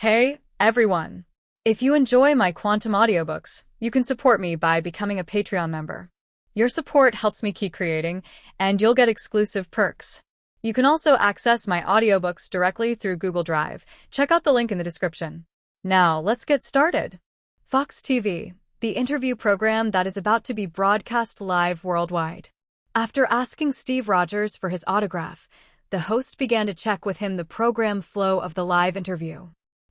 Hey, everyone! If you enjoy my quantum audiobooks, you can support me by becoming a Patreon member. Your support helps me keep creating, and you'll get exclusive perks. You can also access my audiobooks directly through Google Drive. Check out the link in the description. Now, let's get started. Fox TV, the interview program that is about to be broadcast live worldwide. After asking Steve Rogers for his autograph, the host began to check with him the program flow of the live interview.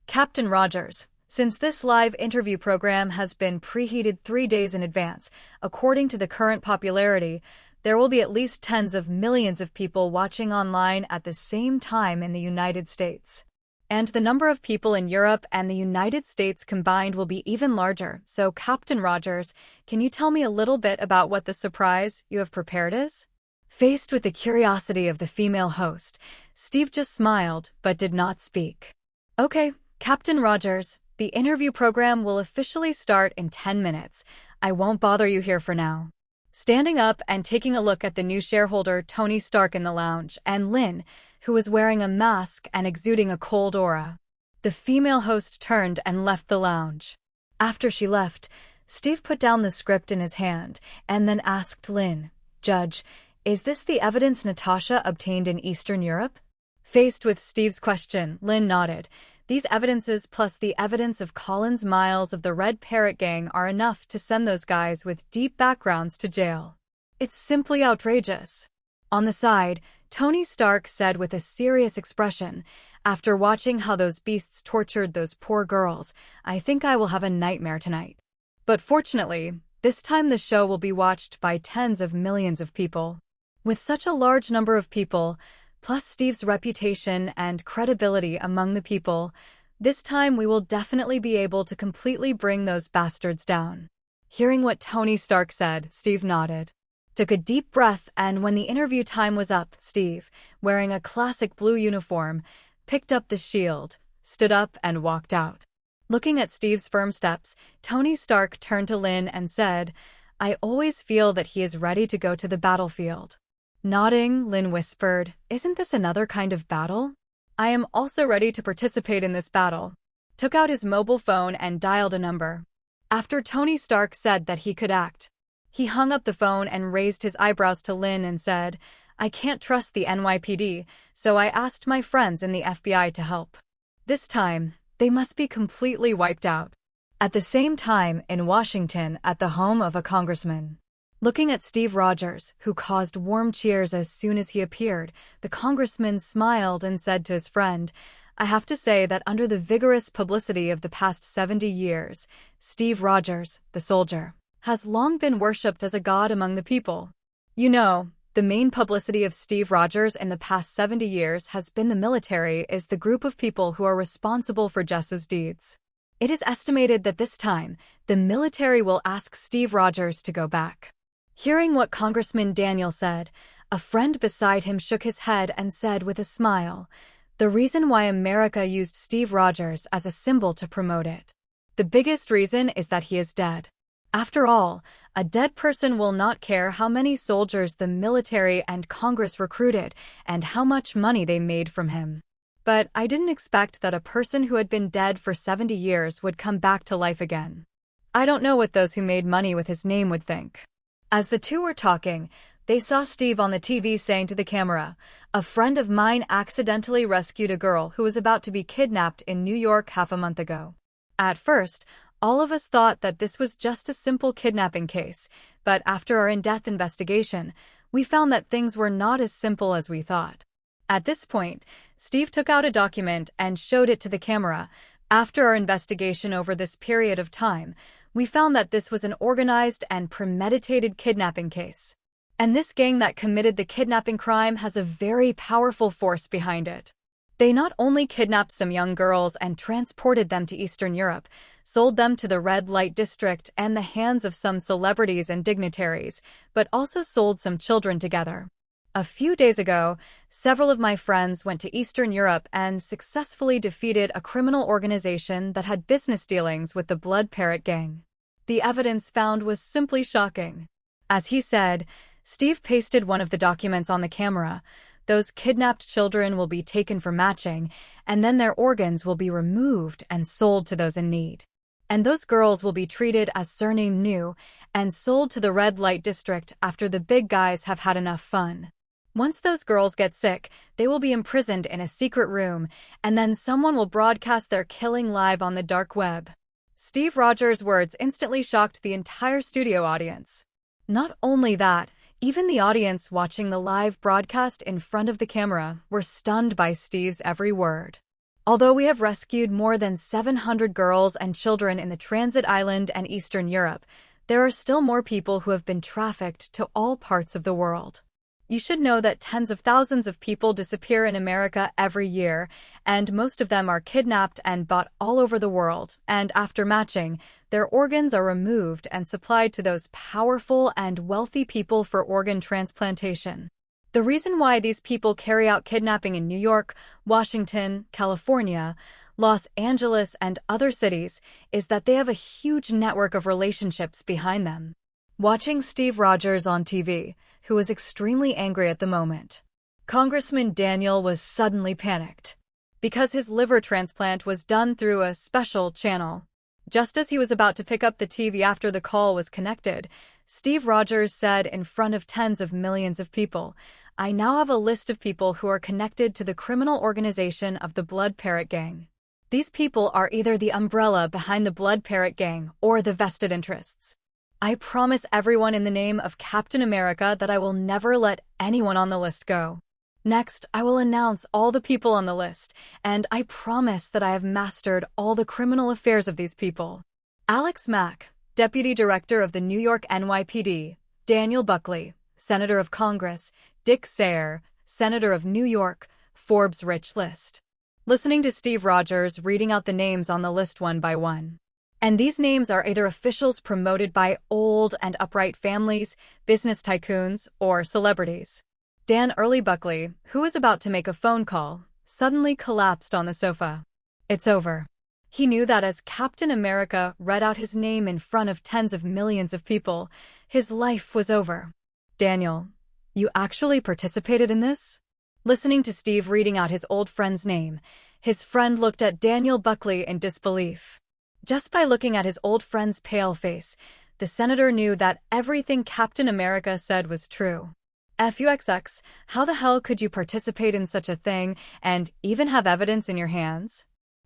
Captain Rogers, since this live interview program has been preheated 3 days in advance, according to the current popularity, there will be at least tens of millions of people watching online at the same time in the United States. And the number of people in Europe and the United States combined will be even larger. So, Captain Rogers, can you tell me a little bit about what the surprise you have prepared is? Faced with the curiosity of the female host, Steve just smiled but did not speak. Okay, Captain Rogers, the interview program will officially start in 10 minutes. I won't bother you here for now. Standing up and taking a look at the new shareholder Tony Stark in the lounge and Lin, who was wearing a mask and exuding a cold aura. The female host turned and left the lounge. After she left, Steve put down the script in his hand and then asked Lin, "Judge, is this the evidence Natasha obtained in Eastern Europe?" Faced with Steve's question, Lin nodded. These evidences plus the evidence of Colin's Miles of the Red Parrot Gang are enough to send those guys with deep backgrounds to jail. It's simply outrageous. On the side, Tony Stark said with a serious expression, "After watching how those beasts tortured those poor girls, I think I will have a nightmare tonight." But fortunately, this time the show will be watched by tens of millions of people. With such a large number of people, plus Steve's reputation and credibility among the people, this time we will definitely be able to completely bring those bastards down. Hearing what Tony Stark said, Steve nodded. Took a deep breath, and when the interview time was up, Steve, wearing a classic blue uniform, picked up the shield, stood up, and walked out. Looking at Steve's firm steps, Tony Stark turned to Lin and said, "I always feel that he is ready to go to the battlefield." Nodding, Lin whispered, "Isn't this another kind of battle? I am also ready to participate in this battle." Took out his mobile phone and dialed a number. After Tony Stark said that he could act, he hung up the phone and raised his eyebrows to Lin and said, "I can't trust the NYPD, so I asked my friends in the FBI to help. This time, they must be completely wiped out." At the same time, in Washington, at the home of a congressman. Looking at Steve Rogers, who caused warm cheers as soon as he appeared, the congressman smiled and said to his friend, "I have to say that under the vigorous publicity of the past 70 years, Steve Rogers, the soldier, has long been worshipped as a god among the people. You know, the main publicity of Steve Rogers in the past 70 years has been the military is the group of people who are responsible for Jess's deeds. It is estimated that this time, the military will ask Steve Rogers to go back." Hearing what Congressman Daniel said, a friend beside him shook his head and said with a smile, "The reason why America used Steve Rogers as a symbol to promote it. The biggest reason is that he is dead. After all, a dead person will not care how many soldiers the military and Congress recruited and how much money they made from him. But I didn't expect that a person who had been dead for 70 years would come back to life again. I don't know what those who made money with his name would think." As the two were talking, they saw Steve on the TV saying to the camera, "A friend of mine accidentally rescued a girl who was about to be kidnapped in New York half a month ago. At first, all of us thought that this was just a simple kidnapping case, but after our in-depth investigation, we found that things were not as simple as we thought." At this point, Steve took out a document and showed it to the camera. "After our investigation over this period of time, we found that this was an organized and premeditated kidnapping case. And this gang that committed the kidnapping crime has a very powerful force behind it. They not only kidnapped some young girls and transported them to Eastern Europe, sold them to the red light district and the hands of some celebrities and dignitaries, but also sold some children together. A few days ago, several of my friends went to Eastern Europe and successfully defeated a criminal organization that had business dealings with the Blood Parrot Gang. The evidence found was simply shocking." As he said, Steve pasted one of the documents on the camera. Those kidnapped children will be taken for matching, and then their organs will be removed and sold to those in need. And those girls will be treated as surname new and sold to the red light district after the big guys have had enough fun. Once those girls get sick, they will be imprisoned in a secret room, and then someone will broadcast their killing live on the dark web. Steve Rogers' words instantly shocked the entire studio audience. Not only that, even the audience watching the live broadcast in front of the camera were stunned by Steve's every word. Although we have rescued more than 700 girls and children in the transit island and Eastern Europe, there are still more people who have been trafficked to all parts of the world. You should know that tens of thousands of people disappear in America every year, and most of them are kidnapped and bought all over the world, and after matching, their organs are removed and supplied to those powerful and wealthy people for organ transplantation. The reason why these people carry out kidnapping in New York, Washington, California, Los Angeles, and other cities is that they have a huge network of relationships behind them. Watching Steve Rogers on TV, who was extremely angry at the moment, Congressman Daniel was suddenly panicked because his liver transplant was done through a special channel. Just as he was about to pick up the TV after the call was connected, Steve Rogers said in front of tens of millions of people, "I now have a list of people who are connected to the criminal organization of the Blood Parrot Gang. These people are either the umbrella behind the Blood Parrot Gang or the vested interests. I promise everyone in the name of Captain America that I will never let anyone on the list go. Next, I will announce all the people on the list, and I promise that I have mastered all the criminal affairs of these people. Alex Mack, Deputy Director of the New York NYPD, Daniel Buckley, Senator of Congress, Dick Sayre, Senator of New York, Forbes Rich List." Listening to Steve Rogers reading out the names on the list one by one. And these names are either officials promoted by old and upright families, business tycoons, or celebrities. Dan Early Buckley, who was about to make a phone call, suddenly collapsed on the sofa. It's over. He knew that as Captain America read out his name in front of tens of millions of people, his life was over. "Daniel, you actually participated in this?" Listening to Steve reading out his old friend's name, his friend looked at Daniel Buckley in disbelief. Just by looking at his old friend's pale face, the senator knew that everything Captain America said was true. "FUXX, how the hell could you participate in such a thing and even have evidence in your hands?"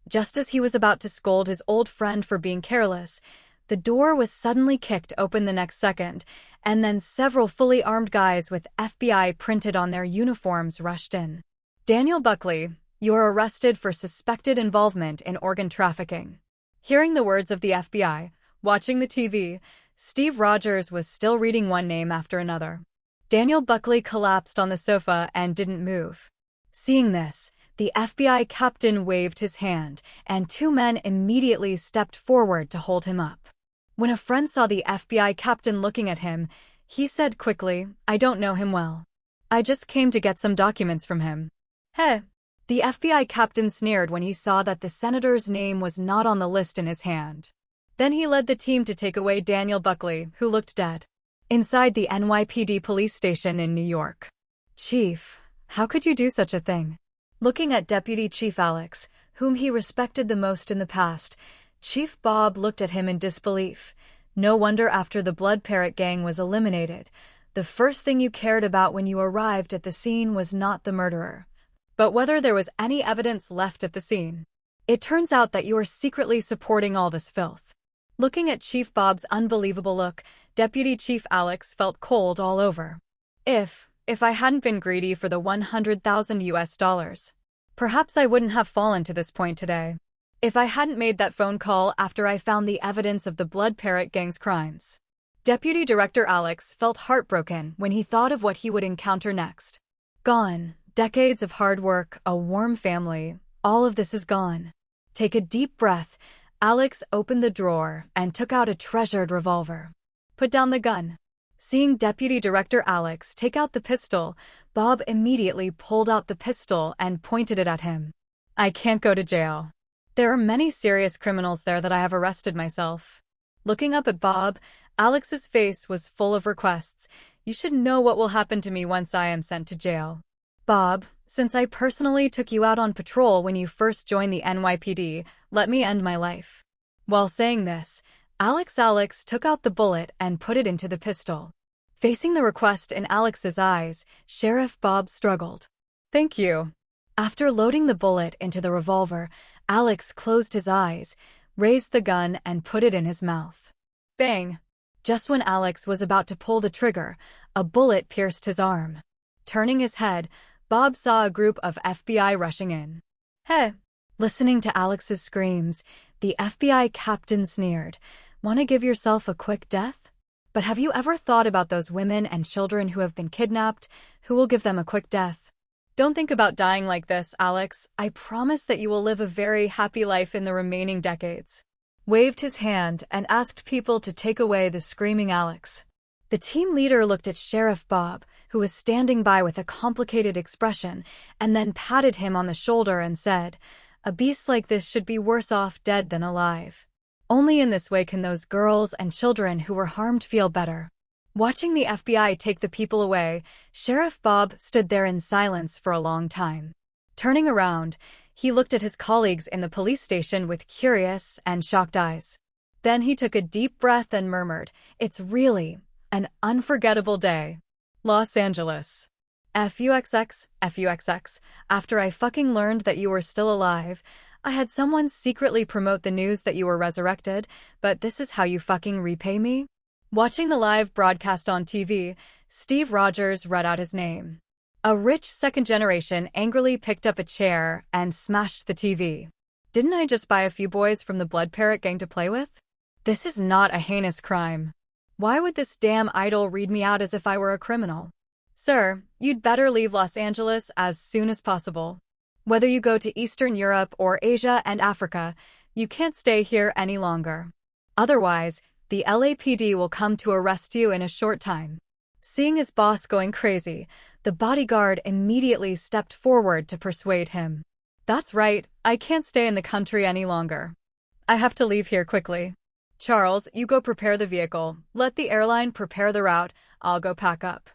Just as he was about to scold his old friend for being careless, the door was suddenly kicked open the next second, and then several fully armed guys with FBI printed on their uniforms rushed in. "Daniel Buckley, you are arrested for suspected involvement in organ trafficking." Hearing the words of the FBI, watching the TV, Steve Rogers was still reading one name after another. Daniel Buckley collapsed on the sofa and didn't move. Seeing this, the FBI captain waved his hand, and two men immediately stepped forward to hold him up. When a friend saw the FBI captain looking at him, he said quickly, "I don't know him well. I just came to get some documents from him." "Hey." The FBI captain sneered when he saw that the senator's name was not on the list in his hand. Then he led the team to take away Daniel Buckley, who looked dead, inside the NYPD police station in New York. "Chief, how could you do such a thing?" Looking at Deputy Chief Alex, whom he respected the most in the past, Chief Bob looked at him in disbelief. No wonder after the Blood Parrot Gang was eliminated, the first thing you cared about when you arrived at the scene was not the murderer, but whether there was any evidence left at the scene. It turns out that you are secretly supporting all this filth. Looking at Chief Bob's unbelievable look, Deputy Chief Alex felt cold all over. If I hadn't been greedy for the $100,000, perhaps I wouldn't have fallen to this point today. If I hadn't made that phone call after I found the evidence of the Blood Parrot Gang's crimes. Deputy Director Alex felt heartbroken when he thought of what he would encounter next. Gone. Decades of hard work, a warm family, all of this is gone. Take a deep breath. Alex opened the drawer and took out a treasured revolver. "Put down the gun." Seeing Deputy Director Alex take out the pistol, Bob immediately pulled out the pistol and pointed it at him. "I can't go to jail. There are many serious criminals there that I have arrested myself." Looking up at Bob, Alex's face was full of requests. "You should know what will happen to me once I am sent to jail." Bob, since I personally took you out on patrol when you first joined the NYPD, let me end my life." While saying this, Alex took out the bullet and put it into the pistol. Facing the request in Alex's eyes, Sheriff Bob struggled. "Thank you." After loading the bullet into the revolver, Alex closed his eyes, raised the gun, and put it in his mouth. Bang! Just when Alex was about to pull the trigger, a bullet pierced his arm. Turning his head, Bob saw a group of FBI rushing in. "Hey!" Listening to Alex's screams, the FBI captain sneered. "Want to give yourself a quick death? But have you ever thought about those women and children who have been kidnapped? Who will give them a quick death? Don't think about dying like this, Alex. I promise that you will live a very happy life in the remaining decades." Waved his hand and asked people to take away the screaming Alex. The team leader looked at Sheriff Bob, who was standing by with a complicated expression, and then patted him on the shoulder and said, "A beast like this should be worse off dead than alive. Only in this way can those girls and children who were harmed feel better." Watching the FBI take the people away, Sheriff Bob stood there in silence for a long time. Turning around, he looked at his colleagues in the police station with curious and shocked eyes. Then he took a deep breath and murmured, "It's really an unforgettable day. Los Angeles. FUXX, FUXX. After I fucking learned that you were still alive, I had someone secretly promote the news that you were resurrected, but this is how you fucking repay me?" Watching the live broadcast on TV, Steve Rogers read out his name. A rich second generation angrily picked up a chair and smashed the TV. "Didn't I just buy a few boys from the Blood Parrot gang to play with? This is not a heinous crime. Why would this damn idol read me out as if I were a criminal? Sir, you'd better leave Los Angeles as soon as possible. Whether you go to Eastern Europe or Asia and Africa, you can't stay here any longer. Otherwise, the LAPD will come to arrest you in a short time." Seeing his boss going crazy, the bodyguard immediately stepped forward to persuade him. "That's right, I can't stay in the country any longer. I have to leave here quickly. Charles, you go prepare the vehicle. Let the airline prepare the route. I'll go pack up."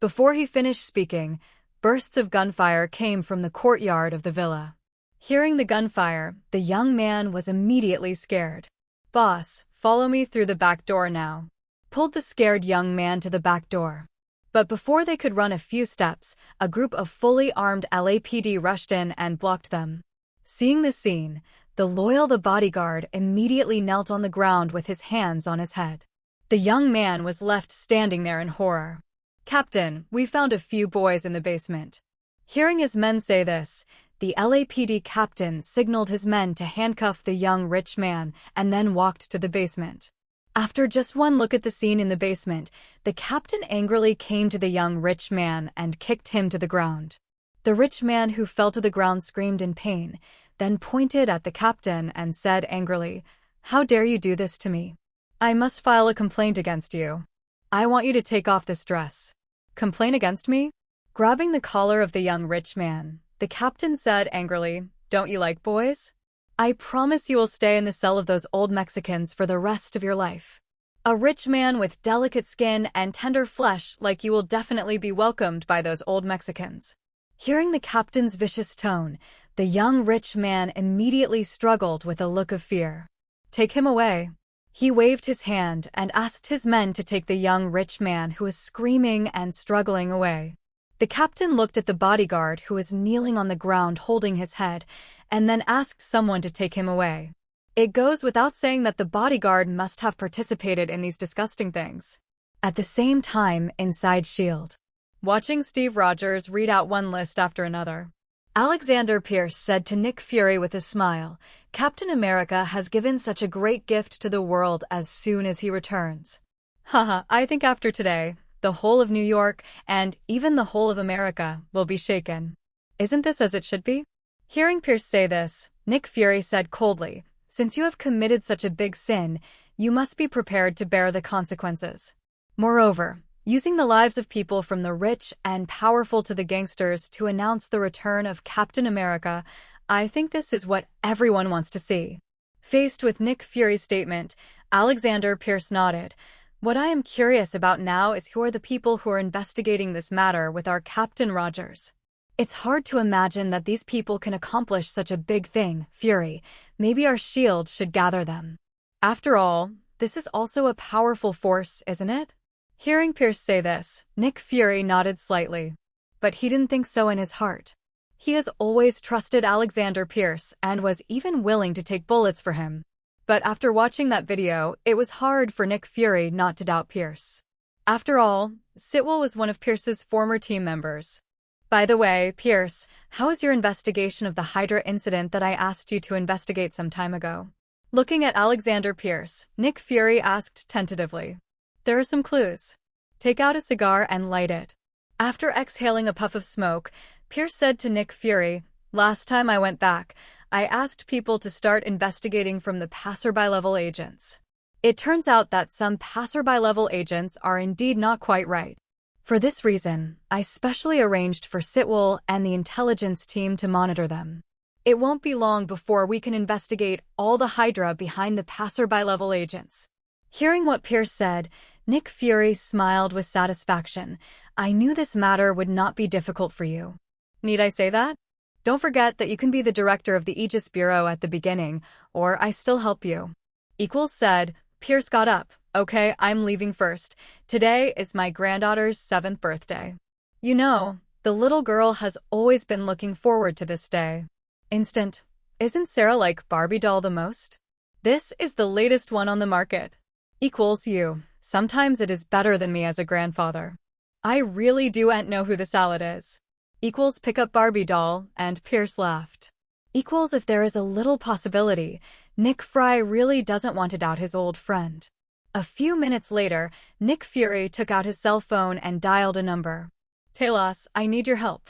Before he finished speaking, bursts of gunfire came from the courtyard of the villa. Hearing the gunfire, the young man was immediately scared. "Boss, follow me through the back door now," pulled the scared young man to the back door. But before they could run a few steps, a group of fully armed LAPD rushed in and blocked them. Seeing the scene, the bodyguard immediately knelt on the ground with his hands on his head. The young man was left standing there in horror. "Captain, we found a few boys in the basement." Hearing his men say this, the LAPD captain signaled his men to handcuff the young rich man and then walked to the basement. After just one look at the scene in the basement, the captain angrily came to the young rich man and kicked him to the ground. The rich man who fell to the ground screamed in pain, then pointed at the captain and said angrily, "How dare you do this to me? I must file a complaint against you. I want you to take off this dress." "Complaint against me?" Grabbing the collar of the young rich man, the captain said angrily, "Don't you like boys? I promise you will stay in the cell of those old Mexicans for the rest of your life. A rich man with delicate skin and tender flesh like you will definitely be welcomed by those old Mexicans." Hearing the captain's vicious tone, the young rich man immediately struggled with a look of fear. "Take him away." He waved his hand and asked his men to take the young rich man who was screaming and struggling away. The captain looked at the bodyguard who was kneeling on the ground holding his head, and then asked someone to take him away. It goes without saying that the bodyguard must have participated in these disgusting things. At the same time, inside S.H.I.E.L.D. Watching Steve Rogers read out one list after another, Alexander Pierce said to Nick Fury with a smile, "Captain America has given such a great gift to the world as soon as he returns. Haha, I think after today, the whole of New York, and even the whole of America, will be shaken. Isn't this as it should be?" Hearing Pierce say this, Nick Fury said coldly, "Since you have committed such a big sin, you must be prepared to bear the consequences. Moreover, using the lives of people from the rich and powerful to the gangsters to announce the return of Captain America, I think this is what everyone wants to see." Faced with Nick Fury's statement, Alexander Pierce nodded. "What I am curious about now is who are the people who are investigating this matter with our Captain Rogers. It's hard to imagine that these people can accomplish such a big thing. Fury, maybe our shield should gather them. After all, this is also a powerful force, isn't it? Hearing Pierce say this, Nick Fury nodded slightly. But he didn't think so in his heart. He has always trusted Alexander Pierce and was even willing to take bullets for him. But after watching that video, it was hard for Nick Fury not to doubt Pierce. After all, Sitwell was one of Pierce's former team members. By the way, Pierce, how is your investigation of the Hydra incident that I asked you to investigate some time ago? Looking at Alexander Pierce, Nick Fury asked tentatively. There are some clues. Take out a cigar and light it. After exhaling a puff of smoke, Pierce said to Nick Fury, last time I went back, I asked people to start investigating from the passerby-level agents. It turns out that some passerby-level agents are indeed not quite right. For this reason, I specially arranged for Sitwell and the intelligence team to monitor them. It won't be long before we can investigate all the Hydra behind the passerby-level agents. Hearing what Pierce said, Nick Fury smiled with satisfaction. I knew this matter would not be difficult for you. Need I say that? Don't forget that you can be the director of the Aegis Bureau at the beginning, or I still help you. Equals said, Pierce got up. Okay, I'm leaving first. Today is my granddaughter's 7th birthday. You know, the little girl has always been looking forward to this day. Instant. Isn't Sarah like Barbie doll the most? This is the latest one on the market. Equals you. Sometimes it is better than me as a grandfather. I really do ain't know who the salad is. Equals pick up Barbie doll, and Pierce laughed. Equals if there is a little possibility, Nick Fry really doesn't want to doubt his old friend. A few minutes later, Nick Fury took out his cell phone and dialed a number. Talos, I need your help.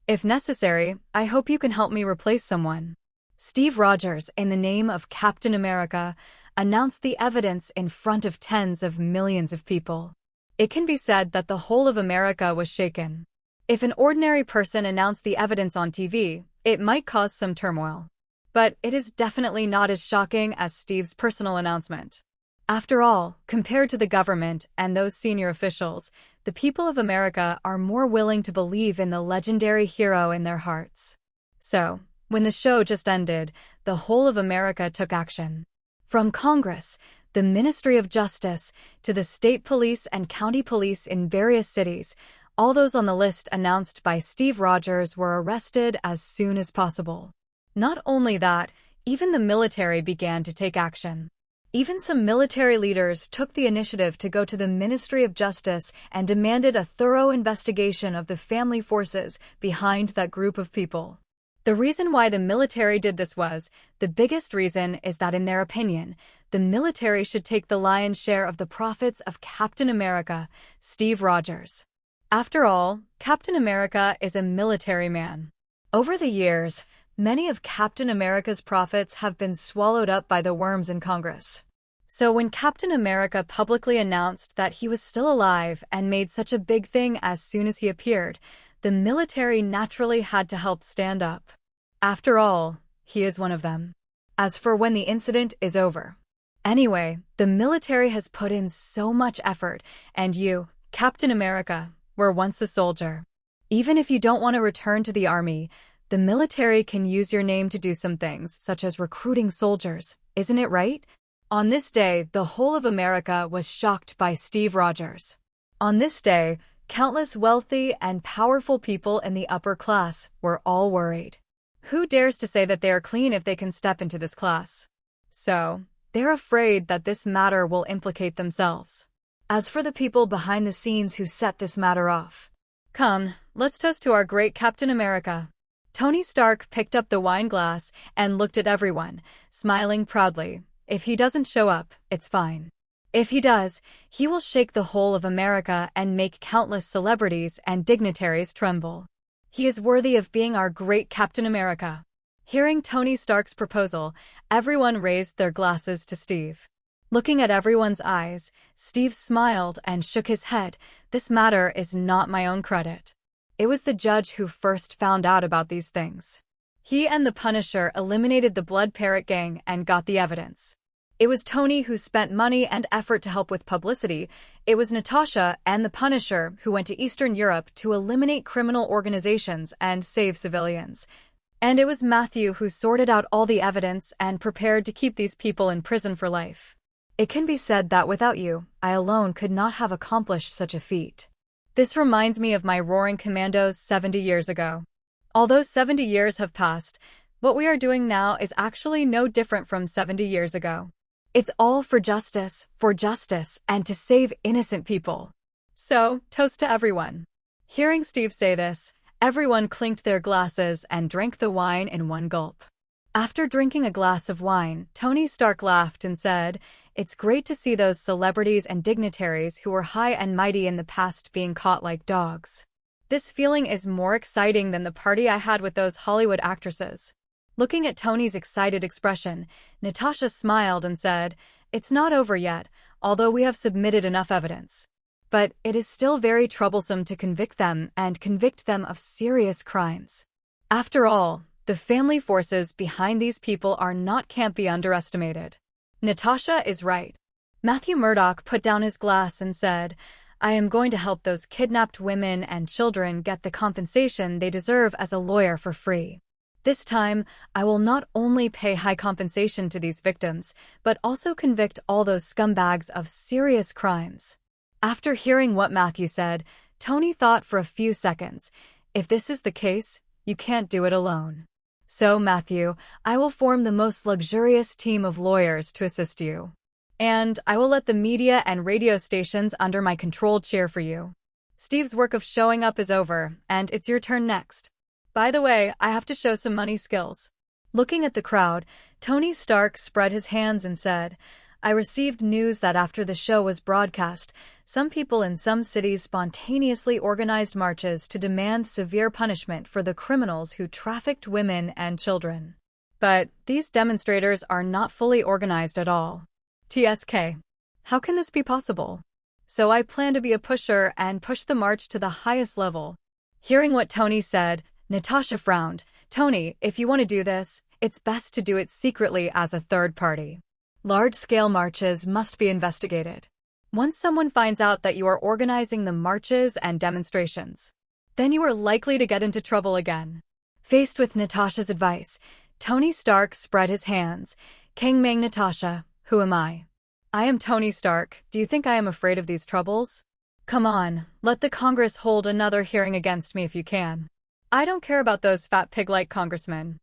If necessary, I hope you can help me replace someone. Steve Rogers, in the name of Captain America, announced the evidence in front of tens of millions of people. It can be said that the whole of America was shaken. If an ordinary person announced the evidence on TV, it might cause some turmoil. But it is definitely not as shocking as Steve's personal announcement. After all, compared to the government and those senior officials, the people of America are more willing to believe in the legendary hero in their hearts. So, when the show just ended, the whole of America took action. From Congress, the Ministry of Justice, to the state police and county police in various cities, all those on the list announced by Steve Rogers were arrested as soon as possible. Not only that, even the military began to take action. Even some military leaders took the initiative to go to the Ministry of Justice and demanded a thorough investigation of the family forces behind that group of people. The reason why the military did this was, the biggest reason is that in their opinion, the military should take the lion's share of the profits of Captain America, Steve Rogers. After all, Captain America is a military man. Over the years, many of Captain America's profits have been swallowed up by the worms in Congress. So when Captain America publicly announced that he was still alive and made such a big thing as soon as he appeared, the military naturally had to help stand up. After all, he is one of them. As for when the incident is over. Anyway, the military has put in so much effort, and you, Captain America, were once a soldier. Even if you don't want to return to the army, the military can use your name to do some things, such as recruiting soldiers, isn't it right? On this day, the whole of America was shocked by Steve Rogers. On this day, countless wealthy and powerful people in the upper class were all worried. Who dares to say that they are clean if they can step into this class? So, they're afraid that this matter will implicate themselves. As for the people behind the scenes who set this matter off, come, let's toast to our great Captain America. Tony Stark picked up the wine glass and looked at everyone, smiling proudly. If he doesn't show up, it's fine. If he does, he will shake the whole of America and make countless celebrities and dignitaries tremble. He is worthy of being our great Captain America. Hearing Tony Stark's proposal, everyone raised their glasses to Steve. Looking at everyone's eyes, Steve smiled and shook his head. This matter is not my own credit. It was the judge who first found out about these things. He and the Punisher eliminated the Blood Parrot gang and got the evidence. It was Tony who spent money and effort to help with publicity. It was Natasha and the Punisher who went to Eastern Europe to eliminate criminal organizations and save civilians. And it was Matthew who sorted out all the evidence and prepared to keep these people in prison for life. It can be said that without you, I alone could not have accomplished such a feat. This reminds me of my Roaring Commandos 70 years ago. Although 70 years have passed, what we are doing now is actually no different from 70 years ago. It's all for justice, and to save innocent people. So, toast to everyone. Hearing Steve say this, everyone clinked their glasses and drank the wine in one gulp. After drinking a glass of wine, Tony Stark laughed and said, "It's great to see those celebrities and dignitaries who were high and mighty in the past being caught like dogs. This feeling is more exciting than the party I had with those Hollywood actresses." Looking at Tony's excited expression, Natasha smiled and said, "It's not over yet, although we have submitted enough evidence. But it is still very troublesome to convict them of serious crimes. After all, the family forces behind these people can't be underestimated." Natasha is right. Matthew Murdoch put down his glass and said, "I am going to help those kidnapped women and children get the compensation they deserve as a lawyer for free. This time, I will not only pay high compensation to these victims, but also convict all those scumbags of serious crimes." After hearing what Matthew said, Tony thought for a few seconds, "If this is the case, you can't do it alone. So, Matthew, I will form the most luxurious team of lawyers to assist you. And I will let the media and radio stations under my control cheer for you. Steve's work of showing up is over, and it's your turn next. By the way, I have to show some money skills." Looking at the crowd, Tony Stark spread his hands and said, "I received news that after the show was broadcast, some people in some cities spontaneously organized marches to demand severe punishment for the criminals who trafficked women and children. But these demonstrators are not fully organized at all. TSK. How can this be possible? So I plan to be a pusher and push the march to the highest level." Hearing what Tony said, Natasha frowned. "Tony, if you want to do this, it's best to do it secretly as a third party. Large-scale marches must be investigated. Once someone finds out that you are organizing the marches and demonstrations, then you are likely to get into trouble again." Faced with Natasha's advice, Tony Stark spread his hands. "King Ming Natasha, who am I? I am Tony Stark. Do you think I am afraid of these troubles? Come on, let the Congress hold another hearing against me if you can. I don't care about those fat pig-like congressmen."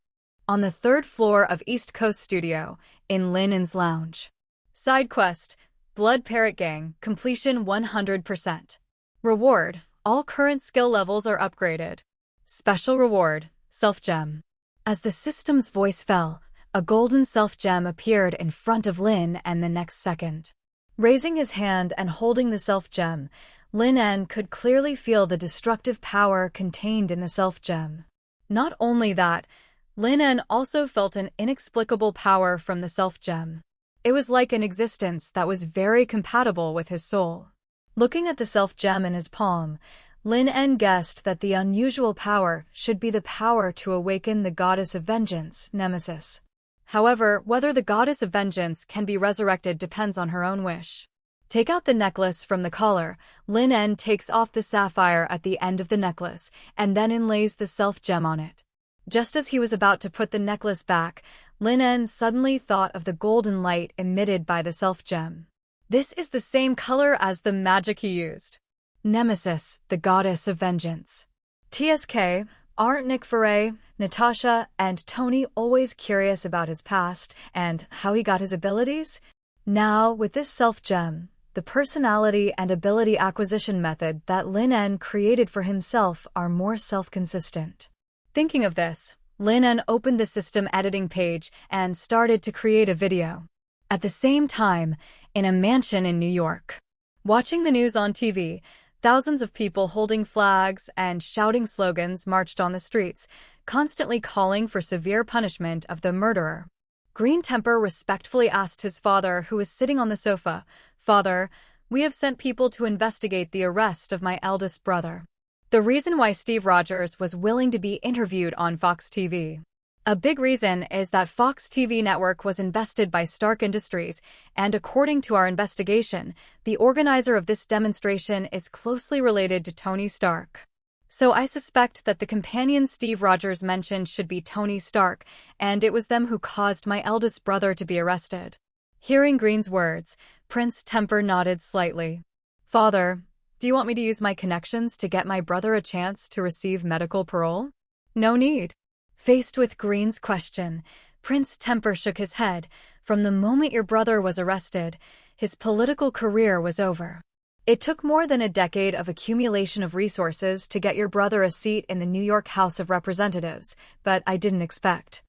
On the third floor of East Coast Studio, in Lin En's lounge. Side quest, Blood Parrot Gang, completion 100%. Reward, all current skill levels are upgraded. Special reward, self-gem. As the system's voice fell, a golden self-gem appeared in front of Lin En the next second. Raising his hand and holding the self-gem, Lin En could clearly feel the destructive power contained in the self-gem. Not only that, Lin En also felt an inexplicable power from the self-gem. It was like an existence that was very compatible with his soul. Looking at the self-gem in his palm, Lin En guessed that the unusual power should be the power to awaken the goddess of vengeance, Nemesis. However, whether the goddess of vengeance can be resurrected depends on her own wish. Take out the necklace from the collar. Lin En takes off the sapphire at the end of the necklace, and then inlays the self-gem on it. Just as he was about to put the necklace back, Lin En suddenly thought of the golden light emitted by the self-gem. This is the same color as the magic he used. Nemesis, the goddess of vengeance. TSK, aren't Nick Fury, Natasha, and Tony always curious about his past and how he got his abilities? Now, with this self-gem, the personality and ability acquisition method that Lin En created for himself are more self-consistent. Thinking of this, Lin En opened the system editing page and started to create a video. At the same time, in a mansion in New York. Watching the news on TV, thousands of people holding flags and shouting slogans marched on the streets, constantly calling for severe punishment of the murderer. Green Temper respectfully asked his father, who was sitting on the sofa, "Father, we have sent people to investigate the arrest of my eldest brother." The reason why Steve Rogers was willing to be interviewed on Fox TV. A big reason is that Fox TV network was invested by Stark Industries, and according to our investigation, the organizer of this demonstration is closely related to Tony Stark. So I suspect that the companions Steve Rogers mentioned should be Tony Stark, and it was them who caused my eldest brother to be arrested. Hearing Green's words, Prince Temper nodded slightly. Father, do you want me to use my connections to get my brother a chance to receive medical parole? No need. Faced with Green's question, Prince Temper shook his head. From the moment your brother was arrested, his political career was over. It took more than a decade of accumulation of resources to get your brother a seat in the New York House of Representatives, but I didn't expect.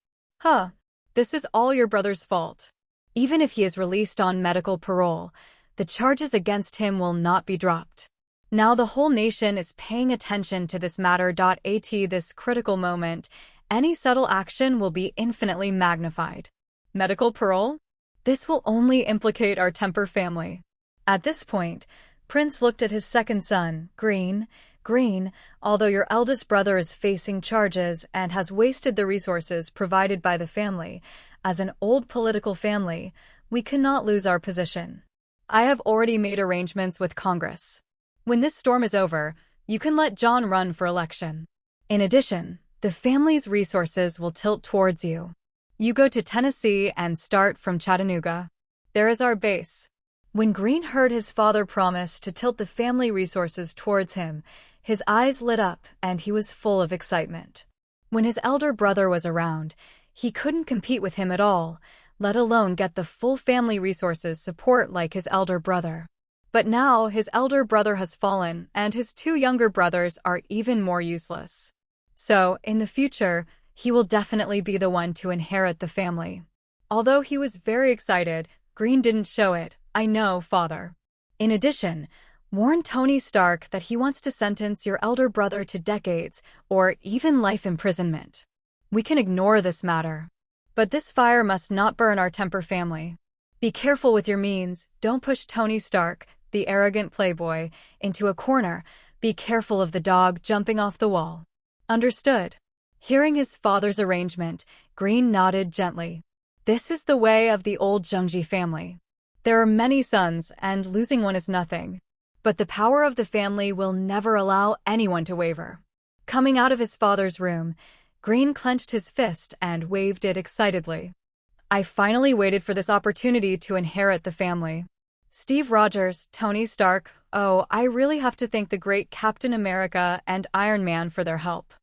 This is all your brother's fault. Even if he is released on medical parole, the charges against him will not be dropped. Now the whole nation is paying attention to this matter. At this critical moment, any subtle action will be infinitely magnified. Medical parole? This will only implicate our Temper family. At this point, Prince looked at his second son, Green. Green, although your eldest brother is facing charges and has wasted the resources provided by the family, as an old political family, we cannot lose our position. I have already made arrangements with Congress. When this storm is over, you can let John run for election. In addition, the family's resources will tilt towards you. You go to Tennessee and start from Chattanooga. There is our base. When Green heard his father promise to tilt the family resources towards him, his eyes lit up and he was full of excitement. When his elder brother was around, he couldn't compete with him at all, let alone get the full family resources support like his elder brother. But now his elder brother has fallen and his two younger brothers are even more useless. So, in the future, he will definitely be the one to inherit the family. Although he was very excited, Green didn't show it. I know, father. In addition, warn Tony Stark that he wants to sentence your elder brother to decades or even life imprisonment. We can ignore this matter. But this fire must not burn our Temper family. Be careful with your means. Don't push Tony Stark, the arrogant playboy, into a corner. Be careful of the dog jumping off the wall. Understood. Hearing his father's arrangement, Green nodded gently. This is the way of the old Zhengji family. There are many sons, and losing one is nothing. But the power of the family will never allow anyone to waver. Coming out of his father's room, Green clenched his fist and waved it excitedly. I finally waited for this opportunity to inherit the family. Steve Rogers, Tony Stark, I really have to thank the great Captain America and Iron Man for their help.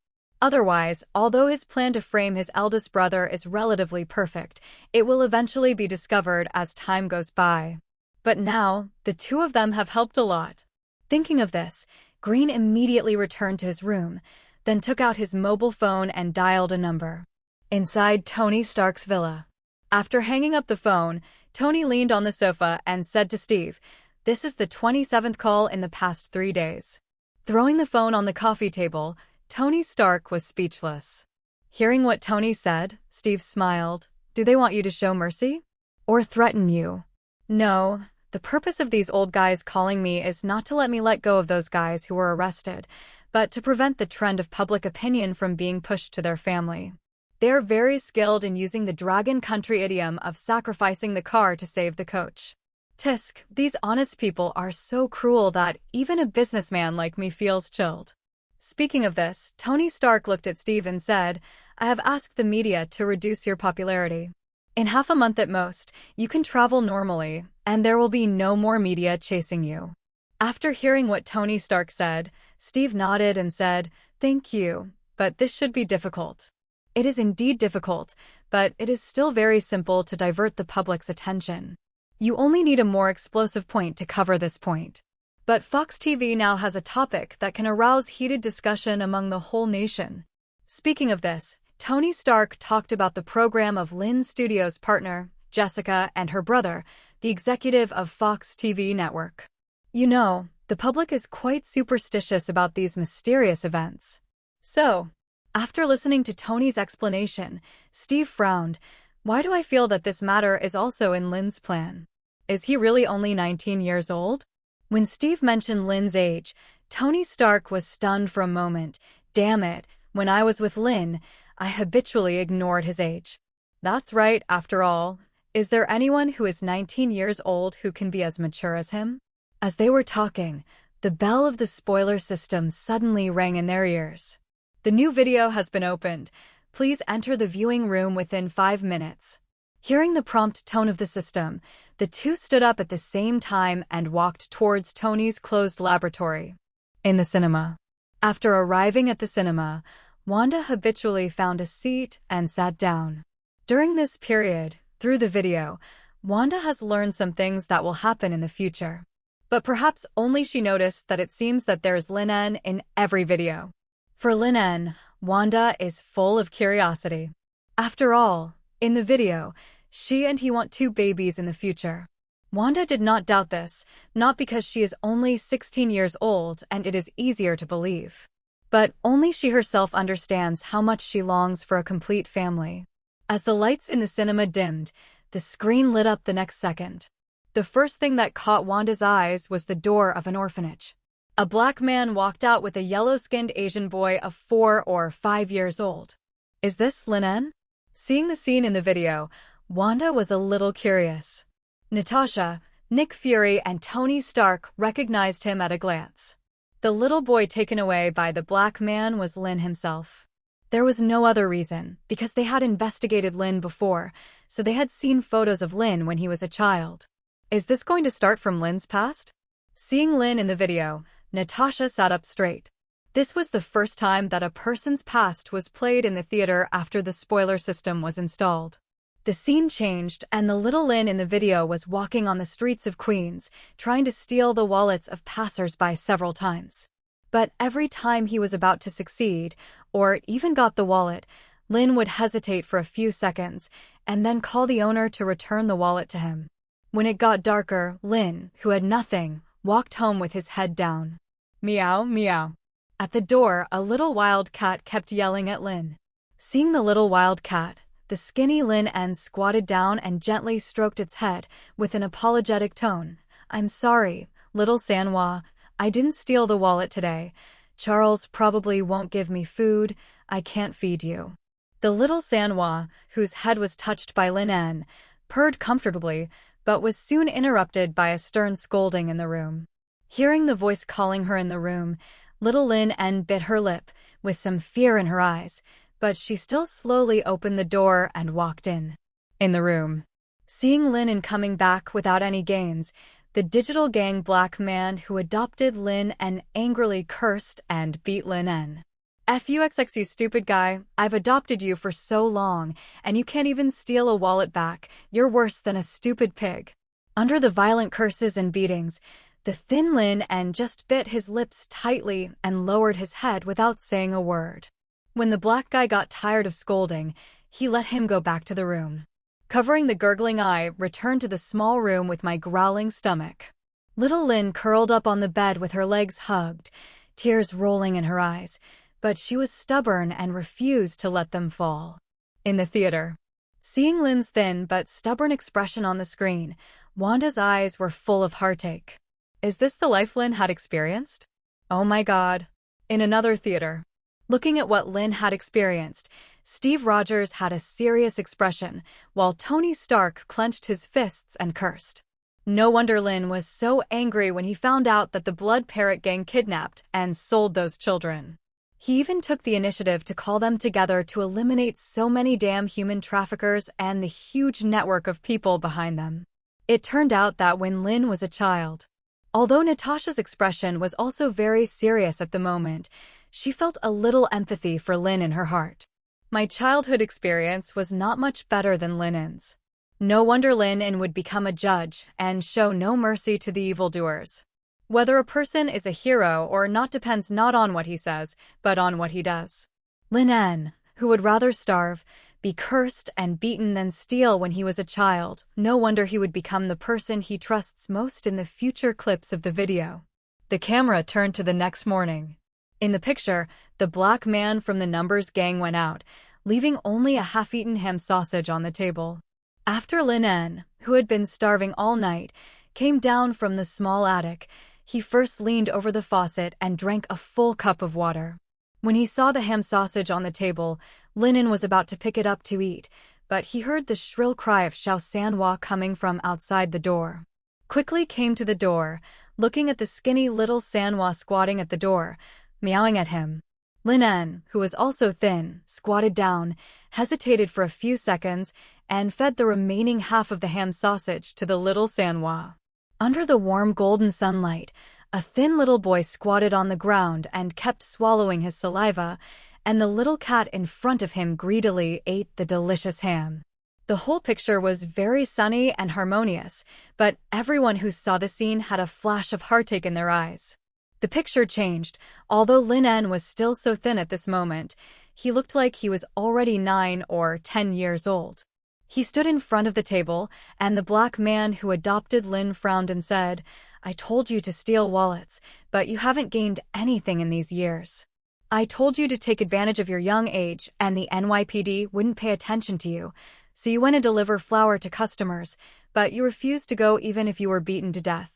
Otherwise, although his plan to frame his eldest brother is relatively perfect, it will eventually be discovered as time goes by. But now, the two of them have helped a lot. Thinking of this, Green immediately returned to his room, then took out his mobile phone and dialed a number. Inside Tony Stark's villa. After hanging up the phone, Tony leaned on the sofa and said to Steve, "This is the 27th call in the past 3 days." Throwing the phone on the coffee table, Tony Stark was speechless. Hearing what Tony said, Steve smiled. Do they want you to show mercy? Or threaten you? No, the purpose of these old guys calling me is not to let me let go of those guys who were arrested, but to prevent the trend of public opinion from being pushed to their family. They are very skilled in using the Dragon Country idiom of sacrificing the car to save the coach. Tisk, these honest people are so cruel that even a businessman like me feels chilled. Speaking of this, Tony Stark looked at Steve and said, I have asked the media to reduce your popularity. In half a month at most, you can travel normally, and there will be no more media chasing you. After hearing what Tony Stark said, Steve nodded and said, Thank you, but this should be difficult. It is indeed difficult, but it is still very simple to divert the public's attention. You only need a more explosive point to cover this point. But Fox TV now has a topic that can arouse heated discussion among the whole nation. Speaking of this, Tony Stark talked about the program of Lin Studios' partner, Jessica, and her brother, the executive of Fox TV network. You know, the public is quite superstitious about these mysterious events. So, after listening to Tony's explanation, Steve frowned. Why do I feel that this matter is also in Lin's plan? Is he really only 19 years old? When Steve mentioned Lin's age, Tony Stark was stunned for a moment. Damn it, when I was with Lin, I habitually ignored his age. That's right, after all. Is there anyone who is 19 years old who can be as mature as him? As they were talking, the bell of the spoiler system suddenly rang in their ears. The new video has been opened. Please enter the viewing room within 5 minutes. Hearing the prompt tone of the system, the two stood up at the same time and walked towards Tony's closed laboratory. In the cinema. After arriving at the cinema, Wanda habitually found a seat and sat down. During this period, through the video, Wanda has learned some things that will happen in the future. But perhaps only she noticed that it seems that there's Lin En in every video. For Lin En, Wanda is full of curiosity. After all, in the video, she and he want 2 babies in the future. Wanda did not doubt this, not because she is only 16 years old and it is easier to believe. But only she herself understands how much she longs for a complete family. As the lights in the cinema dimmed, the screen lit up the next second. The first thing that caught Wanda's eyes was the door of an orphanage. A black man walked out with a yellow-skinned Asian boy of 4 or 5 years old. Is this Lin En? Seeing the scene in the video, Wanda was a little curious. Natasha, Nick Fury, and Tony Stark recognized him at a glance. The little boy taken away by the black man was Lin himself. There was no other reason, because they had investigated Lin before, so they had seen photos of Lin when he was a child. Is this going to start from Lin's past? Seeing Lin in the video, Natasha sat up straight. This was the first time that a person's past was played in the theater after the spoiler system was installed. The scene changed, and the little Lin in the video was walking on the streets of Queens, trying to steal the wallets of passers-by several times. But every time he was about to succeed, or even got the wallet, Lin would hesitate for a few seconds, and then call the owner to return the wallet to him. When it got darker, Lin, who had nothing, walked home with his head down. Meow, meow. At the door, a little wild cat kept yelling at Lin. Seeing the little wild cat, the skinny Lin En squatted down and gently stroked its head with an apologetic tone. I'm sorry, little Sanwa, I didn't steal the wallet today. Charles probably won't give me food. I can't feed you. The little Sanwa, whose head was touched by Lin En, purred comfortably, but was soon interrupted by a stern scolding in the room. Hearing the voice calling her in the room, little Lin En bit her lip, with some fear in her eyes, but she still slowly opened the door and walked in. In the room. Seeing Lin En coming back without any gains, the digital gang black man who adopted Lin En angrily cursed and beat Lin En. FUXX, you stupid guy, I've adopted you for so long, and you can't even steal a wallet back. You're worse than a stupid pig. Under the violent curses and beatings, the thin Lin En just bit his lips tightly and lowered his head without saying a word. When the black guy got tired of scolding, he let him go back to the room. Covering the gurgling eye, returned to the small room with my growling stomach. Little Lin curled up on the bed with her legs hugged, tears rolling in her eyes, but she was stubborn and refused to let them fall. In the theater. Seeing Lin's thin but stubborn expression on the screen, Wanda's eyes were full of heartache. Is this the life Lin had experienced? Oh my God. In another theater. Looking at what Lin had experienced, Steve Rogers had a serious expression, while Tony Stark clenched his fists and cursed. No wonder Lin was so angry when he found out that the Blood Parrot gang kidnapped and sold those children. He even took the initiative to call them together to eliminate so many damn human traffickers and the huge network of people behind them. It turned out that when Lin was a child, although Natasha's expression was also very serious at the moment, she felt a little empathy for Lin in her heart. My childhood experience was not much better than Lin En's. No wonder Lin En would become a judge and show no mercy to the evildoers. Whether a person is a hero or not depends not on what he says, but on what he does. Lin En, who would rather starve, be cursed and beaten than steal when he was a child, no wonder he would become the person he trusts most in the future clips of the video. The camera turned to the next morning. In the picture, the black man from the Numbers gang went out, leaving only a half-eaten ham sausage on the table. After Lin En, who had been starving all night, came down from the small attic, he first leaned over the faucet and drank a full cup of water. When he saw the ham sausage on the table, Lin En was about to pick it up to eat, but he heard the shrill cry of Xiao Sanhua coming from outside the door. Quickly came to the door, looking at the skinny little Sanhua squatting at the door, meowing at him. Lin En, who was also thin, squatted down, hesitated for a few seconds, and fed the remaining half of the ham sausage to the little Sanhua. Under the warm golden sunlight, a thin little boy squatted on the ground and kept swallowing his saliva, and the little cat in front of him greedily ate the delicious ham. The whole picture was very sunny and harmonious, but everyone who saw the scene had a flash of heartache in their eyes. The picture changed. Although Lin En was still so thin at this moment, he looked like he was already 9 or 10 years old. He stood in front of the table, and the black man who adopted Lin frowned and said, "I told you to steal wallets, but you haven't gained anything in these years. I told you to take advantage of your young age, and the NYPD wouldn't pay attention to you, so you went and deliver flour to customers, but you refused to go even if you were beaten to death.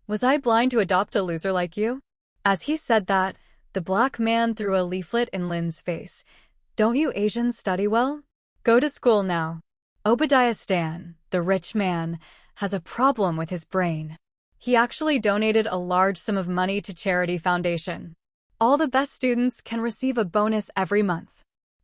Was I blind to adopt a loser like you?" As he said that, the black man threw a leaflet in Lin's face. "Don't you Asians study well? Go to school now." Obadiah Stan, the rich man, has a problem with his brain. He actually donated a large sum of money to charity foundation. All the best students can receive a bonus every month.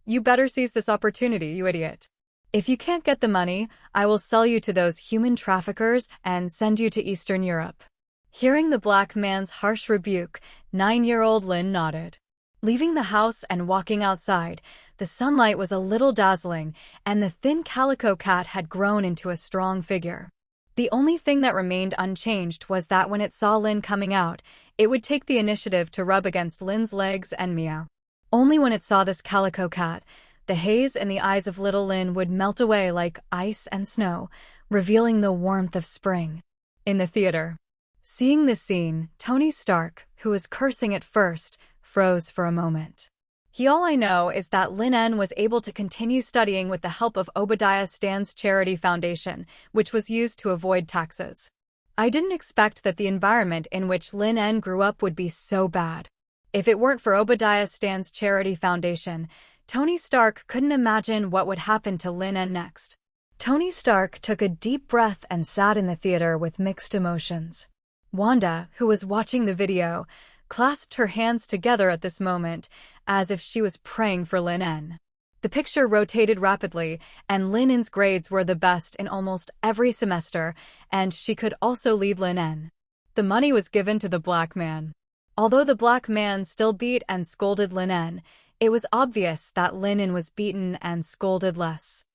You better seize this opportunity, you idiot. If you can't get the money, I will sell you to those human traffickers and send you to Eastern Europe. Hearing the black man's harsh rebuke, 9-year-old Lin nodded. Leaving the house and walking outside, the sunlight was a little dazzling, and the thin calico cat had grown into a strong figure. The only thing that remained unchanged was that when it saw Lin coming out, it would take the initiative to rub against Lin's legs and meow. Only when it saw this calico cat, the haze in the eyes of little Lin would melt away like ice and snow, revealing the warmth of spring. In the theater. Seeing this scene, Tony Stark, who was cursing at first, froze for a moment. All I know is that Lin En was able to continue studying with the help of Obadiah Stan's charity foundation, which was used to avoid taxes. I didn't expect that the environment in which Lin En grew up would be so bad. If it weren't for Obadiah Stan's charity foundation, Tony Stark couldn't imagine what would happen to Lin En next. Tony Stark took a deep breath and sat in the theater with mixed emotions. Wanda, who was watching the video, clasped her hands together at this moment, as if she was praying for Lin En. The picture rotated rapidly, and Lin En's grades were the best in almost every semester, and she could also lead Lin En. The money was given to the black man. Although the black man still beat and scolded Lin En, it was obvious that Lin En was beaten and scolded less.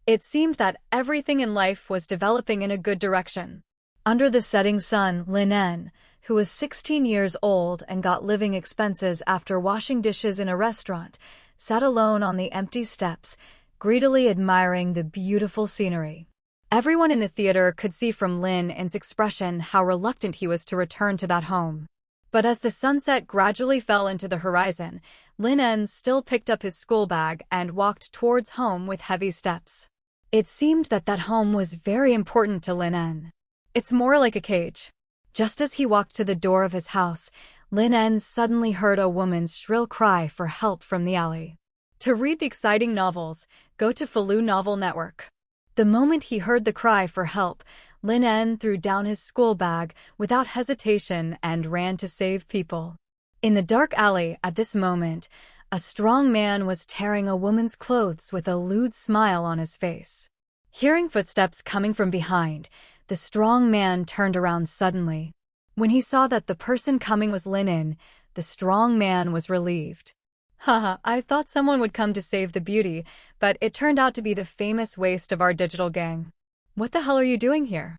It seemed that everything in life was developing in a good direction. Under the setting sun, Lin En, who was 16 years old and got living expenses after washing dishes in a restaurant, sat alone on the empty steps, greedily admiring the beautiful scenery. Everyone in the theater could see from Lin En's expression how reluctant he was to return to that home. But as the sunset gradually fell into the horizon, Lin En still picked up his school bag and walked towards home with heavy steps. It seemed that home was very important to Lin En. "It's more like a cage." Just as he walked to the door of his house, Lin En suddenly heard a woman's shrill cry for help from the alley. To read the exciting novels, go to Falu Novel Network. The moment he heard the cry for help, Lin En threw down his school bag without hesitation and ran to save people. In the dark alley at this moment, a strong man was tearing a woman's clothes with a lewd smile on his face. Hearing footsteps coming from behind, the strong man turned around suddenly. When he saw that the person coming was Lin En, the strong man was relieved. "Haha, I thought someone would come to save the beauty, but it turned out to be the famous waste of our digital gang. What the hell are you doing here?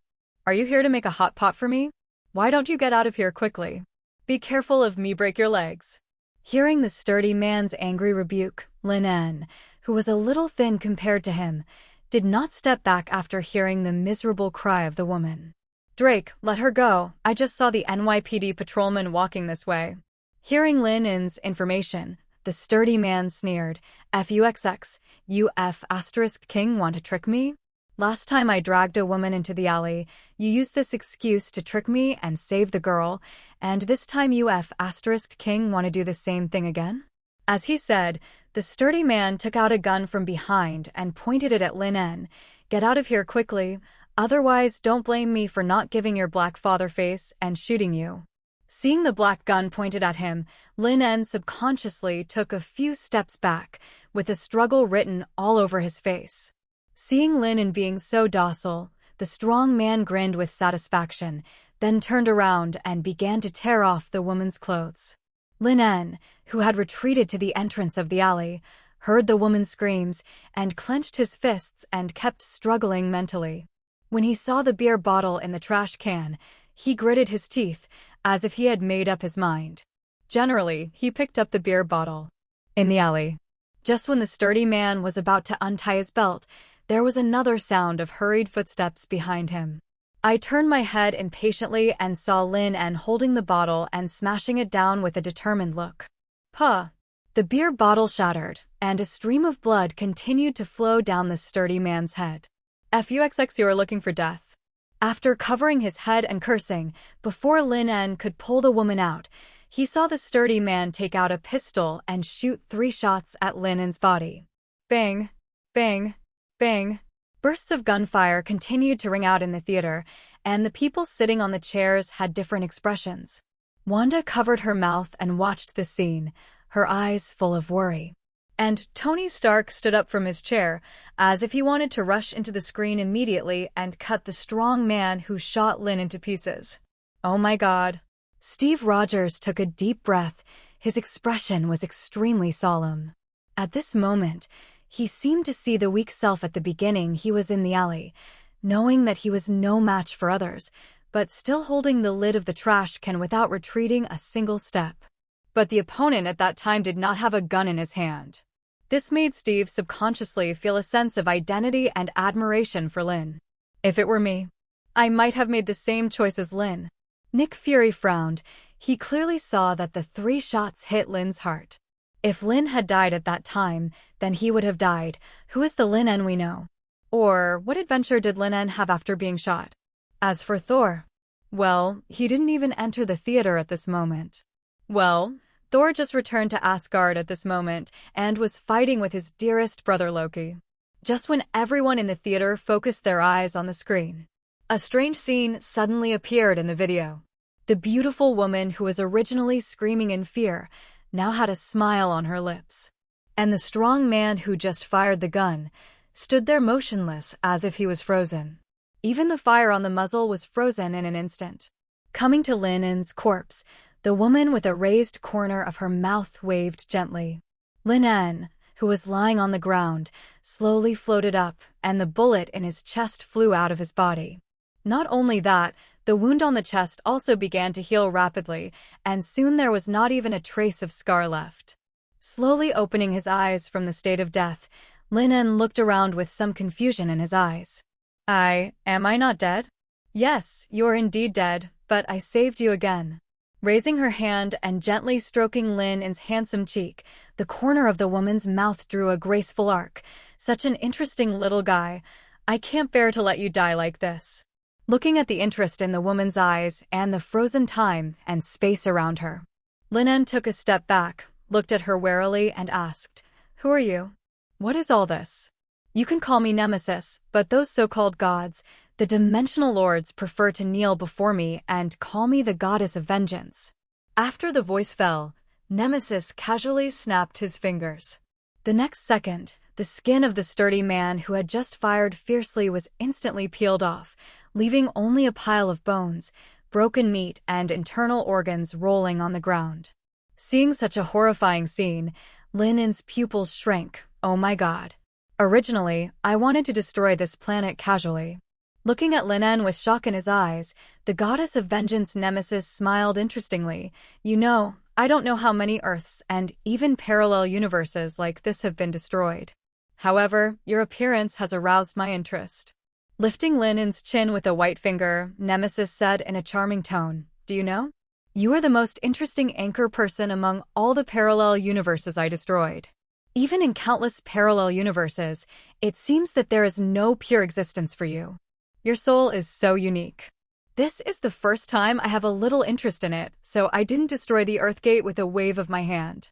Are you here to make a hot pot for me? Why don't you get out of here quickly? Be careful of me, break your legs." Hearing the sturdy man's angry rebuke, Lin En, who was a little thin compared to him, did not step back after hearing the miserable cry of the woman. "Drake, let her go. I just saw the NYPD patrolman walking this way." Hearing Lin En's information, the sturdy man sneered, "FUXX, you F***king want to trick me? Last time I dragged a woman into the alley, you used this excuse to trick me and save the girl, and this time you F***king want to do the same thing again?" As he said, The sturdy man took out a gun from behind and pointed it at Lin En. "Get out of here quickly, otherwise don't blame me for not giving your black father face and shooting you." Seeing the black gun pointed at him, Lin En subconsciously took a few steps back, with a struggle written all over his face. Seeing Lin En being so docile, the strong man grinned with satisfaction, then turned around and began to tear off the woman's clothes. Lin En, who had retreated to the entrance of the alley, heard the woman's screams and clenched his fists and kept struggling mentally. When he saw the beer bottle in the trash can, he gritted his teeth, as if he had made up his mind. Generally, he picked up the beer bottle. In the alley, just when the sturdy man was about to untie his belt, there was another sound of hurried footsteps behind him. I turned my head impatiently and saw Lin En holding the bottle and smashing it down with a determined look. Puh! The beer bottle shattered, and a stream of blood continued to flow down the sturdy man's head. "Fuxx, you are looking for death." After covering his head and cursing, before Lin En could pull the woman out, he saw the sturdy man take out a pistol and shoot 3 shots at Lin En's body. Bang! Bang! Bang! Bursts of gunfire continued to ring out in the theater, and the people sitting on the chairs had different expressions. Wanda covered her mouth and watched the scene, her eyes full of worry. And Tony Stark stood up from his chair, as if he wanted to rush into the screen immediately and cut the strong man who shot Lin into pieces. "Oh my God." Steve Rogers took a deep breath. His expression was extremely solemn. At this moment, he seemed to see the weak self at the beginning he was in the alley, knowing that he was no match for others, but still holding the lid of the trash can without retreating a single step. But the opponent at that time did not have a gun in his hand. This made Steve subconsciously feel a sense of identity and admiration for Lin. "If it were me, I might have made the same choice as Lin." Nick Fury frowned. He clearly saw that the 3 shots hit Lin's heart. If Lin had died at that time, then he would have died. Who is the Lin En we know? Or what adventure did Lin En have after being shot? As for Thor, well, he didn't even enter the theater at this moment. Well, Thor just returned to Asgard at this moment and was fighting with his dearest brother Loki. Just when everyone in the theater focused their eyes on the screen, a strange scene suddenly appeared in the video. The beautiful woman who was originally screaming in fear now had a smile on her lips. And the strong man who just fired the gun stood there motionless as if he was frozen. Even the fire on the muzzle was frozen in an instant. Coming to Lin En's corpse, the woman with a raised corner of her mouth waved gently. Lin En, who was lying on the ground, slowly floated up, and the bullet in his chest flew out of his body. Not only that, the wound on the chest also began to heal rapidly, and soon there was not even a trace of scar left. Slowly opening his eyes from the state of death, Lin En looked around with some confusion in his eyes. Am I not dead?" "Yes, you are indeed dead, but I saved you again." Raising her hand and gently stroking Lin En's handsome cheek, the corner of the woman's mouth drew a graceful arc. "Such an interesting little guy. I can't bear to let you die like this." Looking at the interest in the woman's eyes and the frozen time and space around her, Lin En took a step back, looked at her warily and asked, "Who are you? What is all this?" "You can call me Nemesis, but those so-called gods, the dimensional lords, prefer to kneel before me and call me the goddess of vengeance." After the voice fell, Nemesis casually snapped his fingers. The next second, the skin of the sturdy man who had just fired fiercely was instantly peeled off, leaving only a pile of bones, broken meat, and internal organs rolling on the ground. Seeing such a horrifying scene, Lin En's pupils shrank. "Oh my God. Originally, I wanted to destroy this planet casually." Looking at Lin En with shock in his eyes, the goddess of vengeance Nemesis smiled interestingly. "You know, I don't know how many Earths and even parallel universes like this have been destroyed. However, your appearance has aroused my interest." Lifting Lin En's chin with a white finger, Nemesis said in a charming tone, "Do you know? You are the most interesting anchor person among all the parallel universes I destroyed. Even in countless parallel universes, it seems that there is no pure existence for you. Your soul is so unique. This is the first time I have a little interest in it, so I didn't destroy the Earthgate with a wave of my hand."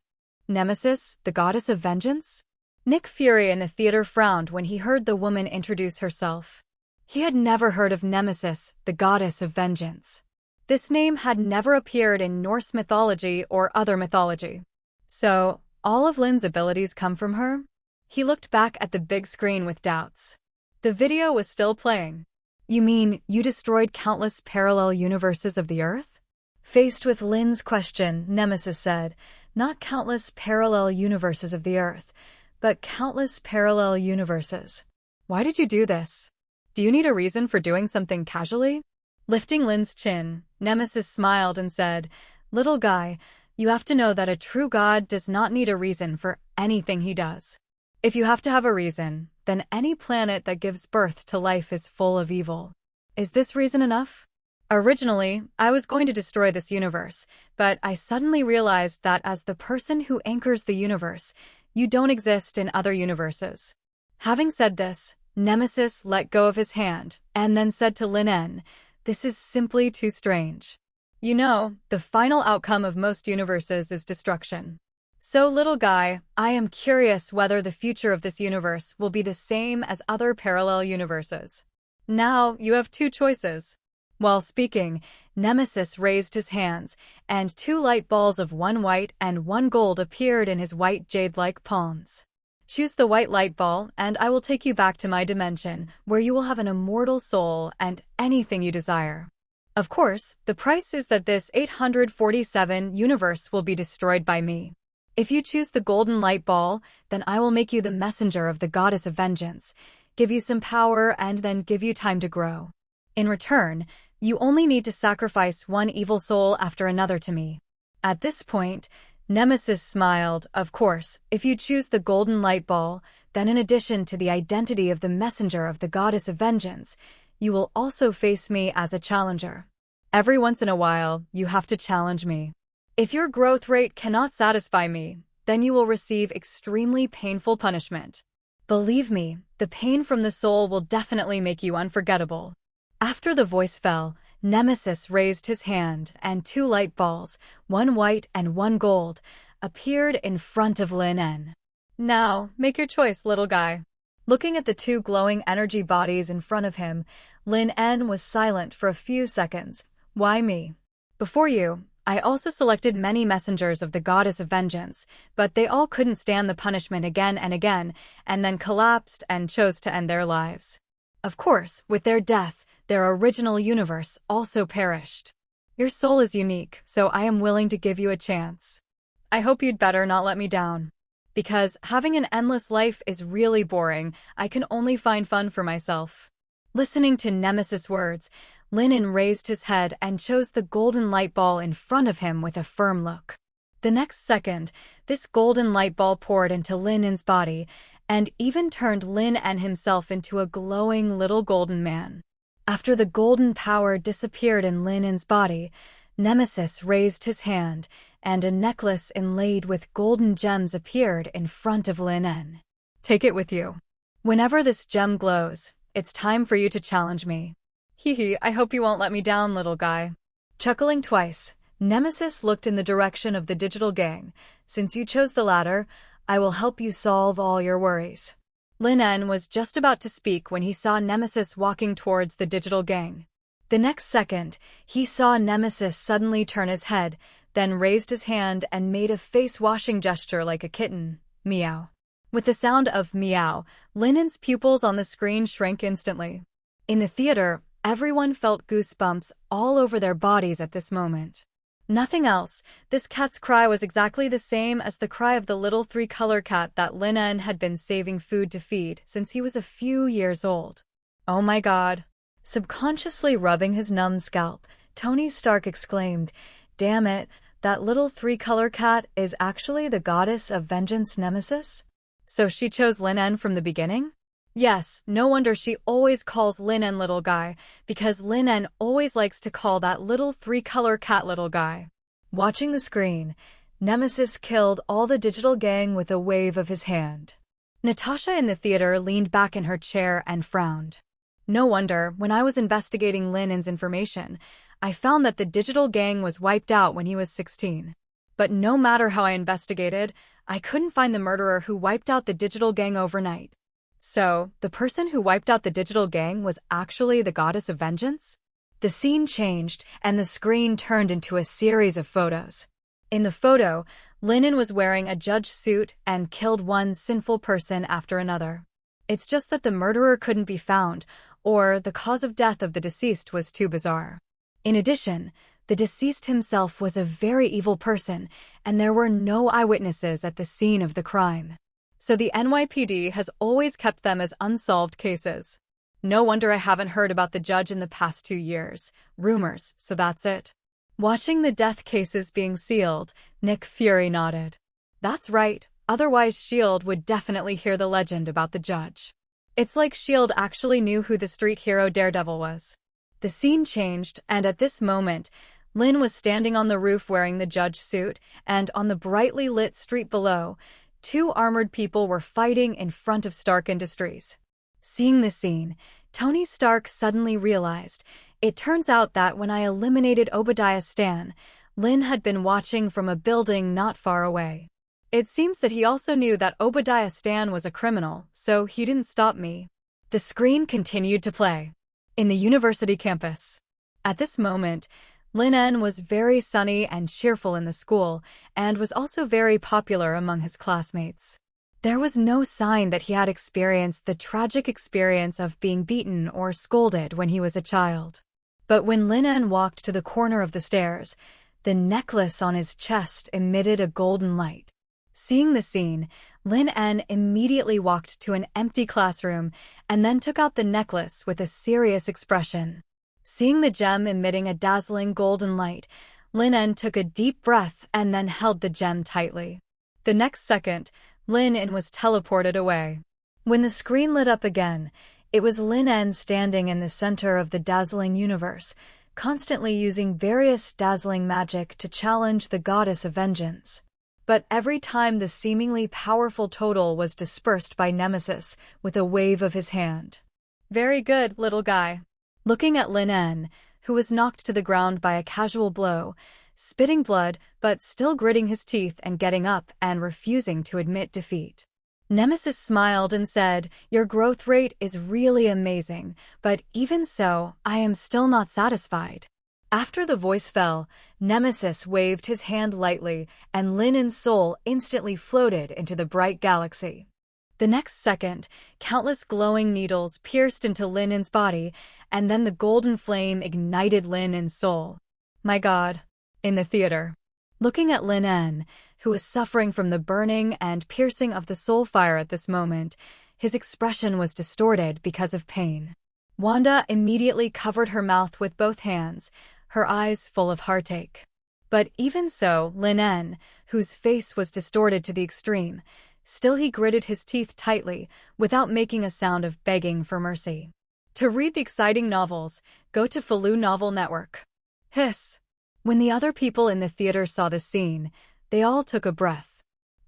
Nemesis, the goddess of vengeance? Nick Fury in the theater frowned when he heard the woman introduce herself. He had never heard of Nemesis, the goddess of vengeance. This name had never appeared in Norse mythology or other mythology. So, all of Lin's abilities come from her? He looked back at the big screen with doubts. The video was still playing. You mean you destroyed countless parallel universes of the Earth? Faced with Lin's question, Nemesis said, not countless parallel universes of the Earth, but countless parallel universes. Why did you do this? Do you need a reason for doing something casually? Lifting Lin's chin, Nemesis smiled and said, Little guy, you have to know that a true god does not need a reason for anything he does. If you have to have a reason, then any planet that gives birth to life is full of evil. Is this reason enough? Originally, I was going to destroy this universe, but I suddenly realized that as the person who anchors the universe, you don't exist in other universes. Having said this, Nemesis let go of his hand and then said to Lin En, This is simply too strange. You know, the final outcome of most universes is destruction. So, little guy, I am curious whether the future of this universe will be the same as other parallel universes. Now, you have two choices. While speaking, Nemesis raised his hands, and two light balls of one white and one gold appeared in his white jade-like palms. Choose the white light ball, and I will take you back to my dimension, where you will have an immortal soul and anything you desire. Of course, the price is that this 847 universe will be destroyed by me. If you choose the golden light ball, then I will make you the messenger of the goddess of vengeance, give you some power, and then give you time to grow. In return, you only need to sacrifice one evil soul after another to me. At this point, Nemesis smiled. Of course, if you choose the golden light ball, then in addition to the identity of the messenger of the goddess of vengeance, you will also face me as a challenger. Every once in a while, you have to challenge me. If your growth rate cannot satisfy me, then you will receive extremely painful punishment. Believe me, the pain from the soul will definitely make you unforgettable. After the voice fell, Nemesis raised his hand, and two light balls, one white and one gold, appeared in front of Lin En. Now, make your choice, little guy. Looking at the two glowing energy bodies in front of him, Lin En was silent for a few seconds. Why me? Before you, I also selected many messengers of the goddess of vengeance, but they all couldn't stand the punishment again and then collapsed and chose to end their lives. Of course, with their death, their original universe also perished. Your soul is unique, so I am willing to give you a chance. I hope you'd better not let me down. Because having an endless life is really boring, I can only find fun for myself. Listening to Nemesis' words, Lin En raised his head and chose the golden light ball in front of him with a firm look. The next second, this golden light ball poured into Lin En's body and even turned Lin En himself into a glowing little golden man. After the golden power disappeared in Lin En's body, Nemesis raised his hand, and a necklace inlaid with golden gems appeared in front of Lin En. Take it with you. Whenever this gem glows, it's time for you to challenge me. Hee, I hope you won't let me down, little guy. Chuckling twice, Nemesis looked in the direction of the digital gang. Since you chose the latter, I will help you solve all your worries. Lin En was just about to speak when he saw Nemesis walking towards the digital gang. The next second, he saw Nemesis suddenly turn his head, then raised his hand and made a face-washing gesture like a kitten. Meow. With the sound of meow, Lin En's pupils on the screen shrank instantly. In the theater, everyone felt goosebumps all over their bodies at this moment. Nothing else, this cat's cry was exactly the same as the cry of the little three-color cat that Lin En had been saving food to feed since he was a few years old. Oh my god. Subconsciously rubbing his numb scalp, Tony Stark exclaimed, Damn it, that little three-color cat is actually the goddess of vengeance Nemesis? So she chose Lin En from the beginning? Yes, no wonder she always calls Lin En little guy, because Lin En always likes to call that little three-color cat little guy. Watching the screen, Nemesis killed all the digital gang with a wave of his hand. Natasha in the theater leaned back in her chair and frowned. No wonder, when I was investigating Lin En's information, I found that the digital gang was wiped out when he was 16. But no matter how I investigated, I couldn't find the murderer who wiped out the digital gang overnight. So, the person who wiped out the digital gang was actually the goddess of vengeance? The scene changed, and the screen turned into a series of photos. In the photo, Lin En was wearing a judge suit and killed one sinful person after another. It's just that the murderer couldn't be found, or the cause of death of the deceased was too bizarre. In addition, the deceased himself was a very evil person, and there were no eyewitnesses at the scene of the crime. So the NYPD has always kept them as unsolved cases. No wonder I haven't heard about the judge in the past 2 years. Rumors, so that's it. Watching the death cases being sealed, Nick Fury nodded. That's right, otherwise S.H.I.E.L.D. would definitely hear the legend about the judge. It's like S.H.I.E.L.D. actually knew who the street hero Daredevil was. The scene changed, and at this moment, Lin was standing on the roof wearing the judge suit, and on the brightly lit street below, 2 armored people were fighting in front of Stark Industries. Seeing the scene, Tony Stark suddenly realized, it turns out that when I eliminated Obadiah Stane, Lin had been watching from a building not far away. It seems that he also knew that Obadiah Stane was a criminal, so he didn't stop me. The screen continued to play. In the university campus. At this moment, Lin En was very sunny and cheerful in the school, and was also very popular among his classmates. There was no sign that he had experienced the tragic experience of being beaten or scolded when he was a child. But when Lin En walked to the corner of the stairs, the necklace on his chest emitted a golden light. Seeing the scene, Lin En immediately walked to an empty classroom and then took out the necklace with a serious expression. Seeing the gem emitting a dazzling golden light, Lin En took a deep breath and then held the gem tightly. The next second, Lin En was teleported away. When the screen lit up again, it was Lin En standing in the center of the dazzling universe, constantly using various dazzling magic to challenge the goddess of vengeance. But every time the seemingly powerful total was dispersed by Nemesis with a wave of his hand. Very good, little guy. Looking at Lin En, who was knocked to the ground by a casual blow, spitting blood but still gritting his teeth and getting up and refusing to admit defeat. Nemesis smiled and said, "Your growth rate is really amazing, but even so, I am still not satisfied." After the voice fell, Nemesis waved his hand lightly, and Lin En's soul instantly floated into the bright galaxy. The next second, countless glowing needles pierced into Lin En's body, and then the golden flame ignited Lin En's soul. My God. In the theater. Looking at Lin En, who was suffering from the burning and piercing of the soul fire at this moment, his expression was distorted because of pain. Wanda immediately covered her mouth with both hands, her eyes full of heartache. But even so, Lin En, whose face was distorted to the extreme, still he gritted his teeth tightly, without making a sound of begging for mercy. To read the exciting novels, go to Falu Novel Network. Hiss. When the other people in the theater saw the scene, they all took a breath.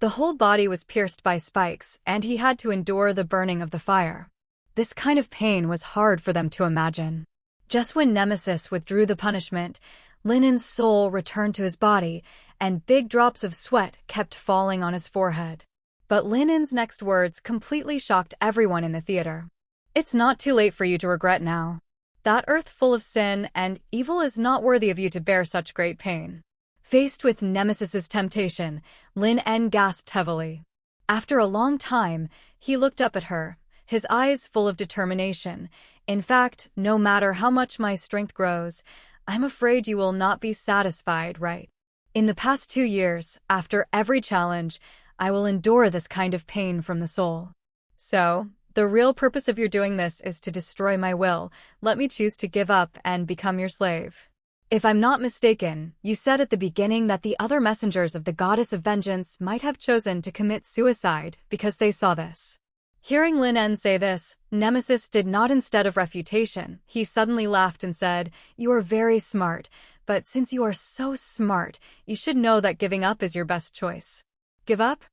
The whole body was pierced by spikes, and he had to endure the burning of the fire. This kind of pain was hard for them to imagine. Just when Nemesis withdrew the punishment, Lin En's soul returned to his body, and big drops of sweat kept falling on his forehead. But Lin En's next words completely shocked everyone in the theater. It's not too late for you to regret now. That earth full of sin and evil is not worthy of you to bear such great pain. Faced with Nemesis's temptation, Lin En gasped heavily. After a long time, he looked up at her, his eyes full of determination. In fact, no matter how much my strength grows, I'm afraid you will not be satisfied, right? In the past 2 years, after every challenge, I will endure this kind of pain from the soul. So, the real purpose of your doing this is to destroy my will. Let me choose to give up and become your slave. If I'm not mistaken, you said at the beginning that the other messengers of the goddess of vengeance might have chosen to commit suicide because they saw this. Hearing Lin En say this, Nemesis did not instead of refutation. He suddenly laughed and said, "You are very smart, but since you are so smart, you should know that giving up is your best choice." Give up?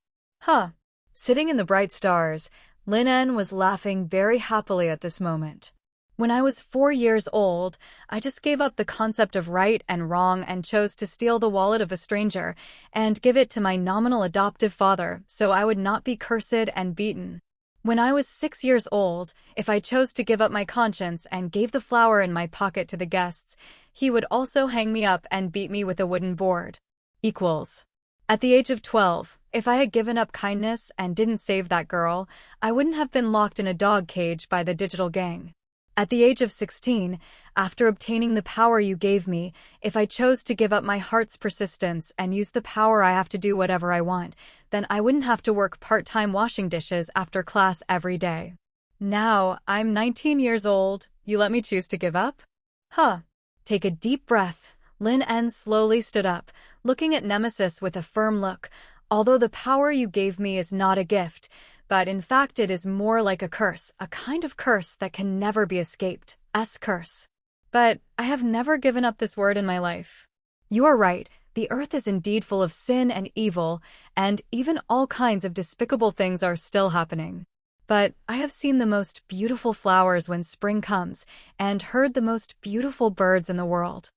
Huh. Sitting in the bright stars, Lin En was laughing very happily at this moment. When I was 4 years old, I just gave up the concept of right and wrong and chose to steal the wallet of a stranger and give it to my nominal adoptive father so I would not be cursed and beaten. When I was 6 years old, if I chose to give up my conscience and gave the flower in my pocket to the guests, he would also hang me up and beat me with a wooden board. Equals. At the age of 12, if I had given up kindness and didn't save that girl, I wouldn't have been locked in a dog cage by the digital gang. At the age of 16, after obtaining the power you gave me, if I chose to give up my heart's persistence and use the power I have to do whatever I want, then I wouldn't have to work part-time washing dishes after class every day. Now, I'm 19 years old. You let me choose to give up? Huh. Take a deep breath. Lin En slowly stood up, looking at Nemesis with a firm look. Although the power you gave me is not a gift, but in fact it is more like a curse, a kind of curse that can never be escaped. Curse. But I have never given up this word in my life. You are right, the earth is indeed full of sin and evil, and even all kinds of despicable things are still happening. But I have seen the most beautiful flowers when spring comes, and heard the most beautiful birds in the world.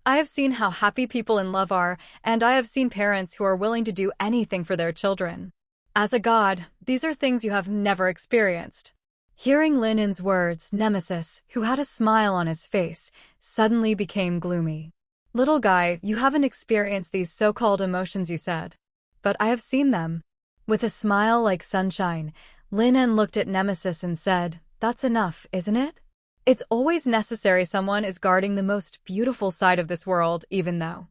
I have seen how happy people in love are, and I have seen parents who are willing to do anything for their children. As a god, these are things you have never experienced. Hearing Lin En's words, Nemesis, who had a smile on his face, suddenly became gloomy. Little guy, you haven't experienced these so-called emotions, you said. But I have seen them. With a smile like sunshine, Lin En looked at Nemesis and said, that's enough, isn't it? It's always necessary someone is guarding the most beautiful side of this world, even though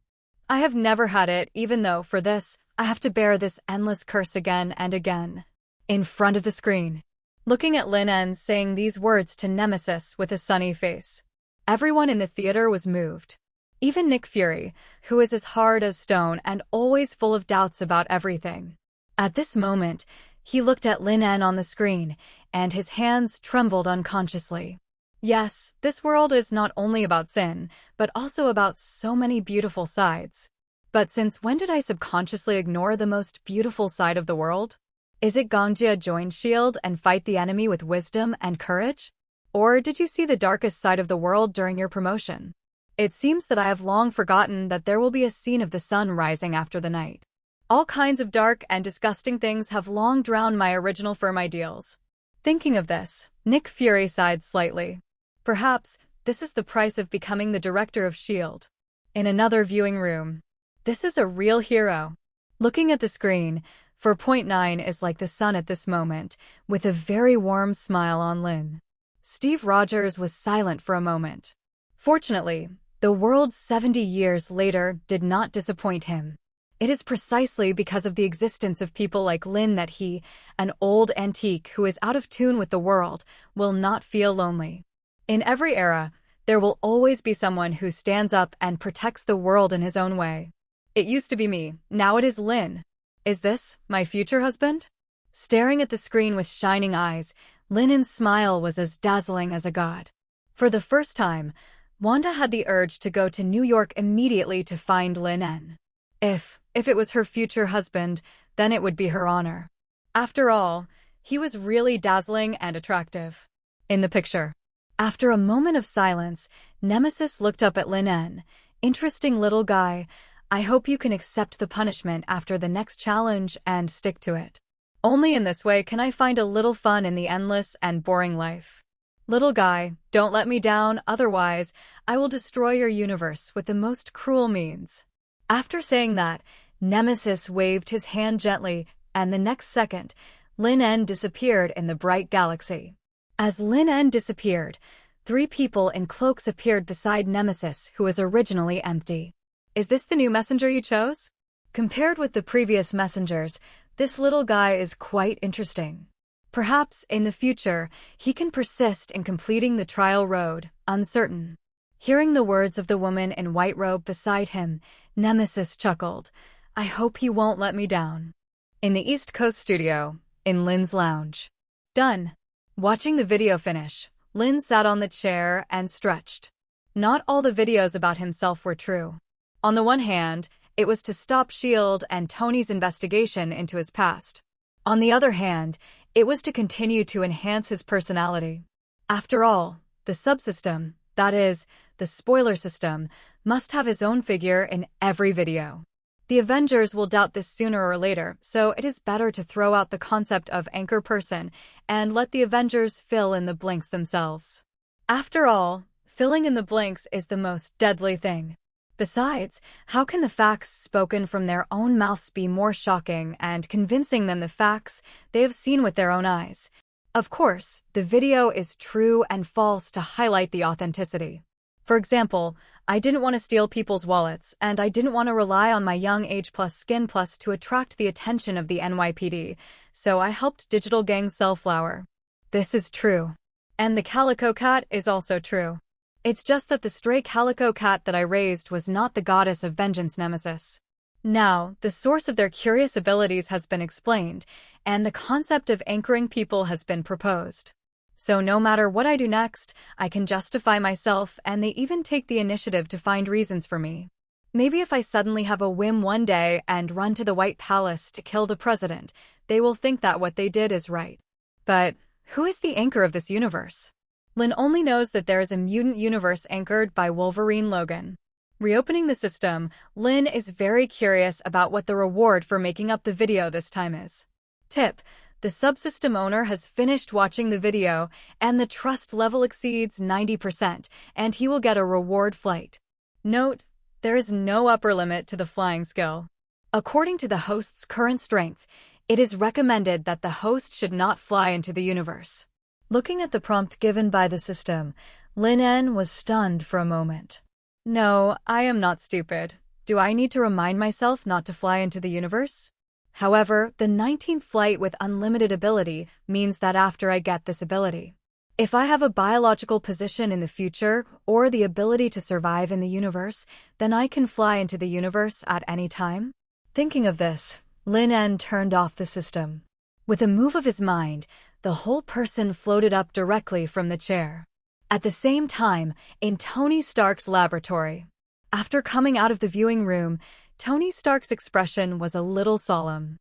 I have never had it, even though for this, I have to bear this endless curse again and again. In front of the screen. Looking at Lin En saying these words to Nemesis with a sunny face. Everyone in the theater was moved. Even Nick Fury, who is as hard as stone and always full of doubts about everything. At this moment, he looked at Lin En on the screen, and his hands trembled unconsciously. Yes, this world is not only about sin, but also about so many beautiful sides. But since when did I subconsciously ignore the most beautiful side of the world? Is it Gangjia join shield and fight the enemy with wisdom and courage? Or did you see the darkest side of the world during your promotion? It seems that I have long forgotten that there will be a scene of the sun rising after the night. All kinds of dark and disgusting things have long drowned my original firm ideals. Thinking of this, Nick Fury sighed slightly. Perhaps this is the price of becoming the director of S.H.I.E.L.D. In another viewing room. This is a real hero. Looking at the screen, 4.9 is like the sun at this moment, with a very warm smile on Lin. Steve Rogers was silent for a moment. Fortunately, the world 70 years later did not disappoint him. It is precisely because of the existence of people like Lin that he, an old antique who is out of tune with the world, will not feel lonely. In every era, there will always be someone who stands up and protects the world in his own way. It used to be me, now it is Lin. Is this my future husband? Staring at the screen with shining eyes, Lin En's smile was as dazzling as a god. For the first time, Wanda had the urge to go to New York immediately to find Lin En. If it was her future husband, then it would be her honor. After all, he was really dazzling and attractive. In the picture. After a moment of silence, Nemesis looked up at Lin En. Interesting little guy. I hope you can accept the punishment after the next challenge and stick to it. Only in this way can I find a little fun in the endless and boring life. Little guy, don't let me down, otherwise, I will destroy your universe with the most cruel means. After saying that, Nemesis waved his hand gently, and the next second, Lin En disappeared in the bright galaxy. As Lin En disappeared, 3 people in cloaks appeared beside Nemesis, who was originally empty. Is this the new messenger you chose? Compared with the previous messengers, this little guy is quite interesting. Perhaps, in the future, he can persist in completing the trial road, uncertain. Hearing the words of the woman in white robe beside him, Nemesis chuckled. I hope he won't let me down. In the East Coast studio, in Lin's lounge. Done. Watching the video finish, Lin sat on the chair and stretched. Not all the videos about himself were true. On the one hand, it was to stop S.H.I.E.L.D. and Tony's investigation into his past. On the other hand, it was to continue to enhance his personality. After all, The subsystem, that is, the spoiler system, must have his own figure in every video. The Avengers will doubt this sooner or later, so it is better to throw out the concept of anchor person and let the Avengers fill in the blanks themselves. After all, filling in the blanks is the most deadly thing. Besides, how can the facts spoken from their own mouths be more shocking and convincing than the facts they have seen with their own eyes? Of course, the video is true and false to highlight the authenticity. For example, I didn't want to steal people's wallets, and I didn't want to rely on my young age plus skin plus to attract the attention of the NYPD, so I helped digital gangs sell flour. This is true. And the calico cat is also true. It's just that the stray calico cat that I raised was not the goddess of vengeance nemesis. Now, the source of their curious abilities has been explained, and the concept of anchoring people has been proposed. So no matter what I do next, I can justify myself, and they even take the initiative to find reasons for me. Maybe if I suddenly have a whim one day and run to the White Palace to kill the president, they will think that what they did is right. But who is the anchor of this universe? Lin only knows that there is a mutant universe anchored by Wolverine Logan. Reopening the system, Lin is very curious about what the reward for making up the video this time is. Tip: the subsystem owner has finished watching the video, and the trust level exceeds 90%, and he will get a reward flight. Note: there is no upper limit to the flying skill. According to the host's current strength, it is recommended that the host should not fly into the universe. Looking at the prompt given by the system, Lin En was stunned for a moment. No, I am not stupid. Do I need to remind myself not to fly into the universe? However, the 19th flight with unlimited ability means that after I get this ability, if I have a biological position in the future or the ability to survive in the universe, then I can fly into the universe at any time. Thinking of this, Lin En turned off the system. With a move of his mind, the whole person floated up directly from the chair. At the same time, in Tony Stark's laboratory. After coming out of the viewing room, Tony Stark's expression was a little solemn.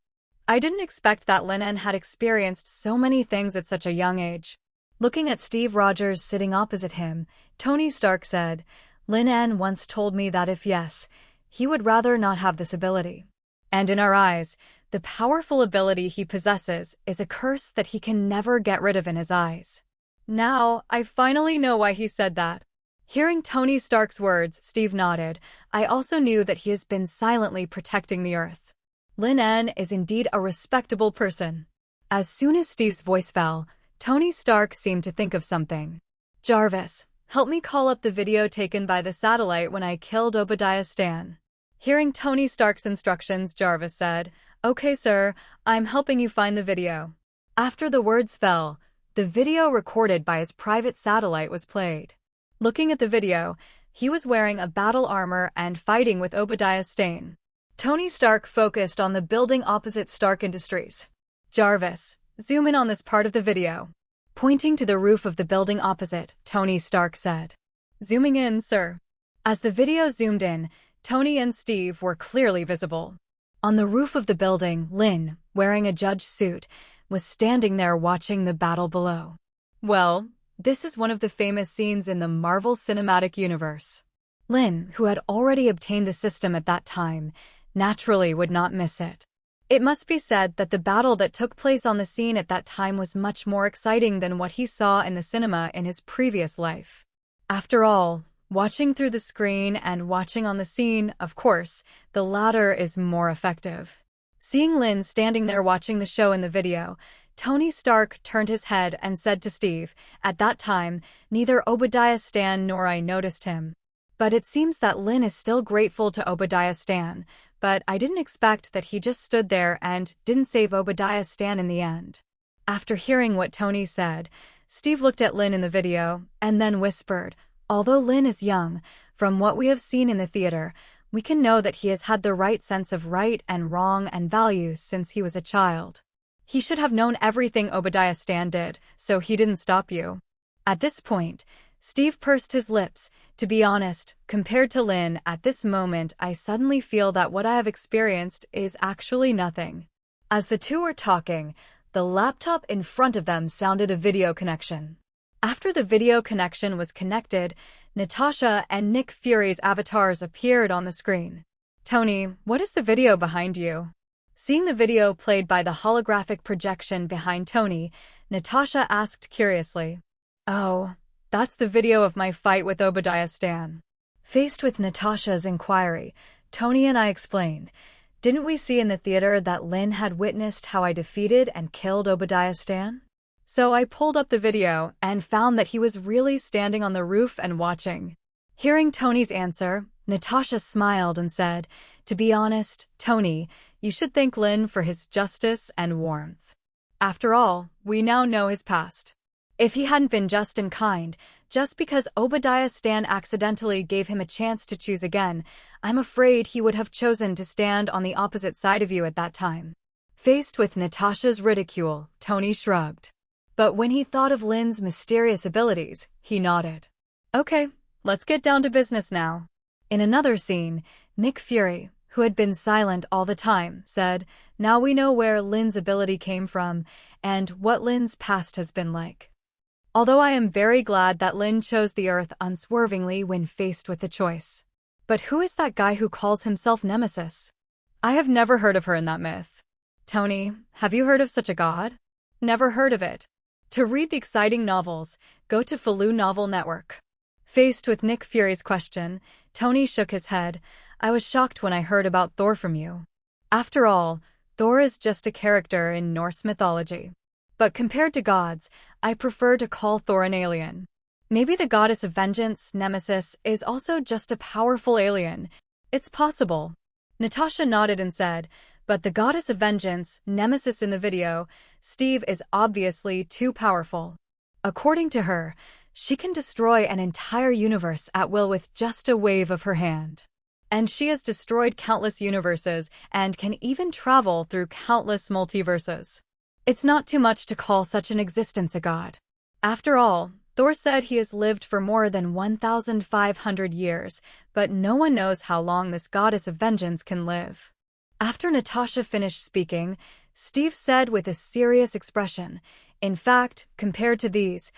I didn't expect that Lin En had experienced so many things at such a young age. Looking at Steve Rogers sitting opposite him, Tony Stark said, Lin En once told me that if yes, he would rather not have this ability. And in our eyes, the powerful ability he possesses is a curse that he can never get rid of in his eyes. Now, I finally know why he said that. Hearing Tony Stark's words, Steve nodded. I also knew that he has been silently protecting the Earth. Lin En is indeed a respectable person. As soon as Steve's voice fell, Tony Stark seemed to think of something. Jarvis, help me call up the video taken by the satellite when I killed Obadiah Stane. Hearing Tony Stark's instructions, Jarvis said, Okay, sir, I'm helping you find the video. After the words fell, the video recorded by his private satellite was played. Looking at the video, he was wearing a battle armor and fighting with Obadiah Stane. Tony Stark focused on the building opposite Stark Industries. Jarvis, zoom in on this part of the video. Pointing to the roof of the building opposite, Tony Stark said. Zooming in, sir. As the video zoomed in, Tony and Steve were clearly visible. On the roof of the building, Lin, wearing a judge suit, was standing there watching the battle below. Well, this is one of the famous scenes in the Marvel Cinematic Universe. Lin, who had already obtained the system at that time, naturally would not miss it. It must be said that the battle that took place on the scene at that time was much more exciting than what he saw in the cinema in his previous life. After all, watching through the screen and watching on the scene, of course, the latter is more effective. Seeing Lin standing there watching the show in the video, Tony Stark turned his head and said to Steve, at that time, neither Obadiah Stane nor I noticed him. But it seems that Lin is still grateful to Obadiah Stane, but I didn't expect that he just stood there and didn't save Obadiah Stane in the end. After hearing what Tony said, Steve looked at Lin in the video and then whispered, although Lin is young, from what we have seen in the theater, we can know that he has had the right sense of right and wrong and values since he was a child. He should have known everything Obadiah Stane did, so he didn't stop you. At this point, Steve pursed his lips. To be honest, compared to Lin, at this moment I suddenly feel that what I have experienced is actually nothing. As the two were talking, the laptop in front of them sounded a video connection. After the video connection was connected, Natasha and Nick Fury's avatars appeared on the screen. Tony, what is the video behind you? Seeing the video played by the holographic projection behind Tony, Natasha asked curiously. Oh, that's the video of my fight with Obadiah Stane. Faced with Natasha's inquiry, Tony and I explained, didn't we see in the theater that Lin had witnessed how I defeated and killed Obadiah Stane? So I pulled up the video and found that he was really standing on the roof and watching. Hearing Tony's answer, Natasha smiled and said, to be honest, Tony, you should thank Lin for his justice and warmth. After all, we now know his past. If he hadn't been just and kind, just because Obadiah Stane accidentally gave him a chance to choose again, I'm afraid he would have chosen to stand on the opposite side of you at that time. Faced with Natasha's ridicule, Tony shrugged. But when he thought of Lin's mysterious abilities, he nodded. Okay, let's get down to business now. In another scene, Nick Fury, who had been silent all the time, said, now we know where Lin's ability came from and what Lin's past has been like. Although I am very glad that Lin chose the Earth unswervingly when faced with the choice. But who is that guy who calls himself Nemesis? I have never heard of her in that myth. Tony, have you heard of such a god? Never heard of it. To read the exciting novels, go to Falu Novel Network. Faced with Nick Fury's question, Tony shook his head. I was shocked when I heard about Thor from you. After all, Thor is just a character in Norse mythology. But compared to gods, I prefer to call Thor an alien. Maybe the goddess of vengeance, Nemesis, is also just a powerful alien. It's possible. Natasha nodded and said, but the goddess of vengeance, Nemesis in the video, Steve, is obviously too powerful. According to her, she can destroy an entire universe at will with just a wave of her hand. And she has destroyed countless universes and can even travel through countless multiverses. It's not too much to call such an existence a god. After all, Thor said he has lived for more than 1,500 years, but no one knows how long this goddess of vengeance can live. After Natasha finished speaking, Steve said with a serious expression, in fact, compared to these,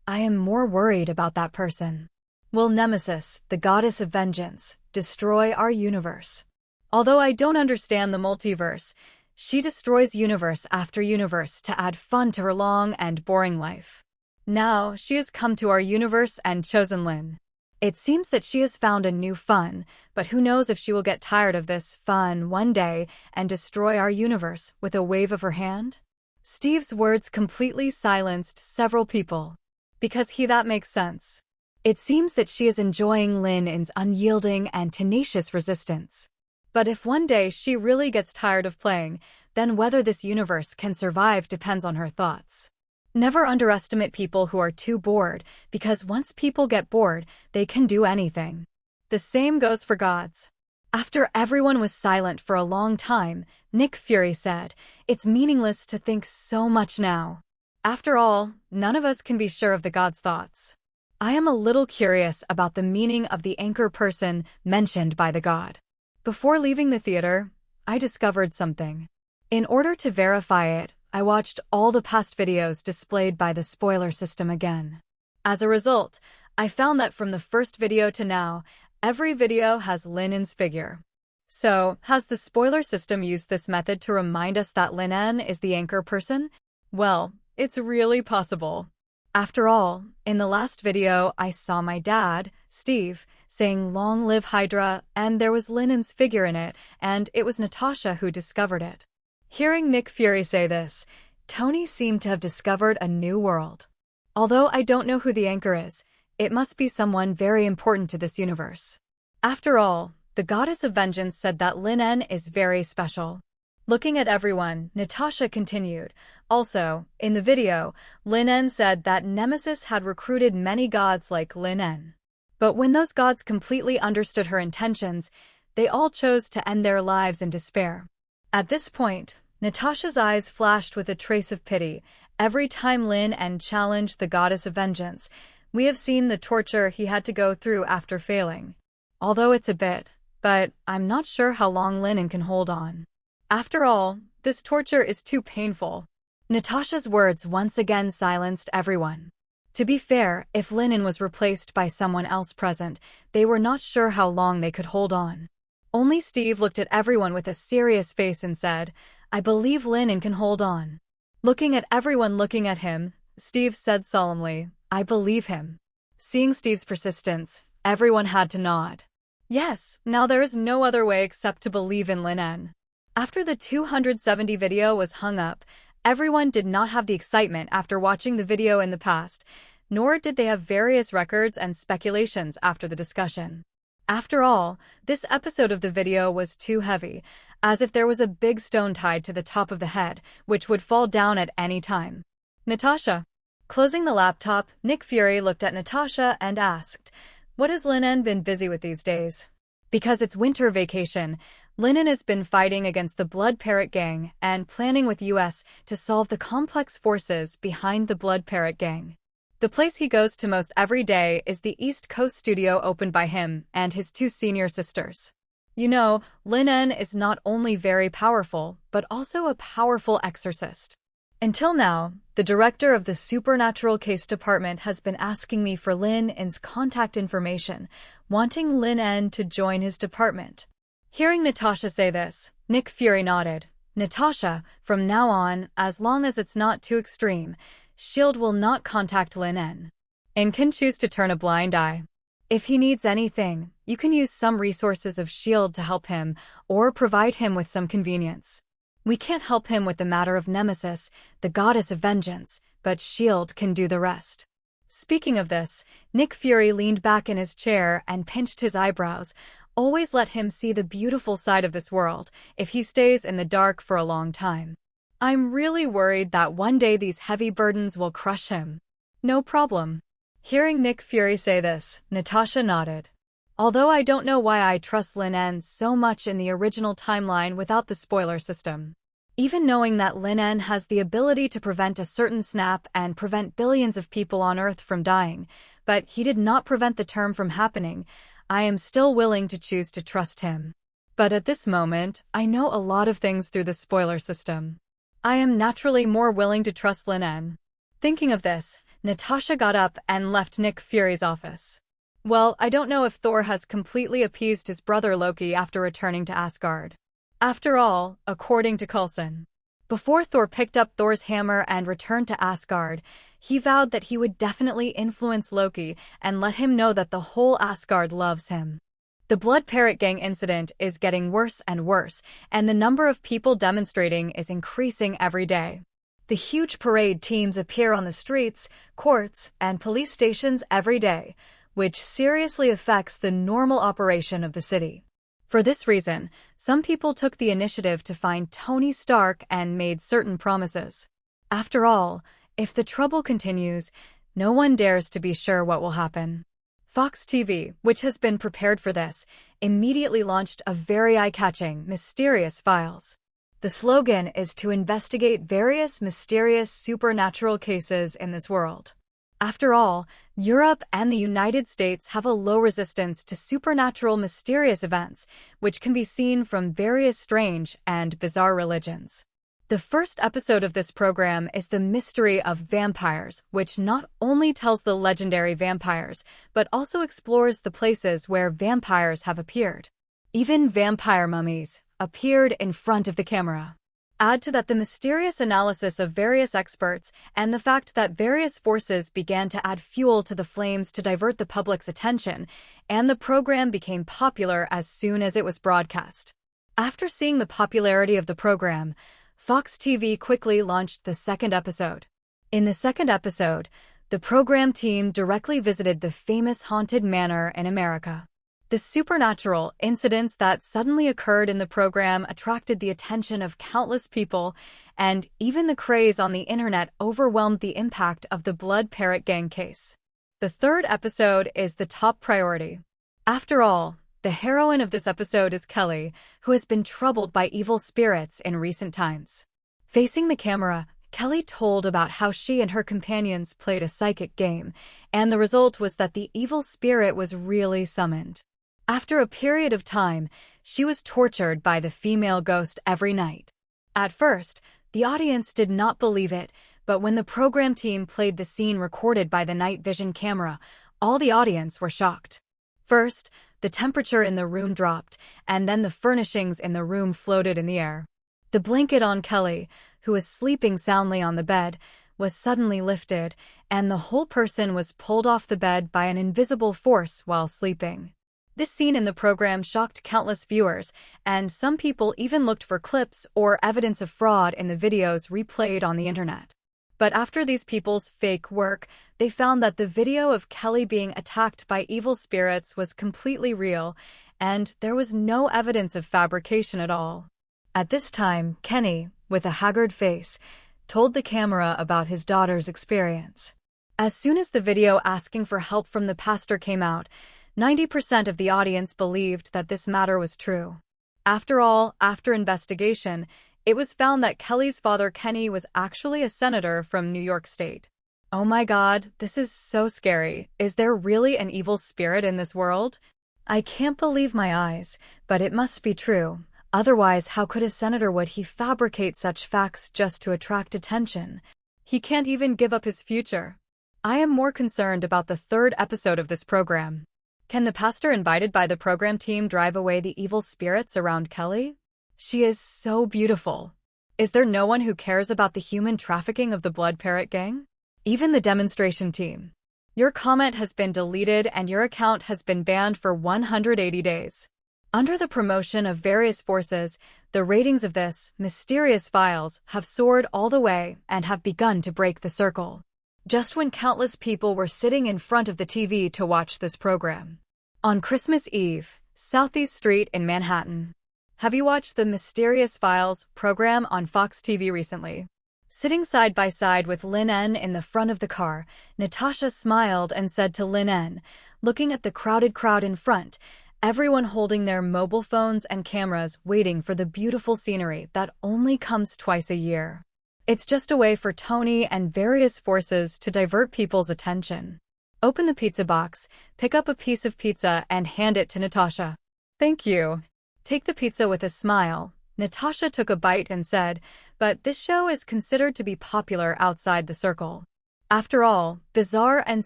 I am more worried about that person. Will Nemesis, the goddess of vengeance, destroy our universe? Although I don't understand the multiverse, she destroys universe after universe to add fun to her long and boring life. Now, she has come to our universe and chosen Lin. It seems that she has found a new fun, but who knows if she will get tired of this fun one day and destroy our universe with a wave of her hand? Steve's words completely silenced several people. Because that makes sense. It seems that she is enjoying Lin En's unyielding and tenacious resistance. But if one day she really gets tired of playing, then whether this universe can survive depends on her thoughts. Never underestimate people who are too bored, because once people get bored, they can do anything. The same goes for gods. After everyone was silent for a long time, Nick Fury said, it's meaningless to think so much now. After all, none of us can be sure of the god's thoughts. I am a little curious about the meaning of the anchor person mentioned by the god. Before leaving the theater, I discovered something. In order to verify it, I watched all the past videos displayed by the spoiler system again. As a result, I found that from the first video to now, every video has Lin En's figure. So, has the spoiler system used this method to remind us that Lin En is the anchor person? Well, it's really possible. After all, in the last video, I saw my dad, Steve, saying "Long live Hydra," and there was Lin En's figure in it, and it was Natasha who discovered it. Hearing Nick Fury say this, Tony seemed to have discovered a new world. Although I don't know who the anchor is, it must be someone very important to this universe. After all, the goddess of vengeance said that Lin En is very special. Looking at everyone, Natasha continued, also, in the video, Lin En said that Nemesis had recruited many gods like Lin En. But when those gods completely understood her intentions, they all chose to end their lives in despair. At this point, Natasha's eyes flashed with a trace of pity. Every time Lin En challenged the goddess of vengeance, we have seen the torture he had to go through after failing. Although it's a bit, but I'm not sure how long Lin En can hold on. After all, this torture is too painful. Natasha's words once again silenced everyone. To be fair, if Lin En was replaced by someone else present, they were not sure how long they could hold on. Only Steve looked at everyone with a serious face and said, "I believe Lin En can hold on." Looking at everyone looking at him, Steve said solemnly, "I believe him." Seeing Steve's persistence, everyone had to nod. Yes, now there is no other way except to believe in Lin En. After the 270 video was hung up, everyone did not have the excitement after watching the video in the past, nor did they have various records and speculations after the discussion. After all, this episode of the video was too heavy, as if there was a big stone tied to the top of the head, which would fall down at any time. Natasha. Closing the laptop, Nick Fury looked at Natasha and asked, "What has Lin En been busy with these days?" Because it's winter vacation, Lin En has been fighting against the Blood Parrot Gang and planning with US to solve the complex forces behind the Blood Parrot Gang. The place he goes to most every day is the East Coast studio opened by him and his two senior sisters. You know, Lin En is not only very powerful, but also a powerful exorcist. Until now, the director of the Supernatural Case Department has been asking me for Lin En's contact information, wanting Lin En to join his department. Hearing Natasha say this, Nick Fury nodded. Natasha, from now on, as long as it's not too extreme, S.H.I.E.L.D. will not contact Lin En. And can choose to turn a blind eye. If he needs anything, you can use some resources of S.H.I.E.L.D. to help him, or provide him with some convenience. We can't help him with the matter of Nemesis, the goddess of vengeance, but S.H.I.E.L.D. can do the rest. Speaking of this, Nick Fury leaned back in his chair and pinched his eyebrows. Always let him see the beautiful side of this world, if he stays in the dark for a long time. I'm really worried that one day these heavy burdens will crush him. No problem. Hearing Nick Fury say this, Natasha nodded. Although I don't know why I trust Lin En so much in the original timeline without the spoiler system. Even knowing that Lin En has the ability to prevent a certain snap and prevent billions of people on Earth from dying, but he did not prevent the term from happening, I am still willing to choose to trust him. But at this moment, I know a lot of things through the spoiler system. I am naturally more willing to trust Lin En. Thinking of this, Natasha got up and left Nick Fury's office. Well, I don't know if Thor has completely appeased his brother Loki after returning to Asgard. After all, according to Coulson, before Thor picked up Thor's hammer and returned to Asgard, he vowed that he would definitely influence Loki and let him know that the whole Asgard loves him. The Blood Parrot Gang incident is getting worse and worse, and the number of people demonstrating is increasing every day. The huge parade teams appear on the streets, courts, and police stations every day, which seriously affects the normal operation of the city. For this reason, some people took the initiative to find Tony Stark and made certain promises. After all, if the trouble continues, no one dares to be sure what will happen. Fox TV, which has been prepared for this, immediately launched a very eye-catching, mysterious files. The slogan is to investigate various mysterious supernatural cases in this world. After all, Europe and the United States have a low resistance to supernatural mysterious events, which can be seen from various strange and bizarre religions. The first episode of this program is The Mystery of Vampires, which not only tells the legendary vampires, but also explores the places where vampires have appeared. Even vampire mummies appeared in front of the camera. Add to that the mysterious analysis of various experts and the fact that various forces began to add fuel to the flames to divert the public's attention, and the program became popular as soon as it was broadcast. After seeing the popularity of the program, Fox TV quickly launched the second episode. In the second episode, the program team directly visited the famous haunted manor in America. The supernatural incidents that suddenly occurred in the program attracted the attention of countless people, and even the craze on the internet overwhelmed the impact of the Blood Parrot Gang case. The third episode is the top priority. After all, the heroine of this episode is Kelly, who has been troubled by evil spirits in recent times. Facing the camera, Kelly told about how she and her companions played a psychic game, and the result was that the evil spirit was really summoned. After a period of time, she was tortured by the female ghost every night. At first, the audience did not believe it, But when the program team played the scene recorded by the night vision camera, all the audience were shocked. First, the temperature in the room dropped, and then the furnishings in the room floated in the air. The blanket on Kelly, who was sleeping soundly on the bed, was suddenly lifted, and the whole person was pulled off the bed by an invisible force while sleeping. This scene in the program shocked countless viewers, and some people even looked for clips or evidence of fraud in the videos replayed on the internet. But after these people's fake work, they found that the video of Kelly being attacked by evil spirits was completely real, and there was no evidence of fabrication at all. At this time, Kenny, with a haggard face, told the camera about his daughter's experience. As soon as the video asking for help from the pastor came out, 90% of the audience believed that this matter was true. After all, after investigation, it was found that Kelly's father Kenny was actually a senator from New York State. Oh my God, this is so scary. Is there really an evil spirit in this world? I can't believe my eyes, but it must be true. Otherwise, how could a senator would he fabricate such facts just to attract attention? He can't even give up his future. I am more concerned about the third episode of this program. Can the pastor invited by the program team drive away the evil spirits around Kelly? She is so beautiful. Is there no one who cares about the human trafficking of the Blood Parrot gang? Even the demonstration team. Your comment has been deleted and your account has been banned for 180 days. Under the promotion of various forces, the ratings of this mysterious files have soared all the way and have begun to break the circle. Just when countless people were sitting in front of the TV to watch this program. On Christmas Eve, Southeast Street in Manhattan. Have you watched the Mysterious Files program on Fox TV recently? Sitting side by side with Lin En in the front of the car, Natasha smiled and said to Lin En, looking at the crowded crowd in front, everyone holding their mobile phones and cameras waiting for the beautiful scenery that only comes twice a year. It's just a way for Tony and various forces to divert people's attention. Open the pizza box, pick up a piece of pizza and hand it to Natasha. Thank you. Take the pizza with a smile. Natasha took a bite and said, but this show is considered to be popular outside the circle. After all, bizarre and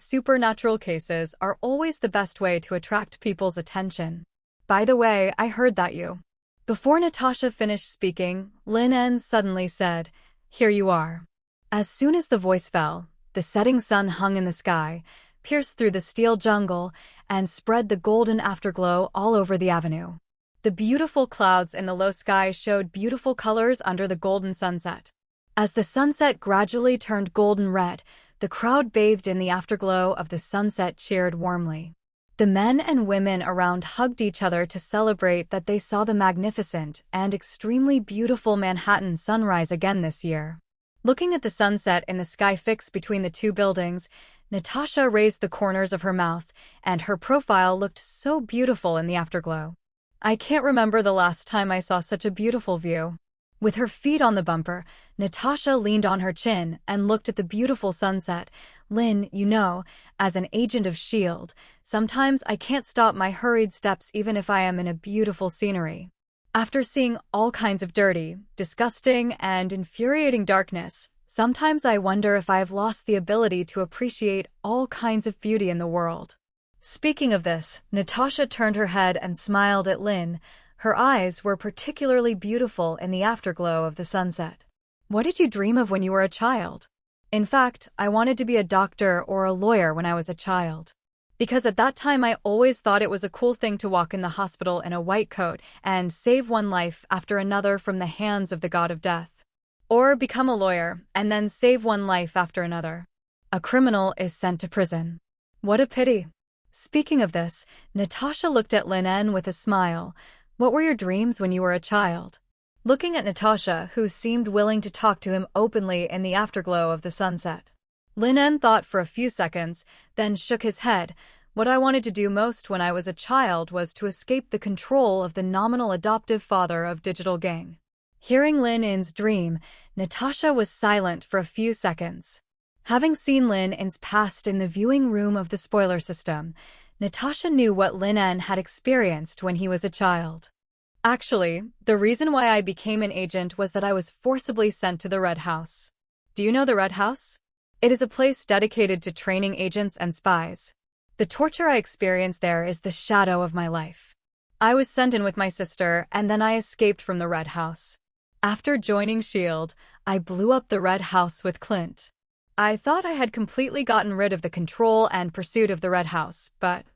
supernatural cases are always the best way to attract people's attention. By the way, I heard that you. Before Natasha finished speaking, Lin En suddenly said, here you are. As soon as the voice fell, the setting sun hung in the sky, pierced through the steel jungle, and spread the golden afterglow all over the avenue. The beautiful clouds in the low sky showed beautiful colors under the golden sunset. As the sunset gradually turned golden red, the crowd bathed in the afterglow of the sunset cheered warmly. The men and women around hugged each other to celebrate that they saw the magnificent and extremely beautiful Manhattan sunrise again this year. Looking at the sunset in the sky fixed between the two buildings, Natasha raised the corners of her mouth, and her profile looked so beautiful in the afterglow. I can't remember the last time I saw such a beautiful view. With her feet on the bumper, Natasha leaned on her chin and looked at the beautiful sunset. Lin, you know, as an agent of S.H.I.E.L.D., sometimes I can't stop my hurried steps even if I am in a beautiful scenery. After seeing all kinds of dirty, disgusting, and infuriating darkness, sometimes I wonder if I have lost the ability to appreciate all kinds of beauty in the world. Speaking of this, Natasha turned her head and smiled at Lin. Her eyes were particularly beautiful in the afterglow of the sunset. What did you dream of when you were a child? In fact, I wanted to be a doctor or a lawyer when I was a child. Because at that time I always thought it was a cool thing to walk in the hospital in a white coat and save one life after another from the hands of the god of death. Or become a lawyer and then save one life after another. A criminal is sent to prison. What a pity. Speaking of this, Natasha looked at Lin En with a smile. What were your dreams when you were a child? Looking at Natasha, who seemed willing to talk to him openly in the afterglow of the sunset. Lin En thought for a few seconds, then shook his head. What I wanted to do most when I was a child was to escape the control of the nominal adoptive father of Digital Gang. Hearing Lin En's dream, Natasha was silent for a few seconds. Having seen Lin En's past in the viewing room of the spoiler system, Natasha knew what Lin En had experienced when he was a child. Actually, the reason why I became an agent was that I was forcibly sent to the Red House. Do you know the Red House? It is a place dedicated to training agents and spies. The torture I experienced there is the shadow of my life. I was sent in with my sister, and then I escaped from the Red House. After joining S.H.I.E.L.D., I blew up the Red House with Clint. I thought I had completely gotten rid of the control and pursuit of the Red House, but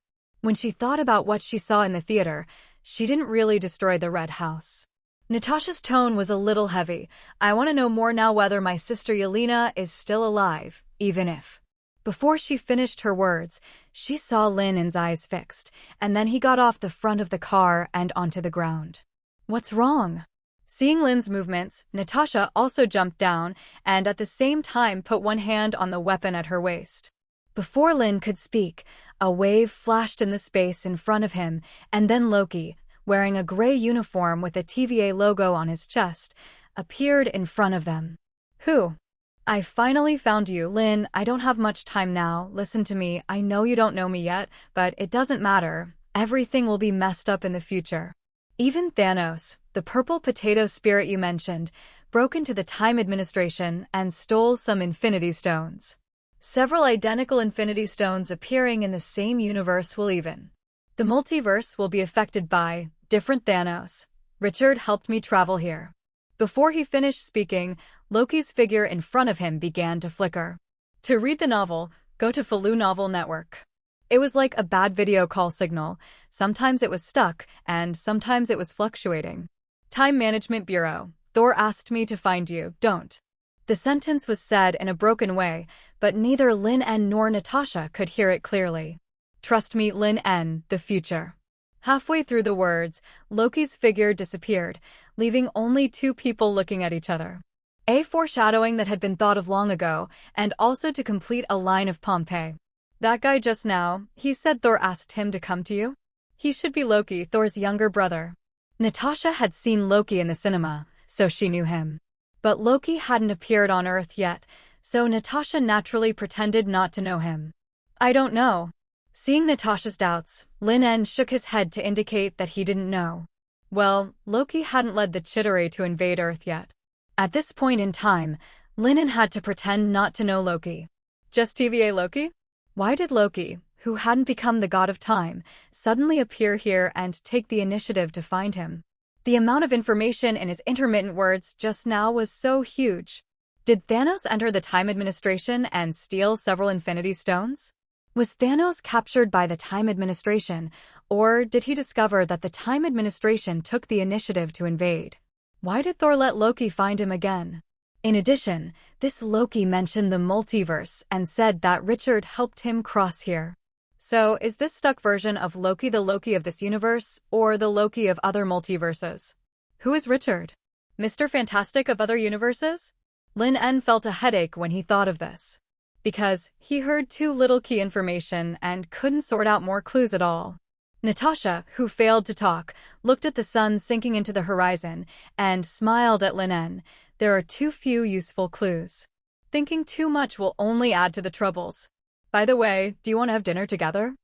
when she thought about what she saw in the theater, she didn't really destroy the Red House. Natasha's tone was a little heavy. I want to know more now whether my sister Yelena is still alive, even if. Before she finished her words, she saw Lin En's eyes fixed, and then he got off the front of the car and onto the ground. What's wrong? Seeing Lin's movements, Natasha also jumped down and at the same time put one hand on the weapon at her waist. Before Lin could speak, a wave flashed in the space in front of him, and then Loki, wearing a gray uniform with a TVA logo on his chest, appeared in front of them. Who? I finally found you, Lin. I don't have much time now. Listen to me. I know you don't know me yet, but it doesn't matter. Everything will be messed up in the future. Even Thanos, the purple potato spirit you mentioned, broke into the Time Administration and stole some Infinity Stones. Several identical Infinity Stones appearing in the same universe will even. The multiverse will be affected by different Thanos. Richard helped me travel here. Before he finished speaking, Loki's figure in front of him began to flicker. To read the novel, go to Falu Novel Network. It was like a bad video call signal. Sometimes it was stuck, and sometimes it was fluctuating. Time Management Bureau. Thor asked me to find you, don't. The sentence was said in a broken way, but neither Lin En nor Natasha could hear it clearly. Trust me, Lin En, the future. Halfway through the words, Loki's figure disappeared, leaving only two people looking at each other. A foreshadowing that had been thought of long ago, and also to complete a line of Pompeii. That guy just now, he said Thor asked him to come to you? He should be Loki, Thor's younger brother. Natasha had seen Loki in the cinema, so she knew him. But Loki hadn't appeared on Earth yet, so Natasha naturally pretended not to know him. I don't know. Seeing Natasha's doubts, Lin En shook his head to indicate that he didn't know. Well, Loki hadn't led the Chitauri to invade Earth yet. At this point in time, Lin En had to pretend not to know Loki. Just TVA Loki? Why did Loki, who hadn't become the god of time, suddenly appear here and take the initiative to find him? The amount of information in his intermittent words just now was so huge. Did Thanos enter the Time Administration and steal several Infinity Stones? Was Thanos captured by the Time Administration, or did he discover that the Time Administration took the initiative to invade? Why did Thor let Loki find him again? In addition, this Loki mentioned the multiverse and said that Richard helped him cross here. So, is this stuck version of Loki the Loki of this universe, or the Loki of other multiverses? Who is Richard? Mr. Fantastic of other universes? Lin En felt a headache when he thought of this. Because he heard too little key information and couldn't sort out more clues at all. Natasha, who failed to talk, looked at the sun sinking into the horizon and smiled at Lin En. There are too few useful clues. Thinking too much will only add to the troubles. By the way, do you want to have dinner together?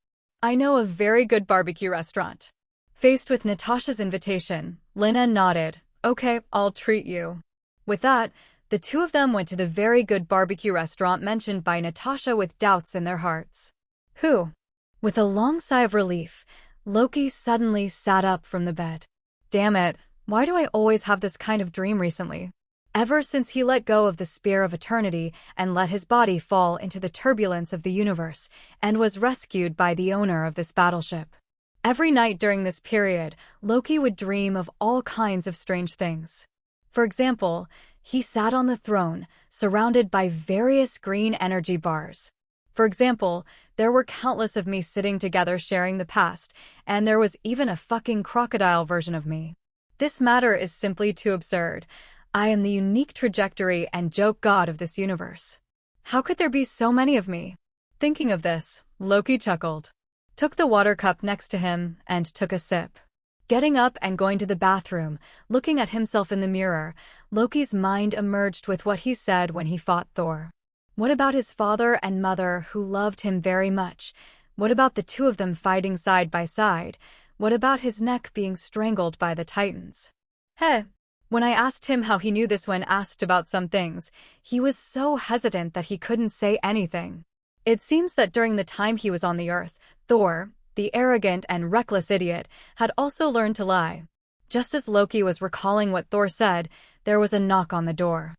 I know a very good barbecue restaurant. Faced with Natasha's invitation, Lin En nodded. Okay, I'll treat you. With that, the two of them went to the very good barbecue restaurant mentioned by Natasha with doubts in their hearts. Who? With a long sigh of relief, Loki suddenly sat up from the bed. Damn it, why do I always have this kind of dream recently? Ever since he let go of the Spear of Eternity and let his body fall into the turbulence of the universe and was rescued by the owner of this battleship. Every night during this period, Loki would dream of all kinds of strange things. For example, he sat on the throne, surrounded by various green energy bars. For example, there were countless of me sitting together sharing the past, and there was even a fucking crocodile version of me. This matter is simply too absurd. I am the unique trajectory and joke god of this universe. How could there be so many of me? Thinking of this, Loki chuckled, took the water cup next to him, and took a sip. Getting up and going to the bathroom, looking at himself in the mirror, Loki's mind emerged with what he said when he fought Thor. What about his father and mother who loved him very much? What about the two of them fighting side by side? What about his neck being strangled by the Titans? Hey, When I asked him how he knew this when asked about some things, he was so hesitant that he couldn't say anything. It seems that during the time he was on the earth, Thor, the arrogant and reckless idiot, had also learned to lie. Just as Loki was recalling what Thor said, there was a knock on the door.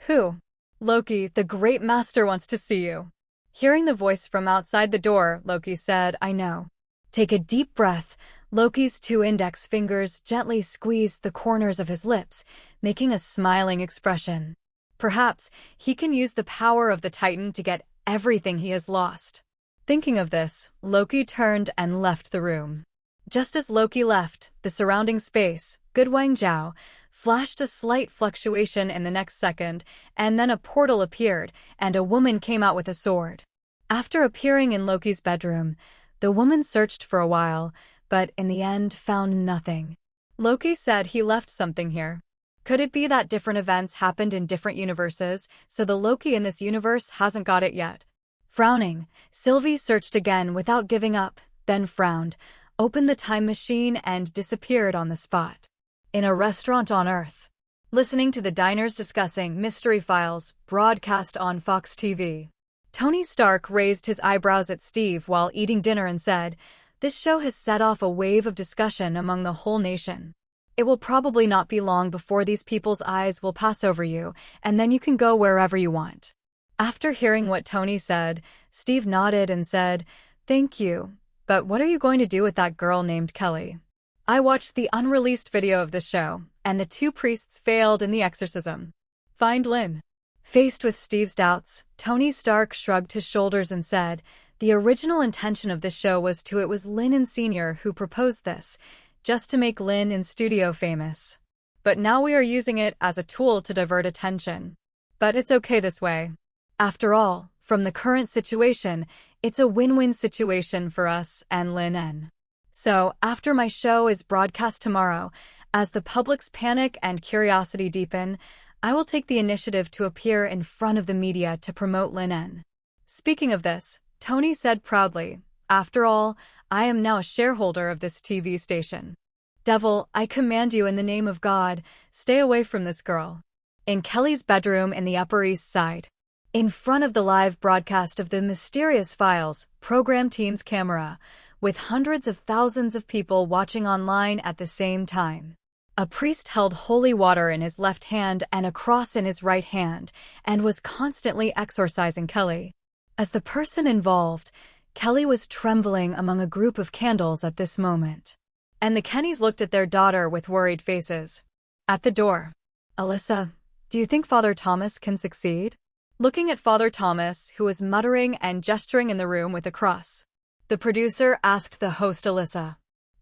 Who? Loki, the great master wants to see you. Hearing the voice from outside the door, Loki said, I know. Take a deep breath. Loki's 2 index fingers gently squeezed the corners of his lips, making a smiling expression. Perhaps he can use the power of the Titan to get everything he has lost. Thinking of this, Loki turned and left the room. Just as Loki left, the surrounding space, Good Wang Jiao, flashed a slight fluctuation in the next second, and then a portal appeared, and a woman came out with a sword. After appearing in Loki's bedroom, the woman searched for a while, but in the end found nothing. Loki said he left something here. Could it be that different events happened in different universes, so the Loki in this universe hasn't got it yet? Frowning, Sylvie searched again without giving up, then frowned, opened the time machine and disappeared on the spot. In a restaurant on Earth. Listening to the diners discussing mystery files broadcast on Fox TV. Tony Stark raised his eyebrows at Steve while eating dinner and said, this show has set off a wave of discussion among the whole nation. It will probably not be long before these people's eyes will pass over you, and then you can go wherever you want. After hearing what Tony said, Steve nodded and said, thank you, but what are you going to do with that girl named Kelly? I watched the unreleased video of the show, and the 2 priests failed in the exorcism. Find Lin. Faced with Steve's doubts, Tony Stark shrugged his shoulders and said, the original intention of this show was it was Lin En Sr. who proposed this, just to make Lin En Studio famous. But now we are using it as a tool to divert attention. But it's okay this way. After all, from the current situation, it's a win-win situation for us and Lin En. So, after my show is broadcast tomorrow, as the public's panic and curiosity deepen, I will take the initiative to appear in front of the media to promote Lin En. Speaking of this, Tony said proudly, after all, I am now a shareholder of this TV station. Devil, I command you in the name of God, stay away from this girl. In Kelly's bedroom in the Upper East Side. In front of the live broadcast of the Mysterious Files program team's camera, with hundreds of thousands of people watching online at the same time. A priest held holy water in his left hand and a cross in his right hand, and was constantly exorcising Kelly. As the person involved, Kelly was trembling among a group of candles at this moment. And the Kennys looked at their daughter with worried faces. At the door. Alyssa, do you think Father Thomas can succeed? Looking at Father Thomas, who was muttering and gesturing in the room with a cross. The producer asked the host Alyssa.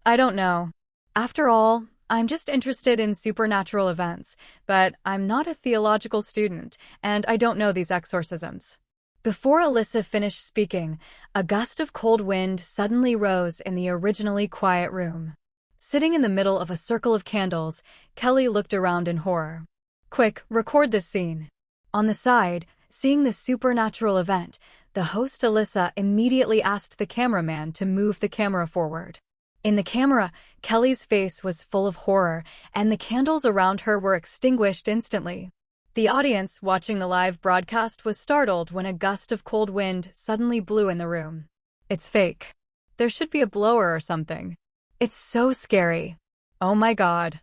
I don't know. After all, I'm just interested in supernatural events, but I'm not a theological student, and I don't know these exorcisms. Before Alyssa finished speaking, a gust of cold wind suddenly rose in the originally quiet room. Sitting in the middle of a circle of candles, Kelly looked around in horror. Quick, record this scene. On the side, seeing the supernatural event, the host Alyssa immediately asked the cameraman to move the camera forward. In the camera, Kelly's face was full of horror, and the candles around her were extinguished instantly. The audience watching the live broadcast was startled when a gust of cold wind suddenly blew in the room. It's fake. There should be a blower or something. It's so scary. Oh my God.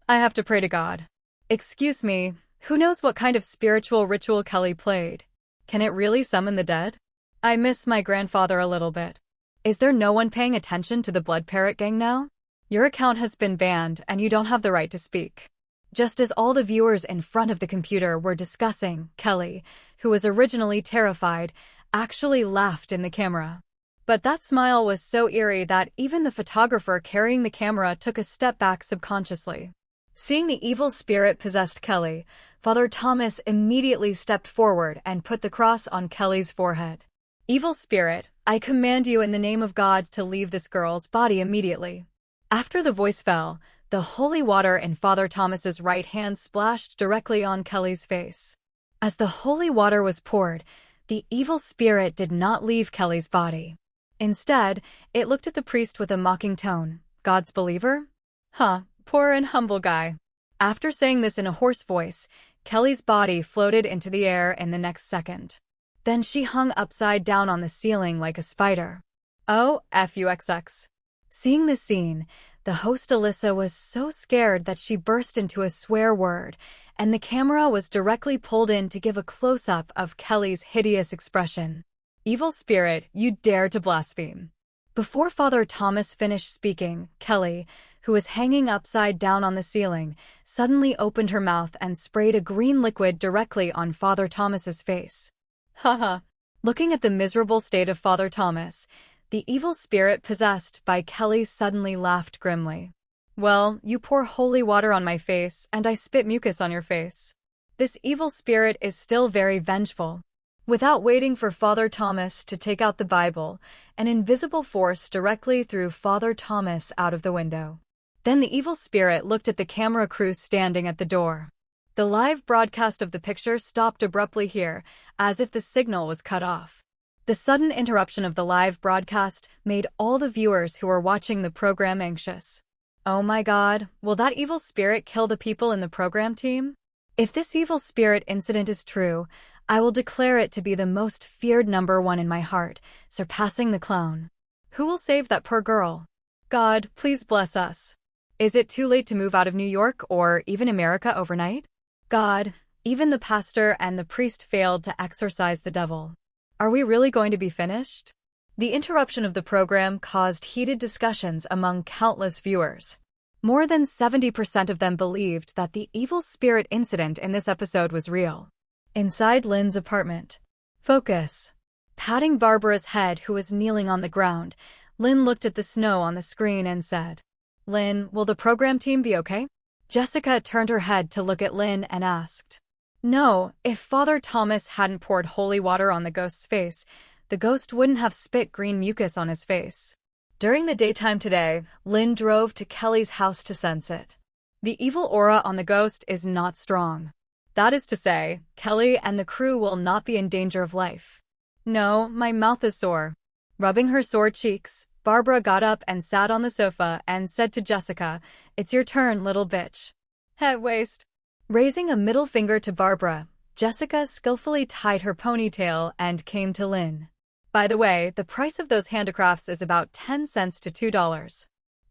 I have to pray to God. Excuse me, who knows what kind of spiritual ritual Kelly played? Can it really summon the dead? I miss my grandfather a little bit. Is there no one paying attention to the Blood Parrot gang now? Your account has been banned and you don't have the right to speak. Just as all the viewers in front of the computer were discussing, Kelly, who was originally terrified, actually laughed in the camera. But that smile was so eerie that even the photographer carrying the camera took a step back subconsciously. Seeing the evil spirit possessed Kelly, Father Thomas immediately stepped forward and put the cross on Kelly's forehead. Evil spirit, I command you in the name of God to leave this girl's body immediately. After the voice fell, the holy water in Father Thomas's right hand splashed directly on Kelly's face. As the holy water was poured, the evil spirit did not leave Kelly's body. Instead, it looked at the priest with a mocking tone. God's believer? Huh, poor and humble guy. After saying this in a hoarse voice, Kelly's body floated into the air in the next second. Then she hung upside down on the ceiling like a spider. Oh, fuxx. Seeing the scene, the host Alyssa was so scared that she burst into a swear word, and the camera was directly pulled in to give a close-up of Kelly's hideous expression. Evil spirit, you dare to blaspheme. Before Father Thomas finished speaking, Kelly, who was hanging upside down on the ceiling, suddenly opened her mouth and sprayed a green liquid directly on Father Thomas's face. Haha. Looking at the miserable state of Father Thomas, the evil spirit possessed by Kelly suddenly laughed grimly. Well, you pour holy water on my face, and I spit mucus on your face. This evil spirit is still very vengeful. Without waiting for Father Thomas to take out the Bible, an invisible force directly threw Father Thomas out of the window. Then the evil spirit looked at the camera crew standing at the door. The live broadcast of the picture stopped abruptly here, as if the signal was cut off. The sudden interruption of the live broadcast made all the viewers who were watching the program anxious. Oh my God, will that evil spirit kill the people in the program team? If this evil spirit incident is true, I will declare it to be the most feared #1 in my heart, surpassing the clown. Who will save that poor girl? God, please bless us. Is it too late to move out of New York or even America overnight? God, even the pastor and the priest failed to exorcise the devil. Are we really going to be finished? The interruption of the program caused heated discussions among countless viewers. More than 70% of them believed that the evil spirit incident in this episode was real. Inside Lin's apartment. Focus. Patting Barbara's head, who was kneeling on the ground, Lin looked at the snow on the screen and said, Lin, will the program team be okay? Jessica turned her head to look at Lin and asked. No, if Father Thomas hadn't poured holy water on the ghost's face, the ghost wouldn't have spit green mucus on his face. During the daytime today, Lin drove to Kelly's house to sense it. The evil aura on the ghost is not strong. That is to say, Kelly and the crew will not be in danger of life. No, my mouth is sore. Rubbing her sore cheeks, Barbara got up and sat on the sofa and said to Jessica, It's your turn, little bitch. Head waist. Raising a middle finger to Barbara, Jessica skillfully tied her ponytail and came to Lin. By the way, the price of those handicrafts is about 10 cents to $2.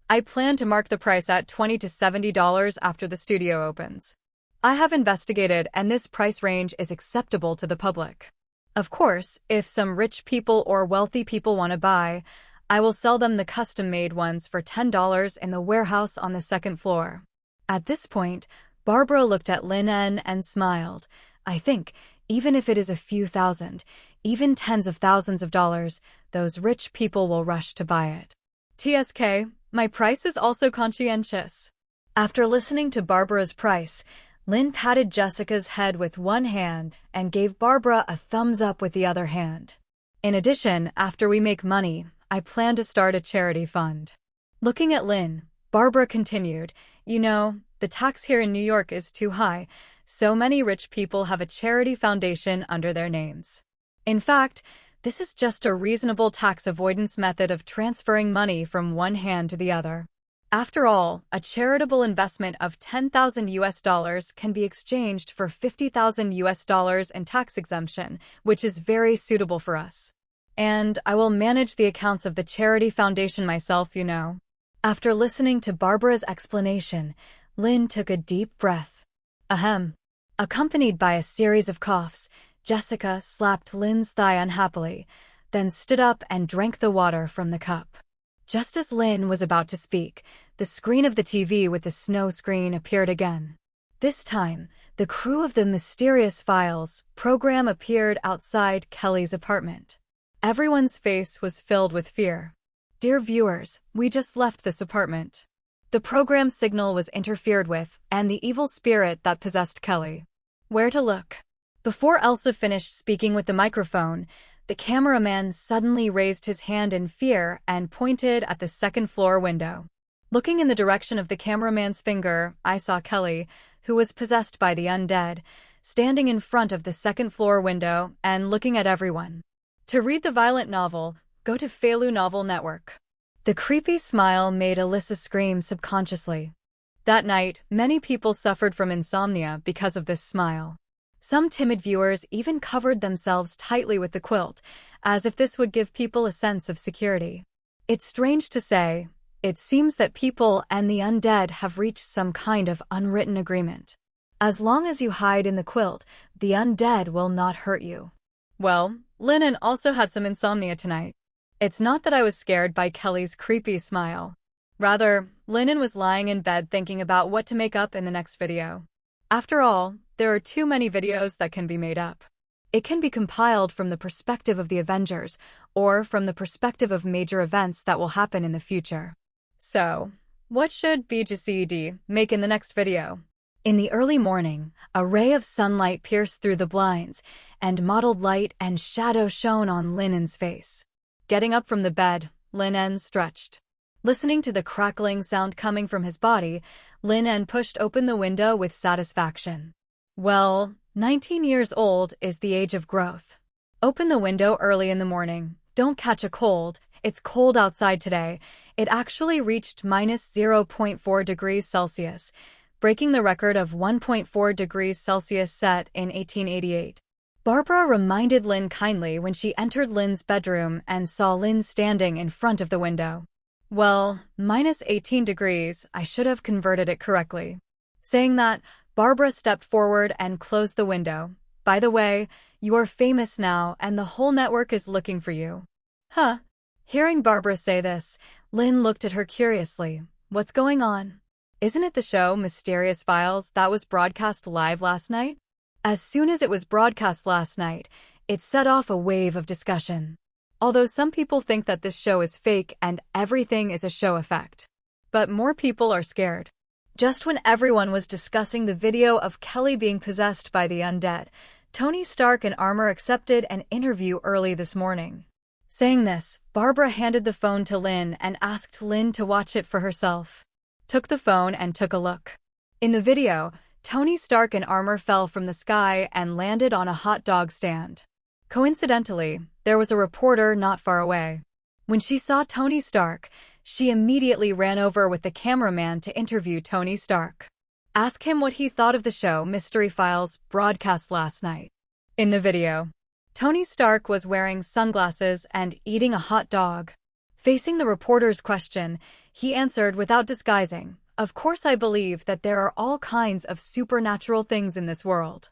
I plan to mark the price at $20 to $70 after the studio opens. I have investigated, and this price range is acceptable to the public. Of course, if some rich people or wealthy people want to buy, I will sell them the custom-made ones for $10 in the warehouse on the second floor. At this point, Barbara looked at Lin En and smiled. I think, even if it is a few thousand, even tens of thousands of dollars, those rich people will rush to buy it. TSK, my price is also conscientious. After listening to Barbara's price, Lin patted Jessica's head with one hand and gave Barbara a thumbs up with the other hand. In addition, after we make money, I plan to start a charity fund. Looking at Lin, Barbara continued, You know, the tax here in New York is too high. So many rich people have a charity foundation under their names. In fact, this is just a reasonable tax avoidance method of transferring money from one hand to the other. After all, a charitable investment of $10,000 can be exchanged for $50,000 in tax exemption, which is very suitable for us. And I will manage the accounts of the charity foundation myself, you know. After listening to Barbara's explanation, Lin took a deep breath. Ahem. Accompanied by a series of coughs, Jessica slapped Lin's thigh unhappily, then stood up and drank the water from the cup. Just as Lin was about to speak, the screen of the TV with the snow screen appeared again. This time, the crew of the Mysterious Files program appeared outside Kelly's apartment. Everyone's face was filled with fear. Dear viewers, we just left this apartment. The program signal was interfered with, and the evil spirit that possessed Kelly. Where to look? Before Elsa finished speaking with the microphone, the cameraman suddenly raised his hand in fear and pointed at the second-floor window. Looking in the direction of the cameraman's finger, I saw Kelly, who was possessed by the undead, standing in front of the second-floor window and looking at everyone. To read the violent novel, go to Felu Novel Network. The creepy smile made Alyssa scream subconsciously. That night, many people suffered from insomnia because of this smile. Some timid viewers even covered themselves tightly with the quilt, as if this would give people a sense of security. It's strange to say, it seems that people and the undead have reached some kind of unwritten agreement. As long as you hide in the quilt, the undead will not hurt you. Well, Lin En also had some insomnia tonight. It's not that I was scared by Kelly's creepy smile. Rather, Lin En was lying in bed thinking about what to make up in the next video. After all, there are too many videos that can be made up. It can be compiled from the perspective of the Avengers, or from the perspective of major events that will happen in the future. So, what should BGCD make in the next video? In the early morning, a ray of sunlight pierced through the blinds, and mottled light and shadow shone on Lin En's face. Getting up from the bed, Lin En stretched. Listening to the crackling sound coming from his body, Lin En pushed open the window with satisfaction. Well, 19 years old is the age of growth. Open the window early in the morning. Don't catch a cold. It's cold outside today. It actually reached -0.4 degrees Celsius, breaking the record of 1.4 degrees Celsius set in 1888. Barbara reminded Lin kindly when she entered Lin's bedroom and saw Lin standing in front of the window. Well, -18 degrees, I should have converted it correctly. Saying that, Barbara stepped forward and closed the window. By the way, you are famous now and the whole network is looking for you. Huh? Hearing Barbara say this, Lin looked at her curiously. What's going on? Isn't it the show Mysterious Files that was broadcast live last night? As soon as it was broadcast last night, it set off a wave of discussion. Although some people think that this show is fake and everything is a show effect. But more people are scared. Just when everyone was discussing the video of Kelly being possessed by the undead, Tony Stark in armor accepted an interview early this morning. Saying this, Barbara handed the phone to Lin and asked Lin to watch it for herself. Took the phone and took a look. In the video, Tony Stark in armor fell from the sky and landed on a hot dog stand. Coincidentally, there was a reporter not far away. When she saw Tony Stark, she immediately ran over with the cameraman to interview Tony Stark. Ask him what he thought of the show Mystery Files broadcast last night. In the video, Tony Stark was wearing sunglasses and eating a hot dog. Facing the reporter's question, he answered without disguising, "Of course I believe that there are all kinds of supernatural things in this world.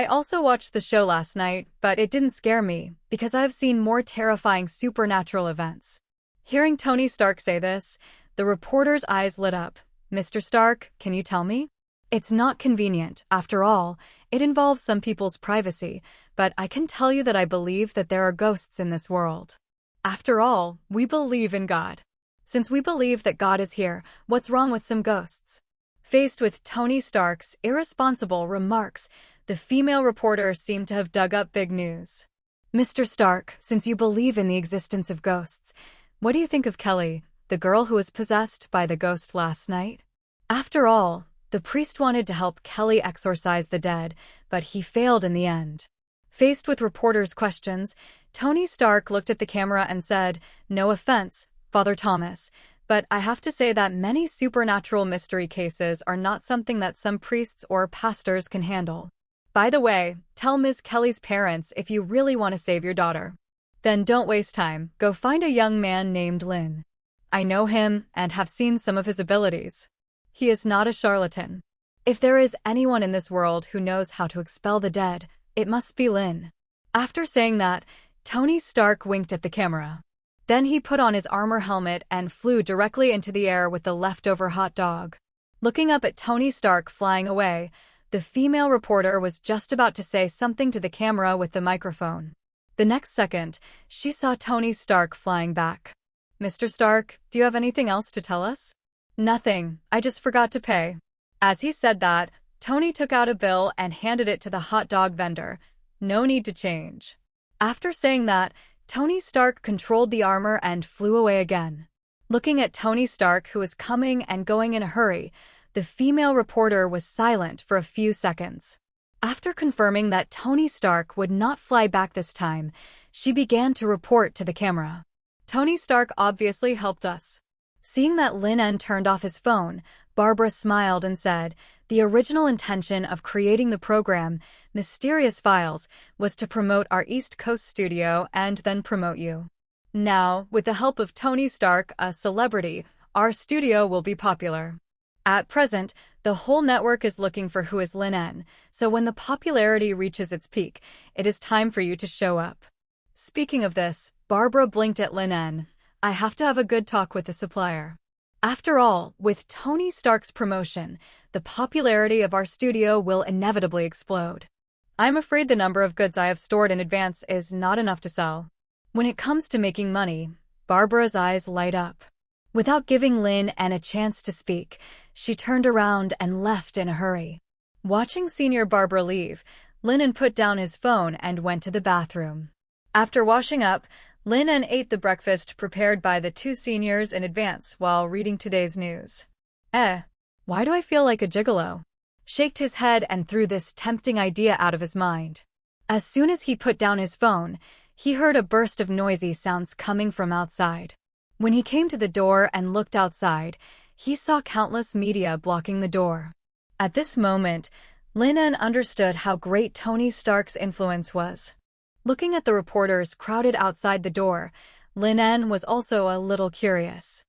I also watched the show last night, but it didn't scare me, because I've seen more terrifying supernatural events." Hearing Tony Stark say this, the reporter's eyes lit up. "Mr. Stark, can you tell me?" "It's not convenient. After all, it involves some people's privacy, but I can tell you that I believe that there are ghosts in this world. After all, we believe in God. Since we believe that God is here, what's wrong with some ghosts?" Faced with Tony Stark's irresponsible remarks, the female reporter seemed to have dug up big news. "Mr. Stark, since you believe in the existence of ghosts, what do you think of Kelly, the girl who was possessed by the ghost last night?" After all, the priest wanted to help Kelly exorcise the dead, but he failed in the end. Faced with reporters' questions, Tony Stark looked at the camera and said, "No offense, Father Thomas, but I have to say that many supernatural mystery cases are not something that some priests or pastors can handle. By the way, tell Ms. Kelly's parents if you really want to save your daughter. Then don't waste time, go find a young man named Lin. I know him and have seen some of his abilities. He is not a charlatan. If there is anyone in this world who knows how to expel the dead, it must be Lin." After saying that, Tony Stark winked at the camera. Then he put on his armor helmet and flew directly into the air with the leftover hot dog. Looking up at Tony Stark flying away, the female reporter was just about to say something to the camera with the microphone. The next second, she saw Tony Stark flying back. "Mr. Stark, do you have anything else to tell us?" "Nothing, I just forgot to pay." As he said that, Tony took out a bill and handed it to the hot dog vendor. "No need to change." After saying that, Tony Stark controlled the armor and flew away again. Looking at Tony Stark, who was coming and going in a hurry, the female reporter was silent for a few seconds. After confirming that Tony Stark would not fly back this time, she began to report to the camera. "Tony Stark obviously helped us." Seeing that Lin En turned off his phone, Barbara smiled and said, "The original intention of creating the program, Mysterious Files, was to promote our East Coast studio and then promote you. Now, with the help of Tony Stark, a celebrity, our studio will be popular. At present, the whole network is looking for who is Lin En, so when the popularity reaches its peak, it is time for you to show up." Speaking of this, Barbara blinked at Lin En. "I have to have a good talk with the supplier. After all, with Tony Stark's promotion, the popularity of our studio will inevitably explode. I'm afraid the number of goods I have stored in advance is not enough to sell." When it comes to making money, Barbara's eyes light up. Without giving Lin En a chance to speak, she turned around and left in a hurry. Watching Senior Barbara leave, Lin En put down his phone and went to the bathroom. After washing up, Lin En ate the breakfast prepared by the two seniors in advance while reading today's news. Why do I feel like a gigolo? Shaked his head and threw this tempting idea out of his mind. As soon as he put down his phone, he heard a burst of noisy sounds coming from outside. When he came to the door and looked outside, he saw countless media blocking the door. At this moment, Lin En understood how great Tony Stark's influence was. Looking at the reporters crowded outside the door, Lin En was also a little curious.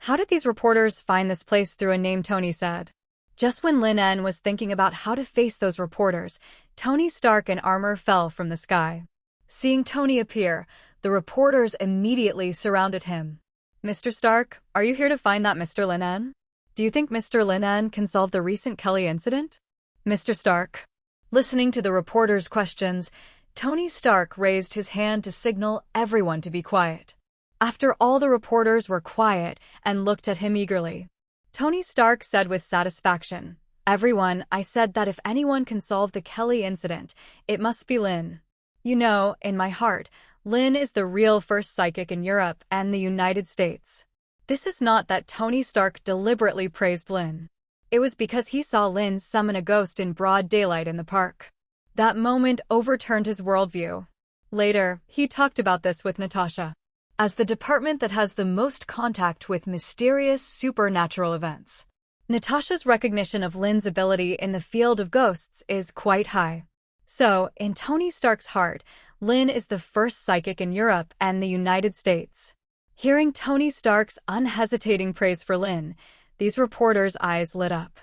How did these reporters find this place through a name Tony said? Just when Lin En was thinking about how to face those reporters, Tony Stark in armor fell from the sky. Seeing Tony appear, the reporters immediately surrounded him. "Mr. Stark, are you here to find that Mr. Lin En? Do you think Mr. Lin En can solve the recent Kelly incident?" "Mr. Stark." Listening to the reporters' questions, Tony Stark raised his hand to signal everyone to be quiet. After all the reporters were quiet and looked at him eagerly, Tony Stark said with satisfaction, "Everyone, I said that if anyone can solve the Kelly incident, it must be Lin. You know, in my heart, Lin is the real first psychic in Europe and the United States." This is not that Tony Stark deliberately praised Lin. It was because he saw Lin summon a ghost in broad daylight in the park. That moment overturned his worldview. Later, he talked about this with Natasha. As the department that has the most contact with mysterious supernatural events, Natasha's recognition of Lin's ability in the field of ghosts is quite high. So, in Tony Stark's heart, Lin is the first psychic in Europe and the United States. Hearing Tony Stark's unhesitating praise for Lin, these reporters' eyes lit up.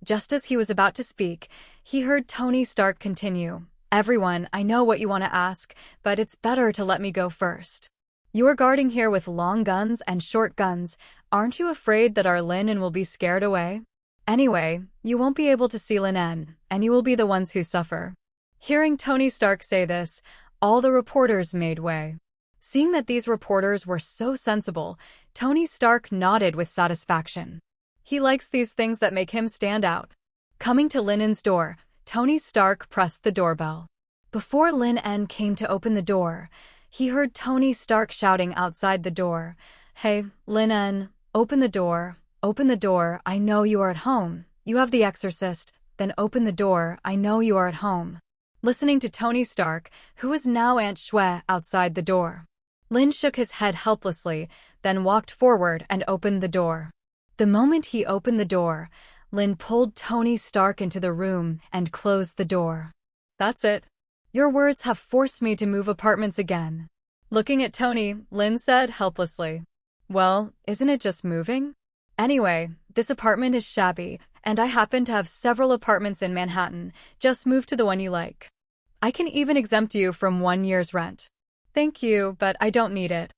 Just as he was about to speak, he heard Tony Stark continue, "Everyone, I know what you want to ask, but it's better to let me go first. You are guarding here with long guns and short guns. Aren't you afraid that our Lin En will be scared away? Anyway, you won't be able to see Lin En, and you will be the ones who suffer." Hearing Tony Stark say this, all the reporters made way. Seeing that these reporters were so sensible, Tony Stark nodded with satisfaction. He likes these things that make him stand out. Coming to Lin En's door, Tony Stark pressed the doorbell. Before Lin En came to open the door, he heard Tony Stark shouting outside the door, "Hey, Lin En, open the door, I know you are at home. You have the exorcist, then open the door, I know you are at home." Listening to Tony Stark, who was now Aunt Shue outside the door, Lin shook his head helplessly, then walked forward and opened the door. The moment he opened the door, Lin pulled Tony Stark into the room and closed the door. "That's it. Your words have forced me to move apartments again." Looking at Tony, Lin said helplessly, "Well, isn't it just moving? Anyway, this apartment is shabby, and I happen to have several apartments in Manhattan. Just move to the one you like. I can even exempt you from 1 year's rent." "Thank you, but I don't need it.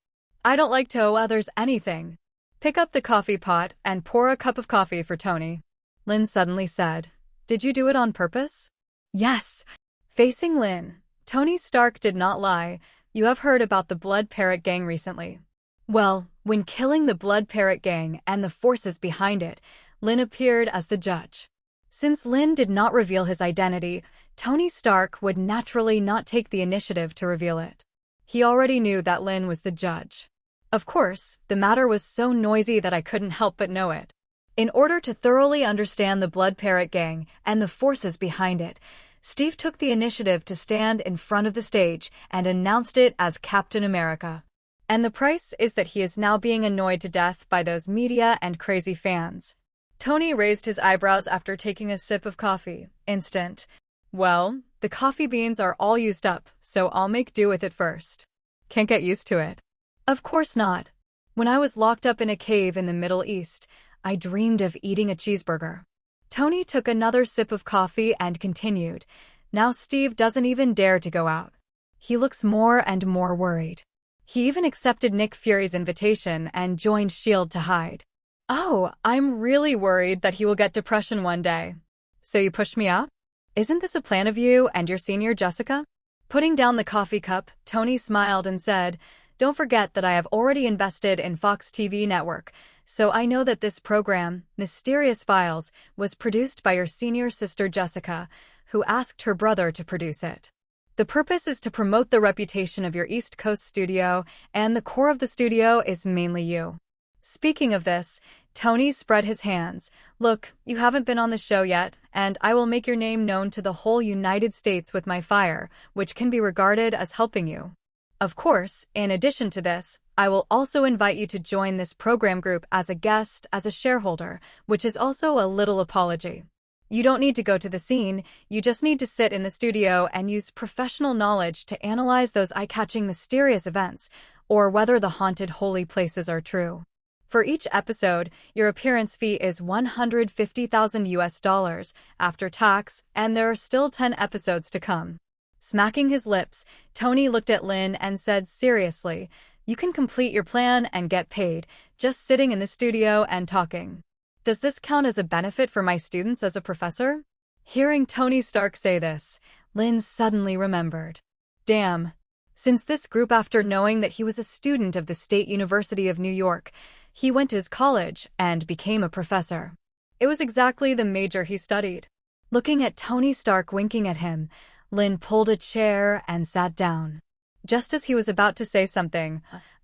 I don't like to owe others anything." "Pick up the coffee pot and pour a cup of coffee for Tony," Lin suddenly said. "Did you do it on purpose?" "Yes." Facing Lin, Tony Stark did not lie. "You have heard about the Blood Parrot Gang recently. Well, when killing the Blood Parrot Gang and the forces behind it, Lin appeared as the judge. Since Lin did not reveal his identity, Tony Stark would naturally not take the initiative to reveal it. He already knew that Lin was the judge. Of course, the matter was so noisy that I couldn't help but know it. In order to thoroughly understand the Blood Parrot Gang and the forces behind it, Steve took the initiative to stand in front of the stage and announced it as Captain America. And the price is that he is now being annoyed to death by those media and crazy fans. Tony raised his eyebrows after taking a sip of coffee. Instant. Well, the coffee beans are all used up, so I'll make do with it first. Can't get used to it. Of course not. When I was locked up in a cave in the Middle East, I dreamed of eating a cheeseburger. Tony took another sip of coffee and continued. Now Steve doesn't even dare to go out. He looks more and more worried. He even accepted Nick Fury's invitation and joined S.H.I.E.L.D. to hide. Oh, I'm really worried that he will get depression one day. So you pushed me out? Isn't this a plan of you and your senior Jessica? Putting down the coffee cup, Tony smiled and said, "Don't forget that I have already invested in Fox TV network, so I know that this program, Mysterious Files, was produced by your senior sister Jessica, who asked her brother to produce it. The purpose is to promote the reputation of your East Coast studio, and the core of the studio is mainly you." Speaking of this, Tony spread his hands. "Look, you haven't been on the show yet, and I will make your name known to the whole United States with my fire, which can be regarded as helping you. Of course, in addition to this, I will also invite you to join this program group as a guest, as a shareholder, which is also a little apology. You don't need to go to the scene, you just need to sit in the studio and use professional knowledge to analyze those eye-catching mysterious events, or whether the haunted holy places are true. For each episode, your appearance fee is $150,000 after tax, and there are still 10 episodes to come." Smacking his lips, Tony looked at Lin and said seriously, "You can complete your plan and get paid, just sitting in the studio and talking. Does this count as a benefit for my students as a professor?" Hearing Tony Stark say this, Lin suddenly remembered. Damn. Since this group, after knowing that he was a student of the State University of New York, he went to his college and became a professor. It was exactly the major he studied. Looking at Tony Stark winking at him, Lin pulled a chair and sat down. Just as he was about to say something,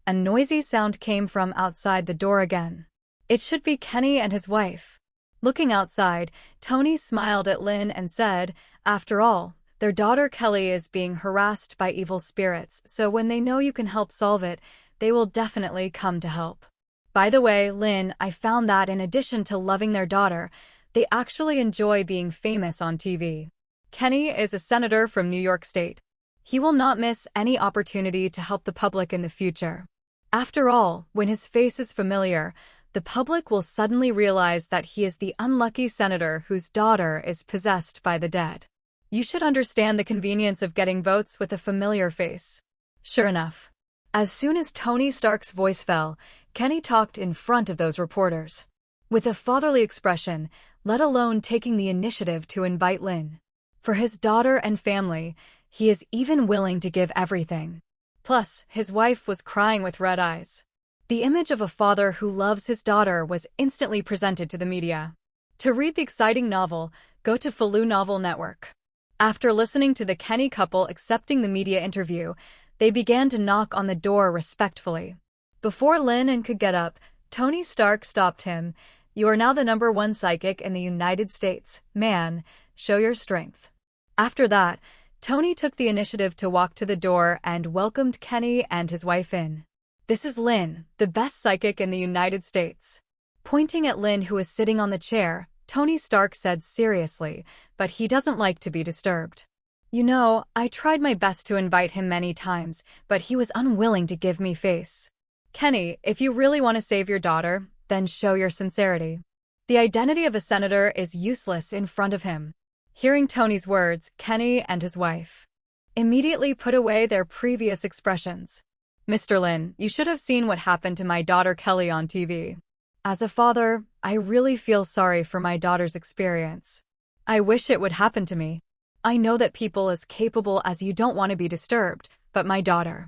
a noisy sound came from outside the door again. It should be Kenny and his wife. Looking outside, Tony smiled at Lin and said, "After all, their daughter Kelly is being harassed by evil spirits, so when they know you can help solve it, they will definitely come to help. By the way, Lin, I found that in addition to loving their daughter, they actually enjoy being famous on TV. Kenny is a senator from New York State. He will not miss any opportunity to help the public in the future. After all, when his face is familiar, the public will suddenly realize that he is the unlucky senator whose daughter is possessed by the dead. You should understand the convenience of getting votes with a familiar face." Sure enough. As soon as Tony Stark's voice fell, Kenny talked in front of those reporters. With a fatherly expression, let alone taking the initiative to invite Lin. For his daughter and family, he is even willing to give everything. Plus, his wife was crying with red eyes. The image of a father who loves his daughter was instantly presented to the media. To read the exciting novel, go to Falu Novel Network. After listening to the Kenny couple accepting the media interview, they began to knock on the door respectfully. Before Lin En could get up, Tony Stark stopped him. "You are now the #1 psychic in the United States. Man, show your strength." After that, Tony took the initiative to walk to the door and welcomed Kenny and his wife in. "This is Lin, the best psychic in the United States." Pointing at Lin, who was sitting on the chair, Tony Stark said seriously, "But he doesn't like to be disturbed. You know, I tried my best to invite him many times, but he was unwilling to give me face. Kenny, if you really want to save your daughter, then show your sincerity. The identity of a senator is useless in front of him." Hearing Tony's words, Kenny and his wife immediately put away their previous expressions. "Mr. Lin, you should have seen what happened to my daughter Kelly on TV. As a father, I really feel sorry for my daughter's experience. I wish it would happen to me. I know that people as capable as you don't want to be disturbed, but my daughter."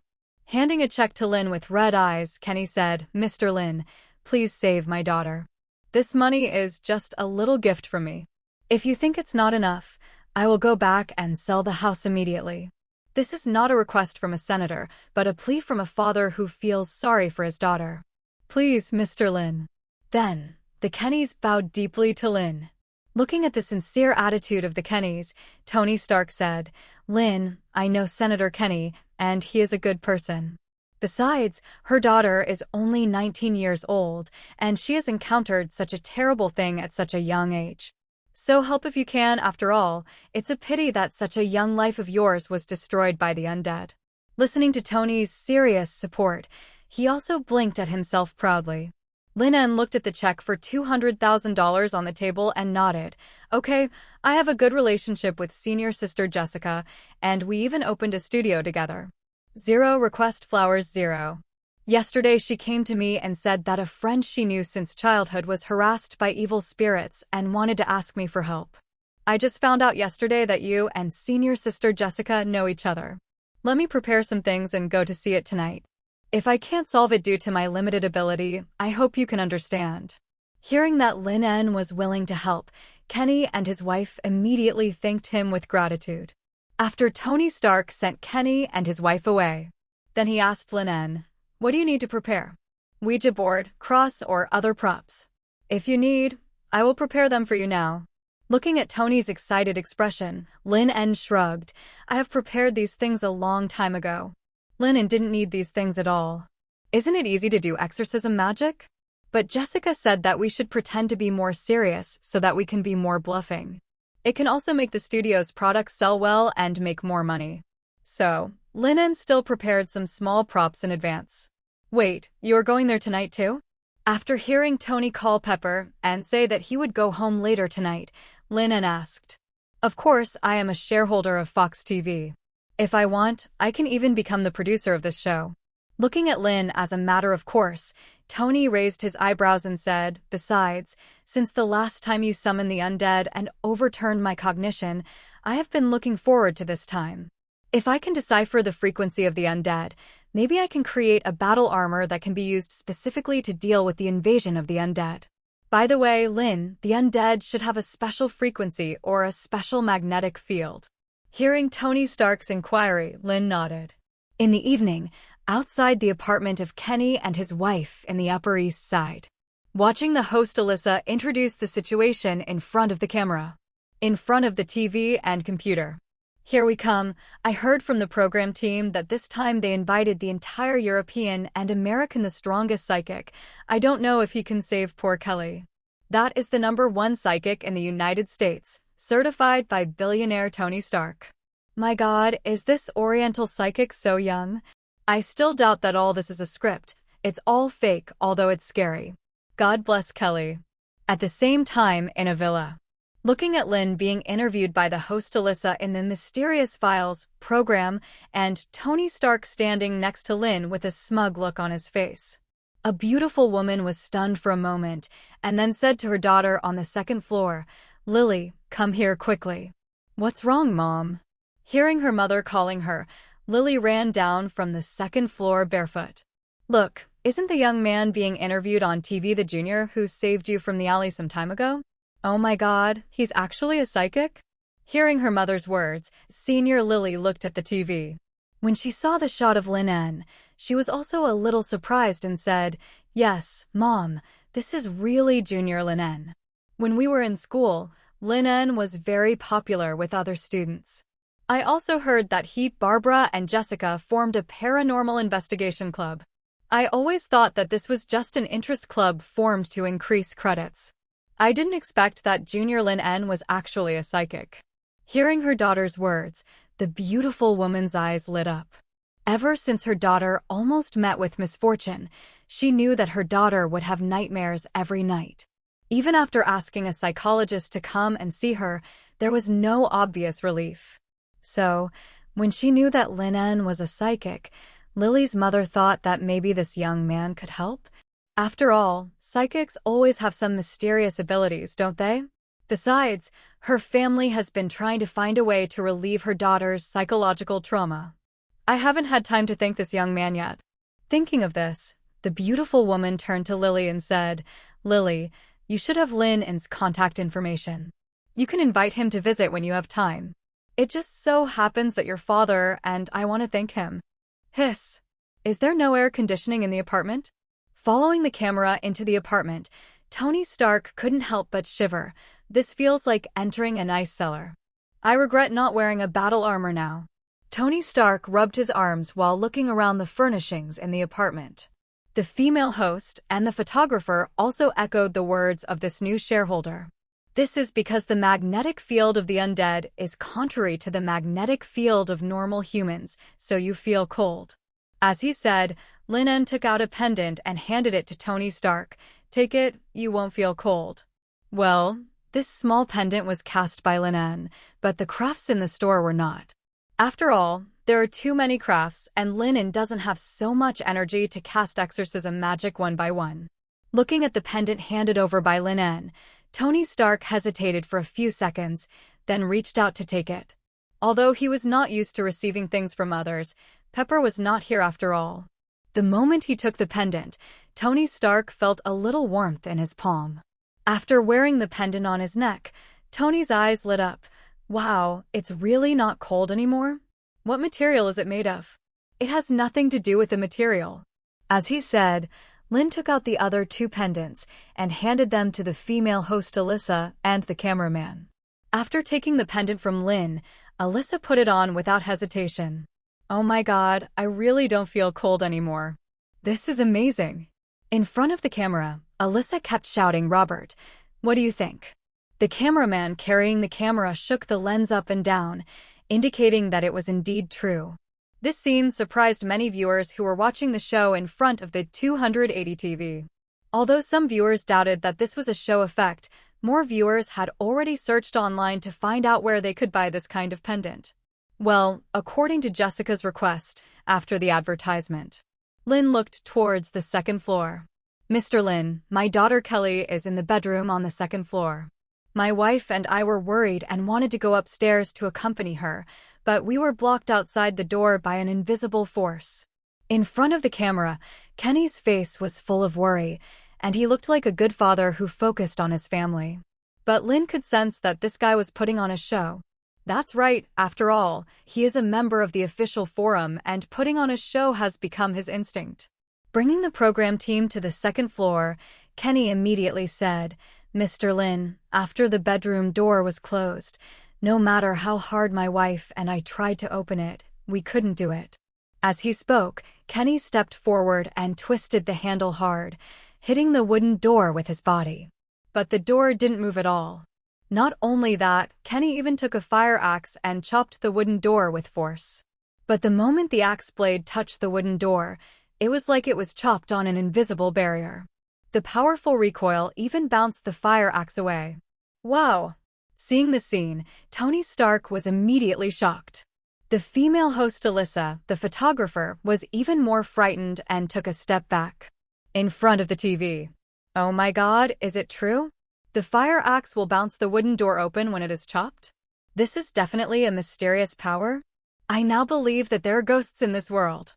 Handing a check to Lin with red eyes, Kenny said, "Mr. Lin, please save my daughter. This money is just a little gift from me. If you think it's not enough, I will go back and sell the house immediately. This is not a request from a senator, but a plea from a father who feels sorry for his daughter. Please, Mr. Lin." Then, the Kennys bowed deeply to Lin. Looking at the sincere attitude of the Kennys, Tony Stark said, "Lin, I know Senator Kenny, and he is a good person. Besides, her daughter is only 19 years old, and she has encountered such a terrible thing at such a young age. So help if you can, after all. It's a pity that such a young life of yours was destroyed by the undead. Listening to Tony's serious support, he also blinked at himself proudly. Lin En looked at the check for $200,000 on the table and nodded. Okay, I have a good relationship with senior sister Jessica, and we even opened a studio together. 0 request flowers 0. Yesterday she came to me and said that a friend she knew since childhood was harassed by evil spirits and wanted to ask me for help. I just found out yesterday that you and senior sister Jessica know each other. Let me prepare some things and go to see it tonight. If I can't solve it due to my limited ability, I hope you can understand. Hearing that Lin En was willing to help, Kenny and his wife immediately thanked him with gratitude. After Tony Stark sent Kenny and his wife away, then he asked Lin En, "What do you need to prepare? Ouija board, cross, or other props? If you need, I will prepare them for you now." Looking at Tony's excited expression, Lin En shrugged. "I have prepared these things a long time ago." Lin En didn't need these things at all. Isn't it easy to do exorcism magic? But Jessica said that we should pretend to be more serious so that we can be more bluffing. It can also make the studio's products sell well and make more money. So, Lin En still prepared some small props in advance. Wait, you are going there tonight too? After hearing Tony call Pepper and say that he would go home later tonight, Lin En asked, "Of course, I am a shareholder of Fox TV. If I want, I can even become the producer of this show." Looking at Lin as a matter of course, Tony raised his eyebrows and said, "Besides, since the last time you summoned the undead and overturned my cognition, I have been looking forward to this time. If I can decipher the frequency of the undead, maybe I can create a battle armor that can be used specifically to deal with the invasion of the undead. By the way, Lin, the undead should have a special frequency or a special magnetic field." Hearing Tony Stark's inquiry, Lin nodded. In the evening, outside the apartment of Kenny and his wife in the Upper East Side, watching the host Alyssa introduce the situation in front of the camera, in front of the TV and computer. "Here we come. I heard from the program team that this time they invited the entire European and American the strongest psychic. I don't know if he can save poor Kelly. That is the #1 psychic in the United States, certified by billionaire Tony Stark. My God, is this Oriental psychic so young? I still doubt that all this is a script. It's all fake, although it's scary. God bless Kelly." At the same time, in a villa, looking at Lin being interviewed by the host Alyssa in the Mysterious Files program and Tony Stark standing next to Lin with a smug look on his face. A beautiful woman was stunned for a moment and then said to her daughter on the second floor, "Lily, come here quickly." "What's wrong, Mom?" Hearing her mother calling her, Lily ran down from the second floor barefoot. "Look, isn't the young man being interviewed on TV the junior who saved you from the alley some time ago? Oh my God, he's actually a psychic?" Hearing her mother's words, senior Lily looked at the TV. When she saw the shot of Lin En, she was also a little surprised and said, "Yes, Mom, this is really junior Lin En. When we were in school, Lin En was very popular with other students. I also heard that he, Barbara, and Jessica formed a paranormal investigation club. I always thought that this was just an interest club formed to increase credits. I didn't expect that junior Lin En was actually a psychic." Hearing her daughter's words, the beautiful woman's eyes lit up. Ever since her daughter almost met with misfortune, she knew that her daughter would have nightmares every night. Even after asking a psychologist to come and see her, there was no obvious relief. So, when she knew that Lin En was a psychic, Lily's mother thought that maybe this young man could help. After all, psychics always have some mysterious abilities, don't they? Besides, her family has been trying to find a way to relieve her daughter's psychological trauma. I haven't had time to thank this young man yet. Thinking of this, the beautiful woman turned to Lily and said, "Lily, you should have Lin En's contact information. You can invite him to visit when you have time. It just so happens that your father and I want to thank him." Hiss. Is there no air conditioning in the apartment? Following the camera into the apartment, Tony Stark couldn't help but shiver. This feels like entering an ice cellar. I regret not wearing a battle armor now. Tony Stark rubbed his arms while looking around the furnishings in the apartment. The female host and the photographer also echoed the words of this new shareholder. This is because the magnetic field of the undead is contrary to the magnetic field of normal humans, so you feel cold. As he said, Lin En took out a pendant and handed it to Tony Stark. Take it, you won't feel cold. Well, this small pendant was cast by Lin En, but the crafts in the store were not. After all, there are too many crafts, and Lin En doesn't have so much energy to cast exorcism magic one by one. Looking at the pendant handed over by Lin En, Tony Stark hesitated for a few seconds, then reached out to take it. Although he was not used to receiving things from others, Pepper was not here after all. The moment he took the pendant, Tony Stark felt a little warmth in his palm. After wearing the pendant on his neck, Tony's eyes lit up. Wow, it's really not cold anymore? What material is it made of? It has nothing to do with the material. As he said, Lin took out the other two pendants and handed them to the female host Alyssa and the cameraman. After taking the pendant from Lin, Alyssa put it on without hesitation. Oh my god, I really don't feel cold anymore. This is amazing. In front of the camera, Alyssa kept shouting, Robert, what do you think? The cameraman carrying the camera shook the lens up and down, indicating that it was indeed true. This scene surprised many viewers who were watching the show in front of the 280 TV. Although some viewers doubted that this was a show effect, more viewers had already searched online to find out where they could buy this kind of pendant. Well, according to Jessica's request, after the advertisement, Lin looked towards the second floor. Mr. Lin, my daughter Kelly is in the bedroom on the second floor. My wife and I were worried and wanted to go upstairs to accompany her, but we were blocked outside the door by an invisible force. In front of the camera, Kenny's face was full of worry, and he looked like a good father who focused on his family. But Lin could sense that this guy was putting on a show. That's right, after all, he is a member of the official forum and putting on a show has become his instinct. Bringing the program team to the second floor, Kenny immediately said, Mr. Lin, after the bedroom door was closed, no matter how hard my wife and I tried to open it, we couldn't do it. As he spoke, Kenny stepped forward and twisted the handle hard, hitting the wooden door with his body. But the door didn't move at all. Not only that, Kenny even took a fire axe and chopped the wooden door with force. But the moment the axe blade touched the wooden door, it was like it was chopped on an invisible barrier. The powerful recoil even bounced the fire axe away. Wow! Seeing the scene, Tony Stark was immediately shocked. The female host Alyssa, the photographer, was even more frightened and took a step back. In front of the TV. Oh my god, is it true? The fire axe will bounce the wooden door open when it is chopped? This is definitely a mysterious power. I now believe that there are ghosts in this world.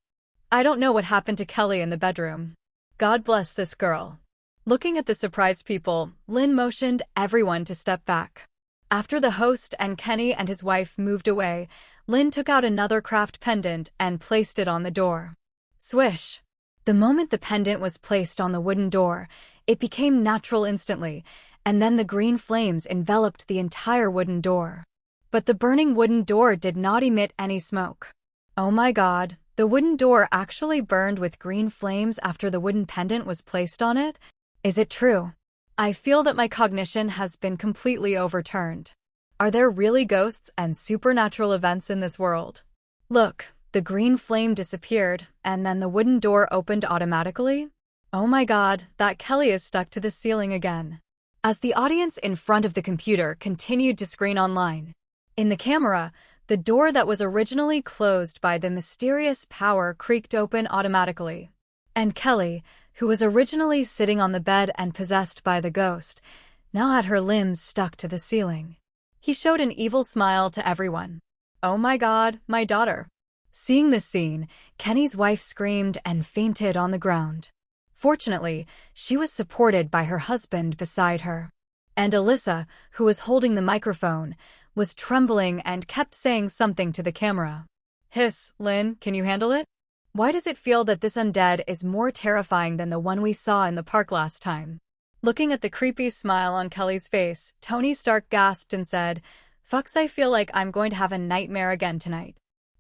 I don't know what happened to Kelly in the bedroom. God bless this girl. Looking at the surprised people, Lin motioned everyone to step back. After the host and Kenny and his wife moved away, Lin took out another craft pendant and placed it on the door. Swish! The moment the pendant was placed on the wooden door, it became natural instantly, and then the green flames enveloped the entire wooden door. But the burning wooden door did not emit any smoke. Oh my god, the wooden door actually burned with green flames after the wooden pendant was placed on it? Is it true? I feel that my cognition has been completely overturned. Are there really ghosts and supernatural events in this world? Look, the green flame disappeared, and then the wooden door opened automatically? Oh my god, that Kelly is stuck to the ceiling again. As the audience in front of the computer continued to screen online, in the camera, the door that was originally closed by the mysterious power creaked open automatically. And Kelly, who was originally sitting on the bed and possessed by the ghost, now had her limbs stuck to the ceiling. He showed an evil smile to everyone. Oh my god, my daughter. Seeing this scene, Kenny's wife screamed and fainted on the ground. Fortunately, she was supported by her husband beside her. And Alyssa, who was holding the microphone, was trembling and kept saying something to the camera. Hiss, Lin, can you handle it? Why does it feel that this undead is more terrifying than the one we saw in the park last time? Looking at the creepy smile on Kelly's face, Tony Stark gasped and said, Fucks, I feel like I'm going to have a nightmare again tonight.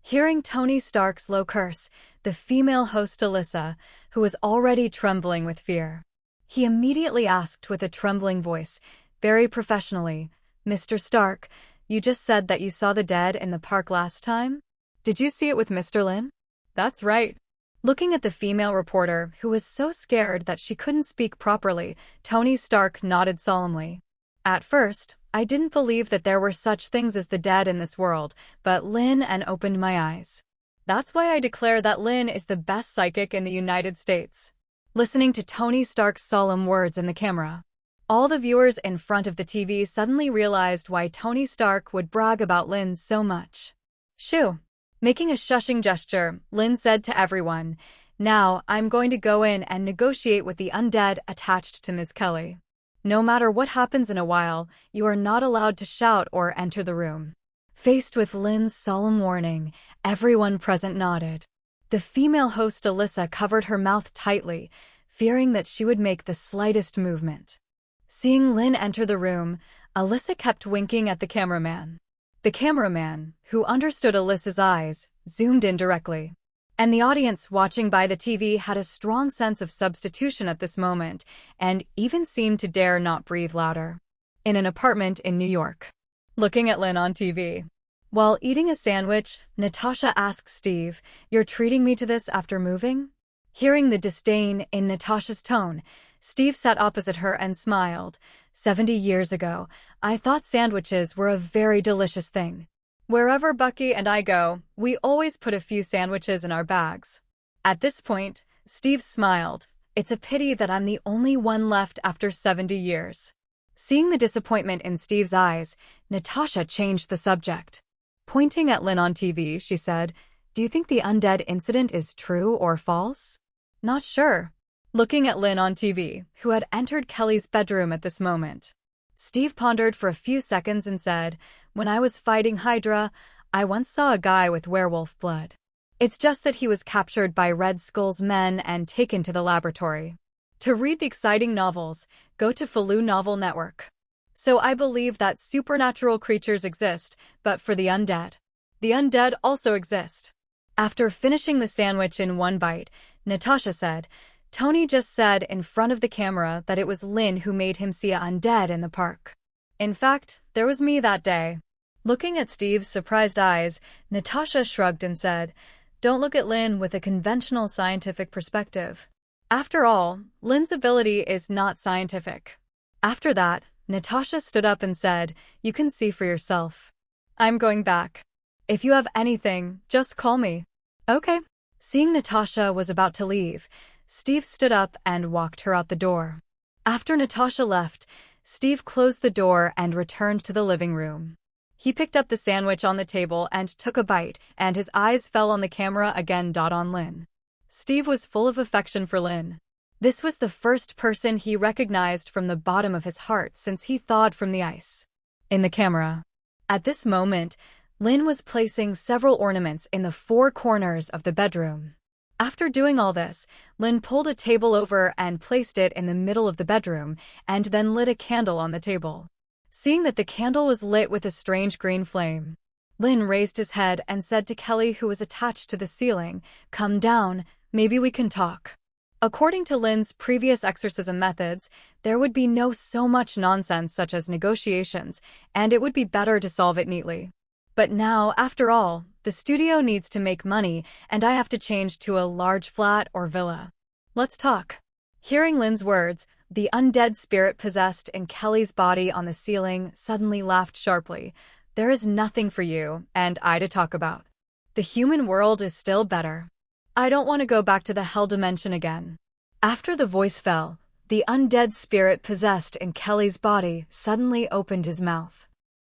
Hearing Tony Stark's low curse, the female host Alyssa, who was already trembling with fear, he immediately asked with a trembling voice, very professionally, "Mr. Stark, you just said that you saw the dead in the park last time? Did you see it with Mr. Lin?" "That's right." Looking at the female reporter, who was so scared that she couldn't speak properly, Tony Stark nodded solemnly. "At first, I didn't believe that there were such things as the dead in this world, but Lin En opened my eyes. That's why I declare that Lin is the best psychic in the United States." Listening to Tony Stark's solemn words in the camera, all the viewers in front of the TV suddenly realized why Tony Stark would brag about Lin so much. "Shoo." Making a shushing gesture, Lin said to everyone, "Now, I'm going to go in and negotiate with the undead attached to Ms. Kelly. No matter what happens in a while, you are not allowed to shout or enter the room." Faced with Lin's solemn warning, everyone present nodded. The female host Alyssa covered her mouth tightly, fearing that she would make the slightest movement. Seeing Lin enter the room, Alyssa kept winking at the cameraman. The cameraman, who understood Alyssa's eyes, zoomed in directly. And the audience watching by the TV had a strong sense of substitution at this moment, and even seemed to dare not breathe louder. In an apartment in New York. Looking at Lin on TV. While eating a sandwich, Natasha asked Steve, "You're treating me to this after moving?" Hearing the disdain in Natasha's tone, Steve sat opposite her and smiled. 70 years ago, I thought sandwiches were a very delicious thing. Wherever Bucky and I go, we always put a few sandwiches in our bags." At this point, Steve smiled. "It's a pity that I'm the only one left after 70 years. Seeing the disappointment in Steve's eyes, Natasha changed the subject. Pointing at Lin on TV, she said, "Do you think the undead incident is true or false?" "Not sure." Looking at Lin on TV, who had entered Kelly's bedroom at this moment, Steve pondered for a few seconds and said, "When I was fighting Hydra, I once saw a guy with werewolf blood. It's just that he was captured by Red Skull's men and taken to the laboratory." To read the exciting novels, go to Falu Novel Network. So I believe that supernatural creatures exist, but for the undead also exist. After finishing the sandwich in one bite, Natasha said, "Tony just said in front of the camera that it was Lin who made him see an undead in the park. In fact, there was me that day." Looking at Steve's surprised eyes, Natasha shrugged and said, "Don't look at Lin with a conventional scientific perspective. After all, Lin's ability is not scientific." After that, Natasha stood up and said, "You can see for yourself. I'm going back. If you have anything, just call me." "Okay." Seeing Natasha was about to leave, Steve stood up and walked her out the door. After Natasha left, Steve closed the door and returned to the living room. He picked up the sandwich on the table and took a bite, and his eyes fell on the camera again. On Lin. Steve was full of affection for Lin. This was the first person he recognized from the bottom of his heart since he thawed from the ice. In the camera. At this moment, Lin was placing several ornaments in the four corners of the bedroom. After doing all this, Lin pulled a table over and placed it in the middle of the bedroom, and then lit a candle on the table. Seeing that the candle was lit with a strange green flame, Lin raised his head and said to Kelly, who was attached to the ceiling, "Come down, maybe we can talk." According to Lin's previous exorcism methods, there would be no so much nonsense such as negotiations, and it would be better to solve it neatly. But now, after all, the studio needs to make money, and I have to change to a large flat or villa. Let's talk. Hearing Lin's words, the undead spirit possessed in Kelly's body on the ceiling suddenly laughed sharply. "There is nothing for you and I to talk about. The human world is still better. I don't want to go back to the hell dimension again." After the voice fell, the undead spirit possessed in Kelly's body suddenly opened his mouth.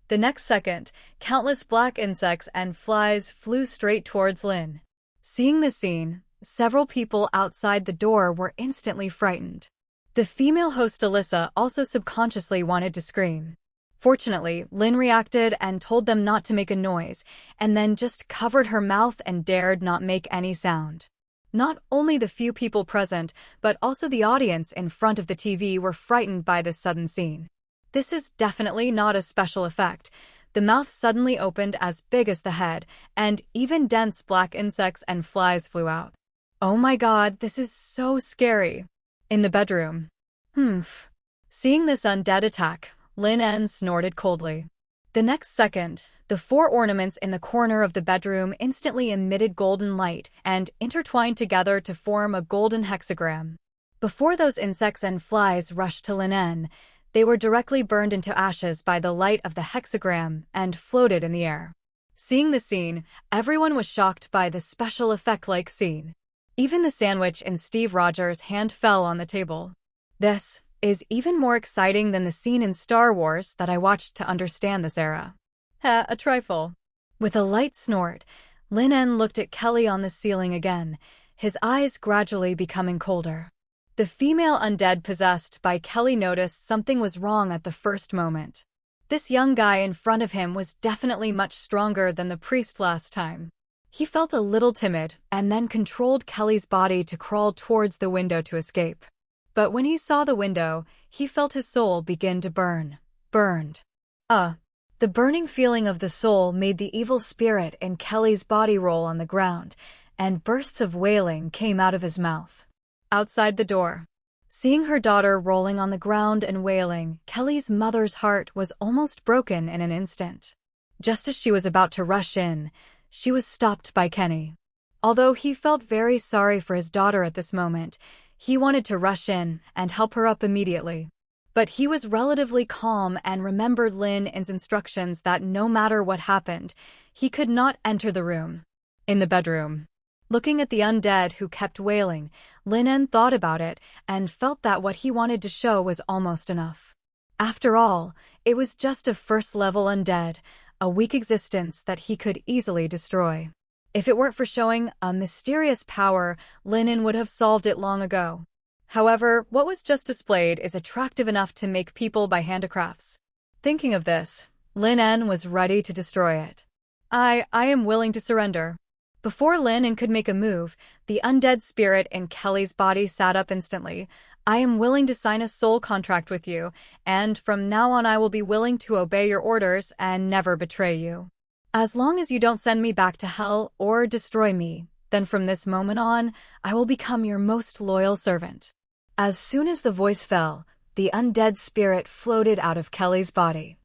The next second, countless black insects and flies flew straight towards Lin. Seeing the scene, several people outside the door were instantly frightened. The female host Alyssa also subconsciously wanted to scream. Fortunately, Lin reacted and told them not to make a noise, and then just covered her mouth and dared not make any sound. Not only the few people present, but also the audience in front of the TV were frightened by this sudden scene. This is definitely not a special effect, The mouth suddenly opened as big as the head, and even dense black insects and flies flew out. Oh my god, this is so scary. In the bedroom. Humph. Seeing this undead attack, Lin En snorted coldly. The next second, the 4 ornaments in the corner of the bedroom instantly emitted golden light and intertwined together to form a golden hexagram. Before those insects and flies rushed to Lin En, they were directly burned into ashes by the light of the hexagram and floated in the air. Seeing the scene, everyone was shocked by the special effect-like scene. Even the sandwich in Steve Rogers' hand fell on the table. This is even more exciting than the scene in Star Wars that I watched to understand this era. A trifle. With a light snort, Lin En looked at Kelly on the ceiling again, his eyes gradually becoming colder. The female undead possessed by Kelly noticed something was wrong at the first moment. This young guy in front of him was definitely much stronger than the priest last time. He felt a little timid and then controlled Kelly's body to crawl towards the window to escape. But when he saw the window, he felt his soul begin to burn. Burned. The burning feeling of the soul made the evil spirit in Kelly's body roll on the ground, and bursts of wailing came out of his mouth. Outside the door. Seeing her daughter rolling on the ground and wailing, Kelly's mother's heart was almost broken in an instant. Just as she was about to rush in, she was stopped by Kenny. Although he felt very sorry for his daughter at this moment, he wanted to rush in and help her up immediately. But he was relatively calm and remembered Lin En's instructions that no matter what happened, he could not enter the room. In the bedroom. Looking at the undead who kept wailing, Lin En thought about it and felt that what he wanted to show was almost enough. After all, it was just a first-level undead, a weak existence that he could easily destroy. If it weren't for showing a mysterious power, Lin En would have solved it long ago. However, what was just displayed is attractive enough to make people buy handicrafts. Thinking of this, Lin En was ready to destroy it. I am willing to surrender. Before Lin En could make a move, the undead spirit in Kelly's body sat up instantly. I am willing to sign a soul contract with you, and from now on I will be willing to obey your orders and never betray you. As long as you don't send me back to hell or destroy me, then from this moment on, I will become your most loyal servant. As soon as the voice fell, the undead spirit floated out of Kelly's body.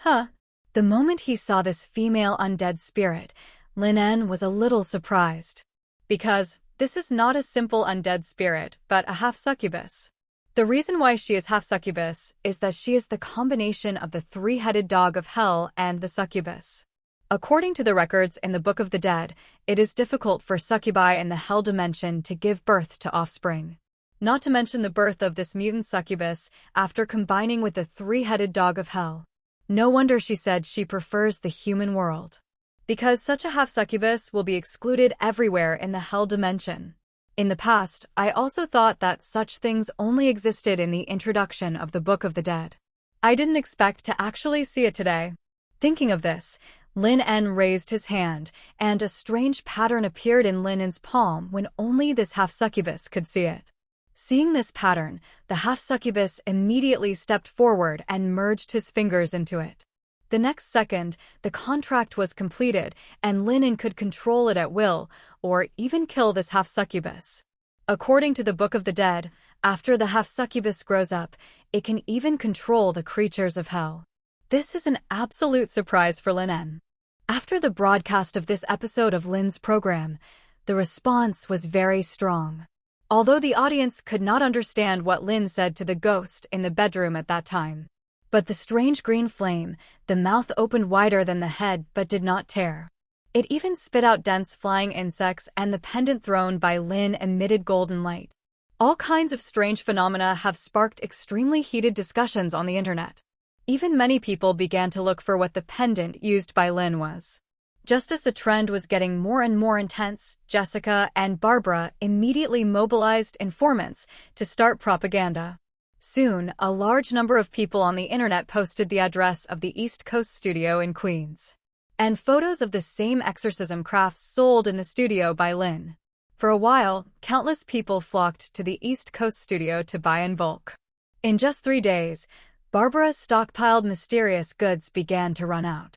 The moment he saw this female undead spirit, Lin En was a little surprised. Because this is not a simple undead spirit, but a half-succubus. The reason why she is half-succubus is that she is the combination of the 3-headed dog of hell and the succubus. According to the records in the Book of the Dead, it is difficult for succubi in the hell dimension to give birth to offspring. Not to mention the birth of this mutant succubus after combining with the 3-headed dog of hell. No wonder she said she prefers the human world. Because such a half-succubus will be excluded everywhere in the hell dimension. In the past, I also thought that such things only existed in the introduction of the Book of the Dead. I didn't expect to actually see it today. Thinking of this, Lin En raised his hand, and a strange pattern appeared in Lin En's palm when only this half-succubus could see it. Seeing this pattern, the half-succubus immediately stepped forward and merged his fingers into it. The next second, the contract was completed, and Lin En could control it at will, or even kill this half-succubus. According to the Book of the Dead, after the half-succubus grows up, it can even control the creatures of hell. This is an absolute surprise for Lin En. After the broadcast of this episode of Lin's program, the response was very strong. Although the audience could not understand what Lin said to the ghost in the bedroom at that time. But the strange green flame, the mouth opened wider than the head but did not tear. It even spit out dense flying insects, and the pendant thrown by Lin emitted golden light. All kinds of strange phenomena have sparked extremely heated discussions on the internet. Even many people began to look for what the pendant used by Lin was. Just as the trend was getting more and more intense, Jessica and Barbara immediately mobilized informants to start propaganda. Soon, a large number of people on the internet posted the address of the East Coast studio in Queens, and photos of the same exorcism crafts sold in the studio by Lin. For a while, countless people flocked to the East Coast studio to buy in bulk. In just 3 days, Barbara's stockpiled mysterious goods began to run out.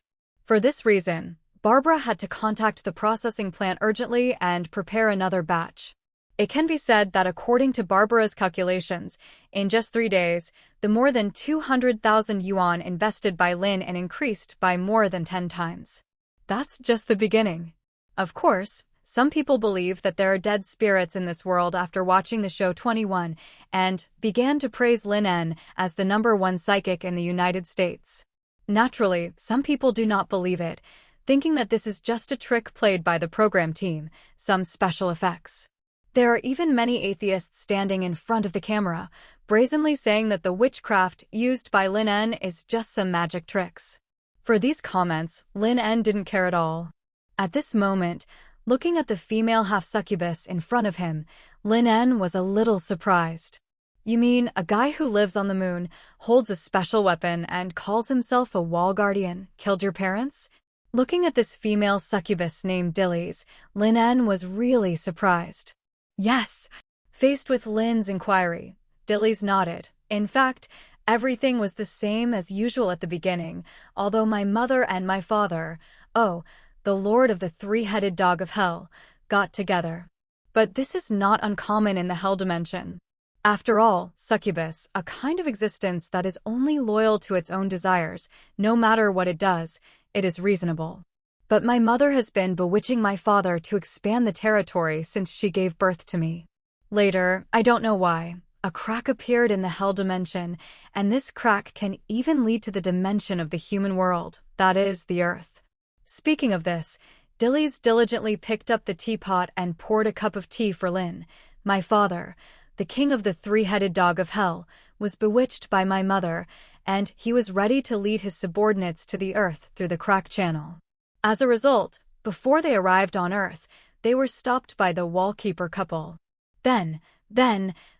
For this reason, Barbara had to contact the processing plant urgently and prepare another batch. It can be said that according to Barbara's calculations, in just 3 days, the more than 200,000 yuan invested by Lin En increased by more than 10 times. That's just the beginning. Of course, some people believe that there are dead spirits in this world after watching the show 21 and began to praise Lin En as the #1 psychic in the United States. Naturally, some people do not believe it, thinking that this is just a trick played by the program team, some special effects. There are even many atheists standing in front of the camera, brazenly saying that the witchcraft used by Lin En is just some magic tricks. For these comments, Lin En didn't care at all. At this moment, looking at the female half-succubus in front of him, Lin En was a little surprised. You mean a guy who lives on the moon, holds a special weapon, and calls himself a wall guardian, killed your parents? Looking at this female succubus named Dillies, Lin En was really surprised. Yes. Faced with Lin's inquiry, Dillies nodded. In fact, everything was the same as usual at the beginning, although my mother and my father, the Lord of the Three-Headed Dog of Hell, got together. But this is not uncommon in the Hell dimension. After all, succubus, a kind of existence that is only loyal to its own desires, no matter what it does, it is reasonable. But my mother has been bewitching my father to expand the territory since she gave birth to me. Later, I don't know why, a crack appeared in the Hell dimension, and this crack can even lead to the dimension of the human world, that is, the Earth. Speaking of this, Dillies diligently picked up the teapot and poured a cup of tea for Lin. My father, the king of the Three-Headed Dog of Hell, was bewitched by my mother, and he was ready to lead his subordinates to the Earth through the crack channel. As a result, before they arrived on Earth, they were stopped by the wallkeeper couple. Then,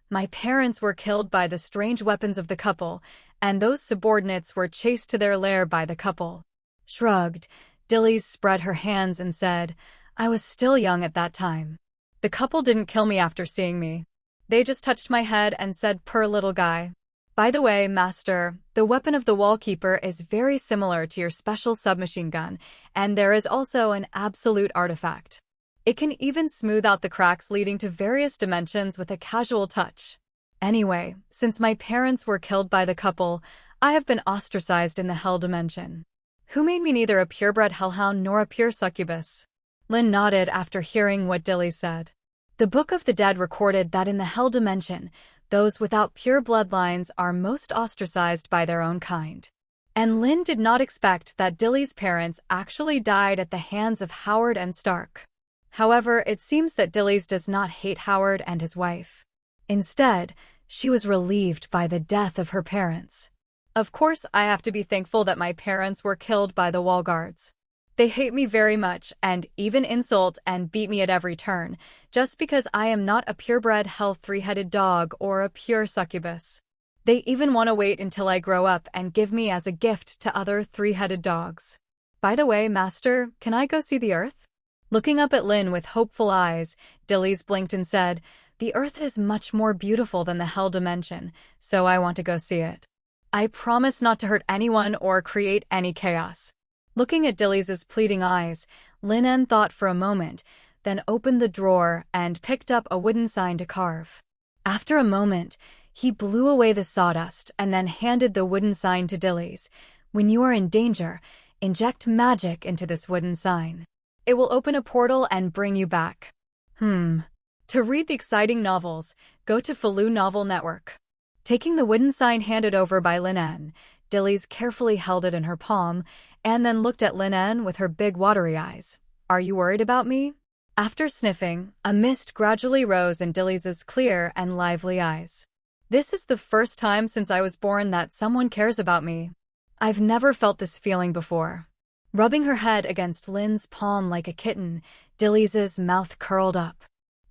my parents were killed by the strange weapons of the couple, and those subordinates were chased to their lair by the couple. Shrugged, Dillies spread her hands and said, I was still young at that time. The couple didn't kill me after seeing me. They just touched my head and said, "Poor little guy." By the way, Master, the weapon of the wallkeeper is very similar to your special submachine gun, and there is also an absolute artifact. It can even smooth out the cracks leading to various dimensions with a casual touch. Anyway, since my parents were killed by the couple, I have been ostracized in the Hell dimension. Who made me neither a purebred hellhound nor a pure succubus? Lin nodded after hearing what Dilly said. The Book of the Dead recorded that in the Hell dimension, those without pure bloodlines are most ostracized by their own kind. And Lin did not expect that Dilly's parents actually died at the hands of Howard and Stark. However, it seems that Dilly's does not hate Howard and his wife. Instead, she was relieved by the death of her parents. Of course, I have to be thankful that my parents were killed by the wall guards. They hate me very much and even insult and beat me at every turn, just because I am not a purebred hell three-headed dog or a pure succubus. They even want to wait until I grow up and give me as a gift to other three-headed dogs. By the way, Master, can I go see the Earth? Looking up at Lin with hopeful eyes, Dillies blinked and said, The Earth is much more beautiful than the Hell dimension, so I want to go see it. I promise not to hurt anyone or create any chaos. Looking at Dillies' pleading eyes, Lin En thought for a moment, then opened the drawer and picked up a wooden sign to carve. After a moment, he blew away the sawdust and then handed the wooden sign to Dillies. When you are in danger, inject magic into this wooden sign. It will open a portal and bring you back. To read the exciting novels, go to Falu Novel Network. Taking the wooden sign handed over by Lin En, Dillies carefully held it in her palm and then looked at Lin En with her big watery eyes. Are you worried about me? After sniffing, a mist gradually rose in Dillies' clear and lively eyes. This is the first time since I was born that someone cares about me. I've never felt this feeling before. Rubbing her head against Lin's palm like a kitten, Dillies' mouth curled up.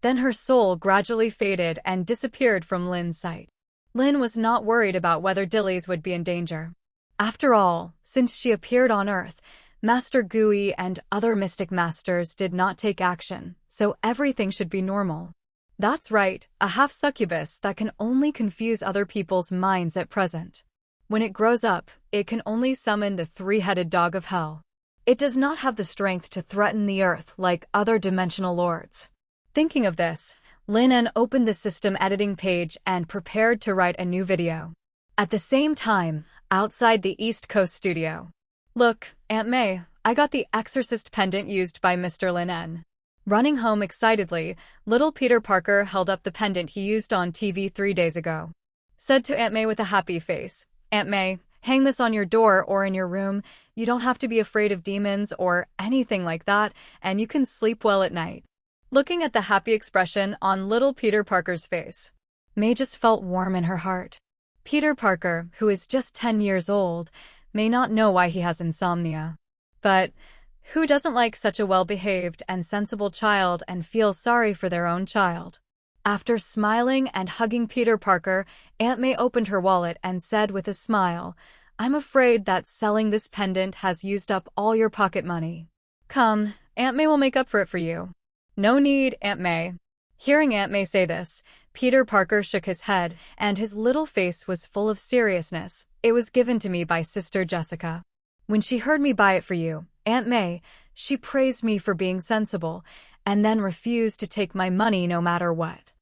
Then her soul gradually faded and disappeared from Lin's sight. Lin was not worried about whether Dillies would be in danger. After all, since she appeared on Earth, Master Gui and other mystic masters did not take action, so everything should be normal. That's right, a half-succubus that can only confuse other people's minds at present. When it grows up, it can only summon the three-headed dog of hell. It does not have the strength to threaten the Earth like other dimensional lords. Thinking of this, Lin En opened the system editing page and prepared to write a new video. At the same time, outside the East Coast studio. Look, Aunt May, I got the exorcist pendant used by Mr. Lin En. Running home excitedly, little Peter Parker held up the pendant he used on TV 3 days ago. Said to Aunt May with a happy face, Aunt May, hang this on your door or in your room. You don't have to be afraid of demons or anything like that, and you can sleep well at night. Looking at the happy expression on little Peter Parker's face, May just felt warm in her heart. Peter Parker, who is just 10 years old, may not know why he has insomnia. But who doesn't like such a well-behaved and sensible child and feel sorry for their own child? After smiling and hugging Peter Parker, Aunt May opened her wallet and said with a smile, I'm afraid that selling this pendant has used up all your pocket money. Come, Aunt May will make up for it for you. No need, Aunt May. Hearing Aunt May say this, Peter Parker shook his head, and his little face was full of seriousness. It was given to me by Sister Jessica. When she heard me buy it for you, Aunt May, she praised me for being sensible, and then refused to take my money no matter what.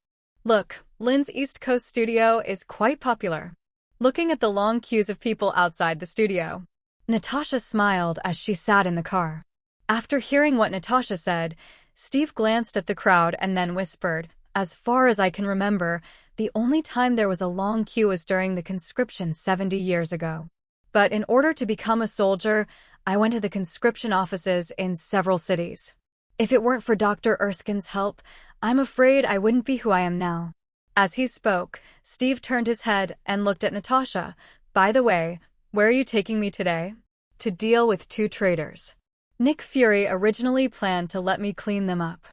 Look, Lin's East Coast studio is quite popular. Looking at the long queues of people outside the studio, Natasha smiled as she sat in the car. After hearing what Natasha said, Steve glanced at the crowd and then whispered, as far as I can remember, the only time there was a long queue was during the conscription 70 years ago. But in order to become a soldier, I went to the conscription offices in several cities. If it weren't for Dr. Erskine's help, I'm afraid I wouldn't be who I am now. As he spoke, Steve turned his head and looked at Natasha. By the way, where are you taking me today? To deal with 2 traitors. Nick Fury originally planned to let me clean them up.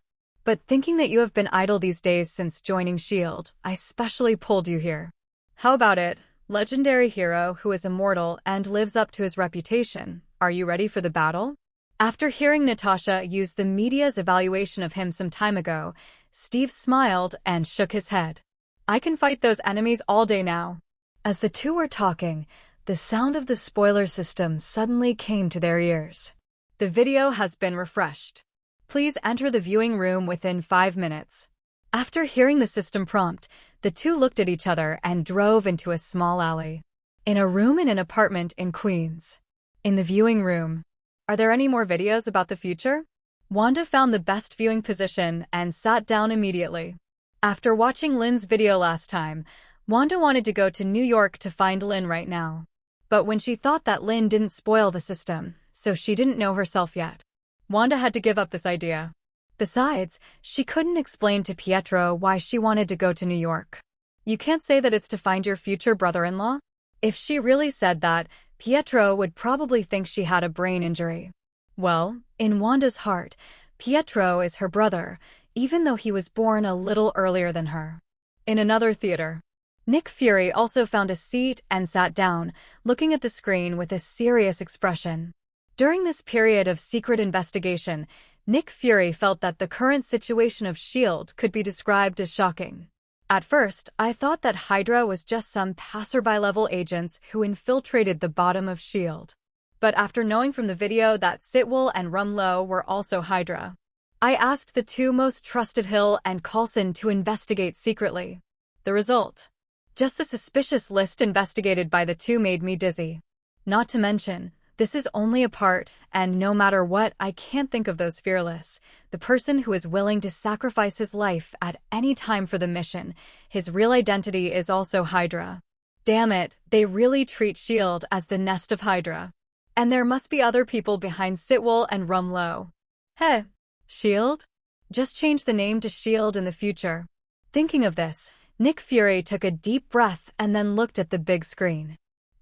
But thinking that you have been idle these days since joining S.H.I.E.L.D., I specially pulled you here. How about it, legendary hero who is immortal and lives up to his reputation? Are you ready for the battle? After hearing Natasha use the media's evaluation of him some time ago, Steve smiled and shook his head. I can fight those enemies all day now. As the two were talking, the sound of the spoiler system suddenly came to their ears. The video has been refreshed. Please enter the viewing room within 5 minutes. After hearing the system prompt, the two looked at each other and drove into a small alley. In a room in an apartment in Queens. In the viewing room. Are there any more videos about the future? Wanda found the best viewing position and sat down immediately. After watching Lin's video last time, Wanda wanted to go to New York to find Lin right now. But when she thought that Lin didn't spoil the system, so she didn't know herself yet, Wanda had to give up this idea. Besides, she couldn't explain to Pietro why she wanted to go to New York. You can't say that it's to find your future brother-in-law? If she really said that, Pietro would probably think she had a brain injury. Well, in Wanda's heart, Pietro is her brother, even though he was born a little earlier than her. In another theater, Nick Fury also found a seat and sat down, looking at the screen with a serious expression. During this period of secret investigation, Nick Fury felt that the current situation of S.H.I.E.L.D. could be described as shocking. At first, I thought that Hydra was just some passerby-level agents who infiltrated the bottom of S.H.I.E.L.D. But after knowing from the video that Sitwell and Rumlow were also Hydra, I asked the 2 most trusted Hill and Coulson to investigate secretly. The result? Just the suspicious list investigated by the 2 made me dizzy. Not to mention, this is only a part, and no matter what, I can't think of those fearless. The person who is willing to sacrifice his life at any time for the mission. His real identity is also Hydra. Damn it, they really treat S.H.I.E.L.D. as the nest of Hydra. And there must be other people behind Sitwell and Rumlow. Hey, S.H.I.E.L.D.? Just change the name to S.H.I.E.L.D. in the future. Thinking of this, Nick Fury took a deep breath and then looked at the big screen.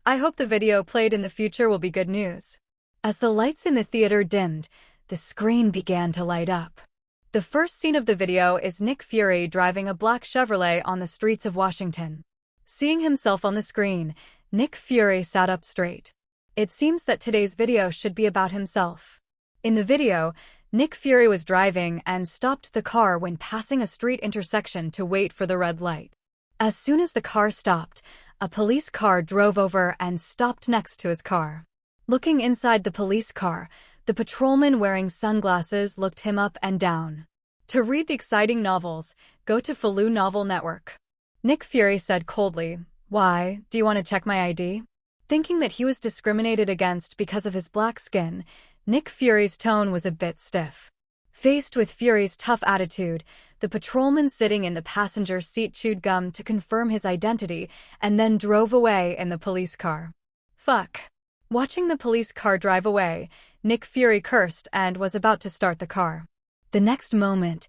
I hope the video played in the future will be good news. As the lights in the theater dimmed, the screen began to light up. The first scene of the video is Nick Fury driving a black Chevrolet on the streets of Washington. Seeing himself on the screen, Nick Fury sat up straight. It seems that today's video should be about himself. In the video, Nick Fury was driving and stopped the car when passing a street intersection to wait for the red light. As soon as the car stopped, a police car drove over and stopped next to his car. Looking inside the police car, The patrolman wearing sunglasses looked him up and down. To read the exciting novels, go to Faloo Novel Network. Nick Fury said coldly, "Why, do you want to check my ID?" Thinking that he was discriminated against because of his black skin, Nick Fury's tone was a bit stiff. Faced with Fury's tough attitude, the patrolman sitting in the passenger seat chewed gum to confirm his identity and then drove away in the police car. Fuck. Watching the police car drive away, Nick Fury cursed and was about to start the car. The next moment,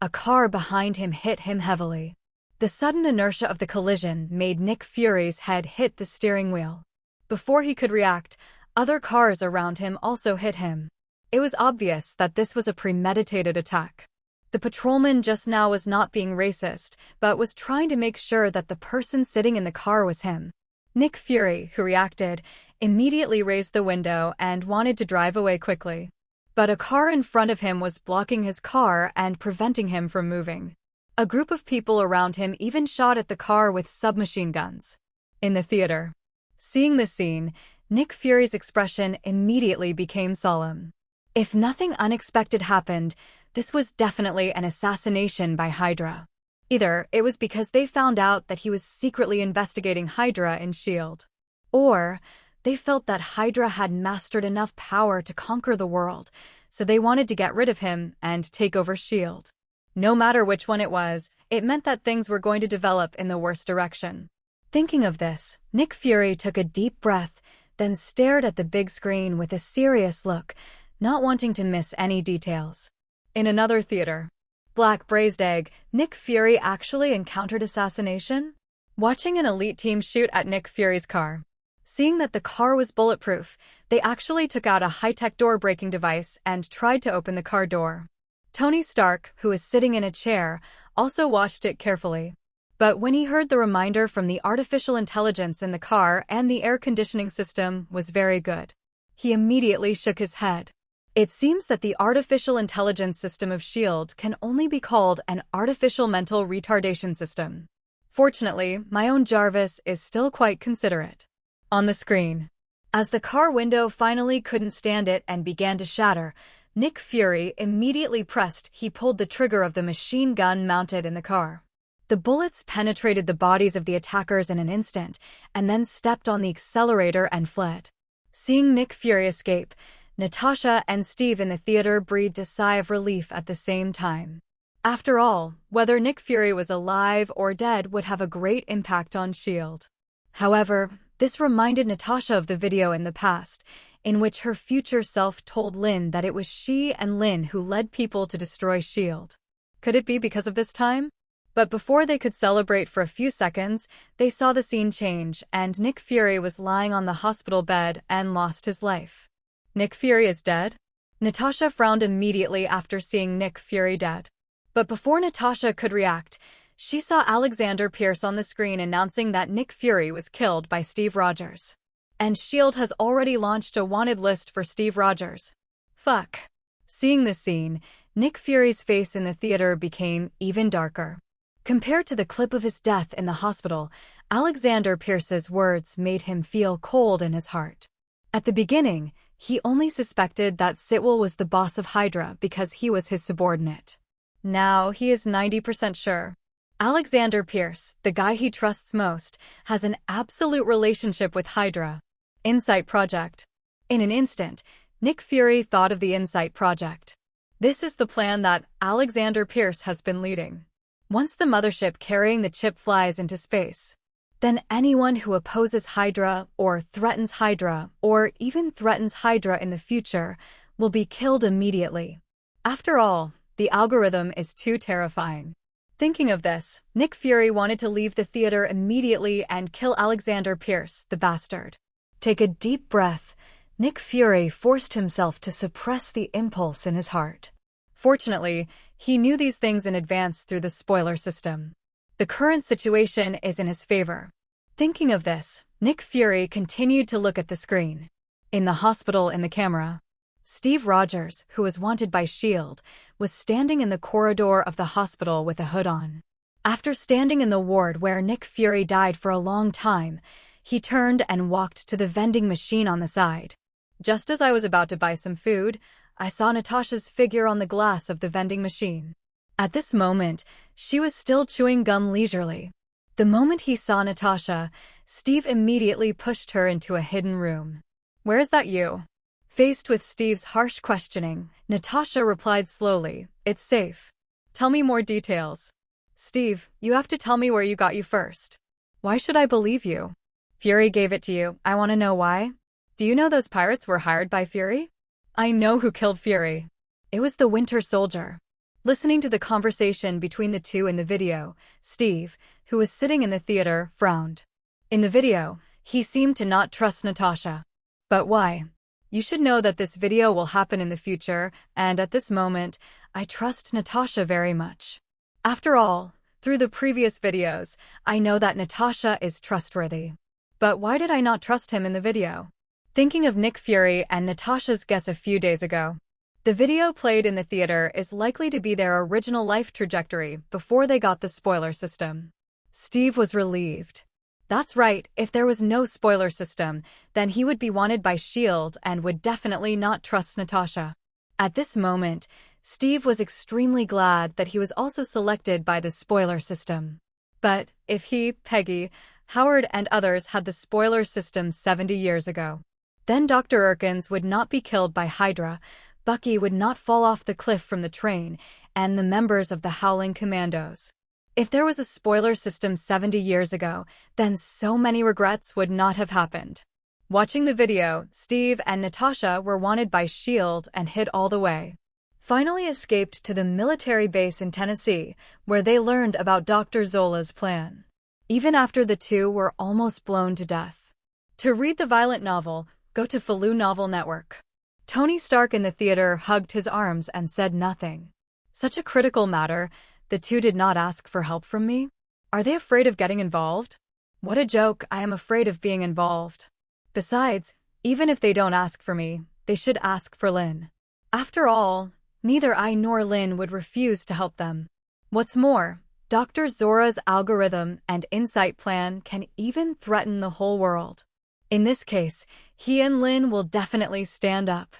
a car behind him hit him heavily. The sudden inertia of the collision made Nick Fury's head hit the steering wheel. Before he could react, other cars around him also hit him. It was obvious that this was a premeditated attack. The patrolman just now was not being racist, but was trying to make sure that the person sitting in the car was him. Nick Fury, who reacted, immediately raised the window and wanted to drive away quickly. But a car in front of him was blocking his car and preventing him from moving. A group of people around him even shot at the car with submachine guns. In the theater. Seeing the scene, Nick Fury's expression immediately became solemn. If nothing unexpected happened, this was definitely an assassination by Hydra. Either it was because they found out that he was secretly investigating Hydra in S.H.I.E.L.D., or they felt that Hydra had mastered enough power to conquer the world, so they wanted to get rid of him and take over S.H.I.E.L.D. No matter which one it was, it meant that things were going to develop in the worst direction. Thinking of this, Nick Fury took a deep breath, then stared at the big screen with a serious look, not wanting to miss any details. In another theater. Black Braised Egg, Nick Fury actually encountered assassination? Watching an elite team shoot at Nick Fury's car. Seeing that the car was bulletproof, they actually took out a high-tech door-breaking device and tried to open the car door. Tony Stark, who was sitting in a chair, also watched it carefully. But when he heard the reminder from the artificial intelligence in the car and the air conditioning system was very good, he immediately shook his head. It seems that the artificial intelligence system of S.H.I.E.L.D. can only be called an artificial mental retardation system. Fortunately, my own Jarvis is still quite considerate. On the screen. As the car window finally couldn't stand it and began to shatter, Nick Fury immediately pulled the trigger of the machine gun mounted in the car. The bullets penetrated the bodies of the attackers in an instant, and then stepped on the accelerator and fled. Seeing Nick Fury escape, Natasha and Steve in the theater breathed a sigh of relief at the same time. After all, whether Nick Fury was alive or dead would have a great impact on S.H.I.E.L.D. However, this reminded Natasha of the video in the past, in which her future self told Lin that it was she and Lin who led people to destroy S.H.I.E.L.D. Could it be because of this time? But before they could celebrate for a few seconds, they saw the scene change, and Nick Fury was lying on the hospital bed and lost his life. Nick Fury is dead? Natasha frowned immediately after seeing Nick Fury dead. But before Natasha could react, she saw Alexander Pierce on the screen announcing that Nick Fury was killed by Steve Rogers. And S.H.I.E.L.D. has already launched a wanted list for Steve Rogers. Fuck. Seeing this scene, Nick Fury's face in the theater became even darker. Compared to the clip of his death in the hospital, Alexander Pierce's words made him feel cold in his heart. At the beginning, he only suspected that Sitwell was the boss of Hydra because he was his subordinate. Now he is 90% sure. Alexander Pierce, the guy he trusts most, has an absolute relationship with Hydra. Insight Project. In an instant, Nick Fury thought of the Insight Project. This is the plan that Alexander Pierce has been leading. Once the mothership carrying the chip flies into space, then anyone who opposes Hydra or threatens Hydra or even threatens Hydra in the future will be killed immediately. After all, the algorithm is too terrifying. Thinking of this, Nick Fury wanted to leave the theater immediately and kill Alexander Pierce, the bastard. Take a deep breath. Nick Fury forced himself to suppress the impulse in his heart. Fortunately, he knew these things in advance through the spoiler system. The current situation is in his favor. Thinking of this, Nick Fury continued to look at the screen. In the hospital in the camera, Steve Rogers, who was wanted by S.H.I.E.L.D., was standing in the corridor of the hospital with a hood on. After standing in the ward where Nick Fury died for a long time, he turned and walked to the vending machine on the side. Just as I was about to buy some food, I saw Natasha's figure on the glass of the vending machine. At this moment, she was still chewing gum leisurely. The moment he saw Natasha, Steve immediately pushed her into a hidden room. "Where is that you?" Faced with Steve's harsh questioning, Natasha replied slowly, "It's safe." "Tell me more details." "Steve, you have to tell me where you got you first." "Why should I believe you?" "Fury gave it to you. I want to know why." "Do you know those pirates were hired by Fury?" "I know who killed Fury. It was the Winter Soldier." Listening to the conversation between the two in the video, Steve, who was sitting in the theater, frowned. In the video, he seemed to not trust Natasha. But why? "You should know that this video will happen in the future, and at this moment, I trust Natasha very much. After all, through the previous videos, I know that Natasha is trustworthy. But why did I not trust him in the video?" Thinking of Nick Fury and Natasha's guess a few days ago. The video played in the theater is likely to be their original life trajectory before they got the spoiler system. Steve was relieved. That's right, if there was no spoiler system, then he would be wanted by S.H.I.E.L.D. and would definitely not trust Natasha. At this moment, Steve was extremely glad that he was also selected by the spoiler system. But if he, Peggy, Howard and others had the spoiler system 70 years ago, then Dr. Erkins would not be killed by Hydra, Bucky would not fall off the cliff from the train, and the members of the Howling Commandos. If there was a spoiler system 70 years ago, then so many regrets would not have happened. Watching the video, Steve and Natasha were wanted by S.H.I.E.L.D. and hid all the way. Finally escaped to the military base in Tennessee, where they learned about Dr. Zola's plan. Even after the two were almost blown to death. To read the violent novel, go to Falu Novel Network. Tony Stark in the theater hugged his arms and said nothing. Such a critical matter, the two did not ask for help from me? Are they afraid of getting involved? What a joke, I am afraid of being involved. Besides, even if they don't ask for me, they should ask for Lin. After all, neither I nor Lin would refuse to help them. What's more, Dr. Zora's algorithm and insight plan can even threaten the whole world. In this case, he and Lin will definitely stand up.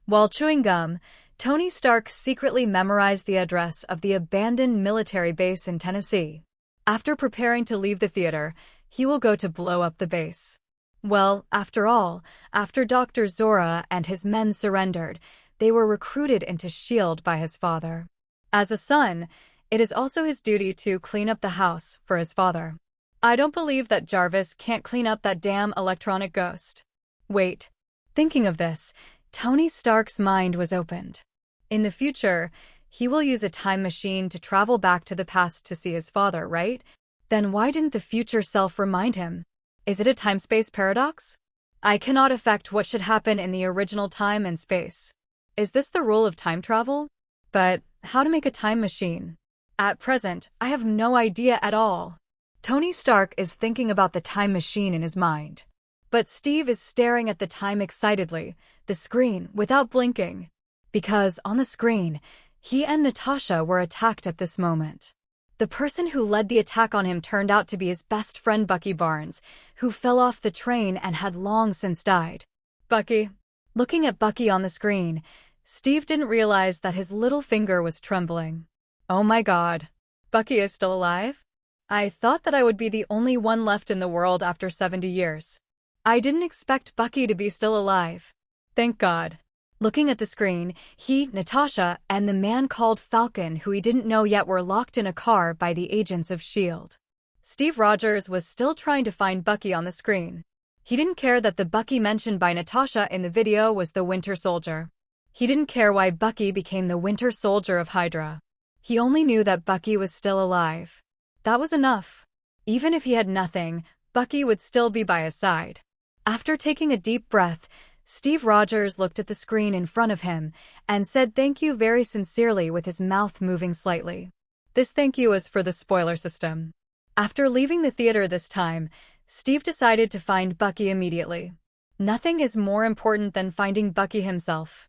While chewing gum, Tony Stark secretly memorized the address of the abandoned military base in Tennessee. After preparing to leave the theater, he will go to blow up the base. Well, after all, after Dr. Zora and his men surrendered, they were recruited into S.H.I.E.L.D. by his father. As a son, it is also his duty to clean up the house for his father. I don't believe that Jarvis can't clean up that damn electronic ghost. Wait. Thinking of this, Tony Stark's mind was opened. In the future, he will use a time machine to travel back to the past to see his father, right? Then why didn't the future self remind him? Is it a time-space paradox? I cannot affect what should happen in the original time and space. Is this the rule of time travel? But how to make a time machine? At present, I have no idea at all. Tony Stark is thinking about the time machine in his mind. But Steve is staring at the time excitedly, the screen, without blinking. Because, on the screen, he and Natasha were attacked at this moment. The person who led the attack on him turned out to be his best friend Bucky Barnes, who fell off the train and had long since died. Bucky. Looking at Bucky on the screen, Steve didn't realize that his little finger was trembling. Oh my God. Bucky is still alive? I thought that I would be the only one left in the world after 70 years. I didn't expect Bucky to be still alive. Thank God. Looking at the screen, he, Natasha, and the man called Falcon, who he didn't know yet, were locked in a car by the agents of S.H.I.E.L.D. Steve Rogers was still trying to find Bucky on the screen. He didn't care that the Bucky mentioned by Natasha in the video was the Winter Soldier. He didn't care why Bucky became the Winter Soldier of Hydra. He only knew that Bucky was still alive. That was enough. Even if he had nothing, Bucky would still be by his side. After taking a deep breath, Steve Rogers looked at the screen in front of him and said thank you very sincerely with his mouth moving slightly. This thank you was for the spoiler system. After leaving the theater this time, Steve decided to find Bucky immediately. Nothing is more important than finding Bucky himself.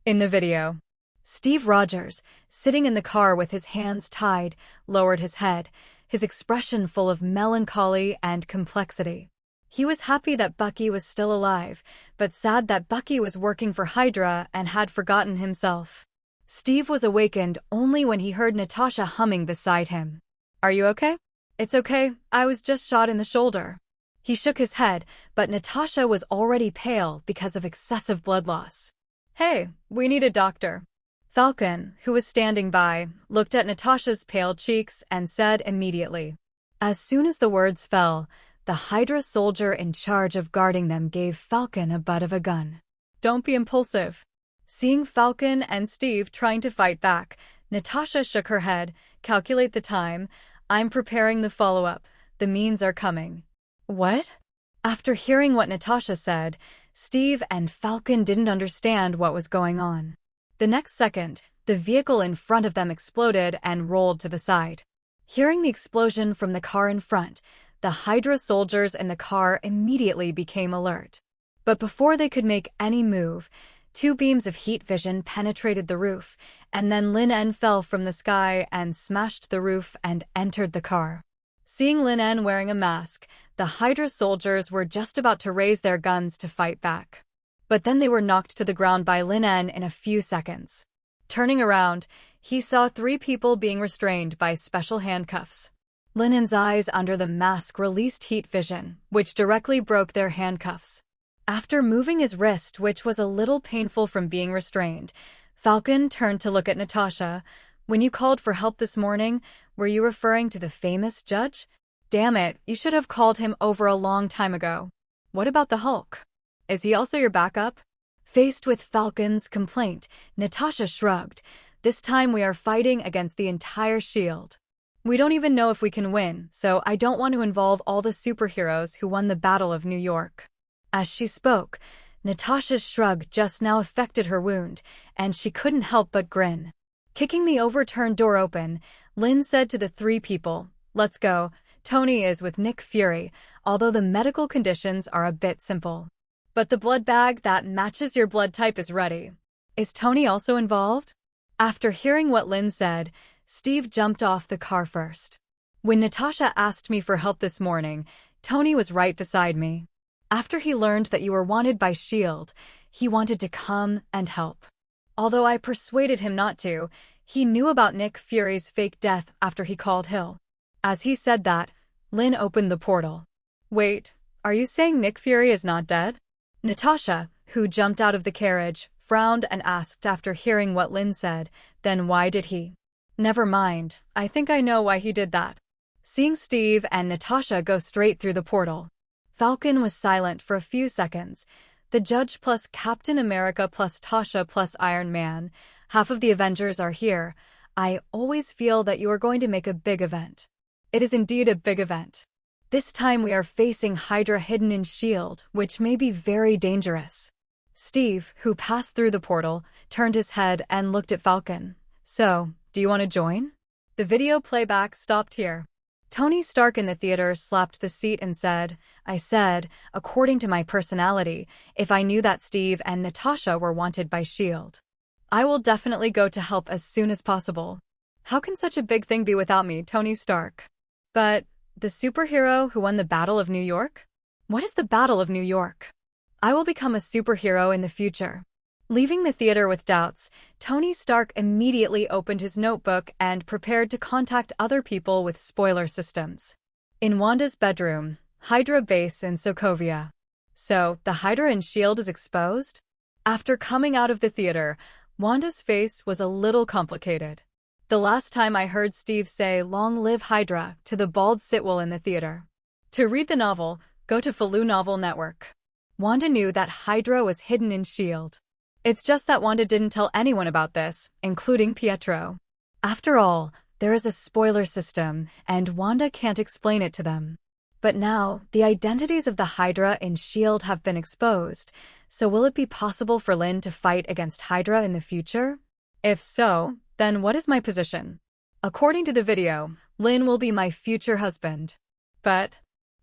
In the video, Steve Rogers, sitting in the car with his hands tied, lowered his head, his expression full of melancholy and complexity. He was happy that Bucky was still alive, but sad that Bucky was working for Hydra and had forgotten himself. Steve was awakened only when he heard Natasha humming beside him. "Are you okay?" "It's okay, I was just shot in the shoulder." He shook his head, but Natasha was already pale because of excessive blood loss. "Hey, we need a doctor." Falcon, who was standing by, looked at Natasha's pale cheeks and said immediately. As soon as the words fell, the Hydra soldier in charge of guarding them gave Falcon a butt of a gun. "Don't be impulsive." Seeing Falcon and Steve trying to fight back, Natasha shook her head. "Calculate the time. I'm preparing the follow-up. The means are coming." "What?" After hearing what Natasha said, Steve and Falcon didn't understand what was going on. The next second, the vehicle in front of them exploded and rolled to the side. Hearing the explosion from the car in front, the Hydra soldiers in the car immediately became alert. But before they could make any move, two beams of heat vision penetrated the roof, and then Lin En fell from the sky and smashed the roof and entered the car. Seeing Lin En wearing a mask, the Hydra soldiers were just about to raise their guns to fight back. But then they were knocked to the ground by Lin En in a few seconds. Turning around, he saw 3 people being restrained by special handcuffs. Lin En's eyes under the mask released heat vision, which directly broke their handcuffs. After moving his wrist, which was a little painful from being restrained, Falcon turned to look at Natasha. "When you called for help this morning, were you referring to the famous judge? Damn it, you should have called him over a long time ago." "What about the Hulk? Is he also your backup?" Faced with Falcon's complaint, Natasha shrugged. "This time we are fighting against the entire S.H.I.E.L.D. We don't even know if we can win, so I don't want to involve all the superheroes who won the Battle of New York." As she spoke, Natasha's shrug just now affected her wound, and she couldn't help but grin. Kicking the overturned door open, Lin said to the 3 people, "Let's go. Tony is with Nick Fury, although the medical conditions are a bit simple. But the blood bag that matches your blood type is ready." "Is Tony also involved?" After hearing what Lin said, Steve jumped off the car first. "When Natasha asked me for help this morning, Tony was right beside me. After he learned that you were wanted by S.H.I.E.L.D., he wanted to come and help. Although I persuaded him not to, he knew about Nick Fury's fake death after he called Hill." As he said that, Lin opened the portal. "Wait, are you saying Nick Fury is not dead?" Natasha, who jumped out of the carriage, frowned and asked after hearing what Lin said, "Then why did he?" "Never mind, I think I know why he did that." Seeing Steve and Natasha go straight through the portal, Falcon was silent for a few seconds. "The Judge plus Captain America plus Tasha plus Iron Man, half of the Avengers are here. I always feel that you are going to make a big event." "It is indeed a big event. This time we are facing Hydra hidden in S.H.I.E.L.D., which may be very dangerous." Steve, who passed through the portal, turned his head and looked at Falcon. "So, do you want to join?" The video playback stopped here. Tony Stark in the theater slapped the seat and said, "I said, according to my personality, if I knew that Steve and Natasha were wanted by S.H.I.E.L.D. I will definitely go to help as soon as possible. How can such a big thing be without me, Tony Stark?" "But, the superhero who won the Battle of New York? What is the Battle of New York? I will become a superhero in the future." Leaving the theater with doubts, Tony Stark immediately opened his notebook and prepared to contact other people with spoiler systems. In Wanda's bedroom, Hydra base in Sokovia. So, the Hydra in S.H.I.E.L.D. is exposed? After coming out of the theater, Wanda's face was a little complicated. The last time I heard Steve say "Long live Hydra" to the bald Sitwell in the theater. To read the novel, go to Falu Novel Network. Wanda knew that Hydra was hidden in S.H.I.E.L.D. It's just that Wanda didn't tell anyone about this, including Pietro. After all, there is a spoiler system, and Wanda can't explain it to them. But now, the identities of the Hydra in S.H.I.E.L.D. have been exposed, so will it be possible for Lin to fight against Hydra in the future? If so, then what is my position? According to the video, Lin will be my future husband. But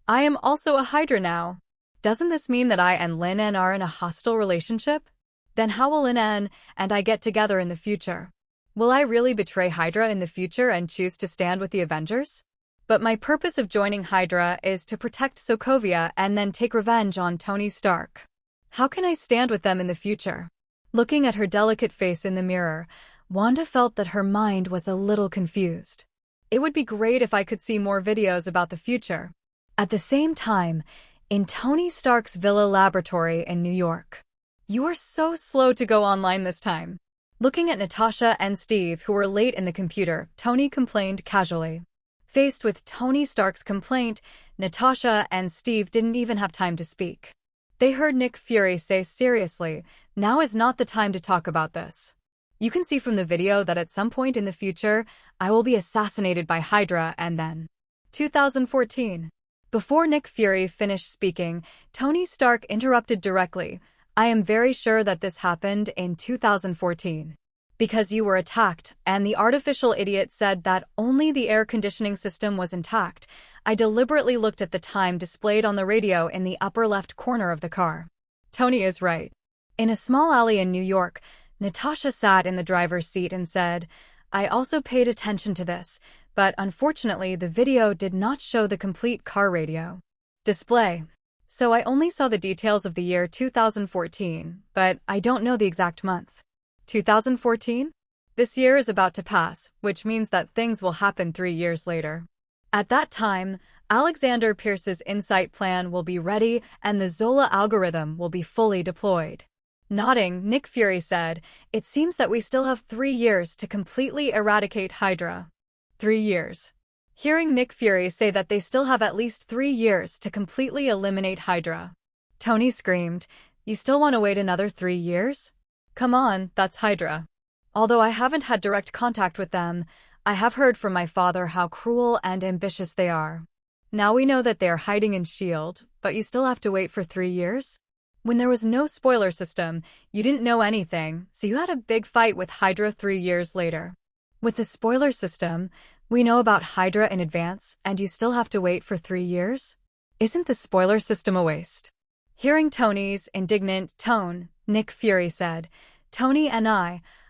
I am also a Hydra now. Doesn't this mean that I and Lin En are in a hostile relationship? Then how will Lin En and I get together in the future? Will I really betray Hydra in the future and choose to stand with the Avengers? But my purpose of joining Hydra is to protect Sokovia and then take revenge on Tony Stark. How can I stand with them in the future? Looking at her delicate face in the mirror, Wanda felt that her mind was a little confused. It would be great if I could see more videos about the future. At the same time, in Tony Stark's Villa Laboratory in New York. You are so slow to go online this time. Looking at Natasha and Steve, who were late in the computer, Tony complained casually. Faced with Tony Stark's complaint, Natasha and Steve didn't even have time to speak. They heard Nick Fury say seriously, "Now is not the time to talk about this. You can see from the video that at some point in the future, I will be assassinated by Hydra and then." 2014. Before Nick Fury finished speaking, Tony Stark interrupted directly. "I am very sure that this happened in 2014. Because you were attacked, and the artificial idiot said that only the air conditioning system was intact. I deliberately looked at the time displayed on the radio in the upper left corner of the car." Tony is right. In a small alley in New York, Natasha sat in the driver's seat and said, "I also paid attention to this, but unfortunately the video did not show the complete car radio display. So I only saw the details of the year 2014, but I don't know the exact month." 2014? This year is about to pass, which means that things will happen 3 years later. At that time, Alexander Pierce's Insight plan will be ready and the Zola algorithm will be fully deployed. Nodding, Nick Fury said, "It seems that we still have 3 years to completely eradicate Hydra." 3 years. Hearing Nick Fury say that they still have at least 3 years to completely eliminate Hydra, Tony screamed, "You still want to wait another 3 years? Come on, that's Hydra. Although I haven't had direct contact with them, I have heard from my father how cruel and ambitious they are. Now we know that they are hiding in S.H.I.E.L.D., but you still have to wait for 3 years? When there was no spoiler system, you didn't know anything, so you had a big fight with Hydra 3 years later. With the spoiler system, we know about Hydra in advance, and you still have to wait for 3 years? Isn't the spoiler system a waste?" Hearing Tony's indignant tone, Nick Fury said, "Tony and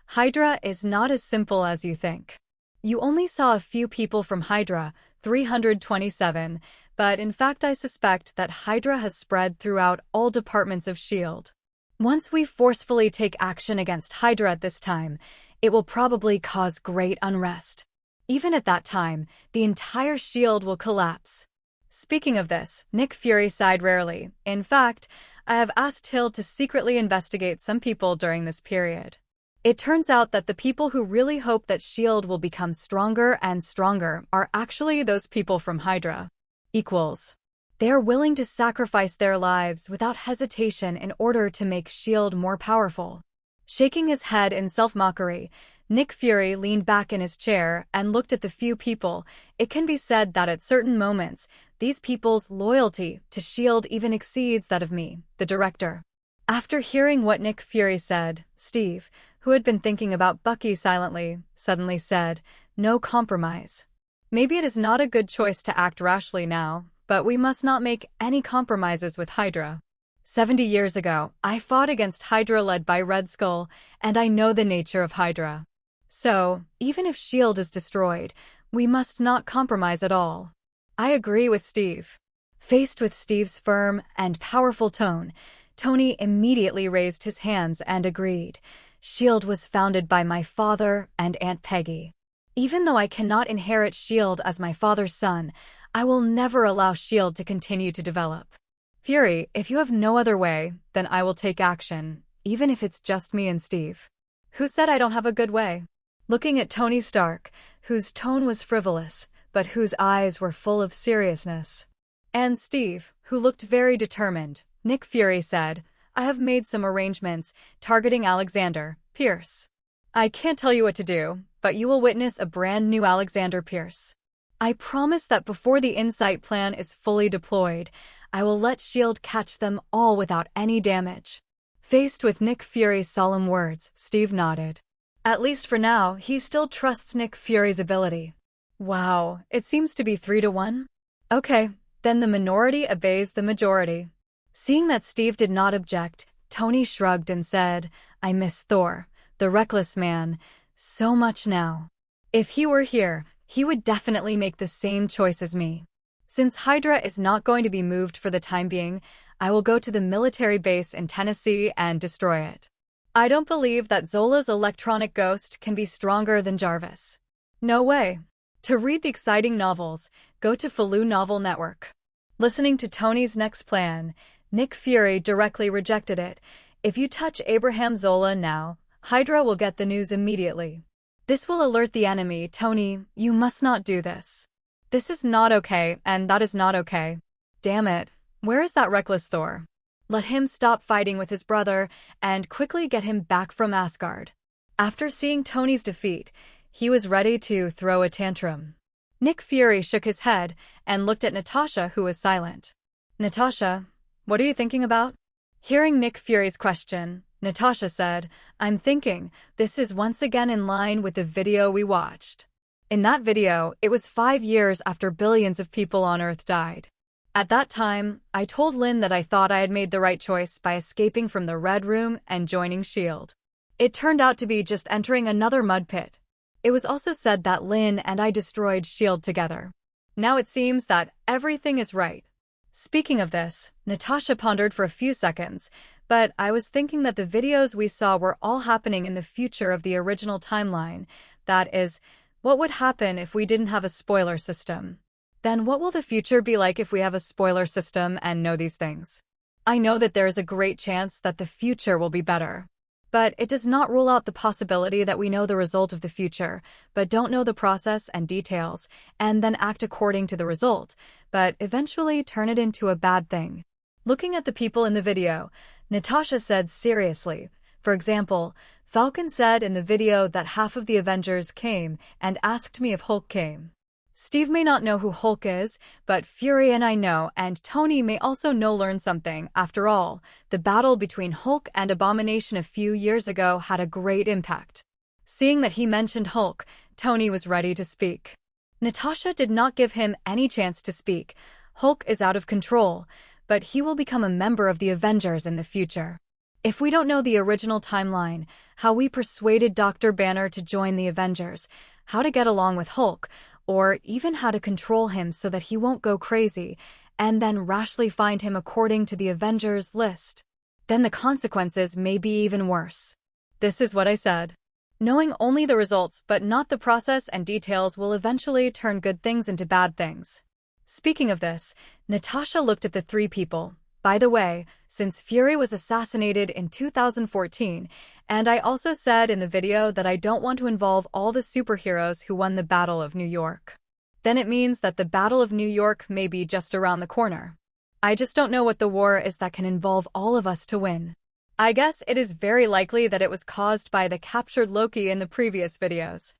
Hydra is not as simple as you think. You only saw a few people from Hydra, 327, but in fact I suspect that Hydra has spread throughout all departments of S.H.I.E.L.D. Once we forcefully take action against Hydra at this time, it will probably cause great unrest. Even at that time, the entire S.H.I.E.L.D. will collapse." Speaking of this, Nick Fury sighed rarely. "In fact, I have asked Hill to secretly investigate some people during this period. It turns out that the people who really hope that S.H.I.E.L.D. will become stronger and stronger are actually those people from Hydra. Equals. They are willing to sacrifice their lives without hesitation in order to make S.H.I.E.L.D. more powerful." Shaking his head in self-mockery, Nick Fury leaned back in his chair and looked at the few people. It can be said that at certain moments, these people's loyalty to S.H.I.E.L.D. even exceeds that of me, the director. After hearing what Nick Fury said, Steve, who had been thinking about Bucky silently, suddenly said, "No compromise. Maybe it is not a good choice to act rashly now, but we must not make any compromises with Hydra. 70 years ago, I fought against Hydra led by Red Skull, and I know the nature of Hydra. So, even if S.H.I.E.L.D. is destroyed, we must not compromise at all." I agree with Steve. Faced with Steve's firm and powerful tone, Tony immediately raised his hands and agreed. S.H.I.E.L.D. was founded by my father and Aunt Peggy. Even though I cannot inherit S.H.I.E.L.D. as my father's son, I will never allow S.H.I.E.L.D. to continue to develop. Fury, if you have no other way, then I will take action, even if it's just me and Steve. Who said I don't have a good way? Looking at Tony Stark, whose tone was frivolous, but whose eyes were full of seriousness, and Steve, who looked very determined, Nick Fury said, "I have made some arrangements targeting Alexander Pierce. I can't tell you what to do, but you will witness a brand new Alexander Pierce. I promise that before the Insight plan is fully deployed, I will let S.H.I.E.L.D. catch them all without any damage." Faced with Nick Fury's solemn words, Steve nodded. At least for now, he still trusts Nick Fury's ability. Wow, it seems to be 3-1? Okay, then the minority obeys the majority. Seeing that Steve did not object, Tony shrugged and said, "I miss Thor, the reckless man, so much now. If he were here, he would definitely make the same choice as me. Since Hydra is not going to be moved for the time being, I will go to the military base in Tennessee and destroy it. I don't believe that Zola's electronic ghost can be stronger than Jarvis. No way. To read the exciting novels, go to Faloo Novel Network. Listening to Tony's next plan, Nick Fury directly rejected it. If you touch Abraham Zola now, Hydra will get the news immediately. This will alert the enemy. Tony, you must not do this. This is not okay, and that is not okay. Damn it. Where is that reckless Thor? Let him stop fighting with his brother and quickly get him back from Asgard. After seeing Tony's defeat, he was ready to throw a tantrum. Nick Fury shook his head and looked at Natasha, who was silent. Natasha, what are you thinking about? Hearing Nick Fury's question, Natasha said, I'm thinking, this is once again in line with the video we watched. In that video, it was 5 years after billions of people on Earth died. At that time, I told Lin that I thought I had made the right choice by escaping from the Red Room and joining S.H.I.E.L.D. It turned out to be just entering another mud pit. It was also said that Lin and I destroyed S.H.I.E.L.D. together. Now it seems that everything is right. Speaking of this, Natasha pondered for a few seconds, but I was thinking that the videos we saw were all happening in the future of the original timeline. That is, what would happen if we didn't have a spoiler system? Then what will the future be like if we have a spoiler system and know these things? I know that there is a great chance that the future will be better. But it does not rule out the possibility that we know the result of the future, but don't know the process and details, and then act according to the result, but eventually turn it into a bad thing. Looking at the people in the video, Natasha said seriously. For example, Falcon said in the video that half of the Avengers came and asked me if Hulk came. Steve may not know who Hulk is, but Fury and I know, and Tony may also learn something. After all, the battle between Hulk and Abomination a few years ago had a great impact. Seeing that he mentioned Hulk, Tony was ready to speak. Natasha did not give him any chance to speak. Hulk is out of control, but he will become a member of the Avengers in the future. If we don't know the original timeline, how we persuaded Dr. Banner to join the Avengers, how to get along with Hulk, or even how to control him so that he won't go crazy, and then rashly find him according to the Avengers list, then the consequences may be even worse. This is what I said. Knowing only the results but not the process and details will eventually turn good things into bad things. Speaking of this, Natasha looked at the 3 people. By the way, since Fury was assassinated in 2014, and I also said in the video that I don't want to involve all the superheroes who won the Battle of New York. Then it means that the Battle of New York may be just around the corner. I just don't know what the war is that can involve all of us to win. I guess it is very likely that it was caused by the captured Loki in the previous videos.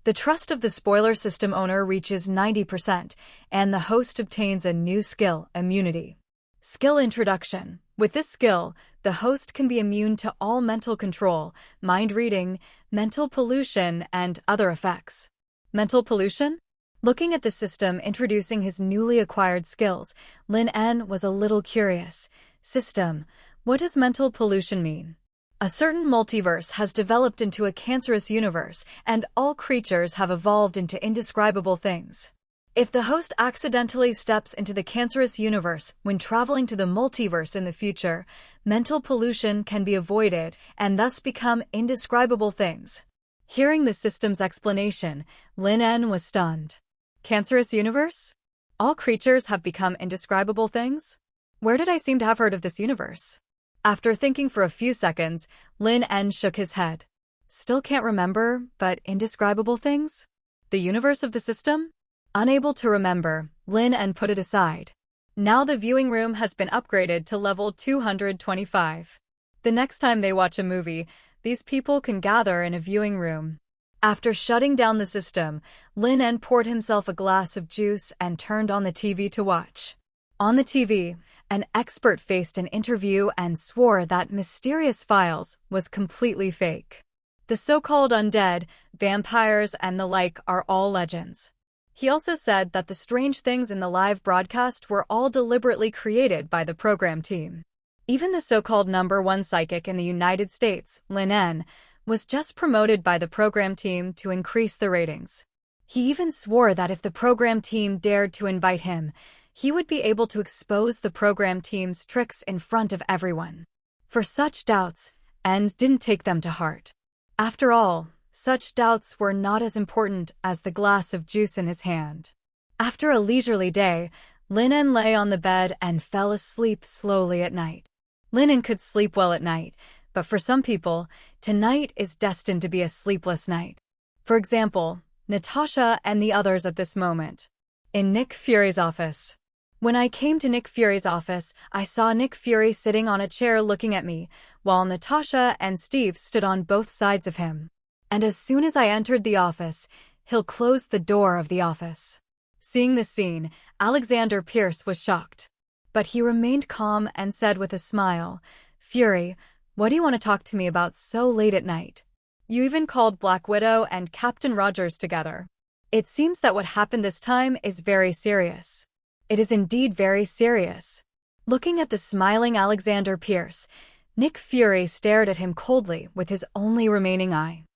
The trust of the spoiler system owner reaches 90%, and the host obtains a new skill, immunity. Skill introduction. With this skill, the host can be immune to all mental control, mind reading, mental pollution, and other effects. Mental pollution? Looking at the system introducing his newly acquired skills, Lin En was a little curious. System, what does mental pollution mean? A certain multiverse has developed into a cancerous universe, and all creatures have evolved into indescribable things. If the host accidentally steps into the cancerous universe when traveling to the multiverse in the future, mental pollution can be avoided and thus become indescribable things. Hearing the system's explanation, Lin En was stunned. Cancerous universe? All creatures have become indescribable things? Where did I seem to have heard of this universe? After thinking for a few seconds, Lin En shook his head. Still can't remember, but indescribable things? The universe of the system? Unable to remember, Lin En put it aside. Now the viewing room has been upgraded to level 225. The next time they watch a movie, these people can gather in a viewing room. After shutting down the system, Lin En poured himself a glass of juice and turned on the TV to watch. On the TV, an expert faced an interview and swore that mysterious files was completely fake. The so-called undead, vampires, and the like are all legends. He also said that the strange things in the live broadcast were all deliberately created by the program team. Even the so-called #1 psychic in the United States, Lin En, was just promoted by the program team to increase the ratings. He even swore that if the program team dared to invite him, he would be able to expose the program team's tricks in front of everyone. For such doubts, and didn't take them to heart. After all, such doubts were not as important as the glass of juice in his hand. After a leisurely day, Lin En lay on the bed and fell asleep slowly at night. Lin En could sleep well at night, but for some people, tonight is destined to be a sleepless night. For example, Natasha and the others at this moment. In Nick Fury's office. When I came to Nick Fury's office, I saw Nick Fury sitting on a chair looking at me, while Natasha and Steve stood on both sides of him. And as soon as I entered the office, he'll close the door of the office. Seeing this scene, Alexander Pierce was shocked. But he remained calm and said with a smile, "Fury, what do you want to talk to me about so late at night? You even called Black Widow and Captain Rogers together. It seems that what happened this time is very serious." It is indeed very serious. Looking at the smiling Alexander Pierce, Nick Fury stared at him coldly with his only remaining eye.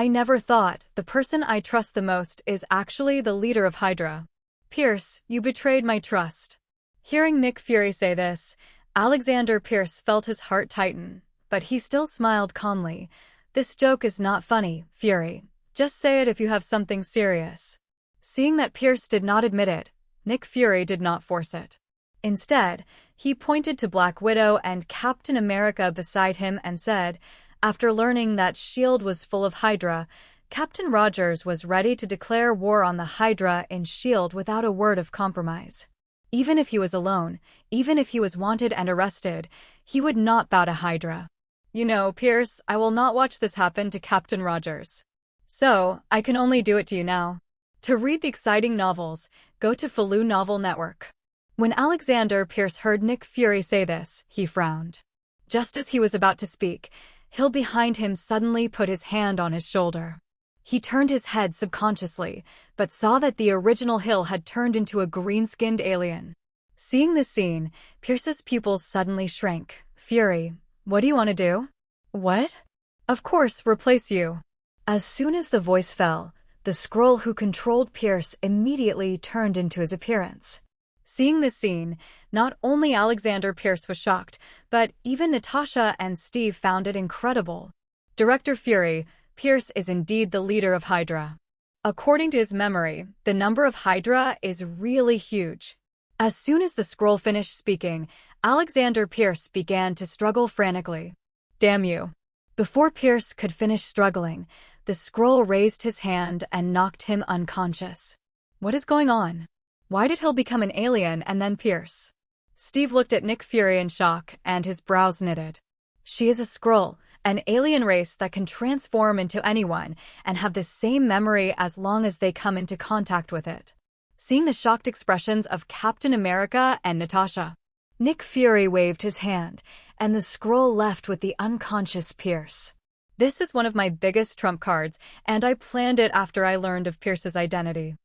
"I never thought the person I trust the most is actually the leader of Hydra. Pierce, you betrayed my trust." Hearing Nick Fury say this, Alexander Pierce felt his heart tighten, but he still smiled calmly. "This joke is not funny, Fury. Just say it if you have something serious." Seeing that Pierce did not admit it, Nick Fury did not force it. Instead, he pointed to Black Widow and Captain America beside him and said, after learning that S.H.I.E.L.D. was full of Hydra, Captain Rogers was ready to declare war on the Hydra in S.H.I.E.L.D. without a word of compromise. Even if he was alone, even if he was wanted and arrested, he would not bow to Hydra. "You know, Pierce, I will not watch this happen to Captain Rogers. So, I can only do it to you now. To read the exciting novels, go to Faloo Novel Network." When Alexander Pierce heard Nick Fury say this, he frowned. Just as he was about to speak, Hill behind him suddenly put his hand on his shoulder. He turned his head subconsciously, but saw that the original Hill had turned into a green-skinned alien. Seeing this scene, Pierce's pupils suddenly shrank. "Fury, what do you want to do?" "What?" "Of course, replace you." As soon as the voice fell, the Skrull who controlled Pierce immediately turned into his appearance. Seeing this scene, not only Alexander Pierce was shocked, but even Natasha and Steve found it incredible. Director Fury, Pierce is indeed the leader of Hydra. According to his memory, the number of Hydra is really huge. As soon as the Skrull finished speaking, Alexander Pierce began to struggle frantically. "Damn you." Before Pierce could finish struggling, the Skrull raised his hand and knocked him unconscious. What is going on? Why did Hill become an alien and then Pierce? Steve looked at Nick Fury in shock, and his brows knitted. "She is a Skrull, an alien race that can transform into anyone and have the same memory as long as they come into contact with it." Seeing the shocked expressions of Captain America and Natasha, Nick Fury waved his hand, and the Skrull left with the unconscious Pierce. "This is one of my biggest trump cards, and I planned it after I learned of Pierce's identity.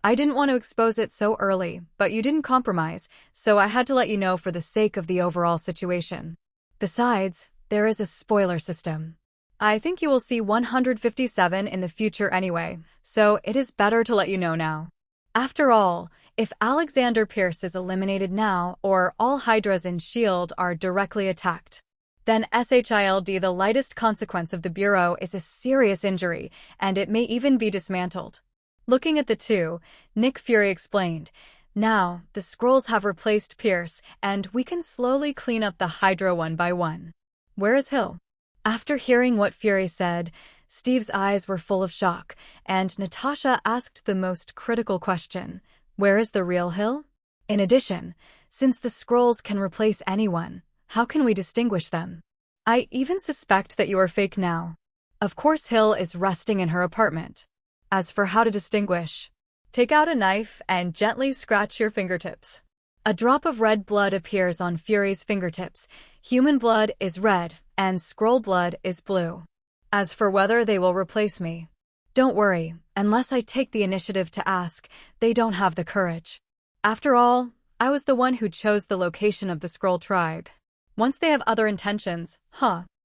I didn't want to expose it so early, but you didn't compromise, so I had to let you know for the sake of the overall situation. Besides, there is a spoiler system. I think you will see 157 in the future anyway, so it is better to let you know now. After all, if Alexander Pierce is eliminated now, or all Hydras in S.H.I.E.L.D. are directly attacked, then S.H.I.L.D., the lightest consequence of the Bureau, is a serious injury, and it may even be dismantled." Looking at the two, Nick Fury explained, "Now, the Skrulls have replaced Pierce, and we can slowly clean up the Hydra one by one. Where is Hill?" After hearing what Fury said, Steve's eyes were full of shock, and Natasha asked the most critical question, "Where is the real Hill?" In addition, since the Skrulls can replace anyone, how can we distinguish them? "I even suspect that you are fake now. Of course Hill is resting in her apartment. As for how to distinguish, take out a knife and gently scratch your fingertips." A drop of red blood appears on Fury's fingertips. Human blood is red, and Skrull blood is blue. As for whether they will replace me, don't worry, unless I take the initiative to ask, they don't have the courage. After all, I was the one who chose the location of the Skrull tribe. Once they have other intentions,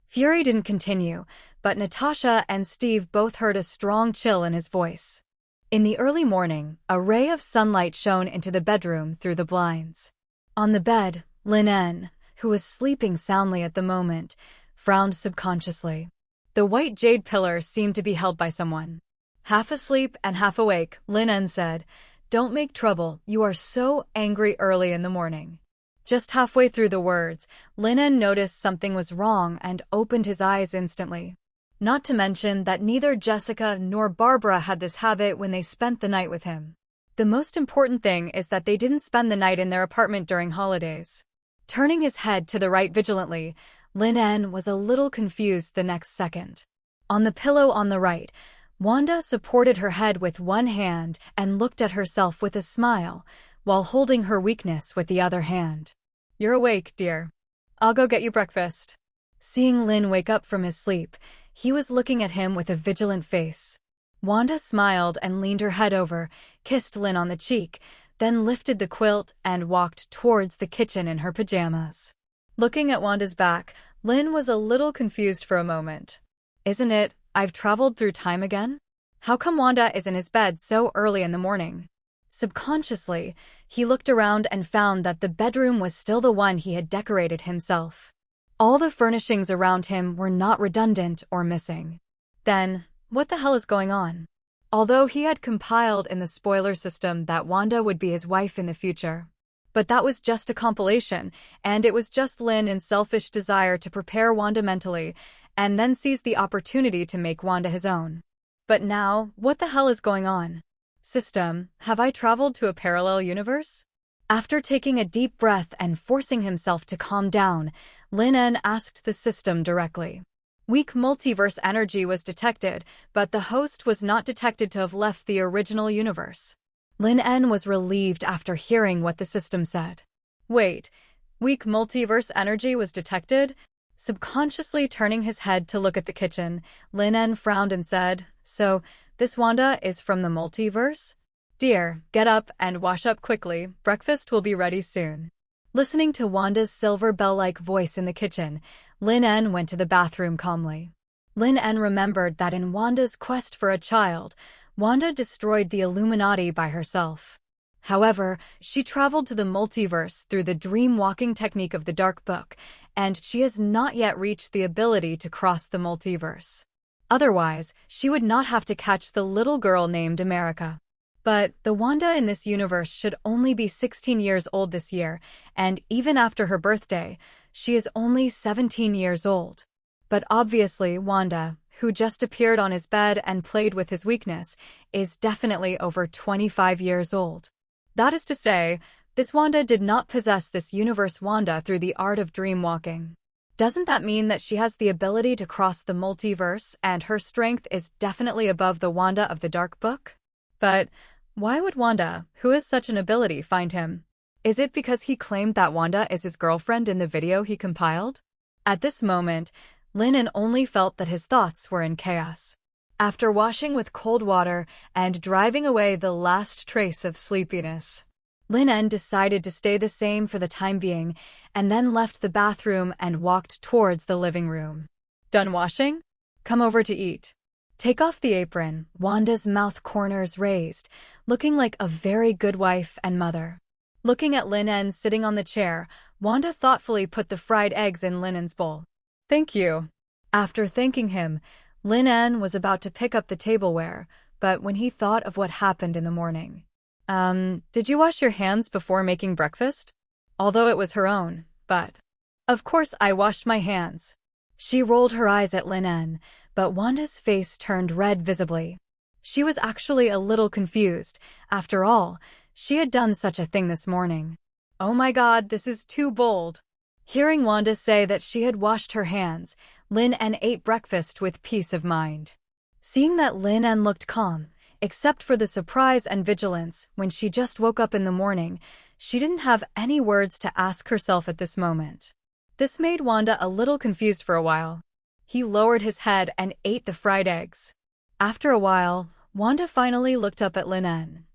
Fury didn't continue, but Natasha and Steve both heard a strong chill in his voice. In the early morning, a ray of sunlight shone into the bedroom through the blinds. On the bed, Lin En, who was sleeping soundly at the moment, frowned subconsciously. The white jade pillar seemed to be held by someone. Half asleep and half awake, Lin En said, "Don't make trouble, you are so angry early in the morning." Just halfway through the words, Lin En noticed something was wrong and opened his eyes instantly. Not to mention that neither Jessica nor Barbara had this habit when they spent the night with him. The most important thing is that they didn't spend the night in their apartment during holidays. Turning his head to the right vigilantly, Lin En was a little confused the next second. On the pillow on the right, Wanda supported her head with one hand and looked at herself with a smile, while holding her weakness with the other hand. "You're awake, dear. I'll go get you breakfast." Seeing Lin wake up from his sleep, he was looking at him with a vigilant face. Wanda smiled and leaned her head over, kissed Lin on the cheek, then lifted the quilt and walked towards the kitchen in her pajamas. Looking at Wanda's back, Lin was a little confused for a moment. "Isn't it, I've traveled through time again? How come Wanda is in his bed so early in the morning?" Subconsciously, he looked around and found that the bedroom was still the one he had decorated himself. All the furnishings around him were not redundant or missing. Then, what the hell is going on? Although he had compiled in the spoiler system that Wanda would be his wife in the future. But that was just a compilation, and it was just Lin En's selfish desire to prepare Wanda mentally, and then seize the opportunity to make Wanda his own. But now, what the hell is going on? System, have I traveled to a parallel universe? After taking a deep breath and forcing himself to calm down, Lin En asked the system directly. Weak multiverse energy was detected, but the host was not detected to have left the original universe. Lin En was relieved after hearing what the system said. Wait, weak multiverse energy was detected? Subconsciously turning his head to look at the kitchen, Lin En frowned and said, "So, this Wanda is from the multiverse? Dear, get up and wash up quickly, breakfast will be ready soon." Listening to Wanda's silver bell-like voice in the kitchen, Lin En went to the bathroom calmly. Lin En remembered that in Wanda's quest for a child, Wanda destroyed the Illuminati by herself. However, she traveled to the multiverse through the dream-walking technique of the Dark Book, and she has not yet reached the ability to cross the multiverse. Otherwise, she would not have to catch the little girl named America. But the Wanda in this universe should only be 16 years old this year, and even after her birthday, she is only 17 years old. But obviously Wanda, who just appeared on his bed and played with his weakness, is definitely over 25 years old. That is to say, this Wanda did not possess this universe Wanda through the art of dream-walking. Doesn't that mean that she has the ability to cross the multiverse and her strength is definitely above the Wanda of the Dark Book? But why would Wanda, who has such an ability, find him? Is it because he claimed that Wanda is his girlfriend in the video he compiled? At this moment, Lin En only felt that his thoughts were in chaos. After washing with cold water and driving away the last trace of sleepiness, Lin En decided to stay the same for the time being and then left the bathroom and walked towards the living room. "Done washing? Come over to eat." Take off the apron, Wanda's mouth corners raised, looking like a very good wife and mother. Looking at Lin En sitting on the chair, Wanda thoughtfully put the fried eggs in Lin En's bowl. "Thank you." After thanking him, Lin En was about to pick up the tableware, but when he thought of what happened in the morning. Did you wash your hands before making breakfast?" Although it was her own, but. "Of course I washed my hands." She rolled her eyes at Lin En, but Wanda's face turned red visibly. She was actually a little confused. After all, she had done such a thing this morning. Oh my God, this is too bold. Hearing Wanda say that she had washed her hands, Lin En ate breakfast with peace of mind. Seeing that Lin En looked calm, except for the surprise and vigilance when she just woke up in the morning, she didn't have any words to ask herself at this moment. This made Wanda a little confused for a while. He lowered his head and ate the fried eggs. After a while, Wanda finally looked up at Lin En.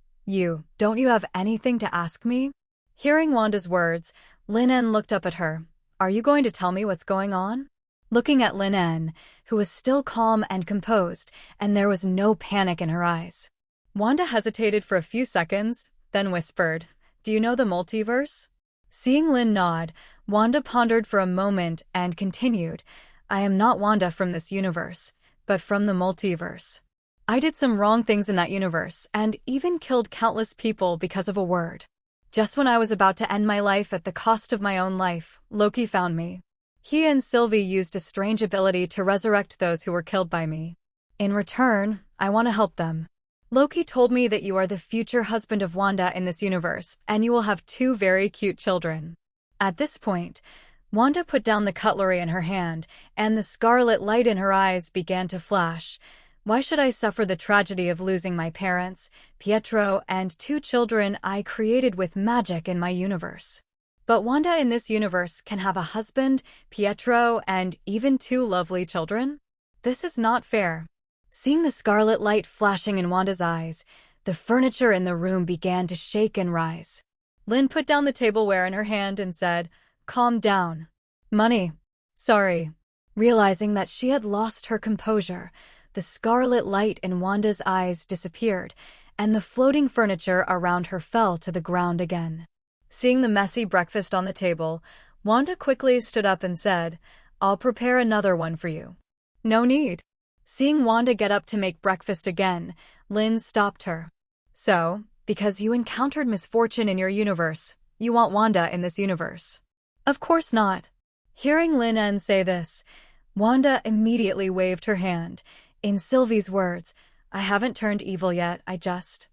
Don't you have anything to ask me?" Hearing Wanda's words, Lin En looked up at her. "Are you going to tell me what's going on?" Looking at Lin En, who was still calm and composed, and there was no panic in her eyes. Wanda hesitated for a few seconds, then whispered, "Do you know the multiverse?" Seeing Lin nod, Wanda pondered for a moment and continued, "I am not Wanda from this universe, but from the multiverse. I did some wrong things in that universe and even killed countless people because of a word. Just when I was about to end my life at the cost of my own life, Loki found me. He and Sylvie used a strange ability to resurrect those who were killed by me. In return, I want to help them. Loki told me that you are the future husband of Wanda in this universe, and you will have 2 very cute children." At this point, Wanda put down the cutlery in her hand, and the scarlet light in her eyes began to flash. "Why should I suffer the tragedy of losing my parents, Pietro, and 2 children I created with magic in my universe? But Wanda in this universe can have a husband, Pietro, and even 2 lovely children? This is not fair." Seeing the scarlet light flashing in Wanda's eyes, the furniture in the room began to shake and rise. Lin put down the tableware in her hand and said, "Calm down. Money. Sorry." Realizing that she had lost her composure, the scarlet light in Wanda's eyes disappeared, and the floating furniture around her fell to the ground again. Seeing the messy breakfast on the table, Wanda quickly stood up and said, "I'll prepare another one for you." "No need." Seeing Wanda get up to make breakfast again, Lin stopped her. "So, because you encountered misfortune in your universe, you want Wanda in this universe?" "Of course not." Hearing Lin En say this, Wanda immediately waved her hand. In Sylvie's words, "I haven't turned evil yet, I just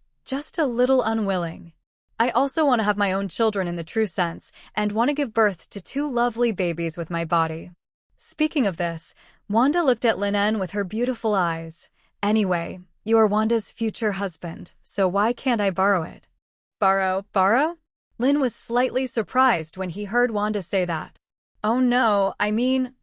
a little unwilling. I also want to have my own children in the true sense, and want to give birth to 2 lovely babies with my body." Speaking of this, Wanda looked at Lin En with her beautiful eyes. "Anyway, you are Wanda's future husband, so why can't I borrow it?" Borrow? Lin was slightly surprised when he heard Wanda say that. "Oh no, I mean,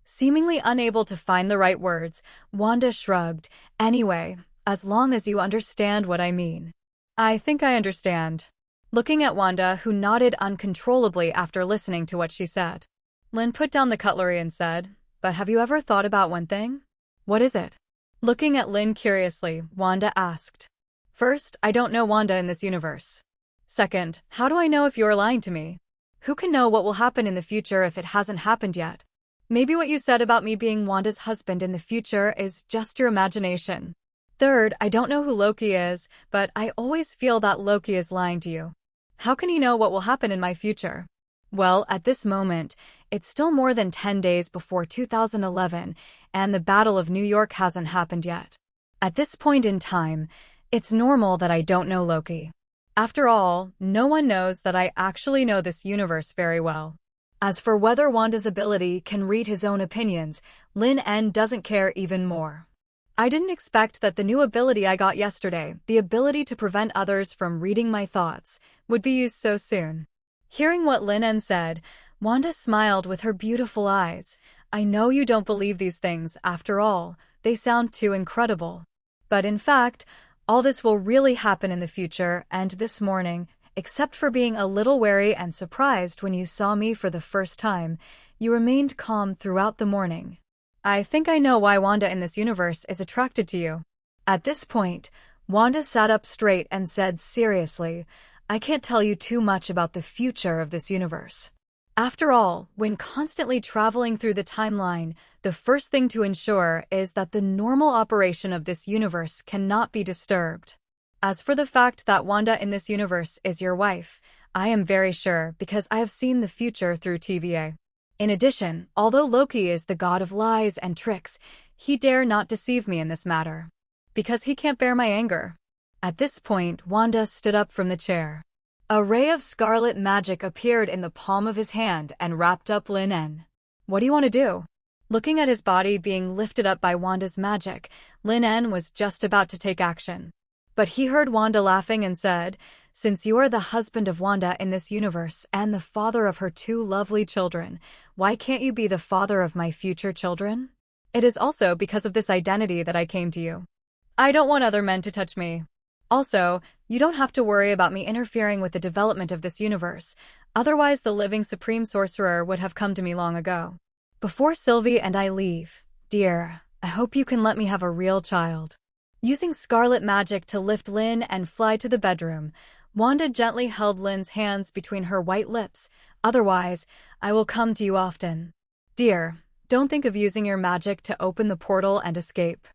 Seemingly unable to find the right words, Wanda shrugged. "Anyway, as long as you understand what I mean." "I think I understand." Looking at Wanda, who nodded uncontrollably after listening to what she said, Lin put down the cutlery and said, "But have you ever thought about one thing?" "What is it?" Looking at Lin curiously, Wanda asked. "First, I don't know Wanda in this universe. Second, how do I know if you're lying to me? Who can know what will happen in the future if it hasn't happened yet? Maybe what you said about me being Wanda's husband in the future is just your imagination. Third, I don't know who Loki is, but I always feel that Loki is lying to you. How can he know what will happen in my future?" Well, at this moment, it's still more than 10 days before 2011, and the Battle of New York hasn't happened yet. At this point in time, it's normal that I don't know Loki. After all, no one knows that I actually know this universe very well. As for whether Wanda's ability can read his own opinions, Lin En doesn't care even more. "I didn't expect that the new ability I got yesterday, the ability to prevent others from reading my thoughts, would be used so soon." Hearing what Lin En said, Wanda smiled with her beautiful eyes. "I know you don't believe these things, after all, they sound too incredible. But in fact, all this will really happen in the future, and this morning, except for being a little wary and surprised when you saw me for the first time, you remained calm throughout the morning. I think I know why Wanda in this universe is attracted to you." At this point, Wanda sat up straight and said seriously, "I can't tell you too much about the future of this universe. After all, when constantly traveling through the timeline, the first thing to ensure is that the normal operation of this universe cannot be disturbed. As for the fact that Wanda in this universe is your wife, I am very sure because I have seen the future through TVA. In addition, although Loki is the god of lies and tricks, he dare not deceive me in this matter, because he can't bear my anger." At this point, Wanda stood up from the chair. A ray of scarlet magic appeared in the palm of his hand and wrapped up Lin En. "What do you want to do?" Looking at his body being lifted up by Wanda's magic, Lin En was just about to take action. But he heard Wanda laughing and said, "Since you are the husband of Wanda in this universe and the father of her 2 lovely children, why can't you be the father of my future children? It is also because of this identity that I came to you. I don't want other men to touch me. Also, you don't have to worry about me interfering with the development of this universe, otherwise the living supreme sorcerer would have come to me long ago. Before Sylvie and I leave, dear, I hope you can let me have a real child." Using scarlet magic to lift Lin and fly to the bedroom, Wanda gently held Lin's hands between her white lips. Otherwise, I will come to you often. Dear, don't think of using your magic to open the portal and escape.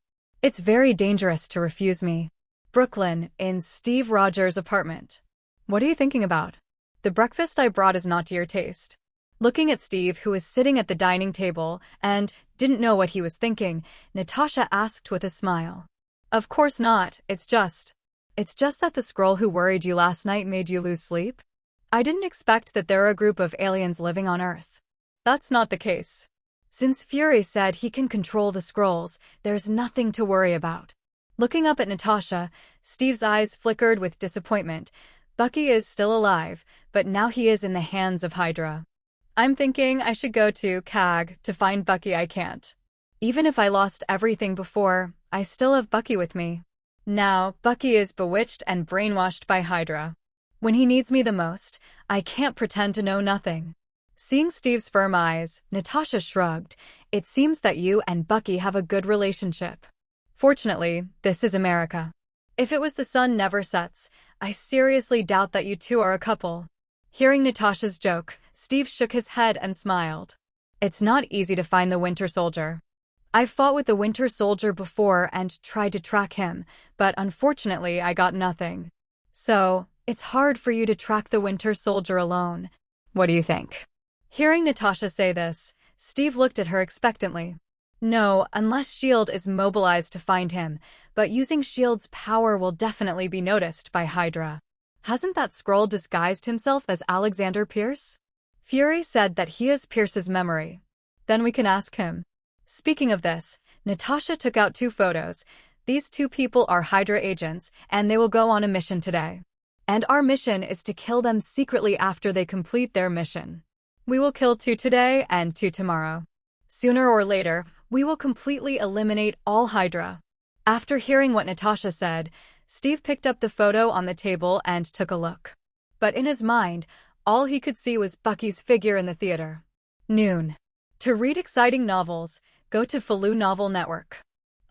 It's very dangerous to refuse me. Brooklyn, in Steve Rogers' apartment. What are you thinking about? The breakfast I brought is not to your taste. Looking at Steve, who was sitting at the dining table and didn't know what he was thinking, Natasha asked with a smile. Of course not, it's just that the scroll who worried you last night made you lose sleep? I didn't expect that there are a group of aliens living on Earth. That's not the case. Since Fury said he can control the scrolls, there's nothing to worry about. Looking up at Natasha, Steve's eyes flickered with disappointment. Bucky is still alive, but now he is in the hands of Hydra. I'm thinking I should go to CAG to find Bucky. I can't. Even if I lost everything before, I still have Bucky with me. Now, Bucky is bewitched and brainwashed by Hydra. When he needs me the most, I can't pretend to know nothing. Seeing Steve's firm eyes, Natasha shrugged. It seems that you and Bucky have a good relationship. Fortunately, this is America. If it was the sun never sets, I seriously doubt that you two are a couple. Hearing Natasha's joke, Steve shook his head and smiled. It's not easy to find the Winter Soldier. I've fought with the Winter Soldier before and tried to track him, but unfortunately I got nothing. So, it's hard for you to track the Winter Soldier alone. What do you think? Hearing Natasha say this, Steve looked at her expectantly. No, unless S.H.I.E.L.D. is mobilized to find him, but using S.H.I.E.L.D.'s power will definitely be noticed by Hydra. Hasn't that Skrull disguised himself as Alexander Pierce? Fury said that he is Pierce's memory. Then we can ask him. Speaking of this, Natasha took out 2 photos. These 2 people are Hydra agents, and they will go on a mission today. And our mission is to kill them secretly after they complete their mission. We will kill 2 today and 2 tomorrow. Sooner or later, we will completely eliminate all Hydra. After hearing what Natasha said, Steve picked up the photo on the table and took a look. But in his mind, all he could see was Bucky's figure in the theater. Noon. To read exciting novels, go to Falu Novel Network.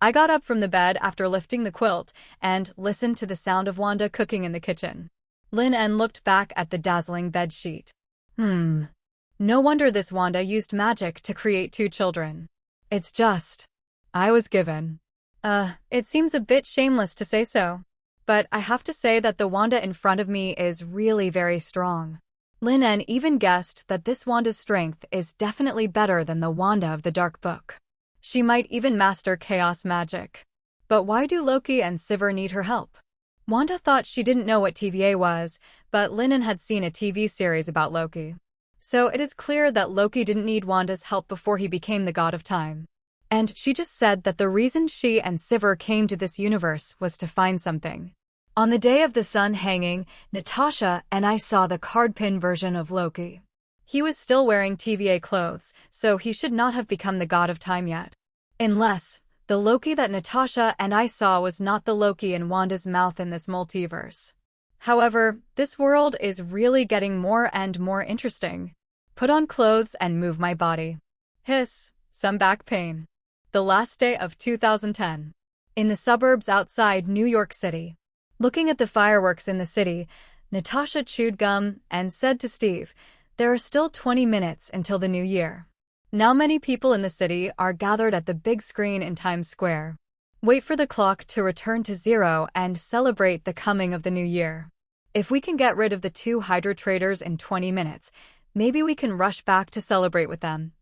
I got up from the bed after lifting the quilt and listened to the sound of Wanda cooking in the kitchen. Lin En looked back at the dazzling bed sheet. No wonder this Wanda used magic to create 2 children. It's just, I was given. It seems a bit shameless to say so, but I have to say that the Wanda in front of me is really very strong. Lin En even guessed that this Wanda's strength is definitely better than the Wanda of the Dark Book. She might even master chaos magic. But why do Loki and Sivir need her help? Wanda thought she didn't know what TVA was, but Lin En had seen a TV series about Loki. So it is clear that Loki didn't need Wanda's help before he became the god of time. And she just said that the reason she and Sivir came to this universe was to find something. On the day of the sun hanging, Natasha and I saw the cardpin version of Loki. He was still wearing TVA clothes, so he should not have become the god of time yet. Unless, the Loki that Natasha and I saw was not the Loki in Wanda's mouth in this multiverse. However, this world is really getting more and more interesting. Put on clothes and move my body. Hiss, some back pain. The last day of 2010. In the suburbs outside New York City. Looking at the fireworks in the city, Natasha chewed gum and said to Steve, there are still 20 minutes until the new year. Now many people in the city are gathered at the big screen in Times Square. Wait for the clock to return to 0 and celebrate the coming of the new year. If we can get rid of the 2 Hydra traitors in 20 minutes, maybe we can rush back to celebrate with them.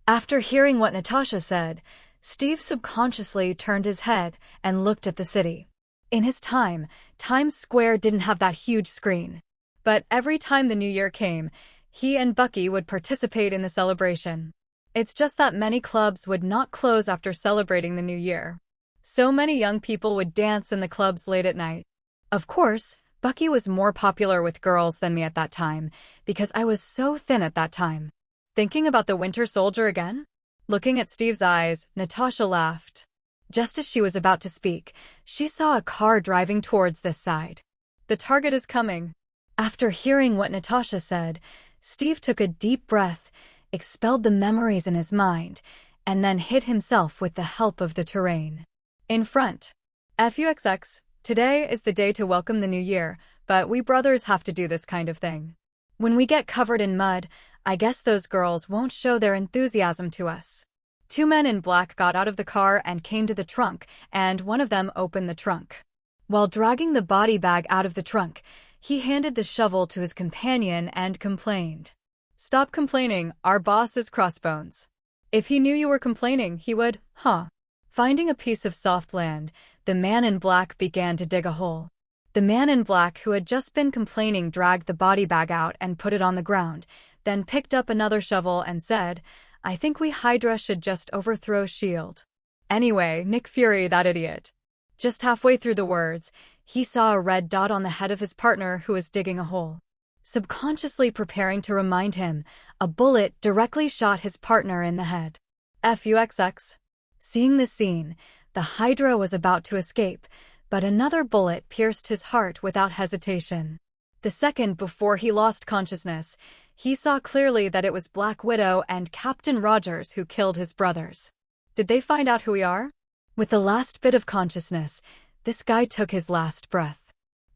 After hearing what Natasha said, Steve subconsciously turned his head and looked at the city. In his time, Times Square didn't have that huge screen. But every time the new year came, he and Bucky would participate in the celebration. It's just that many clubs would not close after celebrating the new year. So many young people would dance in the clubs late at night. Of course, Bucky was more popular with girls than me at that time, because I was so thin at that time. Thinking about the Winter Soldier again? Looking at Steve's eyes, Natasha laughed. Just as she was about to speak, she saw a car driving towards this side. The target is coming. After hearing what Natasha said, Steve took a deep breath, expelled the memories in his mind, and then hid himself with the help of the terrain. In front. FUXX, today is the day to welcome the new year, but we brothers have to do this kind of thing. When we get covered in mud, I guess those girls won't show their enthusiasm to us. Two men in black got out of the car and came to the trunk, and one of them opened the trunk. While dragging the body bag out of the trunk, he handed the shovel to his companion and complained. "Stop complaining, our boss is Crossbones. If he knew you were complaining, he would, huh?" Finding a piece of soft land, the man in black began to dig a hole. The man in black who had just been complaining dragged the body bag out and put it on the ground, then picked up another shovel and said, "I think we Hydra should just overthrow S.H.I.E.L.D. Anyway, Nick Fury, that idiot." Just halfway through the words, he saw a red dot on the head of his partner who was digging a hole. Subconsciously preparing to remind him, a bullet directly shot his partner in the head. FUXX. Seeing the scene, the Hydra was about to escape, but another bullet pierced his heart without hesitation. The second before he lost consciousness, he saw clearly that it was Black Widow and Captain Rogers who killed his brothers. Did they find out who we are? With the last bit of consciousness, this guy took his last breath.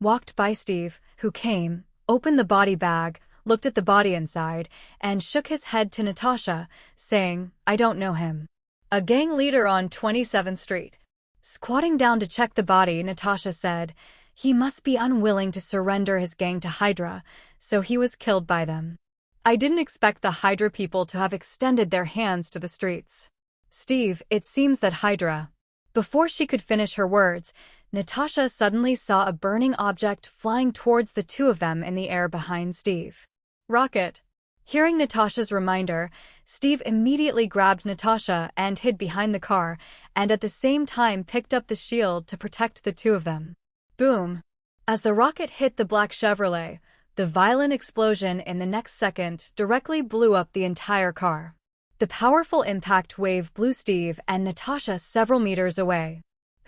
Walked by Steve, who came, opened the body bag, looked at the body inside, and shook his head to Natasha, saying, "I don't know him." A gang leader on 27th Street. Squatting down to check the body, Natasha said, "He must be unwilling to surrender his gang to Hydra, so he was killed by them." I didn't expect the Hydra people to have extended their hands to the streets. "Steve, it seems that Hydra..." Before she could finish her words, Natasha suddenly saw a burning object flying towards the two of them in the air behind Steve. "Rocket." Hearing Natasha's reminder, Steve immediately grabbed Natasha and hid behind the car, and at the same time picked up the shield to protect the two of them. Boom! As the rocket hit the black Chevrolet, the violent explosion in the next second directly blew up the entire car. The powerful impact wave blew Steve and Natasha several meters away.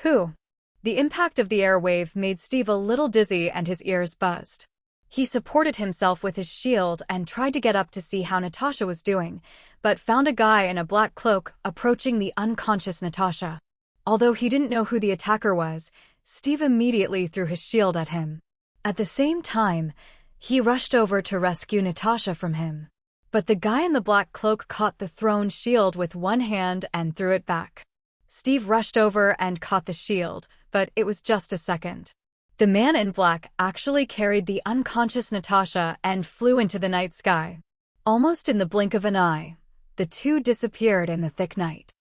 The impact of the air wave made Steve a little dizzy and his ears buzzed. He supported himself with his shield and tried to get up to see how Natasha was doing, but found a guy in a black cloak approaching the unconscious Natasha. Although he didn't know who the attacker was, Steve immediately threw his shield at him. At the same time, he rushed over to rescue Natasha from him. But the guy in the black cloak caught the thrown shield with one hand and threw it back. Steve rushed over and caught the shield, but it was just a second. The man in black actually carried the unconscious Natasha and flew into the night sky. Almost in the blink of an eye, the two disappeared in the thick night.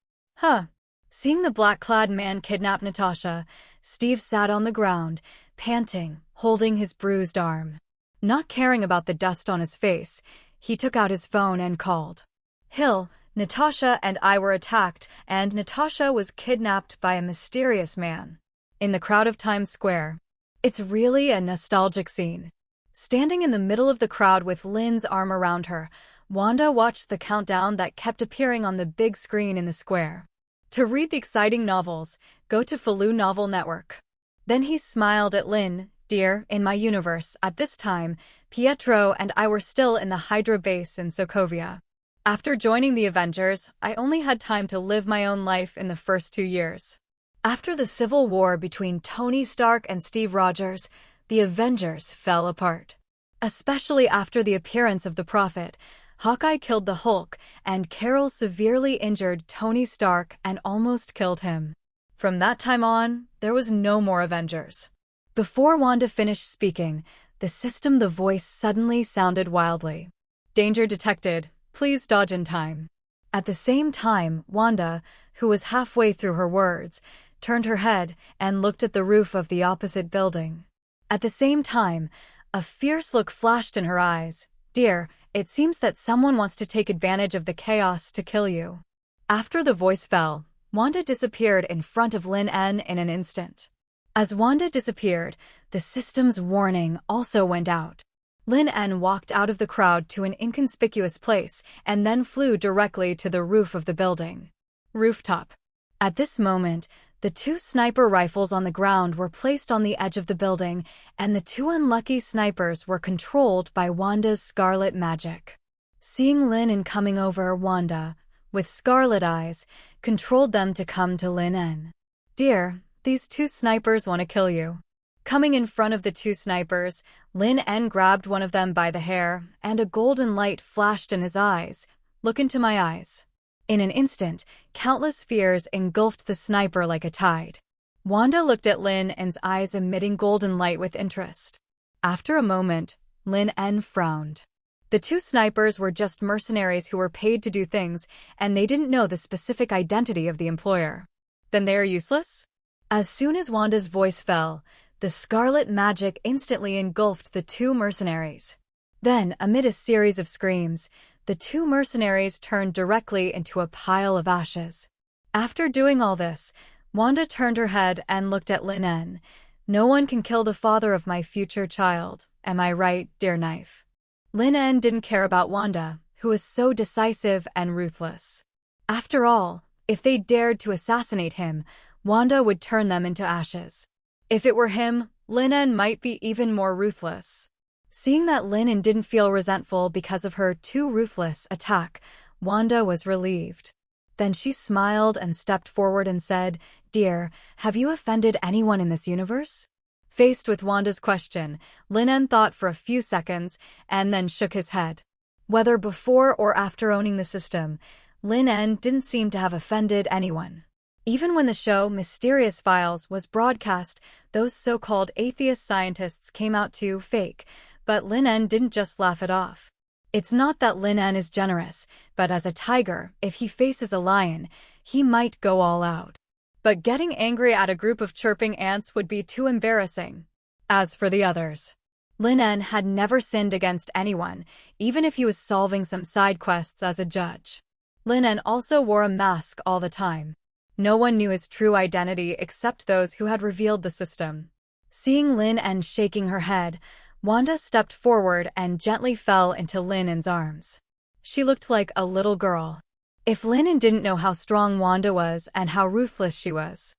Seeing the black-clad man kidnap Natasha, Steve sat on the ground, panting, holding his bruised arm. Not caring about the dust on his face, he took out his phone and called. "Hill, Natasha and I were attacked, and Natasha was kidnapped by a mysterious man." In the crowd of Times Square. It's really a nostalgic scene. Standing in the middle of the crowd with Lin's arm around her, Wanda watched the countdown that kept appearing on the big screen in the square. To read the exciting novels, go to Faloo Novel Network. Then he smiled at Lin. "Dear, in my universe, at this time, Pietro and I were still in the Hydra base in Sokovia. After joining the Avengers, I only had time to live my own life in the first 2 years. After the civil war between Tony Stark and Steve Rogers, the Avengers fell apart. Especially after the appearance of the Prophet, Hawkeye killed the Hulk, and Carol severely injured Tony Stark and almost killed him. From that time on, there was no more Avengers." Before Wanda finished speaking, the voice suddenly sounded wildly. "Danger detected. Please dodge in time." At the same time, Wanda, who was halfway through her words, turned her head and looked at the roof of the opposite building. At the same time, a fierce look flashed in her eyes. "Dear, it seems that someone wants to take advantage of the chaos to kill you." After the voice fell, Wanda disappeared in front of Lin En in an instant. As Wanda disappeared, the system's warning also went out. Lin En walked out of the crowd to an inconspicuous place and then flew directly to the roof of the building. Rooftop. At this moment, the 2 sniper rifles on the ground were placed on the edge of the building, and the 2 unlucky snipers were controlled by Wanda's scarlet magic. Seeing Lin En coming over, Wanda, with scarlet eyes, controlled them to come to Lin En. "Dear, These two snipers want to kill you. Coming in front of the two snipers, Lin En grabbed one of them by the hair, and a golden light flashed in his eyes. Look into my eyes. In an instant, countless fears engulfed the sniper like a tide. Wanda looked at Lin En's eyes emitting golden light with interest. After a moment, Lin En frowned. The two snipers were just mercenaries who were paid to do things, and they didn't know the specific identity of the employer. Then they are useless? As soon as Wanda's voice fell, the scarlet magic instantly engulfed the two mercenaries. Then, amid a series of screams, the two mercenaries turned directly into a pile of ashes. After doing all this, Wanda turned her head and looked at Lin En. No one can kill the father of my future child, am I right, dear knife? Lin En didn't care about Wanda, who was so decisive and ruthless. After all, if they dared to assassinate him, Wanda would turn them into ashes. If it were him, Lin En might be even more ruthless. Seeing that Lin En didn't feel resentful because of her too ruthless attack, Wanda was relieved. Then she smiled and stepped forward and said, "Dear, have you offended anyone in this universe?" Faced with Wanda's question, Lin En thought for a few seconds and then shook his head. Whether before or after owning the system, Lin En didn't seem to have offended anyone. Even when the show Mysterious Files was broadcast, those so-called atheist scientists came out to fake, but Lin En didn't just laugh it off. It's not that Lin En is generous, but as a tiger, if he faces a lion, he might go all out. But getting angry at a group of chirping ants would be too embarrassing. As for the others, Lin En had never sinned against anyone, even if he was solving some side quests as a judge. Lin En also wore a mask all the time. No one knew his true identity except those who had revealed the system. Seeing Lin En shaking her head, Wanda stepped forward and gently fell into Lin En's arms. She looked like a little girl. If Lin En didn't know how strong Wanda was and how ruthless she was,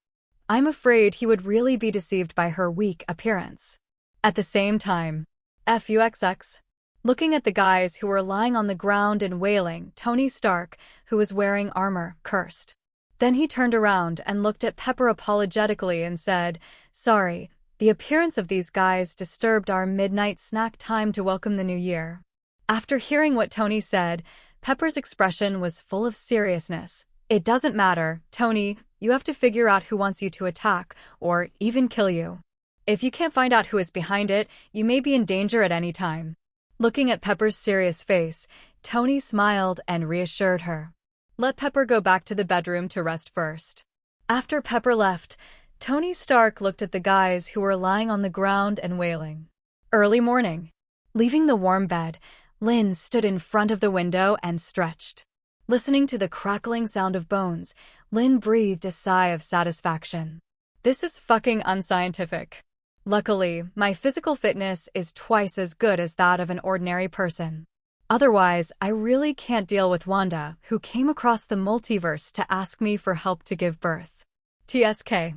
I'm afraid he would really be deceived by her weak appearance. At the same time, FUXX. Looking at the guys who were lying on the ground and wailing, Tony Stark, who was wearing armor, cursed. Then he turned around and looked at Pepper apologetically and said, "Sorry, the appearance of these guys disturbed our midnight snack time to welcome the new year." After hearing what Tony said, Pepper's expression was full of seriousness. "It doesn't matter, Tony, you have to figure out who wants you to attack, or even kill you. If you can't find out who is behind it, you may be in danger at any time." Looking at Pepper's serious face, Tony smiled and reassured her. Let Pepper go back to the bedroom to rest first. After Pepper left, Tony Stark looked at the guys who were lying on the ground and wailing. Early morning. Leaving the warm bed, Lin stood in front of the window and stretched. Listening to the crackling sound of bones, Lin breathed a sigh of satisfaction. This is fucking unscientific. Luckily, my physical fitness is twice as good as that of an ordinary person. Otherwise, I really can't deal with Wanda, who came across the multiverse to ask me for help to give birth. TSK.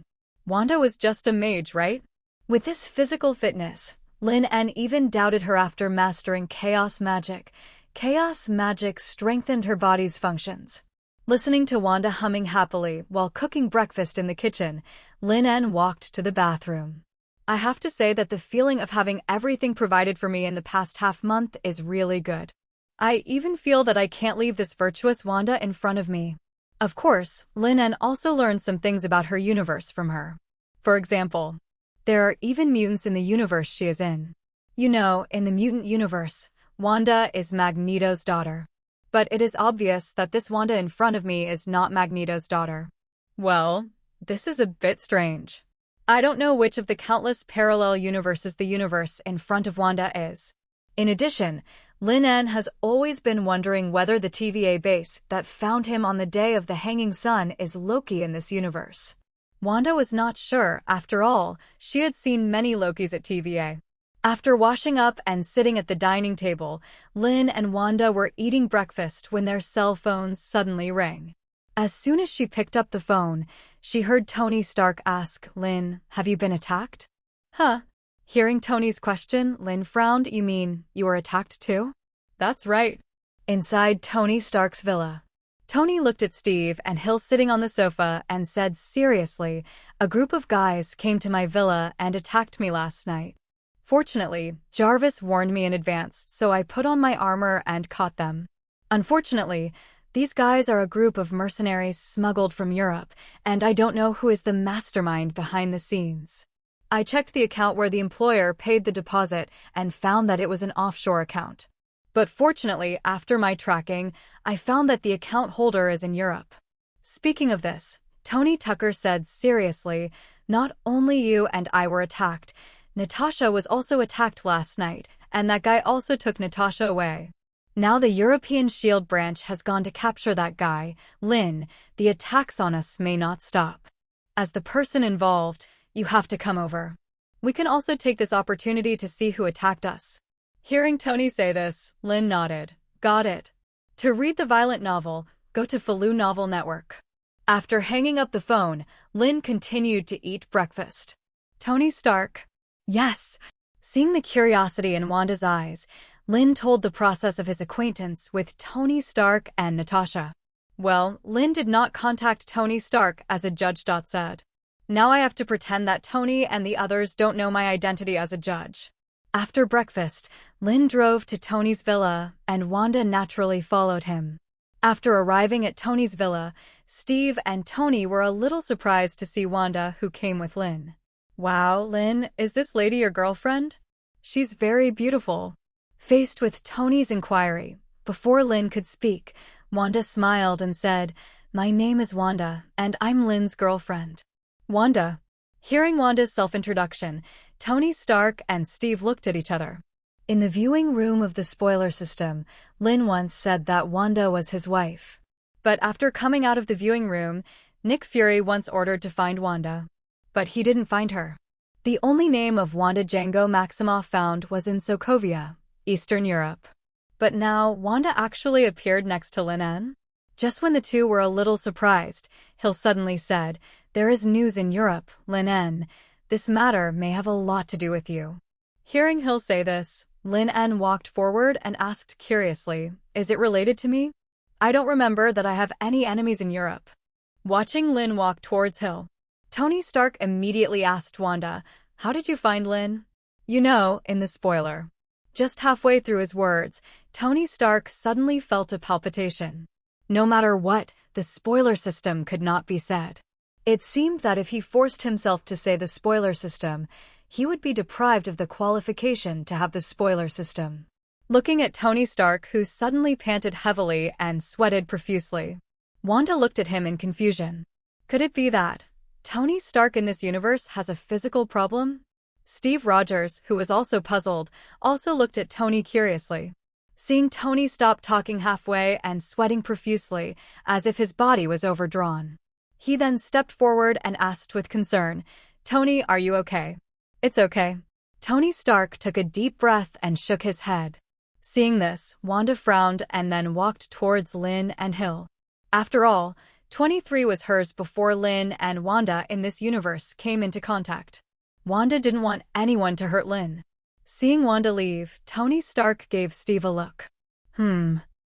Wanda was just a mage, right? With this physical fitness, Lin En even doubted her after mastering chaos magic. Chaos magic strengthened her body's functions. Listening to Wanda humming happily while cooking breakfast in the kitchen, Lin En walked to the bathroom. I have to say that the feeling of having everything provided for me in the past half-month is really good. I even feel that I can't leave this virtuous Wanda in front of me. Of course, Lin En also learned some things about her universe from her. For example, there are even mutants in the universe she is in. You know, in the mutant universe, Wanda is Magneto's daughter. But it is obvious that this Wanda in front of me is not Magneto's daughter. Well, this is a bit strange. I don't know which of the countless parallel universes the universe in front of Wanda is. In addition, Lin En has always been wondering whether the TVA base that found him on the day of the hanging sun is Loki in this universe. Wanda was not sure, after all, she had seen many Lokis at TVA. After washing up and sitting at the dining table, Lin and Wanda were eating breakfast when their cell phones suddenly rang. As soon as she picked up the phone, she heard Tony Stark ask, "Lin, have you been attacked?" Huh? Hearing Tony's question, Lin frowned. "You mean, you were attacked too?" "That's right." Inside Tony Stark's villa. Tony looked at Steve and Hill sitting on the sofa and said seriously, "A group of guys came to my villa and attacked me last night. Fortunately, Jarvis warned me in advance, so I put on my armor and caught them. Unfortunately, these guys are a group of mercenaries smuggled from Europe, and I don't know who is the mastermind behind the scenes. I checked the account where the employer paid the deposit and found that it was an offshore account. But fortunately, after my tracking, I found that the account holder is in Europe." Speaking of this, Tony Tucker said seriously, "Not only you and I were attacked, Natasha was also attacked last night, and that guy also took Natasha away. Now the European Shield branch has gone to capture that guy, Lin. The attacks on us may not stop. As the person involved, you have to come over. We can also take this opportunity to see who attacked us." Hearing Tony say this, Lin nodded. "Got it. To read the violent novel, go to Faloo Novel Network." After hanging up the phone, Lin continued to eat breakfast. Tony Stark. Yes. Seeing the curiosity in Wanda's eyes, Lin told the process of his acquaintance with Tony Stark and Natasha. Well, Lin did not contact Tony Stark, as a judge said. "Now I have to pretend that Tony and the others don't know my identity as a judge." After breakfast, Lin drove to Tony's villa, and Wanda naturally followed him. After arriving at Tony's villa, Steve and Tony were a little surprised to see Wanda, who came with Lin. "Wow, Lin, is this lady your girlfriend? She's very beautiful." Faced with Tony's inquiry, before Lin could speak, Wanda smiled and said, "My name is Wanda, and I'm Lin's girlfriend." Wanda. Hearing Wanda's self-introduction, Tony Stark and Steve looked at each other. In the viewing room of the spoiler system, Lin once said that Wanda was his wife. But after coming out of the viewing room, Nick Fury once ordered to find Wanda. But he didn't find her. The only name of Wanda Django Maximoff found was in Sokovia, Eastern Europe. But now, Wanda actually appeared next to Lin En? Just when the two were a little surprised, Hill suddenly said, "There is news in Europe, Lin En. This matter may have a lot to do with you." Hearing Hill say this, Lin En walked forward and asked curiously, "Is it related to me? I don't remember that I have any enemies in Europe." Watching Lin walk towards Hill, Tony Stark immediately asked Wanda, "How did you find Lin?" You know, in the spoiler. Just halfway through his words, Tony Stark suddenly felt a palpitation. No matter what, the spoiler system could not be said. It seemed that if he forced himself to say the spoiler system, he would be deprived of the qualification to have the spoiler system. Looking at Tony Stark, who suddenly panted heavily and sweated profusely, Wanda looked at him in confusion. Could it be that Tony Stark in this universe has a physical problem? Steve Rogers, who was also puzzled, also looked at Tony curiously. Seeing Tony stop talking halfway and sweating profusely, as if his body was overdrawn, he then stepped forward and asked with concern, "Tony, are you okay?" "It's okay." Tony Stark took a deep breath and shook his head. Seeing this, Wanda frowned and then walked towards Lin and Hill. After all, 23 was hers before Lin and Wanda in this universe came into contact. Wanda didn't want anyone to hurt Lin. Seeing Wanda leave, Tony Stark gave Steve a look.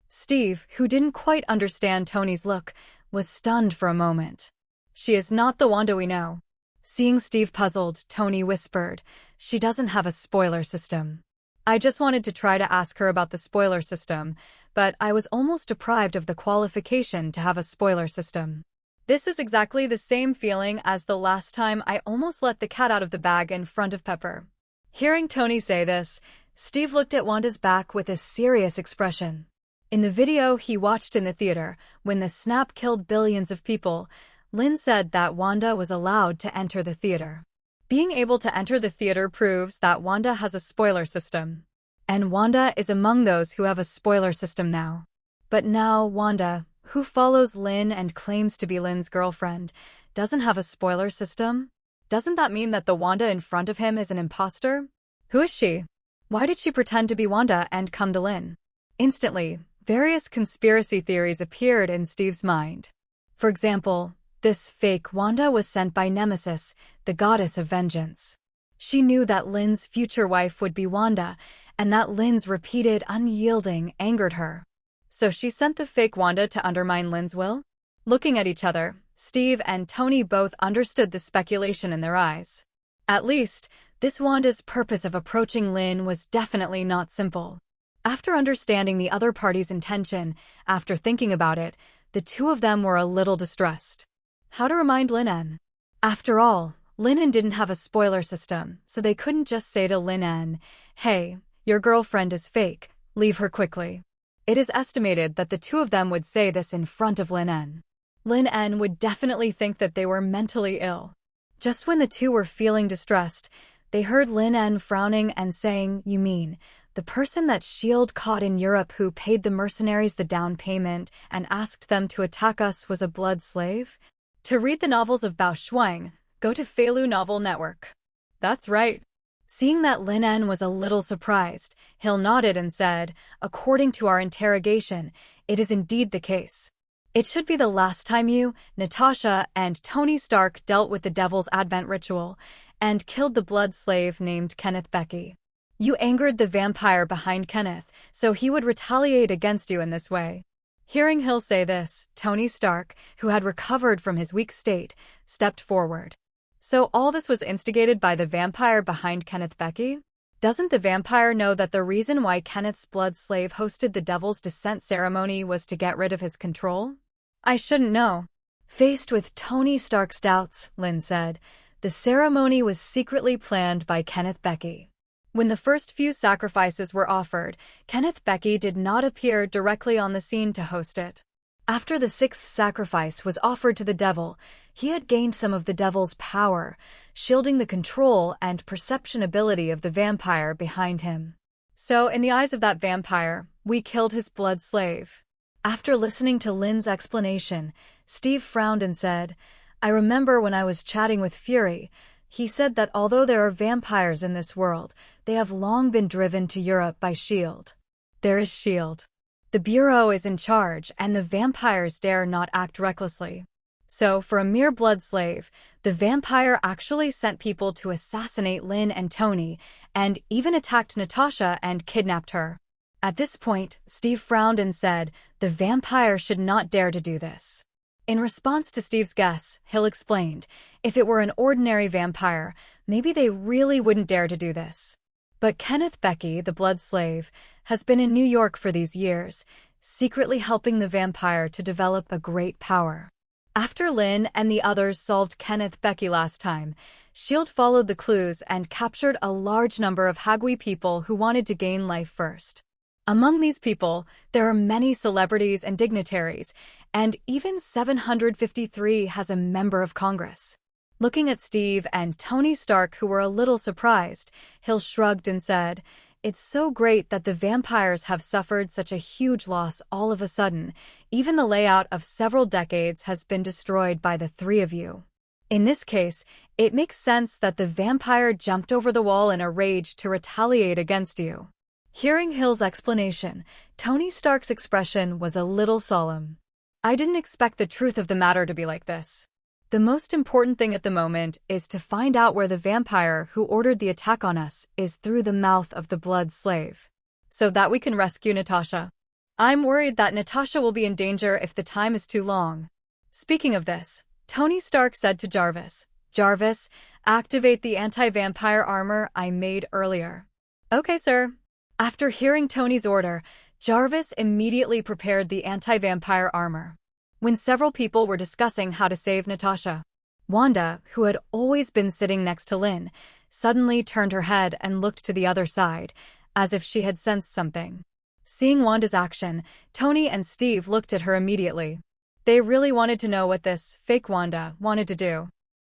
Steve, who didn't quite understand Tony's look, was stunned for a moment. "She is not the Wanda we know." Seeing Steve puzzled, Tony whispered, "She doesn't have a spoiler system. I just wanted to try to ask her about the spoiler system, but I was almost deprived of the qualification to have a spoiler system." This is exactly the same feeling as the last time I almost let the cat out of the bag in front of Pepper. Hearing Tony say this, Steve looked at Wanda's back with a serious expression. In the video he watched in the theater, when the snap killed billions of people, Lin said that Wanda was allowed to enter the theater. Being able to enter the theater proves that Wanda has a spoiler system. And Wanda is among those who have a spoiler system now. But now Wanda, who follows Lin and claims to be Lin's girlfriend, doesn't have a spoiler system? Doesn't that mean that the Wanda in front of him is an imposter? Who is she? Why did she pretend to be Wanda and come to Lin? Instantly, various conspiracy theories appeared in Steve's mind. For example, this fake Wanda was sent by Nemesis, the goddess of vengeance. She knew that Lin's future wife would be Wanda, and that Lin's repeated unyielding angered her. So she sent the fake Wanda to undermine Lin's will? Looking at each other, Steve and Tony both understood the speculation in their eyes. At least, this Wanda's purpose of approaching Lin was definitely not simple. After understanding the other party's intention, after thinking about it, the two of them were a little distressed. How to remind Lin En? After all, Lin En didn't have a spoiler system, so they couldn't just say to Lin En, "Hey, your girlfriend is fake, leave her quickly." It is estimated that the two of them would say this in front of Lin En. Lin En would definitely think that they were mentally ill. Just when the two were feeling distressed, they heard Lin En frowning and saying, "You mean, the person that S.H.I.E.L.D. caught in Europe who paid the mercenaries the down payment and asked them to attack us was a blood slave?" To read the novels of Bao Shuang, go to Feilu Novel Network. That's right. Seeing that Lin En was a little surprised, Hill nodded and said, "According to our interrogation, it is indeed the case. It should be the last time you, Natasha, and Tony Stark dealt with the Devil's Advent ritual and killed the blood slave named Kenneth Becky. You angered the vampire behind Kenneth, so he would retaliate against you in this way." Hearing Hill say this, Tony Stark, who had recovered from his weak state, stepped forward. So all this was instigated by the vampire behind Kenneth Becky? Doesn't the vampire know that the reason why Kenneth's blood slave hosted the Devil's Descent ceremony was to get rid of his control? I shouldn't know. Faced with Tony Stark's doubts, Lin said, the ceremony was secretly planned by Kenneth Becky. When the first few sacrifices were offered, Kenneth Becky did not appear directly on the scene to host it. After the sixth sacrifice was offered to the devil, he had gained some of the devil's power, shielding the control and perception ability of the vampire behind him. So, in the eyes of that vampire, we killed his blood slave. After listening to Lin's explanation, Steve frowned and said, "I remember when I was chatting with Fury, he said that although there are vampires in this world, they have long been driven to Europe by S.H.I.E.L.D. There is S.H.I.E.L.D. The Bureau is in charge, and the vampires dare not act recklessly. So, for a mere blood slave, the vampire actually sent people to assassinate Lin and Tony, and even attacked Natasha and kidnapped her." At this point, Steve frowned and said, "The vampire should not dare to do this." In response to Steve's guess, Hill explained, if it were an ordinary vampire, maybe they really wouldn't dare to do this. But Kenneth Becky, the blood slave, has been in New York for these years, secretly helping the vampire to develop a great power. After Lin and the others solved Kenneth Becky last time, S.H.I.E.L.D. followed the clues and captured a large number of Hagui people who wanted to gain life first. Among these people, there are many celebrities and dignitaries, and even 753 has a member of Congress. Looking at Steve and Tony Stark, who were a little surprised, Hill shrugged and said, "It's so great that the vampires have suffered such a huge loss all of a sudden. Even the layout of several decades has been destroyed by the three of you. In this case, it makes sense that the vampire jumped over the wall in a rage to retaliate against you." Hearing Hill's explanation, Tony Stark's expression was a little solemn. "I didn't expect the truth of the matter to be like this. The most important thing at the moment is to find out where the vampire who ordered the attack on us is through the mouth of the blood slave, so that we can rescue Natasha. I'm worried that Natasha will be in danger if the time is too long." Speaking of this, Tony Stark said to Jarvis, "Jarvis, activate the anti-vampire armor I made earlier." "Okay, sir." After hearing Tony's order, Jarvis immediately prepared the anti-vampire armor. When several people were discussing how to save Natasha, Wanda, who had always been sitting next to Lin, suddenly turned her head and looked to the other side, as if she had sensed something. Seeing Wanda's action, Tony and Steve looked at her immediately. They really wanted to know what this fake Wanda wanted to do.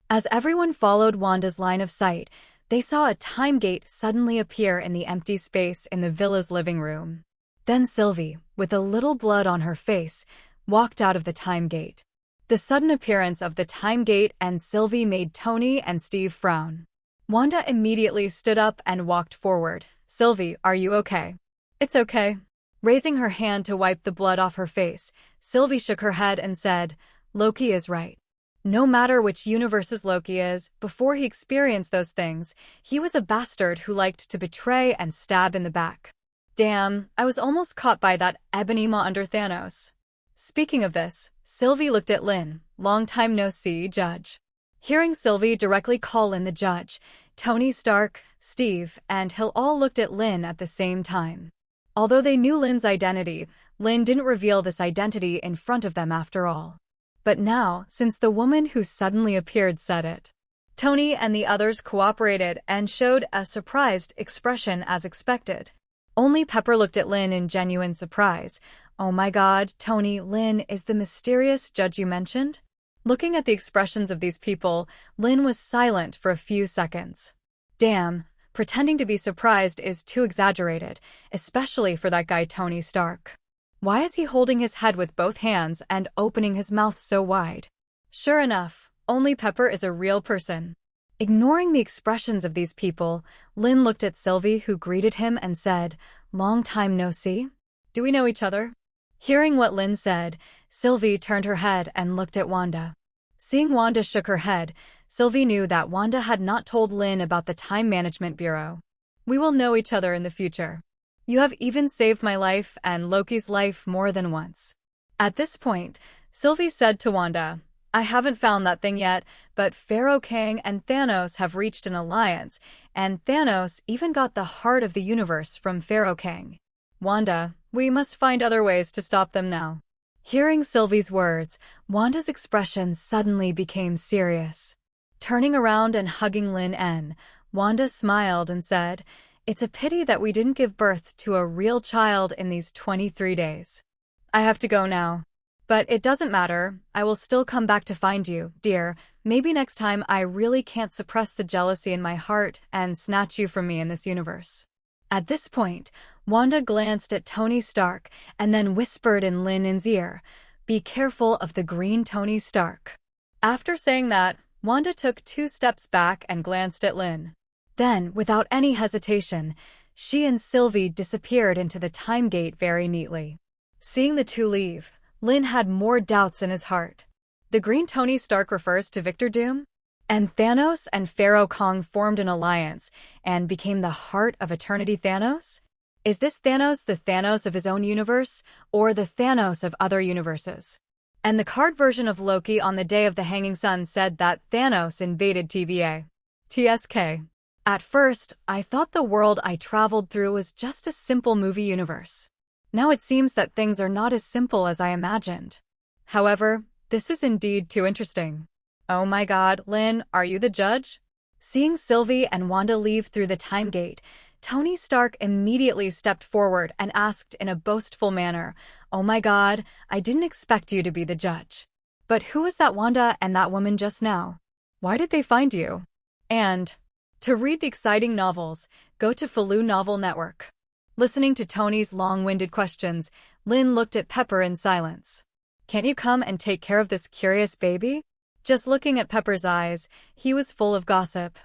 As everyone followed Wanda's line of sight, they saw a time gate suddenly appear in the empty space in the villa's living room. Then Sylvie, with a little blood on her face, walked out of the time gate. The sudden appearance of the time gate and Sylvie made Tony and Steve frown. Wanda immediately stood up and walked forward. "Sylvie, are you okay?" "It's okay." Raising her hand to wipe the blood off her face, Sylvie shook her head and said, "Loki is right. No matter which universe's Loki is, before he experienced those things, he was a bastard who liked to betray and stab in the back. Damn, I was almost caught by that ebony maw under Thanos. Speaking of this, Sylvie looked at Lin, long time no see, Judge. Hearing Sylvie directly call Lin the Judge, Tony Stark, Steve, and Hill all looked at Lin at the same time. Although they knew Lin's identity, Lin didn't reveal this identity in front of them after all. But now, since the woman who suddenly appeared said it, Tony and the others cooperated and showed a surprised expression as expected. Only Pepper looked at Lin in genuine surprise. Oh my god, Tony, Lin is the mysterious judge you mentioned? Looking at the expressions of these people, Lin was silent for a few seconds. Damn, pretending to be surprised is too exaggerated, especially for that guy Tony Stark. Why is he holding his head with both hands and opening his mouth so wide? Sure enough, only Pepper is a real person. Ignoring the expressions of these people, Lin looked at Sylvie, who greeted him and said, "Long time no see? Do we know each other?" Hearing what Lin said, Sylvie turned her head and looked at Wanda. Seeing Wanda shook her head, Sylvie knew that Wanda had not told Lin about the Time Management Bureau. "We will know each other in the future. You have even saved my life and Loki's life more than once." At this point, Sylvie said to Wanda, "I haven't found that thing yet, but Pharaoh Kang and Thanos have reached an alliance, and Thanos even got the heart of the universe from Pharaoh Kang. Wanda, we must find other ways to stop them now." Hearing Sylvie's words, Wanda's expression suddenly became serious. Turning around and hugging Lin En, Wanda smiled and said, "It's a pity that we didn't give birth to a real child in these 23 days. I have to go now. But it doesn't matter, I will still come back to find you, dear. Maybe next time I really can't suppress the jealousy in my heart and snatch you from me in this universe." At this point, Wanda glanced at Tony Stark and then whispered in Lin En's ear, "Be careful of the green Tony Stark." After saying that, Wanda took 2 steps back and glanced at Lin. Then, without any hesitation, she and Sylvie disappeared into the time gate very neatly. Seeing the two leave, Lin had more doubts in his heart. The green Tony Stark refers to Victor Doom? And Thanos and Pharaoh Kang formed an alliance and became the heart of Eternity Thanos? Is this Thanos the Thanos of his own universe, or the Thanos of other universes? And the card version of Loki on the day of the Hanging Sun said that Thanos invaded TVA. TSK. At first, I thought the world I traveled through was just a simple movie universe. Now it seems that things are not as simple as I imagined. However, this is indeed too interesting. Oh my god, Lin, are you the judge? Seeing Sylvie and Wanda leave through the time gate, Tony Stark immediately stepped forward and asked in a boastful manner, "Oh my god, I didn't expect you to be the judge. But who was that Wanda and that woman just now? Why did they find you?" And to read the exciting novels, go to Falu Novel Network. Listening to Tony's long-winded questions, Lin looked at Pepper in silence. "Can't you come and take care of this curious baby?" Just looking at Pepper's eyes, he was full of gossip.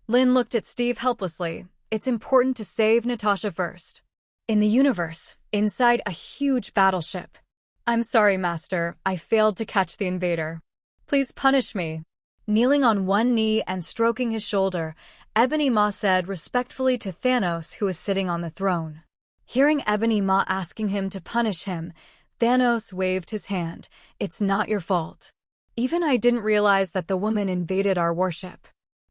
Lin looked at Steve helplessly. "It's important to save Natasha first. In the universe, inside a huge battleship. I'm sorry, Master, I failed to catch the invader. Please punish me." Kneeling on one knee and stroking his shoulder, Ebony Maw said respectfully to Thanos, who was sitting on the throne. Hearing Ebony Maw asking him to punish him, Thanos waved his hand. "It's not your fault. Even I didn't realize that the woman invaded our warship."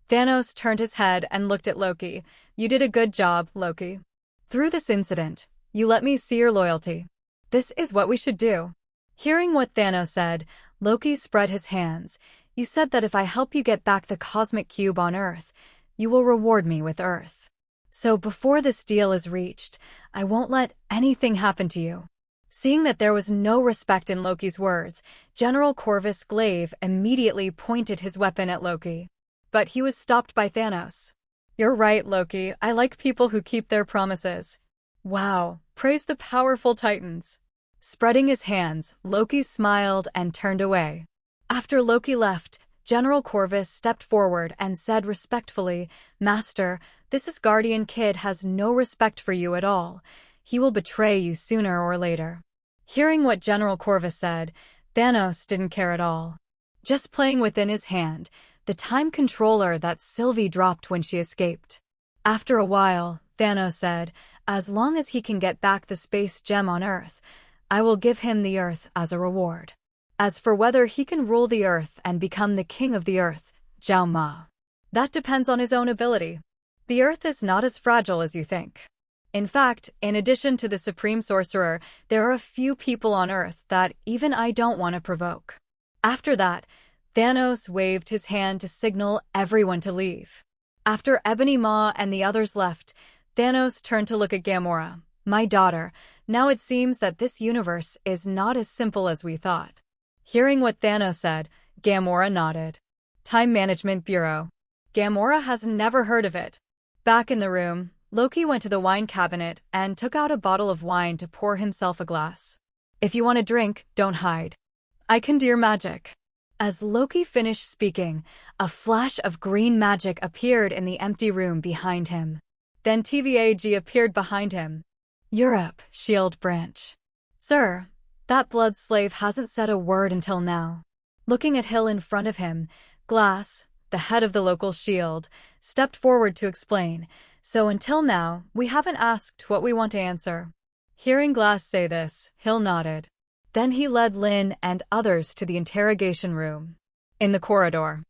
Thanos turned his head and looked at Loki. "You did a good job, Loki. Through this incident, you let me see your loyalty. This is what we should do." Hearing what Thanos said, Loki spread his hands. "You said that if I help you get back the cosmic cube on Earth, you will reward me with Earth. So before this deal is reached, I won't let anything happen to you." Seeing that there was no respect in Loki's words, General Corvus Glaive immediately pointed his weapon at Loki. But he was stopped by Thanos. "You're right, Loki. I like people who keep their promises." Wow, praise the powerful Titans. Spreading his hands, Loki smiled and turned away. After Loki left, General Corvus stepped forward and said respectfully, "Master, this Guardian kid has no respect for you at all. He will betray you sooner or later." Hearing what General Corvus said, Thanos didn't care at all. Just playing within his hand, the time controller that Sylvie dropped when she escaped. After a while, Thanos said, As long as he can get back the space gem on Earth, I will give him the Earth as a reward. As for whether he can rule the Earth and become the king of the Earth, Zhao Ma, that depends on his own ability. The Earth is not as fragile as you think. In fact, in addition to the Supreme Sorcerer, there are a few people on Earth that even I don't want to provoke. After that, Thanos waved his hand to signal everyone to leave. After Ebony Maw and the others left, Thanos turned to look at Gamora. My daughter, now it seems that this universe is not as simple as we thought. Hearing what Thanos said, Gamora nodded. Time Management Bureau. Gamora has never heard of it. Back in the room, Loki went to the wine cabinet and took out a bottle of wine to pour himself a glass. If you want a drink, don't hide. I can do your magic. As Loki finished speaking, a flash of green magic appeared in the empty room behind him. Then TVAG appeared behind him. Europe, Shield Branch. Sir, that blood slave hasn't said a word until now. Looking at Hill in front of him, Glass, the head of the local shield, stepped forward to explain, so until now, we haven't asked what we want to answer. Hearing Glass say this, Hill nodded. Then he led Lin and others to the interrogation room. In the corridor.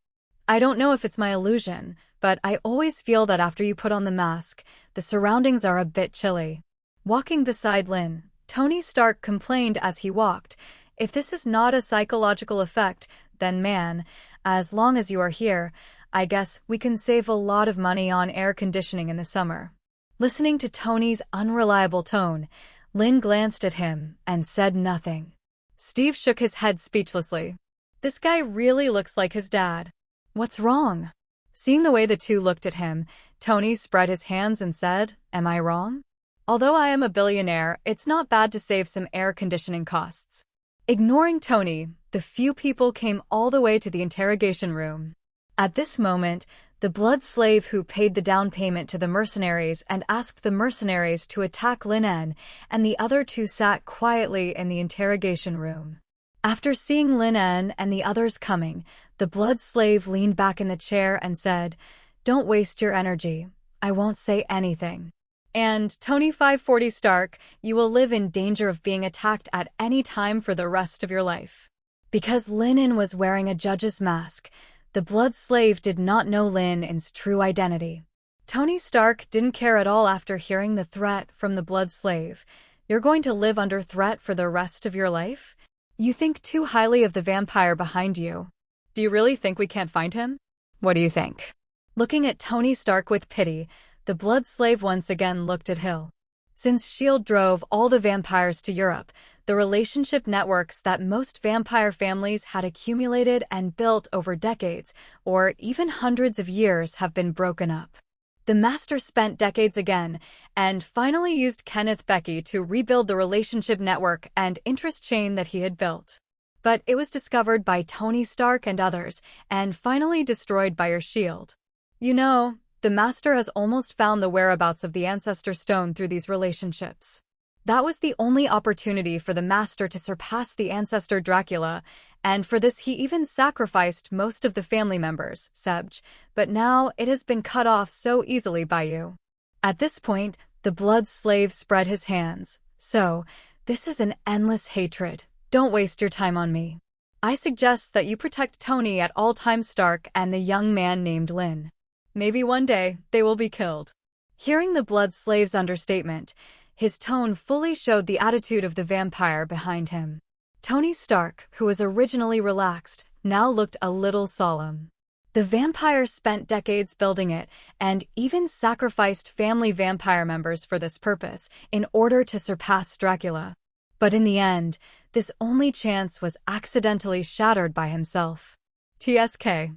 I don't know if it's my illusion, but I always feel that after you put on the mask, the surroundings are a bit chilly. Walking beside Lin, Tony Stark complained as he walked, if this is not a psychological effect, then man, as long as you are here, I guess we can save a lot of money on air conditioning in the summer. Listening to Tony's unreliable tone, Lin glanced at him and said nothing. Steve shook his head speechlessly. This guy really looks like his dad. What's wrong? Seeing the way the two looked at him, Tony spread his hands and said, Am I wrong? Although I am a billionaire, it's not bad to save some air conditioning costs. Ignoring Tony, the few people came all the way to the interrogation room. At this moment, the blood slave who paid the down payment to the mercenaries and asked the mercenaries to attack Lin En and the other two sat quietly in the interrogation room. After seeing Lin En and the others coming, the blood slave leaned back in the chair and said, Don't waste your energy. I won't say anything. And, Tony 540 Stark, you will live in danger of being attacked at any time for the rest of your life. Because Lin En was wearing a judge's mask, the blood slave did not know Lin En's true identity. Tony Stark didn't care at all after hearing the threat from the blood slave. You're going to live under threat for the rest of your life? You think too highly of the vampire behind you. Do you really think we can't find him? What do you think? Looking at Tony Stark with pity, the blood slave once again looked at Hill. Since S.H.I.E.L.D. drove all the vampires to Europe, the relationship networks that most vampire families had accumulated and built over decades, or even hundreds of years, have been broken up. The Master spent decades again, and finally used Kenneth Becky to rebuild the relationship network and interest chain that he had built. But it was discovered by Tony Stark and others, and finally destroyed by your S.H.I.E.L.D. You know, the Master has almost found the whereabouts of the Ancestor Stone through these relationships. That was the only opportunity for the Master to surpass the Ancestor Dracula, and for this he even sacrificed most of the family members, Sebj, but now it has been cut off so easily by you. At this point, the blood slave spread his hands. So, this is an endless hatred. Don't waste your time on me. I suggest that you protect Tony at all times, Stark and the young man named Lin. Maybe one day, they will be killed. Hearing the blood slave's understatement, his tone fully showed the attitude of the vampire behind him. Tony Stark, who was originally relaxed, now looked a little solemn. The vampire spent decades building it, and even sacrificed family vampire members for this purpose, in order to surpass Dracula. But in the end, this only chance was accidentally shattered by himself. TSK.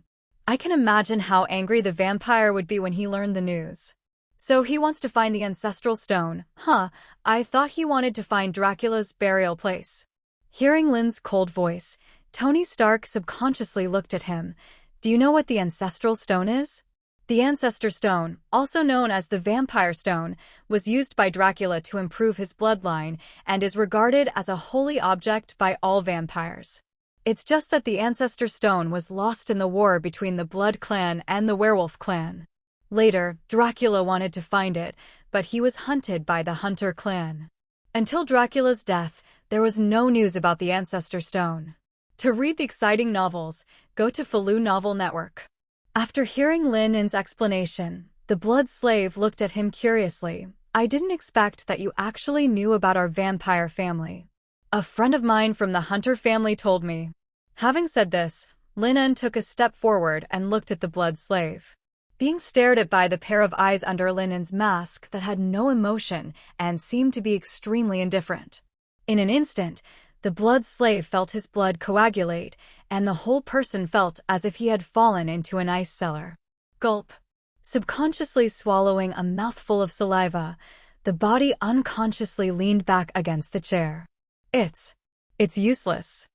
I can imagine how angry the vampire would be when he learned the news. So he wants to find the ancestral stone, huh? I thought he wanted to find Dracula's burial place. Hearing Lin's cold voice, Tony Stark subconsciously looked at him. Do you know what the ancestral stone is? The Ancestor Stone, also known as the Vampire Stone, was used by Dracula to improve his bloodline and is regarded as a holy object by all vampires. It's just that the Ancestor Stone was lost in the war between the Blood Clan and the Werewolf Clan. Later, Dracula wanted to find it, but he was hunted by the Hunter clan. Until Dracula's death, there was no news about the Ancestor Stone. To read the exciting novels, go to Falu Novel Network. After hearing Lin En's explanation, the blood slave looked at him curiously. I didn't expect that you actually knew about our vampire family. A friend of mine from the Hunter family told me. Having said this, Lin En took a step forward and looked at the blood slave. Being stared at by the pair of eyes under Lin En's mask that had no emotion and seemed to be extremely indifferent. In an instant, the blood slave felt his blood coagulate, and the whole person felt as if he had fallen into an ice cellar. Gulp. Subconsciously swallowing a mouthful of saliva, the body unconsciously leaned back against the chair. It's useless.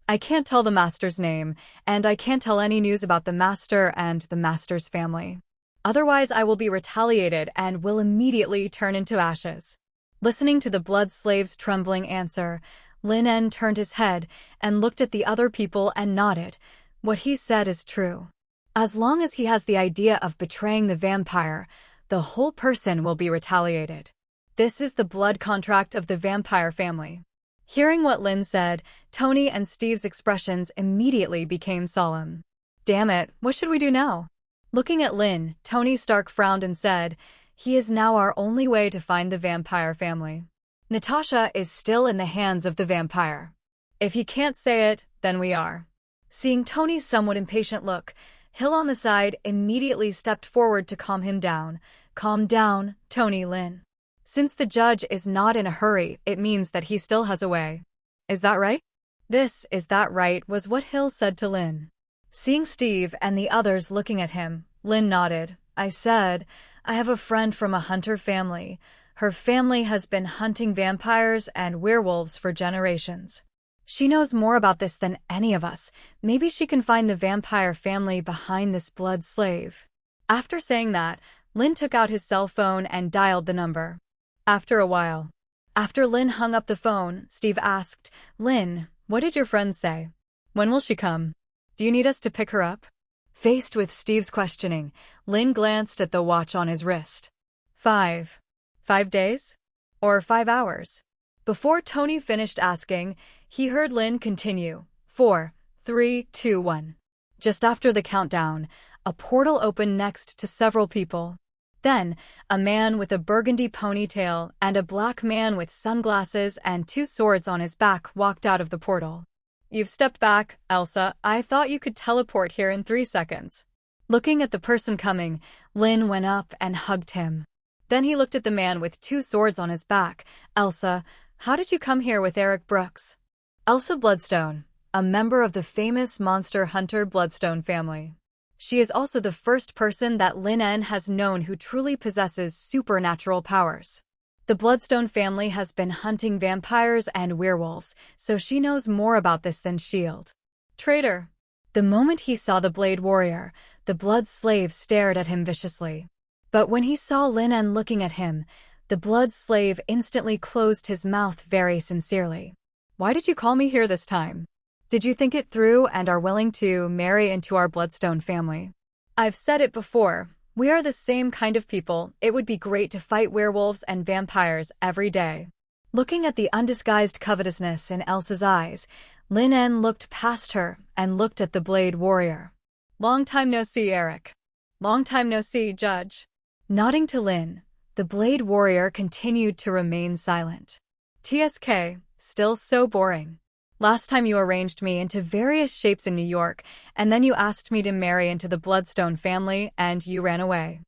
I can't tell the master's name, and I can't tell any news about the master and the master's family. Otherwise, I will be retaliated and will immediately turn into ashes. Listening to the blood slave's trembling answer, Lin En turned his head and looked at the other people and nodded. What he said is true. As long as he has the idea of betraying the vampire, the whole person will be retaliated. This is the blood contract of the vampire family. Hearing what Lin said, Tony and Steve's expressions immediately became solemn. Damn it, what should we do now? Looking at Lin, Tony Stark frowned and said, he is now our only way to find the vampire family. Natasha is still in the hands of the vampire. If he can't say it, then we are. Seeing Tony's somewhat impatient look, Hill on the side immediately stepped forward to calm him down. Calm down, Tony Lin. Since the judge is not in a hurry, it means that he still has a way. Is that right? Is that right, was what Hill said to Lin. Seeing Steve and the others looking at him, Lin nodded. I said, I have a friend from a Hunter family. Her family has been hunting vampires and werewolves for generations. She knows more about this than any of us. Maybe she can find the vampire family behind this blood slave. After saying that, Lin took out his cell phone and dialed the number. After a while. After Lin hung up the phone, Steve asked, Lin, what did your friend say? When will she come? Do you need us to pick her up? Faced with Steve's questioning, Lin glanced at the watch on his wrist. 5 days? Or 5 hours? Before Tony finished asking, he heard Lin continue. 4, 3, 2, 1. Just after the countdown, a portal opened next to several people. Then, a man with a burgundy ponytail and a black man with sunglasses and 2 swords on his back walked out of the portal. You've stepped back, Elsa. I thought you could teleport here in 3 seconds. Looking at the person coming, Lin went up and hugged him. Then he looked at the man with 2 swords on his back. Elsa, how did you come here with Eric Brooks? Elsa Bloodstone, a member of the famous monster hunter Bloodstone family. She is also the first person that Lin En has known who truly possesses supernatural powers. The Bloodstone family has been hunting vampires and werewolves, so she knows more about this than S.H.I.E.L.D. Traitor! The moment he saw the Blade Warrior, the blood slave stared at him viciously. But when he saw Lin En looking at him, the blood slave instantly closed his mouth very sincerely. Why did you call me here this time? Did you think it through and are willing to marry into our Bloodstone family? I've said it before, we are the same kind of people. It would be great to fight werewolves and vampires every day. Looking at the undisguised covetousness in Elsa's eyes, Lin En looked past her and looked at the Blade Warrior. Long time no see, Eric. Long time no see, Judge. Nodding to Lin, the Blade Warrior continued to remain silent. TSK, still so boring. Last time you arranged me into various shapes in New York, and then you asked me to marry into the Bloodstone family, and you ran away.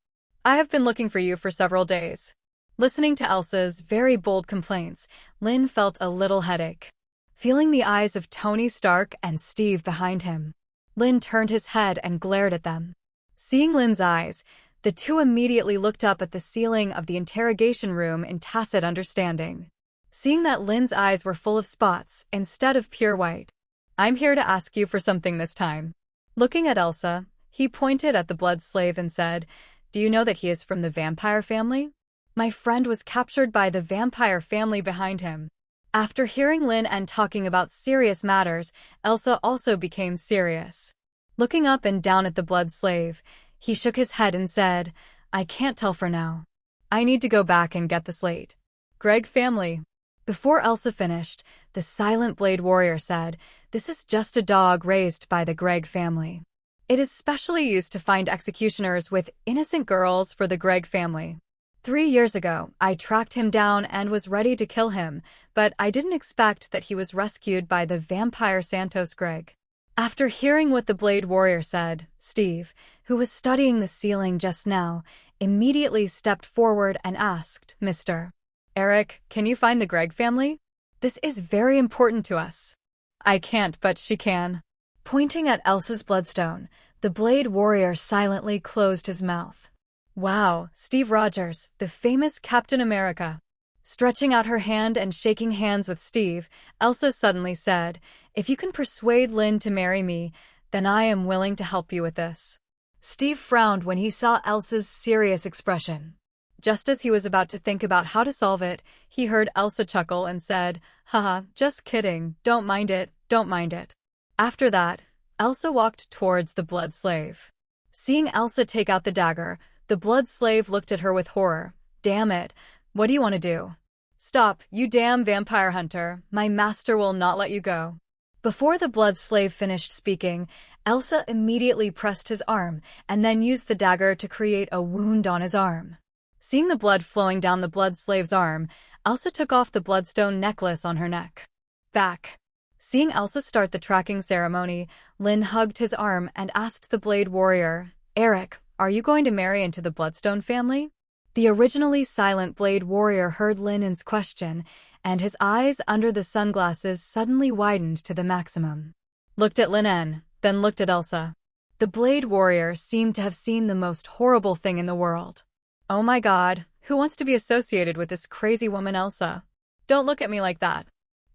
I have been looking for you for several days. Listening to Elsa's very bold complaints, Lin felt a little headache. Feeling the eyes of Tony Stark and Steve behind him, Lin turned his head and glared at them. Seeing Lin's eyes, the two immediately looked up at the ceiling of the interrogation room in tacit understanding. Seeing that Lin's eyes were full of spots instead of pure white. I'm here to ask you for something this time. Looking at Elsa, he pointed at the blood slave and said, Do you know that he is from the vampire family? My friend was captured by the vampire family behind him. After hearing Lin En talking about serious matters, Elsa also became serious. Looking up and down at the blood slave, he shook his head and said, I can't tell for now. I need to go back and get the slate. Greg family. Before Elsa finished, the silent blade warrior said, "This is just a dog raised by the Greg family. It is specially used to find executioners with innocent girls for the Greg family. 3 years ago, I tracked him down and was ready to kill him, but I didn't expect that he was rescued by the vampire Santos Greg." After hearing what the blade warrior said, Steve, who was studying the ceiling just now, immediately stepped forward and asked, "Mr. Eric, can you find the Greg family? This is very important to us." "I can't, but she can." Pointing at Elsa's bloodstone, the blade warrior silently closed his mouth. "Wow, Steve Rogers, the famous Captain America." Stretching out her hand and shaking hands with Steve, Elsa suddenly said, "If you can persuade Lin to marry me, then I am willing to help you with this." Steve frowned when he saw Elsa's serious expression. Just as he was about to think about how to solve it, he heard Elsa chuckle and said, "Haha, just kidding, don't mind it, don't mind it." After that, Elsa walked towards the blood slave. Seeing Elsa take out the dagger, the blood slave looked at her with horror. "Damn it, what do you want to do?" "Stop, you damn vampire hunter, my master will not let you go." Before the blood slave finished speaking, Elsa immediately pressed his arm and then used the dagger to create a wound on his arm. Seeing the blood flowing down the blood slave's arm, Elsa took off the bloodstone necklace on her neck. Back. Seeing Elsa start the tracking ceremony, Lin hugged his arm and asked the blade warrior, "Eric, are you going to marry into the Bloodstone family?" The originally silent blade warrior heard Lin En's question, and his eyes under the sunglasses suddenly widened to the maximum. Looked at Lin En, then looked at Elsa. The blade warrior seemed to have seen the most horrible thing in the world. "Oh my god, who wants to be associated with this crazy woman Elsa? Don't look at me like that."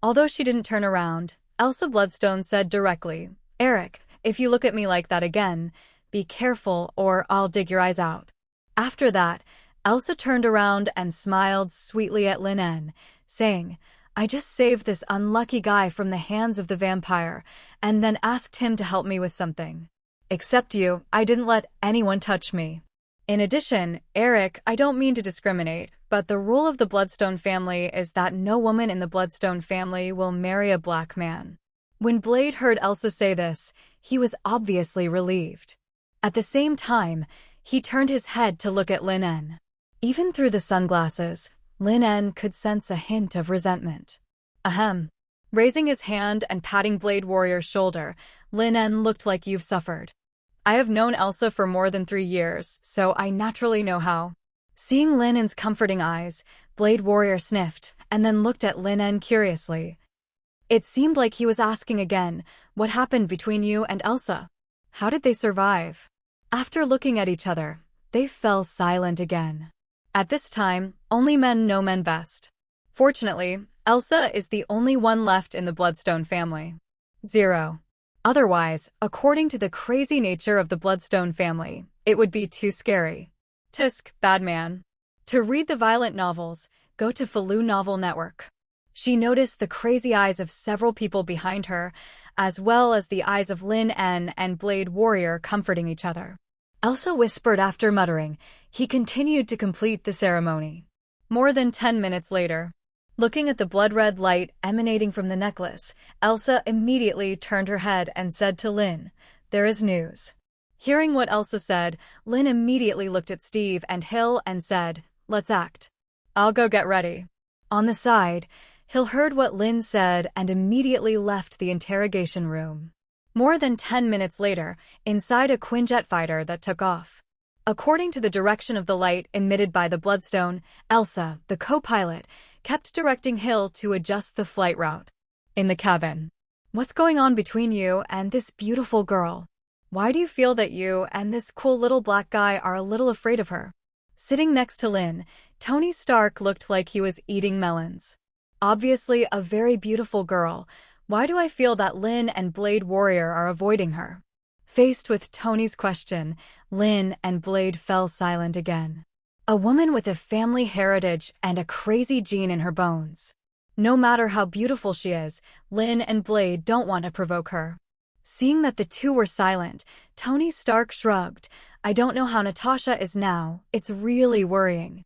Although she didn't turn around, Elsa Bloodstone said directly, "Eric, if you look at me like that again, be careful or I'll dig your eyes out." After that, Elsa turned around and smiled sweetly at Lin En, saying, "I just saved this unlucky guy from the hands of the vampire, and then asked him to help me with something. Except you, I didn't let anyone touch me. In addition, Eric, I don't mean to discriminate, but the rule of the Bloodstone family is that no woman in the Bloodstone family will marry a black man." When Blade heard Elsa say this, he was obviously relieved. At the same time, he turned his head to look at Lin En. Even through the sunglasses, Lin En could sense a hint of resentment. Ahem. Raising his hand and patting Blade Warrior's shoulder, Lin En looked like "You've suffered." "I have known Elsa for more than 3 years, so I naturally know how." Seeing Lin En's comforting eyes, Blade Warrior sniffed, and then looked at Lin En curiously. It seemed like he was asking again, "What happened between you and Elsa? How did they survive?" After looking at each other, they fell silent again. At this time, only men know men best. Fortunately, Elsa is the only one left in the Bloodstone family. 0. Otherwise, according to the crazy nature of the Bloodstone family, it would be too scary. Tisk, bad man. To read the violent novels, go to Falu Novel Network. She noticed the crazy eyes of several people behind her, as well as the eyes of Lin En and Blade Warrior comforting each other. Elsa whispered after muttering. He continued to complete the ceremony. More than 10 minutes later, looking at the blood-red light emanating from the necklace, Elsa immediately turned her head and said to Lin, "There is news." Hearing what Elsa said, Lin immediately looked at Steve and Hill and said, "Let's act." "I'll go get ready." On the side, Hill heard what Lin said and immediately left the interrogation room. More than 10 minutes later, inside a Quinjet fighter that took off. According to the direction of the light emitted by the Bloodstone, Elsa, the co-pilot, kept directing Hill to adjust the flight route. In the cabin. "What's going on between you and this beautiful girl? Why do you feel that you and this cool little black guy are a little afraid of her?" Sitting next to Lin, Tony Stark looked like he was eating melons. "Obviously a very beautiful girl. Why do I feel that Lin and Blade Warrior are avoiding her?" Faced with Tony's question, Lin and Blade fell silent again. A woman with a family heritage and a crazy gene in her bones. No matter how beautiful she is, Lin and Blade don't want to provoke her. Seeing that the two were silent, Tony Stark shrugged. "I don't know how Natasha is now. It's really worrying."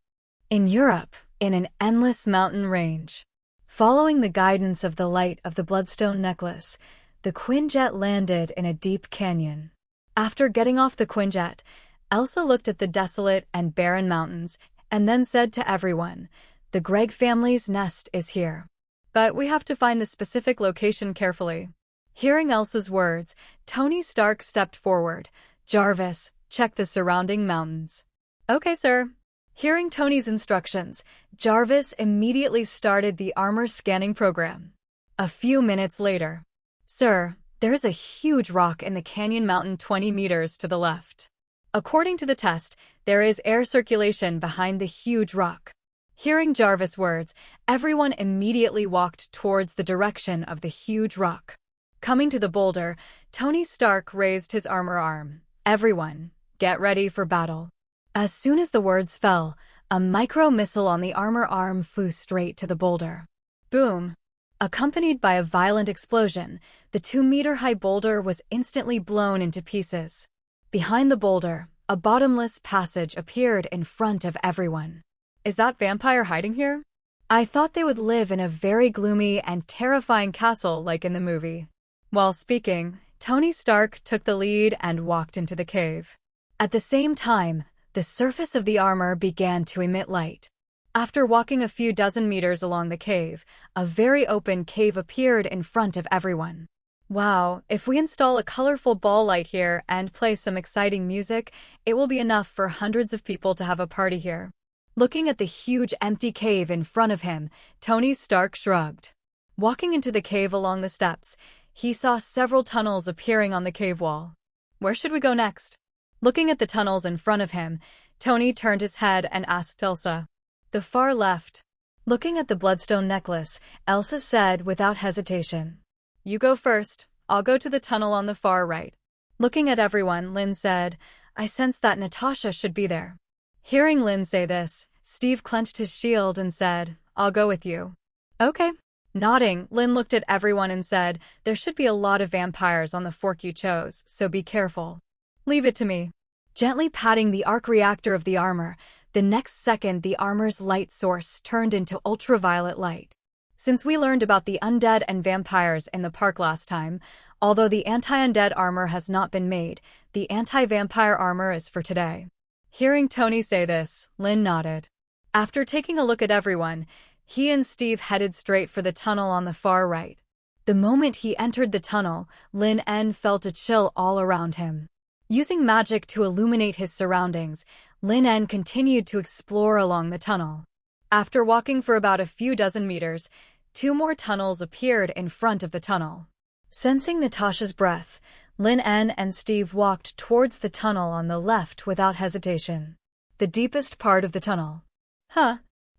In Europe, in an endless mountain range. Following the guidance of the light of the bloodstone necklace, the Quinjet landed in a deep canyon. After getting off the Quinjet, Elsa looked at the desolate and barren mountains and then said to everyone, "The Gregg family's nest is here. But we have to find the specific location carefully." Hearing Elsa's words, Tony Stark stepped forward. "Jarvis, check the surrounding mountains." "Okay, sir." Hearing Tony's instructions, Jarvis immediately started the armor scanning program. A few minutes later, "Sir, there's a huge rock in the canyon mountain 20 meters to the left. According to the test, there is air circulation behind the huge rock." Hearing Jarvis' words, everyone immediately walked towards the direction of the huge rock. Coming to the boulder, Tony Stark raised his armor arm. "Everyone, get ready for battle." As soon as the words fell, a micro-missile on the armor arm flew straight to the boulder. Boom! Accompanied by a violent explosion, the 2-meter-high boulder was instantly blown into pieces. Behind the boulder, a bottomless passage appeared in front of everyone. "Is that vampire hiding here? I thought they would live in a very gloomy and terrifying castle like in the movie." While speaking, Tony Stark took the lead and walked into the cave. At the same time, the surface of the armor began to emit light. After walking a few dozen meters along the cave, a very open cave appeared in front of everyone. "Wow, if we install a colorful ball light here and play some exciting music, it will be enough for hundreds of people to have a party here." Looking at the huge empty cave in front of him, Tony Stark shrugged. Walking into the cave along the steps, he saw several tunnels appearing on the cave wall. "Where should we go next?" Looking at the tunnels in front of him, Tony turned his head and asked Elsa. "The far left." Looking at the bloodstone necklace, Elsa said without hesitation, "You go first. I'll go to the tunnel on the far right." Looking at everyone, Lin said, "I sense that Natasha should be there." Hearing Lin say this, Steve clenched his shield and said, "I'll go with you." "Okay." Nodding, Lin looked at everyone and said, "There should be a lot of vampires on the fork you chose, so be careful." "Leave it to me." Gently patting the arc reactor of the armor, the next second the armor's light source turned into ultraviolet light. Since we learned about the undead and vampires in the park last time, although the anti-undead armor has not been made, the anti-vampire armor is for today. Hearing Tony say this, Lin nodded. After taking a look at everyone, he and Steve headed straight for the tunnel on the far right. The moment he entered the tunnel, Lin En felt a chill all around him. Using magic to illuminate his surroundings, Lin En continued to explore along the tunnel. After walking for about a few dozen meters, 2 more tunnels appeared in front of the tunnel. Sensing Natasha's breath, Lin En and Steve walked towards the tunnel on the left without hesitation. The deepest part of the tunnel.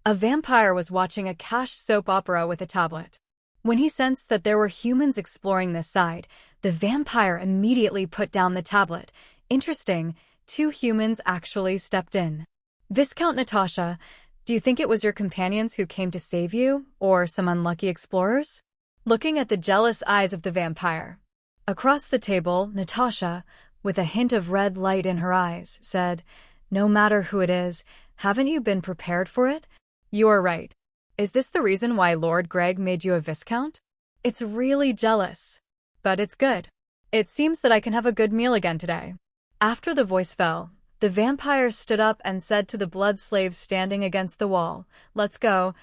A vampire was watching a cash soap opera with a tablet. When he sensed that there were humans exploring this side, the vampire immediately put down the tablet. Interesting, 2 humans actually stepped in. "Viscount Natasha, do you think it was your companions who came to save you, or some unlucky explorers?" Looking at the jealous eyes of the vampire. Across the table, Natasha, with a hint of red light in her eyes, said, "No matter who it is, haven't you been prepared for it?" "You are right. Is this the reason why Lord Gregg made you a Viscount? It's really jealous. But it's good. It seems that I can have a good meal again today." After the voice fell, the vampire stood up and said to the blood slaves standing against the wall, let's go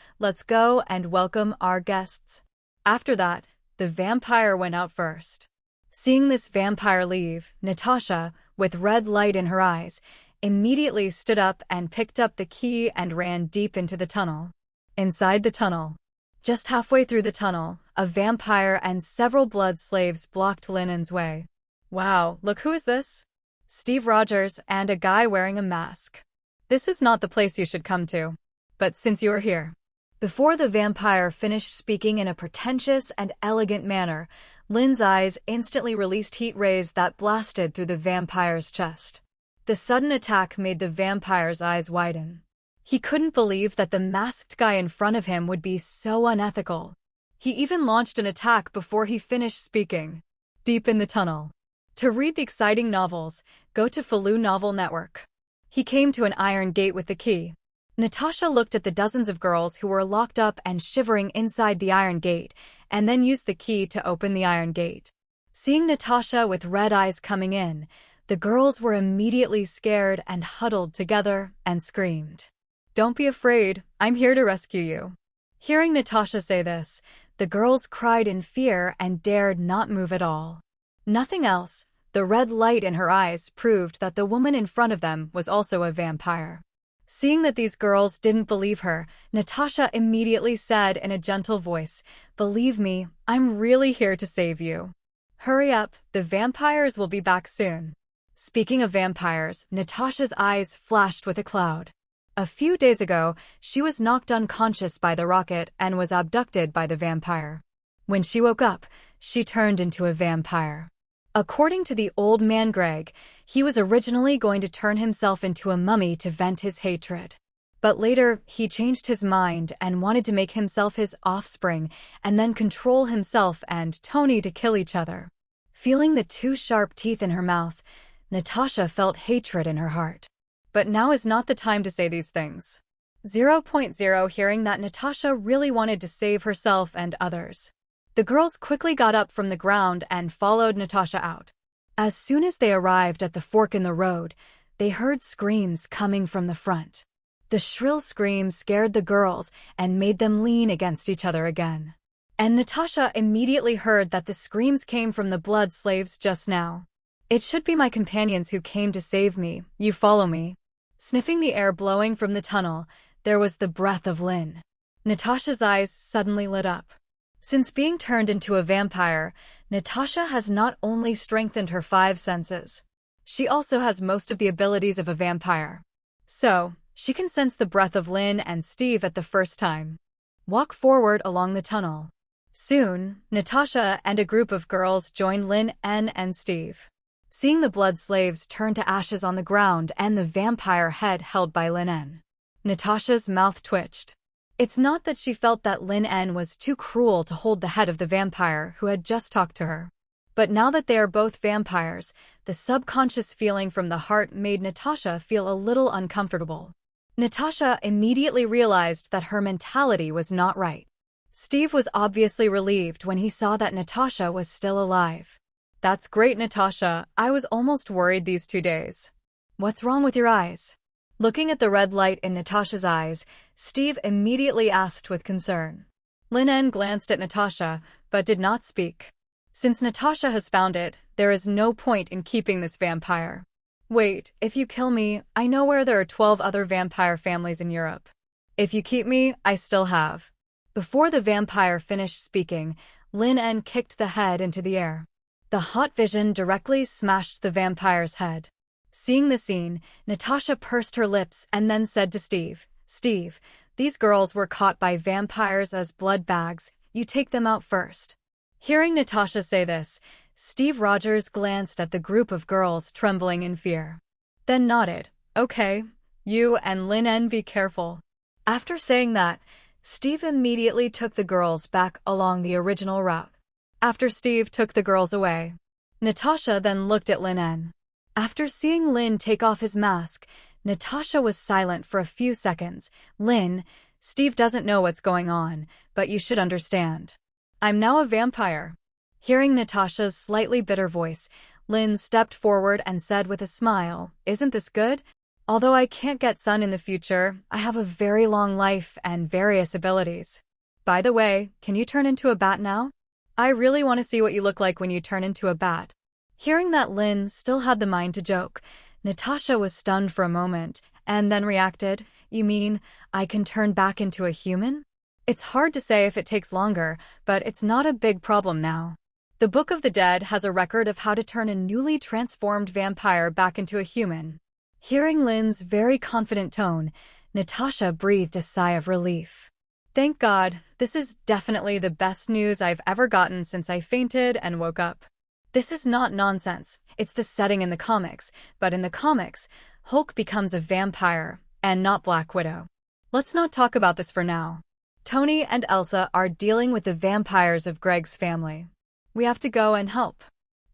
and welcome our guests." After that, the vampire went out first. Seeing this vampire leave, Natasha, with red light in her eyes, immediately stood up and picked up the key and ran deep into the tunnel. Inside the tunnel, just halfway through the tunnel, a vampire and several blood slaves blocked Lin En's way. "Wow, look who is this? Steve Rogers and a guy wearing a mask. This is not the place you should come to. But since you are here." Before the vampire finished speaking in a pretentious and elegant manner, Lin's eyes instantly released heat rays that blasted through the vampire's chest. The sudden attack made the vampire's eyes widen. He couldn't believe that the masked guy in front of him would be so unethical. He even launched an attack before he finished speaking. Deep in the tunnel. To read the exciting novels, go to Faloo Novel Network. He came to an iron gate with the key. Natasha looked at the dozens of girls who were locked up and shivering inside the iron gate, and then used the key to open the iron gate. Seeing Natasha with red eyes coming in, the girls were immediately scared and huddled together and screamed, "Don't be afraid, I'm here to rescue you." Hearing Natasha say this, the girls cried in fear and dared not move at all. Nothing else, the red light in her eyes proved that the woman in front of them was also a vampire. Seeing that these girls didn't believe her, Natasha immediately said in a gentle voice, "Believe me, I'm really here to save you. Hurry up, the vampires will be back soon." Speaking of vampires, Natasha's eyes flashed with a cloud. A few days ago, she was knocked unconscious by the rocket and was abducted by the vampire. When she woke up, she turned into a vampire. According to the old man Greg, he was originally going to turn himself into a mummy to vent his hatred. But later, he changed his mind and wanted to make himself his offspring and then control himself and Tony to kill each other. Feeling the two sharp teeth in her mouth, Natasha felt hatred in her heart. But now is not the time to say these things. 0.0 Hearing that Natasha really wanted to save herself and others, the girls quickly got up from the ground and followed Natasha out. As soon as they arrived at the fork in the road, they heard screams coming from the front. The shrill screams scared the girls and made them lean against each other again. And Natasha immediately heard that the screams came from the blood slaves just now. "It should be my companions who came to save me, you follow me." Sniffing the air blowing from the tunnel, there was the breath of Lin. Natasha's eyes suddenly lit up. Since being turned into a vampire, Natasha has not only strengthened her 5 senses, she also has most of the abilities of a vampire. So, she can sense the breath of Lin and Steve at the first time. Walk forward along the tunnel. Soon, Natasha and a group of girls joined Lin En and Steve. Seeing the blood slaves turn to ashes on the ground and the vampire head held by Lin En, Natasha's mouth twitched. It's not that she felt that Lin En was too cruel to hold the head of the vampire who had just talked to her. But now that they are both vampires, the subconscious feeling from the heart made Natasha feel a little uncomfortable. Natasha immediately realized that her mentality was not right. Steve was obviously relieved when he saw that Natasha was still alive. "That's great, Natasha. I was almost worried these 2 days. What's wrong with your eyes?" Looking at the red light in Natasha's eyes, Steve immediately asked with concern. Lin En glanced at Natasha, but did not speak. Since Natasha has found it, there is no point in keeping this vampire. "Wait, if you kill me, I know where there are 12 other vampire families in Europe. If you keep me, I still have." Before the vampire finished speaking, Lin En kicked the head into the air. The hot vision directly smashed the vampire's head. Seeing the scene, Natasha pursed her lips and then said to Steve, "Steve, these girls were caught by vampires as blood bags. You take them out first." Hearing Natasha say this, Steve Rogers glanced at the group of girls trembling in fear. Then nodded, "Okay, you and Lin En be careful." After saying that, Steve immediately took the girls back along the original route. After Steve took the girls away, Natasha then looked at Lin En. After seeing Lin take off his mask, Natasha was silent for a few seconds. "Lin, Steve doesn't know what's going on, but you should understand. I'm now a vampire." Hearing Natasha's slightly bitter voice, Lin stepped forward and said with a smile, "Isn't this good? Although I can't get sun in the future, I have a very long life and various abilities. By the way, can you turn into a bat now? I really want to see what you look like when you turn into a bat." Hearing that Lin still had the mind to joke, Natasha was stunned for a moment, and then reacted, "You mean, I can turn back into a human? It's hard to say if it takes longer, but it's not a big problem now." The Book of the Dead has a record of how to turn a newly transformed vampire back into a human. Hearing Lin's very confident tone, Natasha breathed a sigh of relief. "Thank God, this is definitely the best news I've ever gotten since I fainted and woke up. This is not nonsense, it's the setting in the comics, but in the comics, Hulk becomes a vampire, and not Black Widow. Let's not talk about this for now. Tony and Elsa are dealing with the vampires of Greg's family. We have to go and help."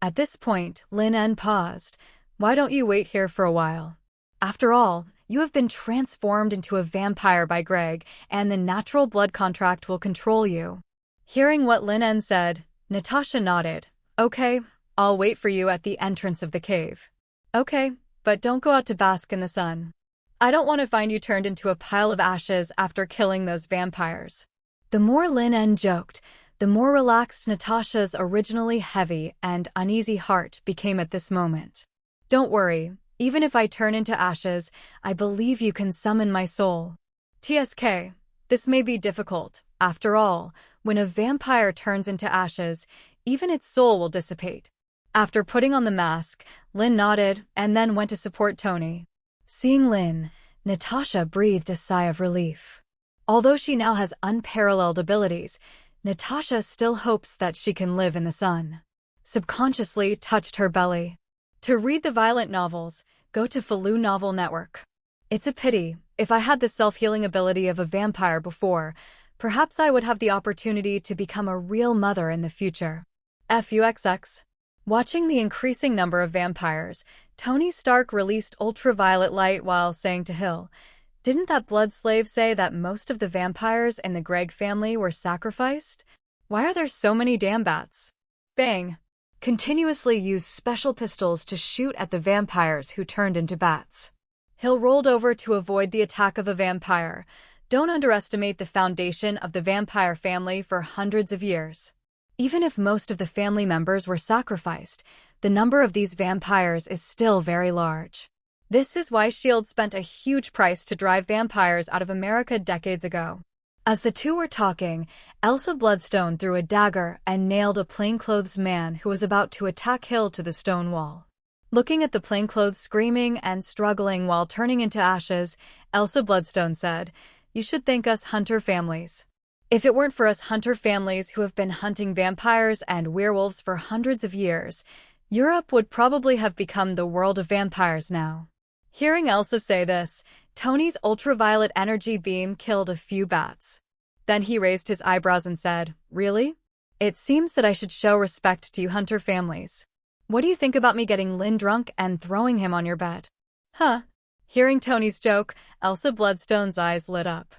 At this point, Lin En paused. "Why don't you wait here for a while? After all, You have been transformed into a vampire by Greg, and the natural blood contract will control you. Hearing what Lin En said, Natasha nodded. Okay, I'll wait for you at the entrance of the cave. Okay, but don't go out to bask in the sun. I don't want to find you turned into a pile of ashes after killing those vampires. The more Lin En joked, the more relaxed Natasha's originally heavy and uneasy heart became at this moment. Don't worry, even if I turn into ashes, I believe you can summon my soul. TSK, this may be difficult. After all, when a vampire turns into ashes, even its soul will dissipate. After putting on the mask, Lin nodded and then went to support Tony. Seeing Lin, Natasha breathed a sigh of relief. Although she now has unparalleled abilities, Natasha still hopes that she can live in the sun. Subconsciously touched her belly. To read the violent novels, go to Falu Novel Network. It's a pity. If I had the self-healing ability of a vampire before, perhaps I would have the opportunity to become a real mother in the future. FUXX. Watching the increasing number of vampires, Tony Stark released ultraviolet light while saying to Hill, "Didn't that blood slave say that most of the vampires in the Greg family were sacrificed? Why are there so many damn bats?" Bang! Continuously used special pistols to shoot at the vampires who turned into bats. Hill rolled over to avoid the attack of a vampire. Don't underestimate the foundation of the vampire family for hundreds of years. Even if most of the family members were sacrificed, the number of these vampires is still very large. This is why S.H.I.E.L.D. spent a huge price to drive vampires out of America decades ago. As the two were talking, Elsa Bloodstone threw a dagger and nailed a plainclothes man who was about to attack Hill to the stone wall. Looking at the plainclothes screaming and struggling while turning into ashes, Elsa Bloodstone said, "You should thank us hunter families. If it weren't for us hunter families who have been hunting vampires and werewolves for hundreds of years, Europe would probably have become the world of vampires now." Hearing Elsa say this, Tony's ultraviolet energy beam killed a few bats. Then he raised his eyebrows and said, "Really? It seems that I should show respect to you hunter families. What do you think about me getting Lin drunk and throwing him on your bed?" Huh? Hearing Tony's joke, Elsa Bloodstone's eyes lit up.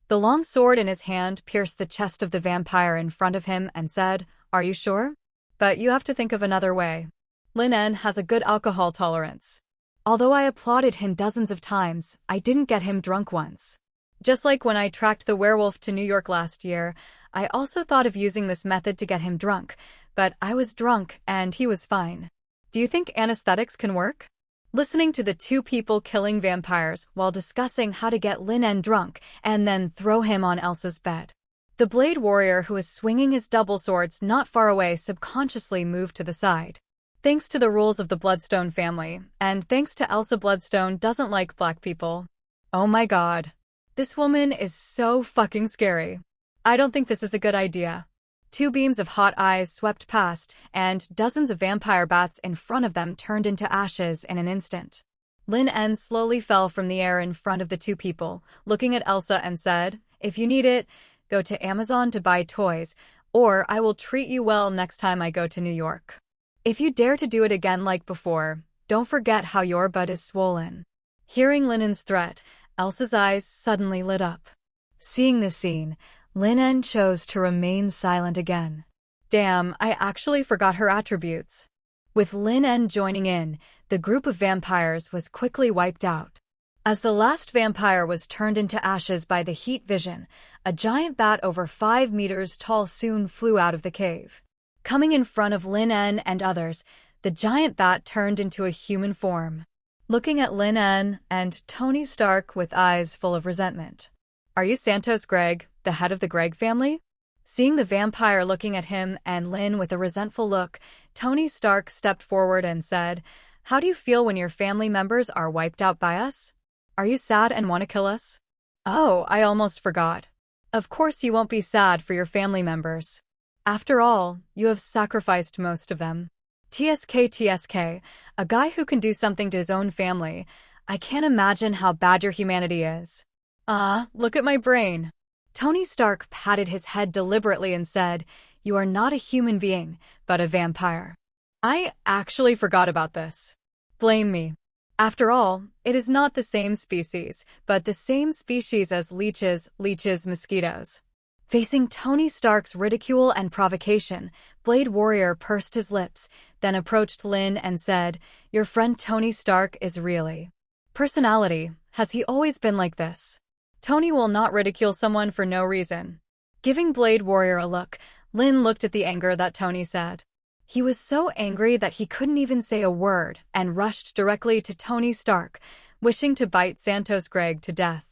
The long sword in his hand pierced the chest of the vampire in front of him and said, "Are you sure? But you have to think of another way. Lin En has a good alcohol tolerance. Although I applauded him dozens of times, I didn't get him drunk once. Just like when I tracked the werewolf to New York last year, I also thought of using this method to get him drunk, but I was drunk and he was fine. Do you think anesthetics can work?" Listening to the two people killing vampires while discussing how to get Lin En drunk and then throw him on Elsa's bed. The blade warrior who was swinging his double swords not far away subconsciously moved to the side. Thanks to the rules of the Bloodstone family, and thanks to Elsa Bloodstone doesn't like black people. Oh my god. This woman is so fucking scary. I don't think this is a good idea. Two beams of hot eyes swept past, and dozens of vampire bats in front of them turned into ashes in an instant. Lin En slowly fell from the air in front of the two people, looking at Elsa and said, "If you need it, go to Amazon to buy toys, or I will treat you well next time I go to New York. If you dare to do it again like before, don't forget how your butt is swollen." Hearing Lin En's threat, Elsa's eyes suddenly lit up. Seeing this scene, Lin En chose to remain silent again. Damn, I actually forgot her attributes. With Lin En joining in, the group of vampires was quickly wiped out. As the last vampire was turned into ashes by the heat vision, a giant bat over 5 meters tall soon flew out of the cave. Coming in front of Lin En and others, the giant bat turned into a human form. Looking at Lin En and Tony Stark with eyes full of resentment. "Are you Santos Greg, the head of the Greg family?" Seeing the vampire looking at him and Lin with a resentful look, Tony Stark stepped forward and said, "How do you feel when your family members are wiped out by us? Are you sad and want to kill us?" "Oh, I almost forgot. Of course you won't be sad for your family members. After all, you have sacrificed most of them. TSK, a guy who can do something to his own family. I can't imagine how bad your humanity is." Look at my brain. Tony Stark patted his head deliberately and said, "You are not a human being, but a vampire." I actually forgot about this. Blame me. After all, it is not the same species, but the same species as leeches, mosquitoes. Facing Tony Stark's ridicule and provocation, Blade Warrior pursed his lips, then approached Lin and said, "Your friend Tony Stark is really personality. Has he always been like this?" Tony will not ridicule someone for no reason. Giving Blade Warrior a look, Lin looked at the anger that Tony said. He was so angry that he couldn't even say a word and rushed directly to Tony Stark, wishing to bite Santos Greg to death.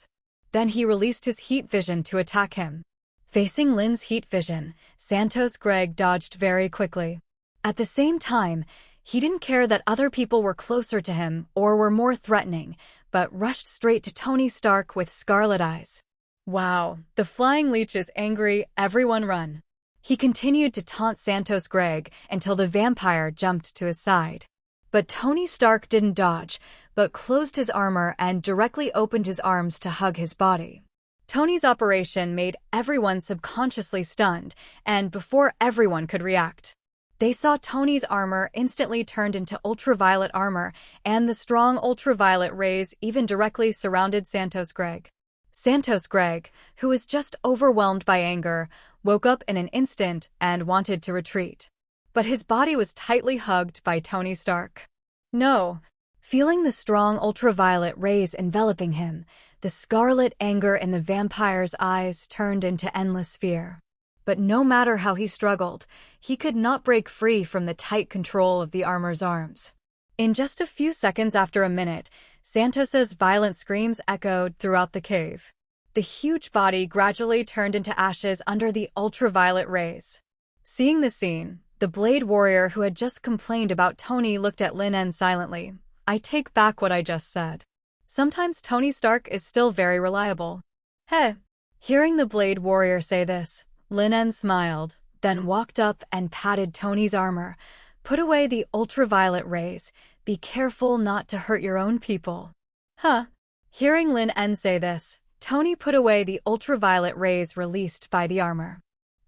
Then he released his heat vision to attack him. Facing Lin's heat vision, Santos Greg dodged very quickly. At the same time, he didn't care that other people were closer to him or were more threatening, but rushed straight to Tony Stark with scarlet eyes. "Wow, the flying leech is angry, everyone run." He continued to taunt Santos Greg until the vampire jumped to his side. But Tony Stark didn't dodge, but closed his armor and directly opened his arms to hug his body. Tony's operation made everyone subconsciously stunned, and before everyone could react, they saw Tony's armor instantly turned into ultraviolet armor, and the strong ultraviolet rays even directly surrounded Santos Greg. Santos Greg, who was just overwhelmed by anger, woke up in an instant and wanted to retreat. But his body was tightly hugged by Tony Stark. No. Feeling the strong ultraviolet rays enveloping him, the scarlet anger in the vampire's eyes turned into endless fear. But no matter how he struggled, he could not break free from the tight control of the armor's arms. In just a few seconds after a minute, Santos's violent screams echoed throughout the cave. The huge body gradually turned into ashes under the ultraviolet rays. Seeing the scene, the Blade Warrior who had just complained about Tony looked at Lin En silently. "I take back what I just said. Sometimes Tony Stark is still very reliable." "Heh." Hearing the Blade Warrior say this, Lin En smiled, then walked up and patted Tony's armor. "Put away the ultraviolet rays. Be careful not to hurt your own people." "Huh." Hearing Lin En say this, Tony put away the ultraviolet rays released by the armor.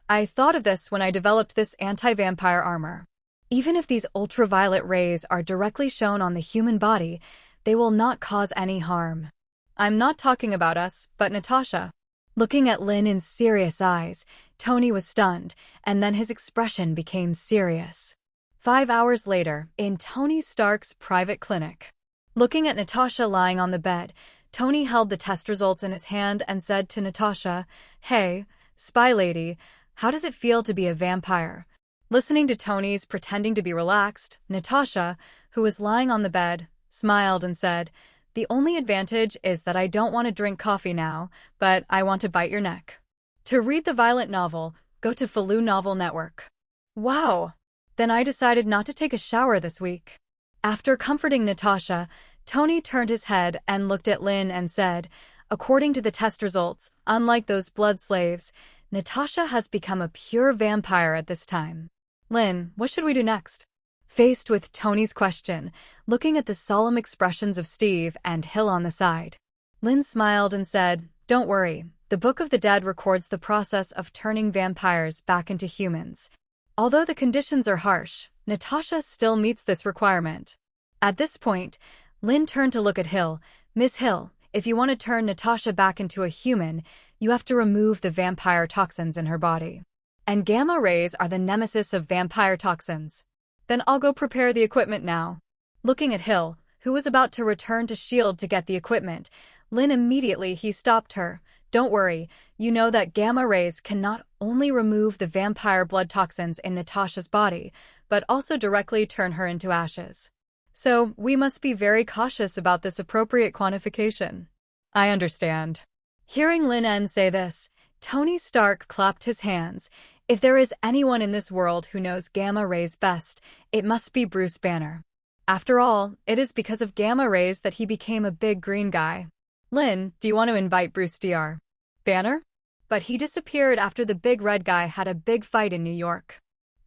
"I thought of this when I developed this anti-vampire armor. Even if these ultraviolet rays are directly shown on the human body, they will not cause any harm. I'm not talking about us, but Natasha." Looking at Lin En's serious eyes, Tony was stunned, and then his expression became serious. 5 hours later, in Tony Stark's private clinic. Looking at Natasha lying on the bed, Tony held the test results in his hand and said to Natasha, "Hey, spy lady, how does it feel to be a vampire?" Listening to Tony's pretending to be relaxed, Natasha, who was lying on the bed, smiled and said, "The only advantage is that I don't want to drink coffee now, but I want to bite your neck." To read the violent novel, go to Falu Novel Network. Wow! Then I decided not to take a shower this week. After comforting Natasha, Tony turned his head and looked at Lin and said, "According to the test results, unlike those blood slaves, Natasha has become a pure vampire at this time. Lin, what should we do next?" Faced with Tony's question, looking at the solemn expressions of Steve and Hill on the side, Lin smiled and said, "Don't worry, the Book of the Dead records the process of turning vampires back into humans. Although the conditions are harsh, Natasha still meets this requirement." At this point, Lin turned to look at Hill. "Miss Hill, if you want to turn Natasha back into a human, you have to remove the vampire toxins in her body. And gamma rays are the nemesis of vampire toxins. Then I'll go prepare the equipment now." Looking at Hill, who was about to return to S.H.I.E.L.D. to get the equipment, Lin immediately stopped her. "Don't worry, you know that gamma rays can not only remove the vampire blood toxins in Natasha's body, but also directly turn her into ashes. So we must be very cautious about this appropriate quantification." "I understand." Hearing Lin En say this, Tony Stark clapped his hands. If there is anyone in this world who knows gamma rays best, it must be Bruce Banner. After all, it is because of gamma rays that he became a big green guy. "Lin, do you want to invite Bruce Dr. Banner?" But he disappeared after the big red guy had a big fight in New York.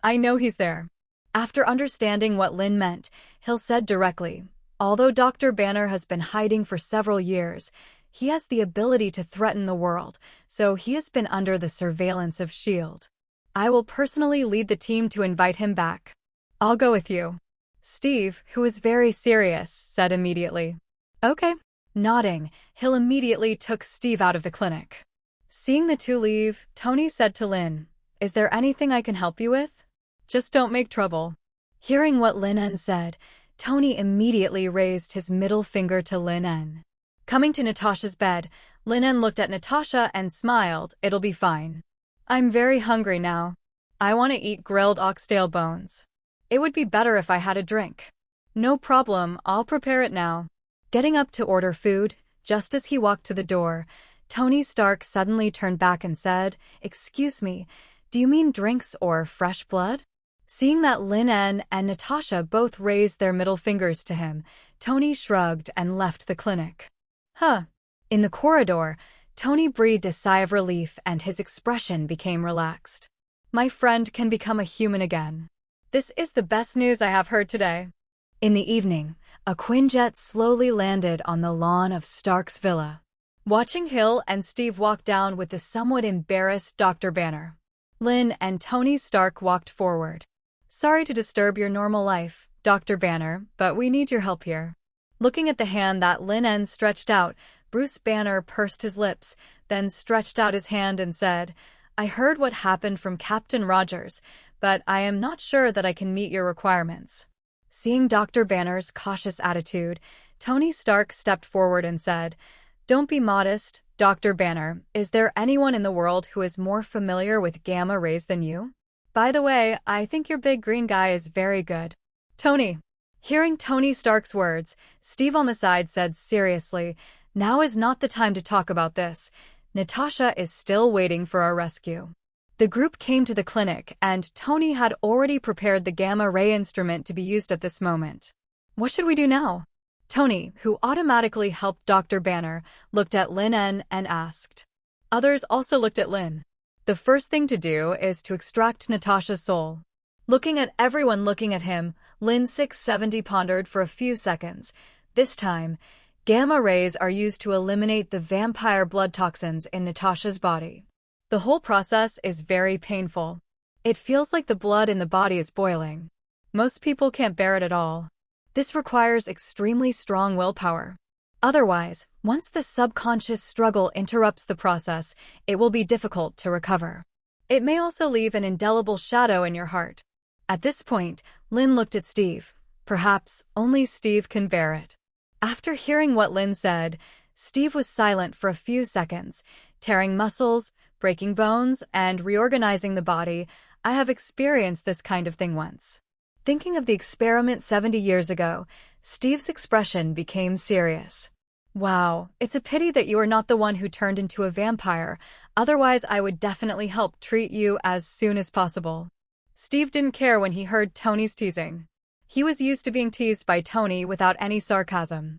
"I know he's there." After understanding what Lin meant, Hill said directly, "Although Dr. Banner has been hiding for several years, he has the ability to threaten the world, so he has been under the surveillance of S.H.I.E.L.D. I will personally lead the team to invite him back." "I'll go with you." Steve, who was very serious, said immediately. Okay. Nodding, Hill immediately took Steve out of the clinic. Seeing the two leave, Tony said to Lin, "Is there anything I can help you with? Just don't make trouble." Hearing what Lin En said, Tony immediately raised his middle finger to Lin En. Coming to Natasha's bed, Lin En looked at Natasha and smiled. "It'll be fine. I'm very hungry now. I want to eat grilled oxtail bones. It would be better if I had a drink." "No problem, I'll prepare it now." Getting up to order food, just as he walked to the door, Tony Stark suddenly turned back and said, "Excuse me, do you mean drinks or fresh blood?" Seeing that Lin En and Natasha both raised their middle fingers to him, Tony shrugged and left the clinic. In the corridor, Tony breathed a sigh of relief and his expression became relaxed. My friend can become a human again. This is the best news I have heard today. In the evening, a Quinjet slowly landed on the lawn of Stark's villa. Watching Hill and Steve walk down with the somewhat embarrassed Dr. Banner, Lin and Tony Stark walked forward. "Sorry to disturb your normal life, Dr. Banner, but we need your help here." Looking at the hand that Lin En stretched out, Bruce Banner pursed his lips, then stretched out his hand and said, "I heard what happened from Captain Rogers, but I am not sure that I can meet your requirements." Seeing Dr. Banner's cautious attitude, Tony Stark stepped forward and said, "Don't be modest, Dr. Banner. Is there anyone in the world who is more familiar with gamma rays than you? By the way, I think your big green guy is very good." Tony. Hearing Tony Stark's words, Steve on the side said seriously, "Now is not the time to talk about this. Natasha is still waiting for our rescue." The group came to the clinic, and Tony had already prepared the gamma-ray instrument to be used at this moment. "What should we do now?" Tony, who automatically helped Dr. Banner, looked at Lin En and asked. Others also looked at Lin. "The first thing to do is to extract Natasha's soul." Looking at everyone looking at him, Lin 670 pondered for a few seconds. This time, gamma rays are used to eliminate the vampire blood toxins in Natasha's body. The whole process is very painful. It feels like the blood in the body is boiling. Most people can't bear it at all. This requires extremely strong willpower. Otherwise, once the subconscious struggle interrupts the process, it will be difficult to recover. It may also leave an indelible shadow in your heart. At this point, Lin looked at Steve. Perhaps only Steve can bear it. After hearing what Lin said, Steve was silent for a few seconds, tearing muscles, breaking bones, and reorganizing the body. "I have experienced this kind of thing once." Thinking of the experiment 70 years ago, Steve's expression became serious. "Wow, it's a pity that you are not the one who turned into a vampire, otherwise I would definitely help treat you as soon as possible." Steve didn't care when he heard Tony's teasing. He was used to being teased by Tony without any sarcasm.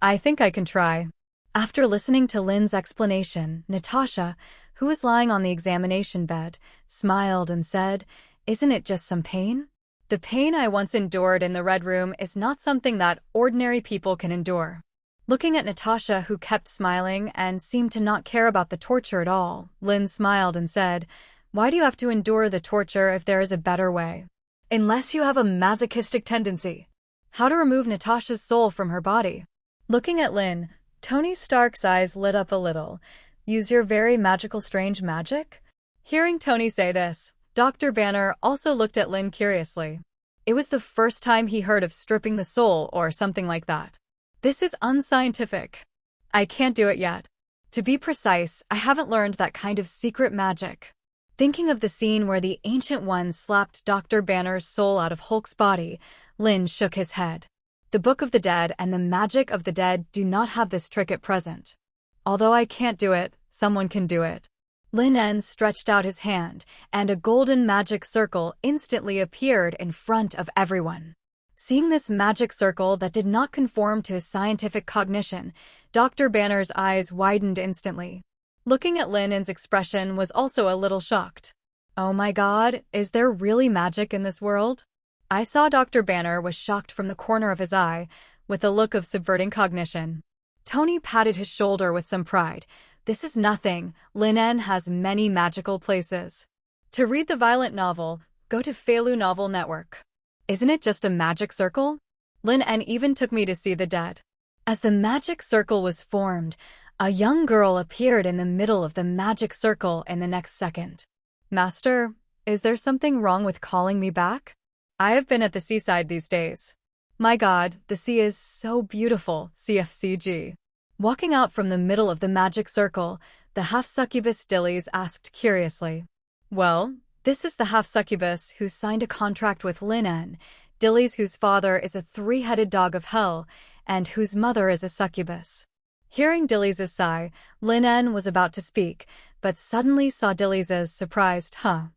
"I think I can try." After listening to Lin's explanation, Natasha, who was lying on the examination bed, smiled and said, "Isn't it just some pain? The pain I once endured in the Red Room is not something that ordinary people can endure." Looking at Natasha, who kept smiling and seemed to not care about the torture at all, Lin smiled and said, "Why do you have to endure the torture if there is a better way? Unless you have a masochistic tendency." How to remove Natasha's soul from her body? Looking at Lin, Tony Stark's eyes lit up a little. "Use your very magical strange magic?" Hearing Tony say this, Dr. Banner also looked at Lin curiously. It was the first time he heard of stripping the soul or something like that. "This is unscientific. I can't do it yet. To be precise, I haven't learned that kind of secret magic." Thinking of the scene where the Ancient One slapped Dr. Banner's soul out of Hulk's body, Lin shook his head. The Book of the Dead and the magic of the dead do not have this trick at present. "Although I can't do it, someone can do it." Lin En stretched out his hand, and a golden magic circle instantly appeared in front of everyone. Seeing this magic circle that did not conform to his scientific cognition, Dr. Banner's eyes widened instantly. Looking at Lin En's expression was also a little shocked. "Oh my God, is there really magic in this world?" I saw Dr. Banner was shocked from the corner of his eye, with a look of subverting cognition. Tony patted his shoulder with some pride. "This is nothing. Lin En has many magical places." To read the violent novel, go to Feilu Novel Network. Isn't it just a magic circle? Lin En even took me to see the dead. As the magic circle was formed, a young girl appeared in the middle of the magic circle in the next second. Master, is there something wrong with calling me back? I have been at the seaside these days. My God, the sea is so beautiful, CFCG. Walking out from the middle of the magic circle, the half-succubus Dillies asked curiously. Well, this is the half-succubus who signed a contract with Lin En, Dillies whose father is a three-headed dog of hell, and whose mother is a succubus. Hearing Dillies' sigh, Lin En was about to speak, but suddenly saw Dillies' surprised huh.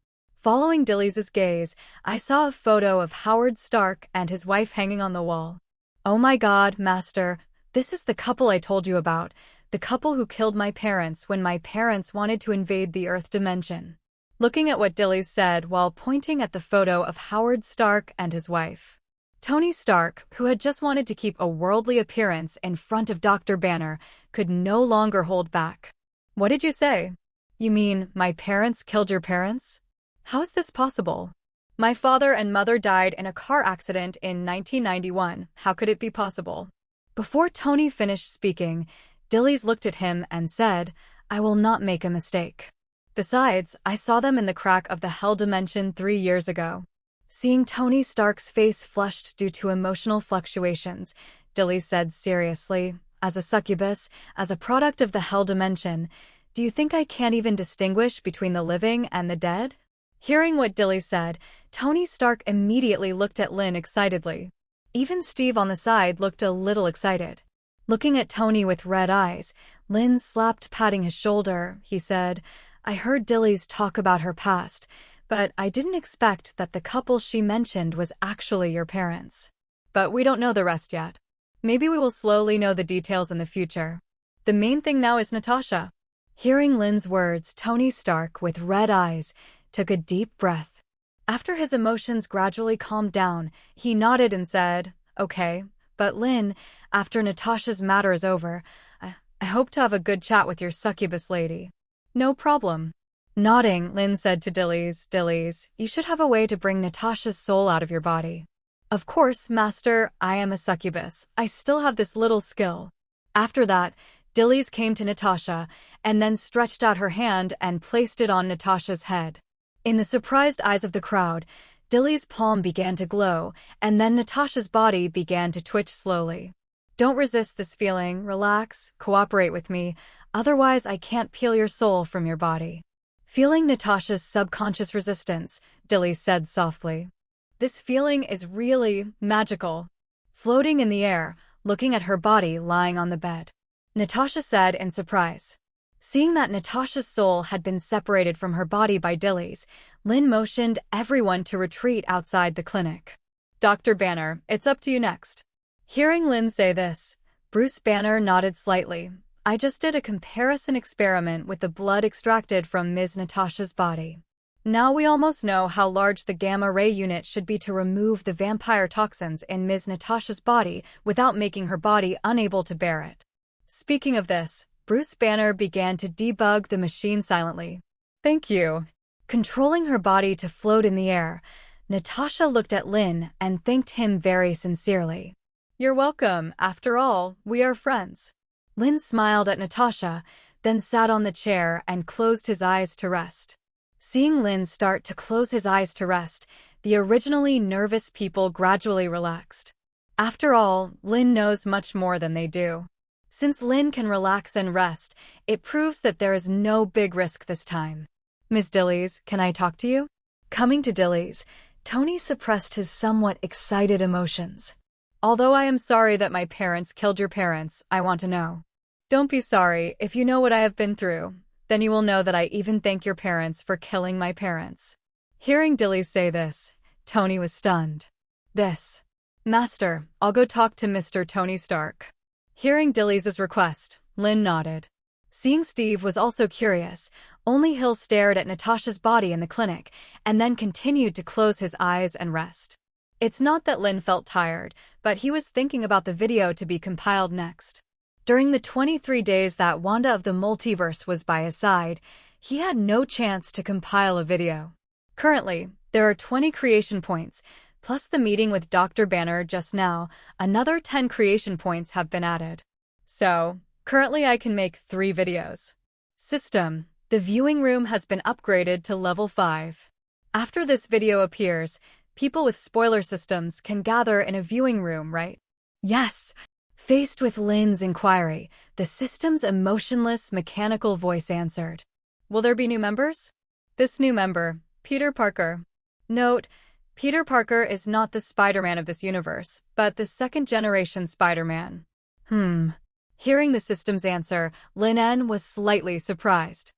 Following Dillies' gaze, I saw a photo of Howard Stark and his wife hanging on the wall. Oh my God, Master, this is the couple I told you about, the couple who killed my parents when my parents wanted to invade the Earth dimension. Looking at what Dillies said while pointing at the photo of Howard Stark and his wife. Tony Stark, who had just wanted to keep a worldly appearance in front of Dr. Banner, could no longer hold back. What did you say? You mean, my parents killed your parents? How is this possible? My father and mother died in a car accident in 1991. How could it be possible? Before Tony finished speaking, Dillies looked at him and said, I will not make a mistake. Besides, I saw them in the crack of the Hell Dimension 3 years ago. Seeing Tony Stark's face flushed due to emotional fluctuations, Dillies said seriously, as a succubus, as a product of the Hell Dimension, do you think I can't even distinguish between the living and the dead? Hearing what Dillies said, Tony Stark immediately looked at Lin excitedly. Even Steve on the side looked a little excited. Looking at Tony with red eyes, Lin slapped patting his shoulder. He said, I heard Dillies talk about her past, but I didn't expect that the couple she mentioned was actually your parents. But we don't know the rest yet. Maybe we will slowly know the details in the future. The main thing now is Natasha. Hearing Lin's words, Tony Stark, with red eyes, took a deep breath. After his emotions gradually calmed down, he nodded and said, Okay, but Lin, after Natasha's matter is over, I hope to have a good chat with your succubus lady. No problem. Nodding, Lin said to Dillies, Dillies, you should have a way to bring Natasha's soul out of your body. Of course, Master, I am a succubus. I still have this little skill. After that, Dillies came to Natasha, and then stretched out her hand and placed it on Natasha's head. In the surprised eyes of the crowd, Dillies' palm began to glow, and then Natasha's body began to twitch slowly. Don't resist this feeling, relax, cooperate with me, otherwise I can't peel your soul from your body. Feeling Natasha's subconscious resistance, Dillies said softly. This feeling is really magical. Floating in the air, looking at her body lying on the bed, Natasha said in surprise. Seeing that Natasha's soul had been separated from her body by Dillies, Lin motioned everyone to retreat outside the clinic. Dr. Banner, it's up to you next. Hearing Lin say this, Bruce Banner nodded slightly. I just did a comparison experiment with the blood extracted from Ms. Natasha's body. Now we almost know how large the gamma-ray unit should be to remove the vampire toxins in Ms. Natasha's body without making her body unable to bear it. Speaking of this, Bruce Banner began to debug the machine silently. Thank you. Controlling her body to float in the air, Natasha looked at Lin and thanked him very sincerely. You're welcome. After all, we are friends. Lin smiled at Natasha, then sat on the chair and closed his eyes to rest. Seeing Lin start to close his eyes to rest, the originally nervous people gradually relaxed. After all, Lin knows much more than they do. Since Lin can relax and rest, it proves that there is no big risk this time. Ms. Dillies, can I talk to you? Coming to Dillies, Tony suppressed his somewhat excited emotions. Although I am sorry that my parents killed your parents, I want to know. Don't be sorry. If you know what I have been through, then you will know that I even thank your parents for killing my parents. Hearing Dillies say this, Tony was stunned. Master, I'll go talk to Mr. Tony Stark. Hearing Dillies' request, Lin nodded. Seeing Steve was also curious, only Hill stared at Natasha's body in the clinic and then continued to close his eyes and rest. It's not that Lin felt tired, but he was thinking about the video to be compiled next. During the 23 days that Wanda of the Multiverse was by his side, he had no chance to compile a video. Currently, there are 20 creation points, Plus the meeting with Dr. Banner just now, another 10 creation points have been added. So, currently I can make 3 videos. System. The viewing room has been upgraded to level 5. After this video appears, people with spoiler systems can gather in a viewing room, right? Yes. Faced with Lin's inquiry, the system's emotionless, mechanical voice answered. Will there be new members? This new member, Peter Parker. Note, Peter Parker is not the Spider-Man of this universe, but the second-generation Spider-Man. Hearing the system's answer, Lin En was slightly surprised.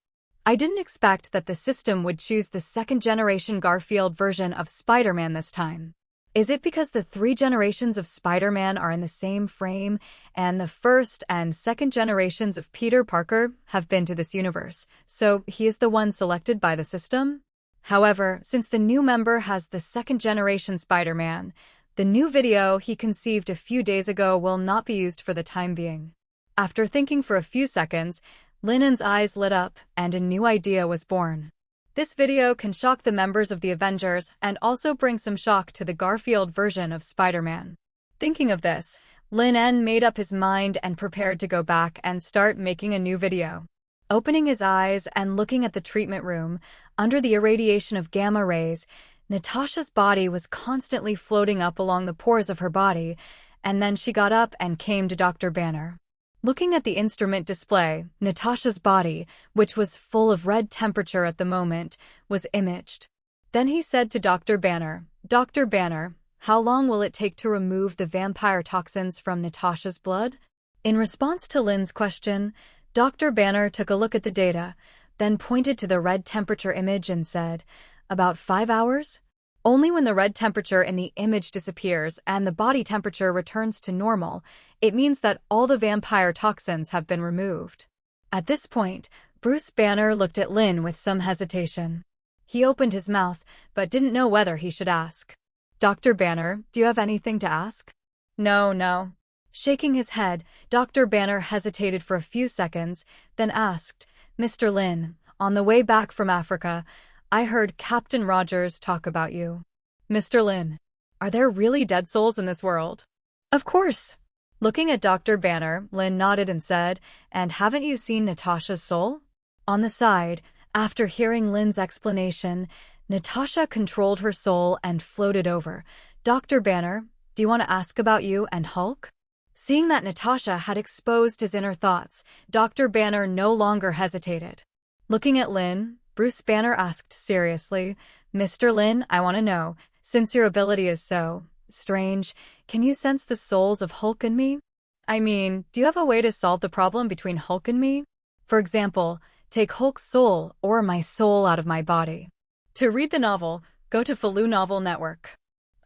I didn't expect that the system would choose the second-generation Garfield version of Spider-Man this time. Is it because the 3 generations of Spider-Man are in the same frame, and the first and second generations of Peter Parker have been to this universe, so he is the one selected by the system? However, since the new member has the second-generation Spider-Man, the new video he conceived a few days ago will not be used for the time being. After thinking for a few seconds, Lin En's eyes lit up, and a new idea was born. This video can shock the members of the Avengers and also bring some shock to the Garfield version of Spider-Man. Thinking of this, Lin En made up his mind and prepared to go back and start making a new video. Opening his eyes and looking at the treatment room, under the irradiation of gamma rays, Natasha's body was constantly floating up along the pores of her body, and then she got up and came to Dr. Banner. Looking at the instrument display, Natasha's body, which was full of red temperature at the moment, was imaged. Then he said to Dr. Banner, "Dr. Banner, how long will it take to remove the vampire toxins from Natasha's blood?" In response to Lin's question, Dr. Banner took a look at the data, then pointed to the red temperature image and said, "About 5 hours?" Only when the red temperature in the image disappears and the body temperature returns to normal, it means that all the vampire toxins have been removed. At this point, Bruce Banner looked at Lin with some hesitation. He opened his mouth, but didn't know whether he should ask. "Dr. Banner, do you have anything to ask?" No. Shaking his head, Dr. Banner hesitated for a few seconds, then asked, "Mr. Lin, on the way back from Africa, I heard Captain Rogers talk about you." "Mr. Lin, are there really dead souls in this world?" "Of course." Looking at Dr. Banner, Lin nodded and said, "And haven't you seen Natasha's soul?" On the side, after hearing Lin's explanation, Natasha controlled her soul and floated over. "Dr. Banner, do you want to ask about you and Hulk?" Seeing that Natasha had exposed his inner thoughts, Dr. Banner no longer hesitated. Looking at Lin, Bruce Banner asked seriously, "Mr. Lin, I want to know, since your ability is so strange, can you sense the souls of Hulk and me? I mean, do you have a way to solve the problem between Hulk and me? For example, take Hulk's soul or my soul out of my body." To read the novel, go to Falu Novel Network.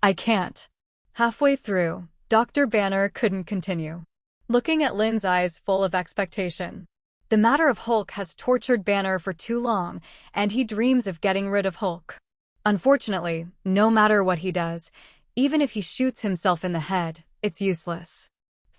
I can't. Halfway through, Dr. Banner couldn't continue. Looking at Lin's eyes full of expectation. The matter of Hulk has tortured Banner for too long, and he dreams of getting rid of Hulk. Unfortunately, no matter what he does, even if he shoots himself in the head, it's useless.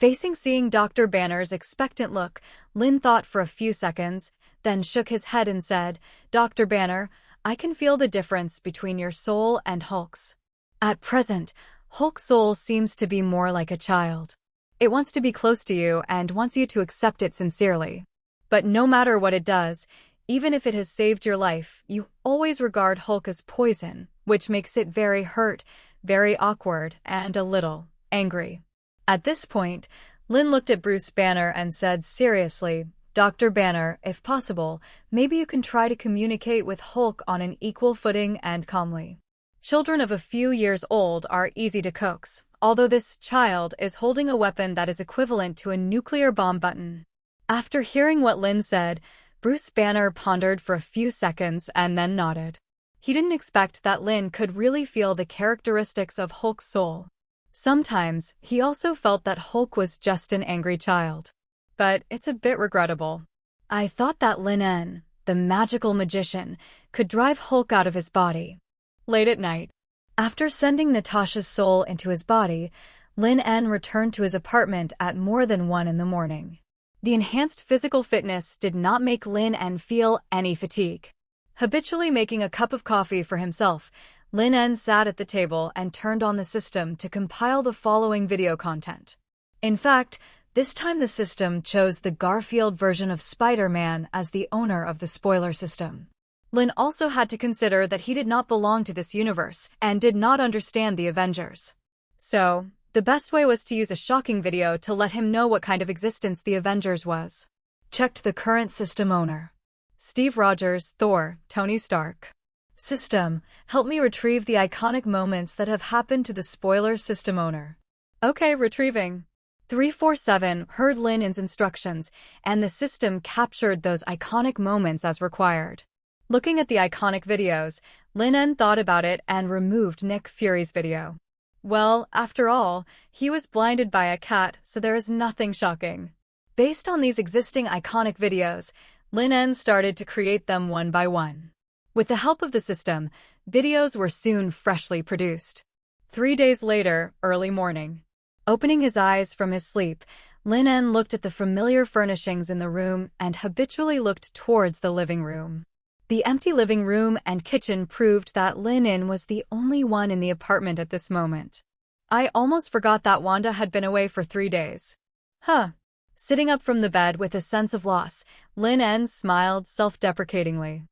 Seeing Dr. Banner's expectant look, Lin thought for a few seconds, then shook his head and said, "Dr. Banner, I can feel the difference between your soul and Hulk's. At present, Hulk's soul seems to be more like a child. It wants to be close to you and wants you to accept it sincerely. But no matter what it does, even if it has saved your life, you always regard Hulk as poison, which makes it very hurt, very awkward, and a little angry." At this point, Lin looked at Bruce Banner and said seriously, "Dr. Banner, if possible, maybe you can try to communicate with Hulk on an equal footing and calmly. Children of a few years old are easy to coax, although this child is holding a weapon that is equivalent to a nuclear bomb button." After hearing what Lin said, Bruce Banner pondered for a few seconds and then nodded. He didn't expect that Lin could really feel the characteristics of Hulk's soul. Sometimes, he also felt that Hulk was just an angry child. But it's a bit regrettable. "I thought that Lin En, the magical magician, could drive Hulk out of his body." Late at night, after sending Natasha's soul into his body, Lin En returned to his apartment at more than 1 in the morning. The enhanced physical fitness did not make Lin En feel any fatigue. Habitually making a cup of coffee for himself, Lin En sat at the table and turned on the system to compile the following video content. In fact, this time the system chose the Garfield version of Spider-Man as the owner of the spoiler system. Lin also had to consider that he did not belong to this universe and did not understand the Avengers. So, the best way was to use a shocking video to let him know what kind of existence the Avengers was. Checked the current system owner. Steve Rogers, Thor, Tony Stark. System, help me retrieve the iconic moments that have happened to the spoiler system owner. Okay, retrieving. 347 heard Lin En's instructions, and the system captured those iconic moments as required. Looking at the iconic videos, Lin En thought about it and removed Nick Fury's video. Well, after all, he was blinded by a cat, so there is nothing shocking. Based on these existing iconic videos, Lin En started to create them one by one. With the help of the system, videos were soon freshly produced. 3 days later, early morning. Opening his eyes from his sleep, Lin En looked at the familiar furnishings in the room and habitually looked towards the living room. The empty living room and kitchen proved that Lin En was the only one in the apartment at this moment. I almost forgot that Wanda had been away for 3 days. Sitting up from the bed with a sense of loss, Lin En smiled self-deprecatingly.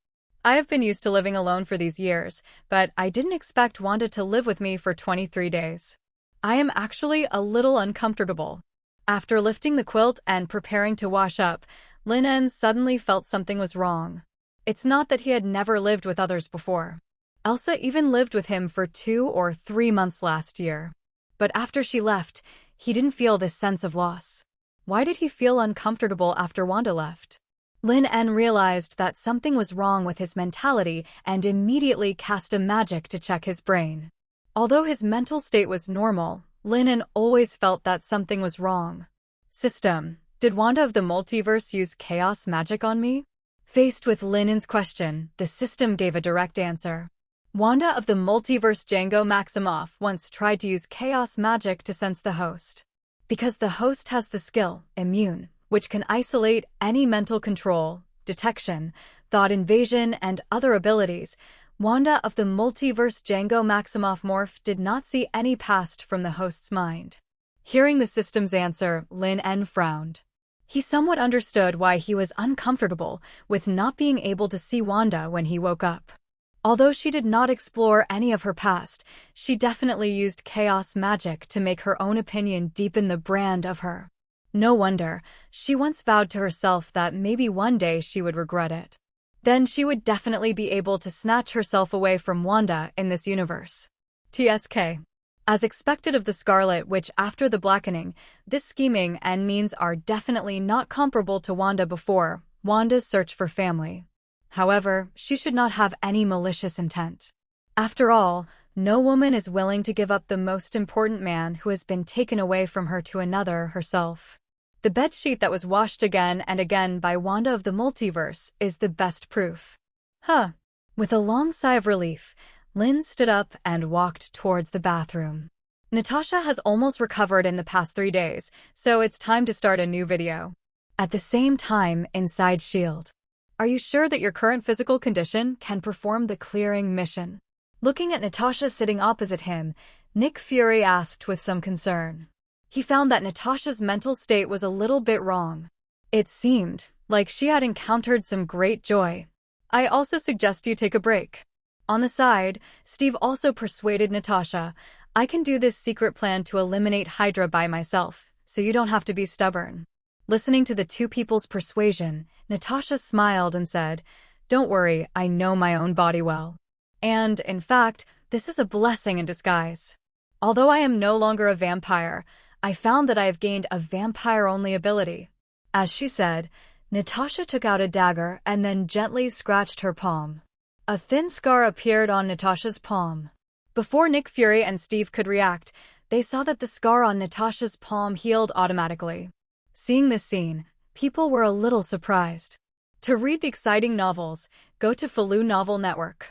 I have been used to living alone for these years, but I didn't expect Wanda to live with me for 23 days. I am actually a little uncomfortable. After lifting the quilt and preparing to wash up, Lin En suddenly felt something was wrong. It's not that he had never lived with others before. Elsa even lived with him for 2 or 3 months last year. But after she left, he didn't feel this sense of loss. Why did he feel uncomfortable after Wanda left? Lin En realized that something was wrong with his mentality and immediately cast a magic to check his brain. Although his mental state was normal, Lin En always felt that something was wrong. System, did Wanda of the multiverse use chaos magic on me? Faced with Lin En's question, the system gave a direct answer. Wanda of the multiverse Django Maximoff once tried to use chaos magic to sense the host. Because the host has the skill, immune, which can isolate any mental control, detection, thought invasion, and other abilities, Wanda of the multiverse Django Maximoff morph did not see any past from the host's mind. Hearing the system's answer, Lin En frowned. He somewhat understood why he was uncomfortable with not being able to see Wanda when he woke up. Although she did not explore any of her past, she definitely used chaos magic to make her own opinion deepen the brand of her. No wonder, she once vowed to herself that maybe one day she would regret it. Then she would definitely be able to snatch herself away from Wanda in this universe. TSK. As expected of the Scarlet Witch after the blackening, this scheming and means are definitely not comparable to Wanda before Wanda's search for family. However, she should not have any malicious intent. After all, no woman is willing to give up the most important man who has been taken away from her to another herself. The bedsheet that was washed again and again by Wanda of the multiverse is the best proof. With a long sigh of relief, Lin stood up and walked towards the bathroom. Natasha has almost recovered in the past 3 days, so it's time to start a new video. At the same time, inside S.H.I.E.L.D. Are you sure that your current physical condition can perform the clearing mission? Looking at Natasha sitting opposite him, Nick Fury asked with some concern. He found that Natasha's mental state was a little bit wrong. It seemed like she had encountered some great joy. I also suggest you take a break. On the side, Steve also persuaded Natasha, I can do this secret plan to eliminate Hydra by myself, so you don't have to be stubborn. Listening to the two people's persuasion, Natasha smiled and said, Don't worry, I know my own body well. And, in fact, this is a blessing in disguise. Although I am no longer a vampire, I found that I have gained a vampire-only ability. As she said, Natasha took out a dagger and then gently scratched her palm. A thin scar appeared on Natasha's palm. Before Nick Fury and Steve could react, they saw that the scar on Natasha's palm healed automatically. Seeing this scene, people were a little surprised. To read the exciting novels, go to Faloo Novel Network.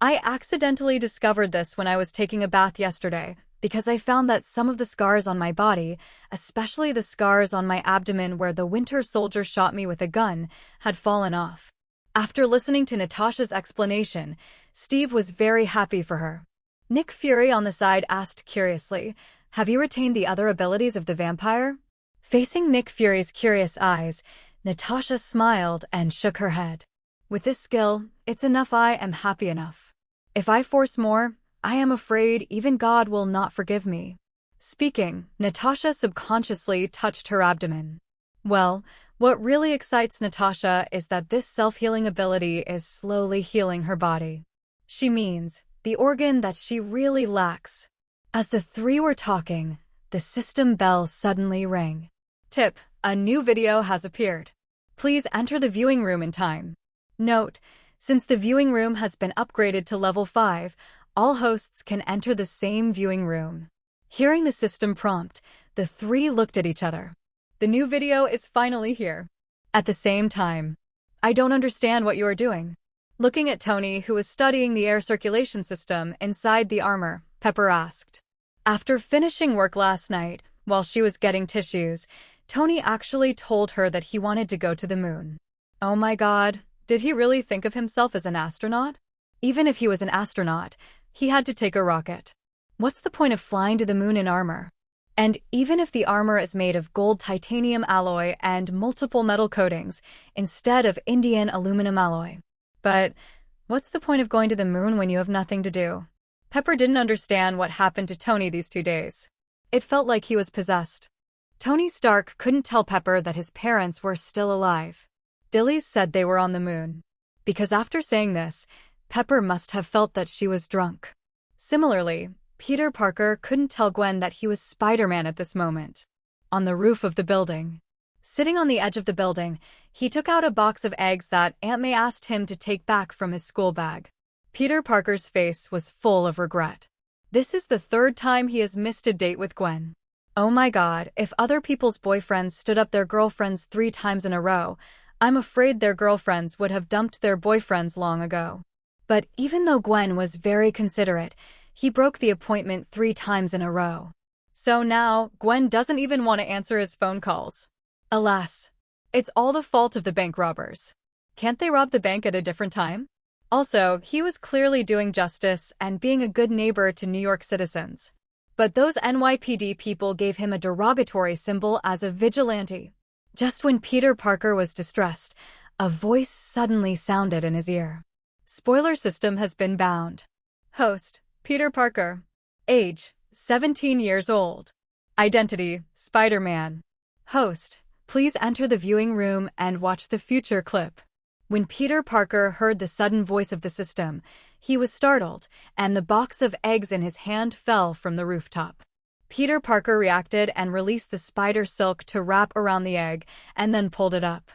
I accidentally discovered this when I was taking a bath yesterday, because I found that some of the scars on my body, especially the scars on my abdomen where the Winter Soldier shot me with a gun, had fallen off. After listening to Natasha's explanation, Steve was very happy for her. Nick Fury on the side asked curiously, "Have you retained the other abilities of the vampire?" Facing Nick Fury's curious eyes, Natasha smiled and shook her head. "With this skill, it's enough. I am happy enough. If I force more, I am afraid even God will not forgive me." Speaking, Natasha subconsciously touched her abdomen. Well, what really excites Natasha is that this self-healing ability is slowly healing her body. She means the organ that she really lacks. As the three were talking, the system bell suddenly rang. Tip: a new video has appeared. Please enter the viewing room in time. Note: since the viewing room has been upgraded to level 5, all hosts can enter the same viewing room. Hearing the system prompt, the three looked at each other. The new video is finally here. At the same time, "I don't understand what you are doing." Looking at Tony, who was studying the air circulation system inside the armor, Pepper asked. After finishing work last night, while she was getting tissues, Tony actually told her that he wanted to go to the moon. Oh my God, did he really think of himself as an astronaut? Even if he was an astronaut, he had to take a rocket. What's the point of flying to the moon in armor? And even if the armor is made of gold titanium alloy and multiple metal coatings, instead of Indian aluminum alloy. But what's the point of going to the moon when you have nothing to do? Pepper didn't understand what happened to Tony these 2 days. It felt like he was possessed. Tony Stark couldn't tell Pepper that his parents were still alive. Dillies said they were on the moon. Because after saying this, Pepper must have felt that she was drunk. Similarly, Peter Parker couldn't tell Gwen that he was Spider-Man at this moment. On the roof of the building. Sitting on the edge of the building, he took out a box of eggs that Aunt May asked him to take back from his school bag. Peter Parker's face was full of regret. This is the 3rd time he has missed a date with Gwen. Oh my God, if other people's boyfriends stood up their girlfriends 3 times in a row, I'm afraid their girlfriends would have dumped their boyfriends long ago. But even though Gwen was very considerate, he broke the appointment 3 times in a row. So now, Gwen doesn't even want to answer his phone calls. Alas, it's all the fault of the bank robbers. Can't they rob the bank at a different time? Also, he was clearly doing justice and being a good neighbor to New York citizens. But those NYPD people gave him a derogatory symbol as a vigilante. Just when Peter Parker was distressed, a voice suddenly sounded in his ear. Spoiler system has been bound. Host: Peter Parker. Age: 17 years old. Identity: Spider-Man. Host: please enter the viewing room and watch the future clip. When Peter Parker heard the sudden voice of the system, he was startled, and the box of eggs in his hand fell from the rooftop. Peter Parker reacted and released the spider silk to wrap around the egg, and then pulled it up.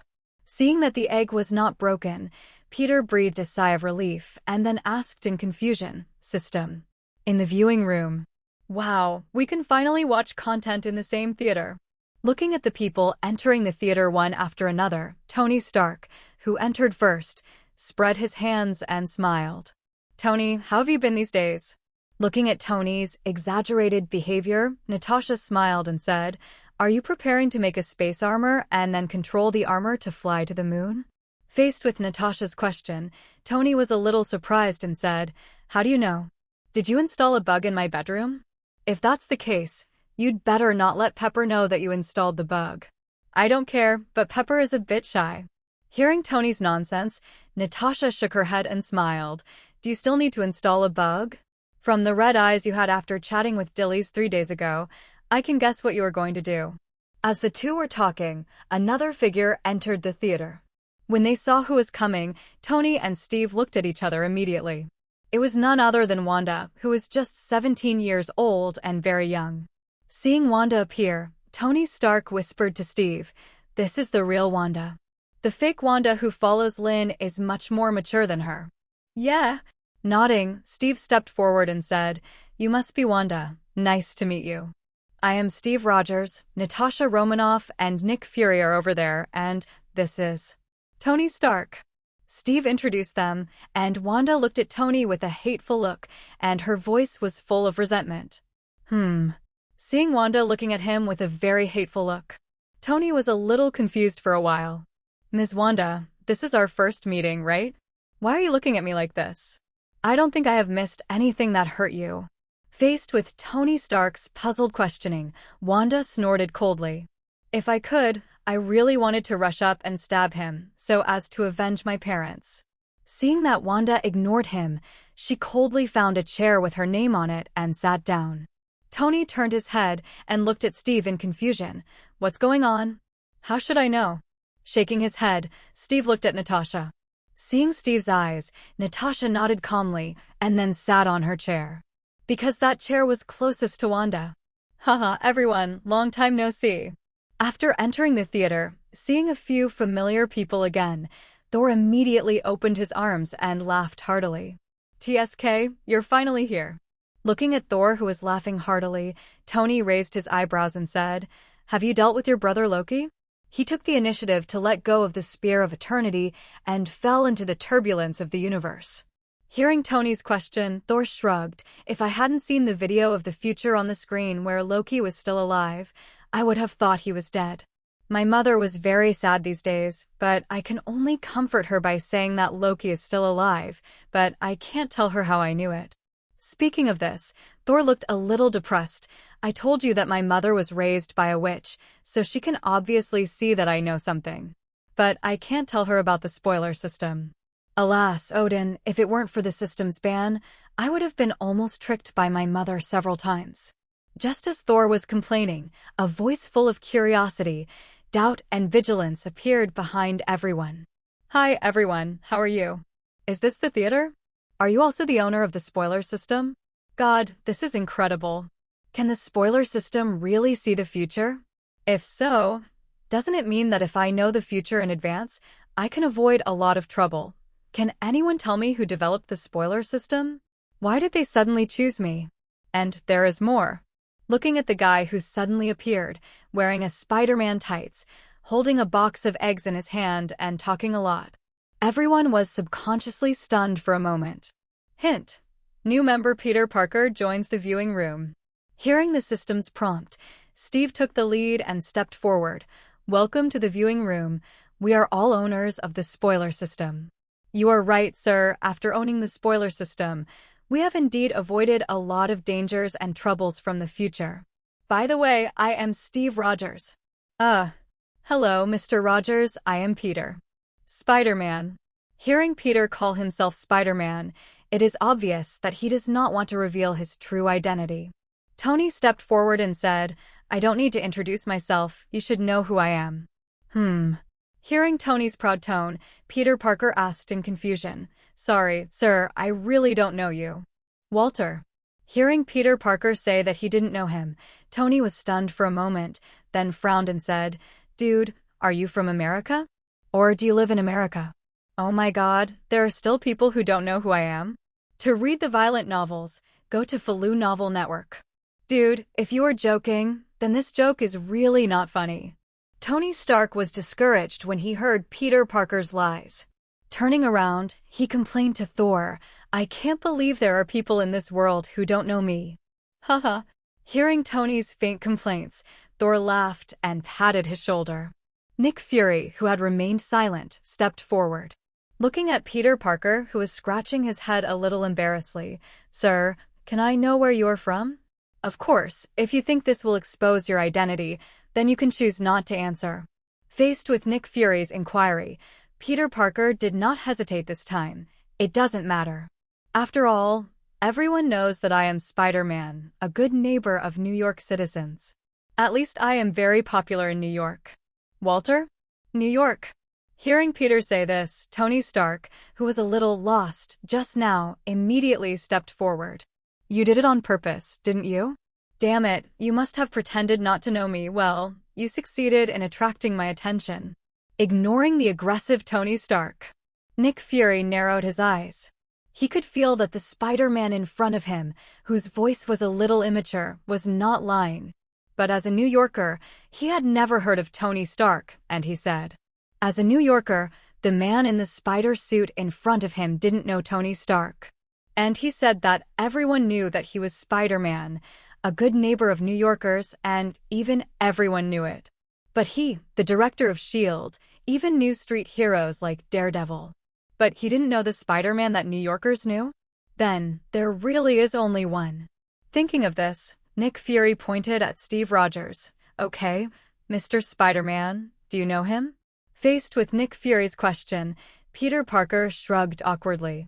Seeing that the egg was not broken, Peter breathed a sigh of relief and then asked in confusion, "System?" In the viewing room. Wow, we can finally watch content in the same theater. Looking at the people entering the theater one after another, Tony Stark, who entered first, spread his hands and smiled. "Tony, how have you been these days?" Looking at Tony's exaggerated behavior, Natasha smiled and said, "Are you preparing to make a space armor and then control the armor to fly to the moon?" Faced with Natasha's question, Tony was a little surprised and said, "How do you know? Did you install a bug in my bedroom? If that's the case, you'd better not let Pepper know that you installed the bug." "I don't care, but Pepper is a bit shy." Hearing Tony's nonsense, Natasha shook her head and smiled. "Do you still need to install a bug? From the red eyes you had after chatting with Dillies 3 days ago, I can guess what you are going to do." As the two were talking, another figure entered the theater. When they saw who was coming, Tony and Steve looked at each other immediately. It was none other than Wanda, who was just 17 years old and very young. Seeing Wanda appear, Tony Stark whispered to Steve, "This is the real Wanda. The fake Wanda who follows Lin is much more mature than her." "Yeah." Nodding, Steve stepped forward and said, "You must be Wanda. Nice to meet you. I am Steve Rogers, Natasha Romanoff, and Nick Fury are over there, and this is Tony Stark." Steve introduced them, and Wanda looked at Tony with a hateful look, and her voice was full of resentment. Seeing Wanda looking at him with a very hateful look, Tony was a little confused for a while. "Ms. Wanda, this is our first meeting, right? Why are you looking at me like this?" I don't think I have missed anything that hurt you. Faced with Tony Stark's puzzled questioning, Wanda snorted coldly. If I could, I really wanted to rush up and stab him, so as to avenge my parents. Seeing that Wanda ignored him, she coldly found a chair with her name on it and sat down. Tony turned his head and looked at Steve in confusion. What's going on? How should I know? Shaking his head, Steve looked at Natasha. Seeing Steve's eyes, Natasha nodded calmly and then sat on her chair. Because that chair was closest to Wanda. Haha, everyone, long time no see. After entering the theater, seeing a few familiar people again, Thor immediately opened his arms and laughed heartily. TSK, you're finally here. Looking at Thor, who was laughing heartily, Tony raised his eyebrows and said, Have you dealt with your brother Loki? He took the initiative to let go of the Spear of Eternity and fell into the turbulence of the universe. Hearing Tony's question, Thor shrugged. If I hadn't seen the video of the future on the screen where Loki was still alive, I would have thought he was dead. My mother was very sad these days, but I can only comfort her by saying that Loki is still alive, but I can't tell her how I knew it. Speaking of this, Thor looked a little depressed. I told you that my mother was raised by a witch, so she can obviously see that I know something. But I can't tell her about the spoiler system. Alas, Odin, if it weren't for the system's ban, I would have been almost tricked by my mother several times. Just as Thor was complaining, a voice full of curiosity, doubt, and vigilance appeared behind everyone. Hi, everyone. How are you? Is this the theater? Are you also the owner of the spoiler system? God, this is incredible. Can the spoiler system really see the future? If so, doesn't it mean that if I know the future in advance, I can avoid a lot of trouble? Can anyone tell me who developed the spoiler system? Why did they suddenly choose me? And there is more. Looking at the guy who suddenly appeared, wearing a Spider-Man tights, holding a box of eggs in his hand and talking a lot. Everyone was subconsciously stunned for a moment. Hint: new member Peter Parker joins the viewing room. Hearing the system's prompt, Steve took the lead and stepped forward. Welcome to the viewing room. We are all owners of the spoiler system. You are right, sir. After owning the spoiler system, we have indeed avoided a lot of dangers and troubles from the future. By the way, I am Steve Rogers. Hello, Mr. Rogers, I am Peter. Spider-Man. Hearing Peter call himself Spider-Man, it is obvious that he does not want to reveal his true identity. Tony stepped forward and said, I don't need to introduce myself, you should know who I am. Hearing Tony's proud tone, Peter Parker asked in confusion, Sorry, sir, I really don't know you. Walter. Hearing Peter Parker say that he didn't know him, Tony was stunned for a moment, then frowned and said, Dude, are you from America? Or do you live in America? Oh my God, there are still people who don't know who I am? To read the violent novels, go to Faloo Novel Network. Dude, if you are joking, then this joke is really not funny. Tony Stark was discouraged when he heard Peter Parker's lies. Turning around, he complained to Thor, I can't believe there are people in this world who don't know me. Haha. Hearing Tony's faint complaints, Thor laughed and patted his shoulder. Nick Fury, who had remained silent, stepped forward. Looking at Peter Parker, who was scratching his head a little embarrassedly, Sir, can I know where you are from? Of course, if you think this will expose your identity, then you can choose not to answer. Faced with Nick Fury's inquiry, Peter Parker did not hesitate this time. It doesn't matter. After all, everyone knows that I am Spider-Man, a good neighbor of New York citizens. At least I am very popular in New York. Walter? New York. Hearing Peter say this, Tony Stark, who was a little lost just now, immediately stepped forward. You did it on purpose, didn't you? Damn it, you must have pretended not to know me. Well, you succeeded in attracting my attention. Ignoring the aggressive Tony Stark, Nick Fury narrowed his eyes. He could feel that the Spider-Man in front of him, whose voice was a little immature, was not lying. But as a New Yorker, he had never heard of Tony Stark, and he said, as a New Yorker, the man in the spider suit in front of him didn't know Tony Stark. And he said that everyone knew that he was Spider-Man, a good neighbor of New Yorkers, and even everyone knew it. But he, the director of S.H.I.E.L.D., even knew street heroes like Daredevil. But he didn't know the Spider-Man that New Yorkers knew? Then, there really is only one. Thinking of this, Nick Fury pointed at Steve Rogers. Okay, Mr. Spider-Man, do you know him? Faced with Nick Fury's question, Peter Parker shrugged awkwardly.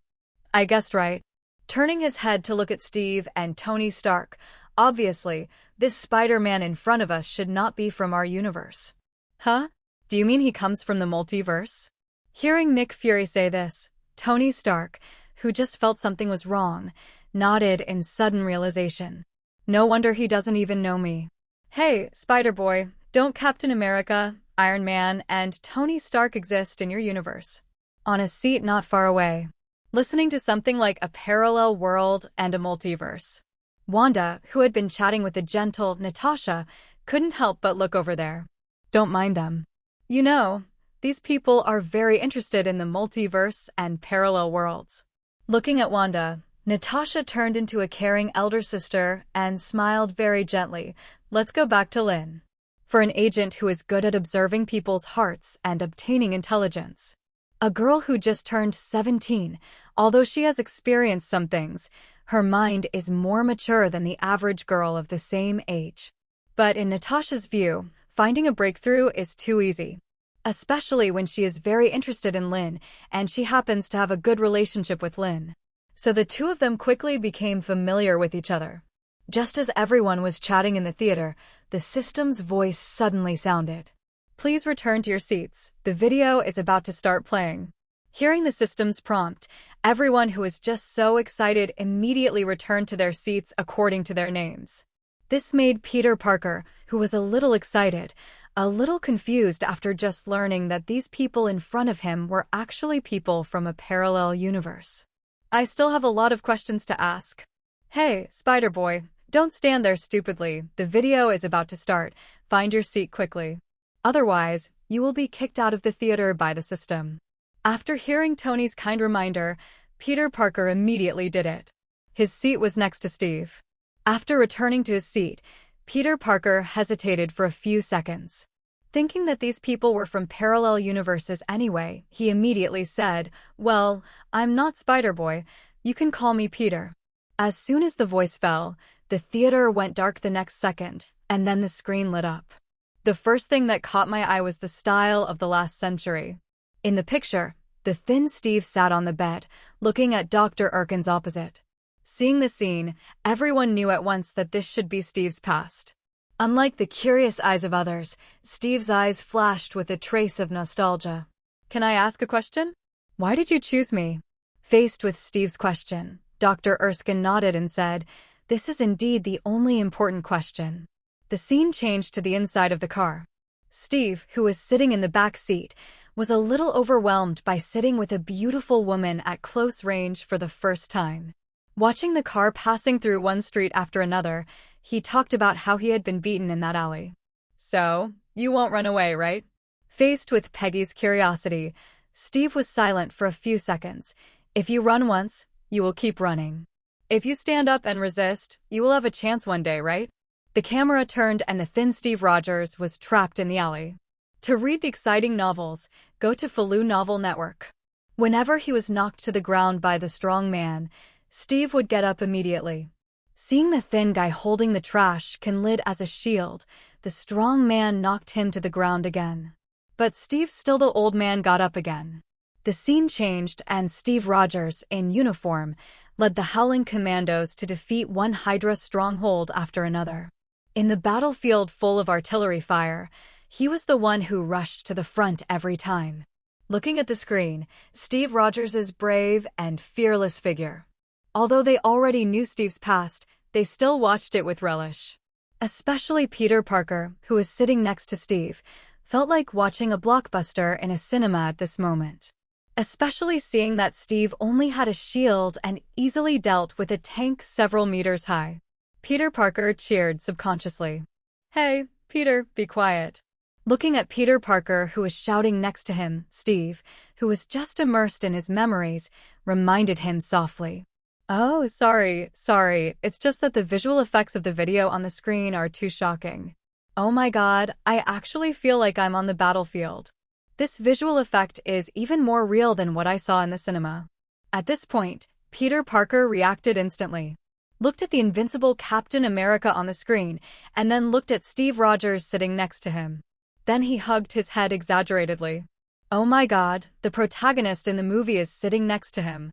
I guessed right. Turning his head to look at Steve and Tony Stark, obviously, this Spider-Man in front of us should not be from our universe. Huh? Do you mean he comes from the multiverse? Hearing Nick Fury say this, Tony Stark, who just felt something was wrong, nodded in sudden realization. No wonder he doesn't even know me. Hey, Spider-Boy, don't Captain America, Iron Man, and Tony Stark exist in your universe? On a seat not far away, listening to something like a parallel world and a multiverse. Wanda, who had been chatting with the gentle Natasha, couldn't help but look over there. Don't mind them. You know, these people are very interested in the multiverse and parallel worlds. Looking at Wanda, Natasha turned into a caring elder sister and smiled very gently. Let's go back to Lin. For an agent who is good at observing people's hearts and obtaining intelligence. A girl who just turned 17, although she has experienced some things, her mind is more mature than the average girl of the same age. But in Natasha's view, finding a breakthrough is too easy. Especially when she is very interested in Lin, and she happens to have a good relationship with Lin. So the two of them quickly became familiar with each other. Just as everyone was chatting in the theater, the system's voice suddenly sounded. Please return to your seats. The video is about to start playing. Hearing the system's prompt, everyone who was just so excited immediately returned to their seats according to their names. This made Peter Parker, who was a little excited, a little confused after just learning that these people in front of him were actually people from a parallel universe. I still have a lot of questions to ask. Hey, Spider-Boy, don't stand there stupidly. The video is about to start. Find your seat quickly. Otherwise, you will be kicked out of the theater by the system. After hearing Tony's kind reminder, Peter Parker immediately did it. His seat was next to Steve. After returning to his seat, Peter Parker hesitated for a few seconds. Thinking that these people were from parallel universes anyway, he immediately said, well, I'm not Spider-Boy. You can call me Peter. As soon as the voice fell, the theater went dark the next second, and then the screen lit up. The first thing that caught my eye was the style of the last century. In the picture, the thin Steve sat on the bed, looking at Dr. Erkin's opposite. Seeing the scene, everyone knew at once that this should be Steve's past. Unlike the curious eyes of others, Steve's eyes flashed with a trace of nostalgia. Can I ask a question? Why did you choose me? Faced with Steve's question, Dr. Erskine nodded and said, this is indeed the only important question. The scene changed to the inside of the car. Steve, who was sitting in the back seat, was a little overwhelmed by sitting with a beautiful woman at close range for the first time. Watching the car passing through one street after another, he talked about how he had been beaten in that alley. So, you won't run away, right? Faced with Peggy's curiosity, Steve was silent for a few seconds. If you run once, you will keep running. If you stand up and resist, you will have a chance one day, right? The camera turned and the thin Steve Rogers was trapped in the alley. To read the exciting novels, go to Faloo Novel Network. Whenever he was knocked to the ground by the strong man, Steve would get up immediately. Seeing the thin guy holding the trash can lid as a shield, the strong man knocked him to the ground again. But Steve, still the old man, got up again. The scene changed and Steve Rogers, in uniform, led the Howling Commandos to defeat one Hydra stronghold after another. In the battlefield full of artillery fire, he was the one who rushed to the front every time. Looking at the screen, Steve Rogers' brave and fearless figure. Although they already knew Steve's past, they still watched it with relish. Especially Peter Parker, who was sitting next to Steve, felt like watching a blockbuster in a cinema at this moment. Especially seeing that Steve only had a shield and easily dealt with a tank several meters high. Peter Parker cheered subconsciously. Hey, Peter, be quiet. Looking at Peter Parker, who was shouting next to him, Steve, who was just immersed in his memories, reminded him softly. Oh, sorry, it's just that the visual effects of the video on the screen are too shocking. Oh my god, I actually feel like I'm on the battlefield. This visual effect is even more real than what I saw in the cinema. At this point, Peter Parker reacted instantly. Looked at the invincible Captain America on the screen, and then looked at Steve Rogers sitting next to him. Then he hugged his head exaggeratedly. Oh my God, the protagonist in the movie is sitting next to him.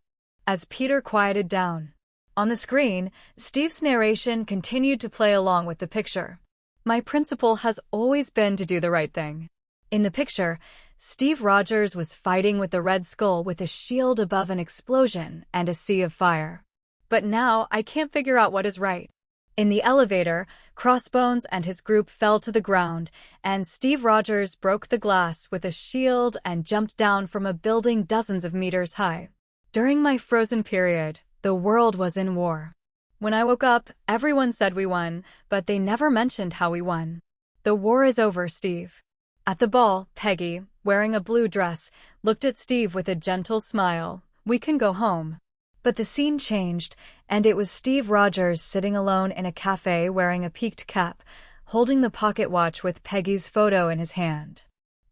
As Peter quieted down. On the screen, Steve's narration continued to play along with the picture. My principle has always been to do the right thing. In the picture, Steve Rogers was fighting with the Red Skull with a shield above an explosion and a sea of fire. But now I can't figure out what is right. In the elevator, Crossbones and his group fell to the ground, and Steve Rogers broke the glass with a shield and jumped down from a building dozens of meters high. During my frozen period, the world was in war. When I woke up, everyone said we won, but they never mentioned how we won. The war is over, Steve. At the ball, Peggy, wearing a blue dress, looked at Steve with a gentle smile. We can go home. But the scene changed, and it was Steve Rogers sitting alone in a cafe wearing a peaked cap, holding the pocket watch with Peggy's photo in his hand.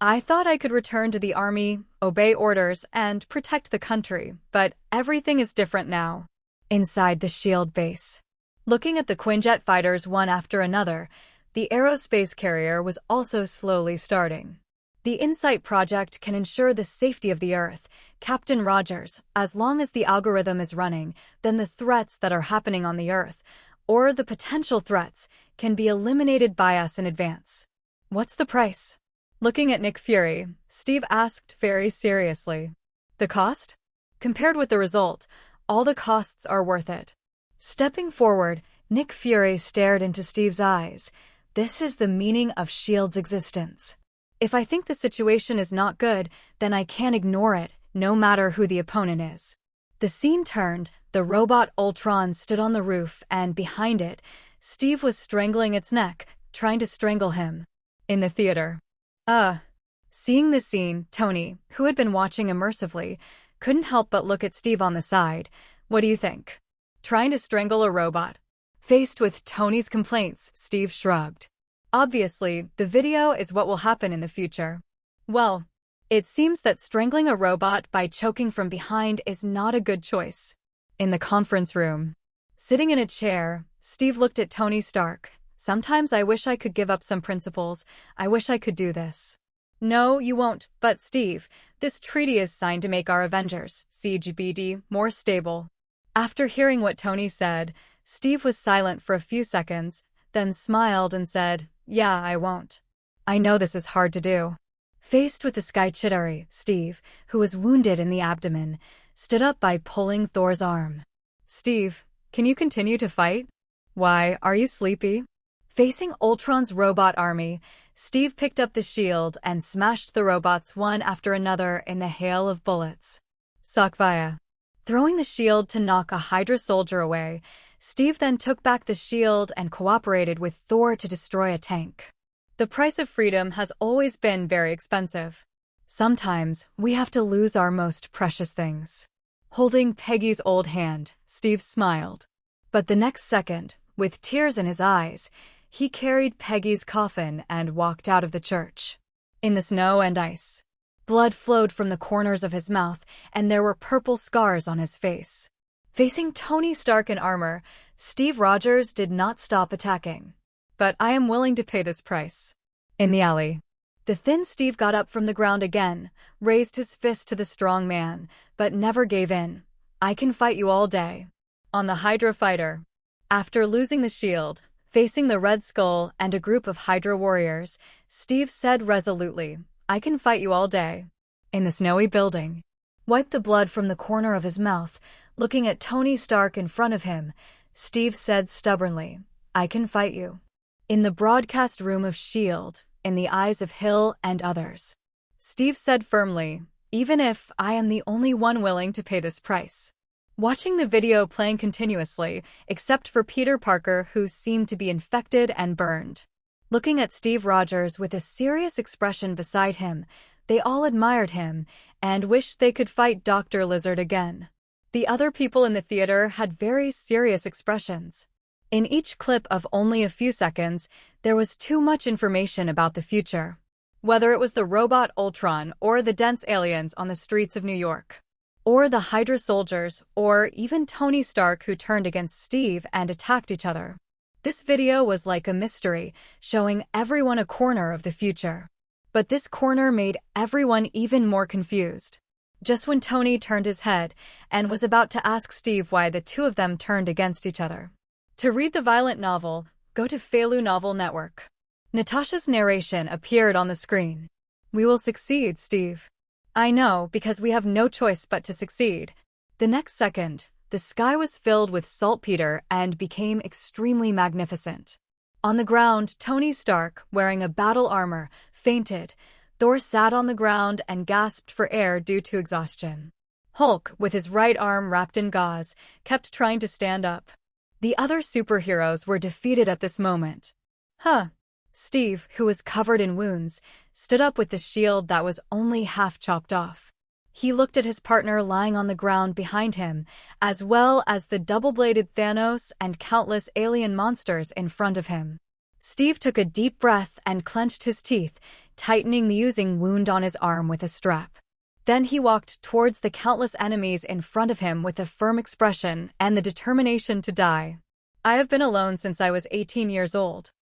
I thought I could return to the army, obey orders, and protect the country, but everything is different now. Inside the SHIELD base. Looking at the Quinjet fighters one after another, the aerospace carrier was also slowly starting. The InSight project can ensure the safety of the Earth, Captain Rogers. As long as the algorithm is running, then the threats that are happening on the Earth, or the potential threats, can be eliminated by us in advance. What's the price? Looking at Nick Fury, Steve asked very seriously. The cost? Compared with the result, all the costs are worth it. Stepping forward, Nick Fury stared into Steve's eyes. This is the meaning of SHIELD's existence. If I think the situation is not good, then I can't ignore it, no matter who the opponent is. The scene turned, the robot Ultron stood on the roof, and behind it, Steve was strangling its neck, trying to strangle him. In the theater. Seeing this scene, Tony, who had been watching immersively, couldn't help but look at Steve on the side. What do you think? Trying to strangle a robot? Faced with Tony's complaints, Steve shrugged. Obviously, the video is what will happen in the future. Well, it seems that strangling a robot by choking from behind is not a good choice. In the conference room. Sitting in a chair, Steve looked at Tony Stark. Sometimes I wish I could give up some principles. I wish I could do this. No, you won't, but Steve, this treaty is signed to make our Avengers, CGBD, more stable. After hearing what Tony said, Steve was silent for a few seconds, then smiled and said, Yeah, I won't. I know this is hard to do. Faced with the Sky Chitauri, Steve, who was wounded in the abdomen, stood up by pulling Thor's arm. Steve, can you continue to fight? Why, are you sleepy? Facing Ultron's robot army, Steve picked up the shield and smashed the robots one after another in the hail of bullets. Sakvaya. Throwing the shield to knock a Hydra soldier away, Steve then took back the shield and cooperated with Thor to destroy a tank. The price of freedom has always been very expensive. Sometimes, we have to lose our most precious things. Holding Peggy's old hand, Steve smiled. But the next second, with tears in his eyes, he carried Peggy's coffin and walked out of the church. In the snow and ice. Blood flowed from the corners of his mouth, and there were purple scars on his face. Facing Tony Stark in armor, Steve Rogers did not stop attacking. But I am willing to pay this price. In the alley. The thin Steve got up from the ground again, raised his fist to the strong man, but never gave in. I can fight you all day. On the Hydra fighter. After losing the shield, facing the Red Skull and a group of Hydra warriors, Steve said resolutely, I can fight you all day. In the snowy building. Wiped the blood from the corner of his mouth, looking at Tony Stark in front of him, Steve said stubbornly, I can fight you. In the broadcast room of S.H.I.E.L.D., in the eyes of Hill and others. Steve said firmly, even if I am the only one willing to pay this price. Watching the video playing continuously, except for Peter Parker, who seemed to be infected and burned. Looking at Steve Rogers with a serious expression beside him, they all admired him and wished they could fight Dr. Lizard again. The other people in the theater had very serious expressions. In each clip of only a few seconds, there was too much information about the future. Whether it was the robot Ultron or the dense aliens on the streets of New York. or the Hydra soldiers, or even Tony Stark who turned against Steve and attacked each other. This video was like a mystery, showing everyone a corner of the future. But this corner made everyone even more confused. Just when Tony turned his head and was about to ask Steve why the two of them turned against each other. To read the violent novel, go to Felu Novel Network. Natasha's narration appeared on the screen. "We will succeed, Steve." "I know, because we have no choice but to succeed." The next second, the sky was filled with saltpeter and became extremely magnificent. On the ground, Tony Stark, wearing a battle armor, fainted. Thor sat on the ground and gasped for air due to exhaustion. Hulk, with his right arm wrapped in gauze, kept trying to stand up. The other superheroes were defeated at this moment. Steve, who was covered in wounds, stood up with the shield that was only half chopped off. He looked at his partner lying on the ground behind him, as well as the double-bladed Thanos and countless alien monsters in front of him. Steve took a deep breath and clenched his teeth, tightening the oozing wound on his arm with a strap. Then he walked towards the countless enemies in front of him with a firm expression and the determination to die. "I have been alone since I was 18 years old.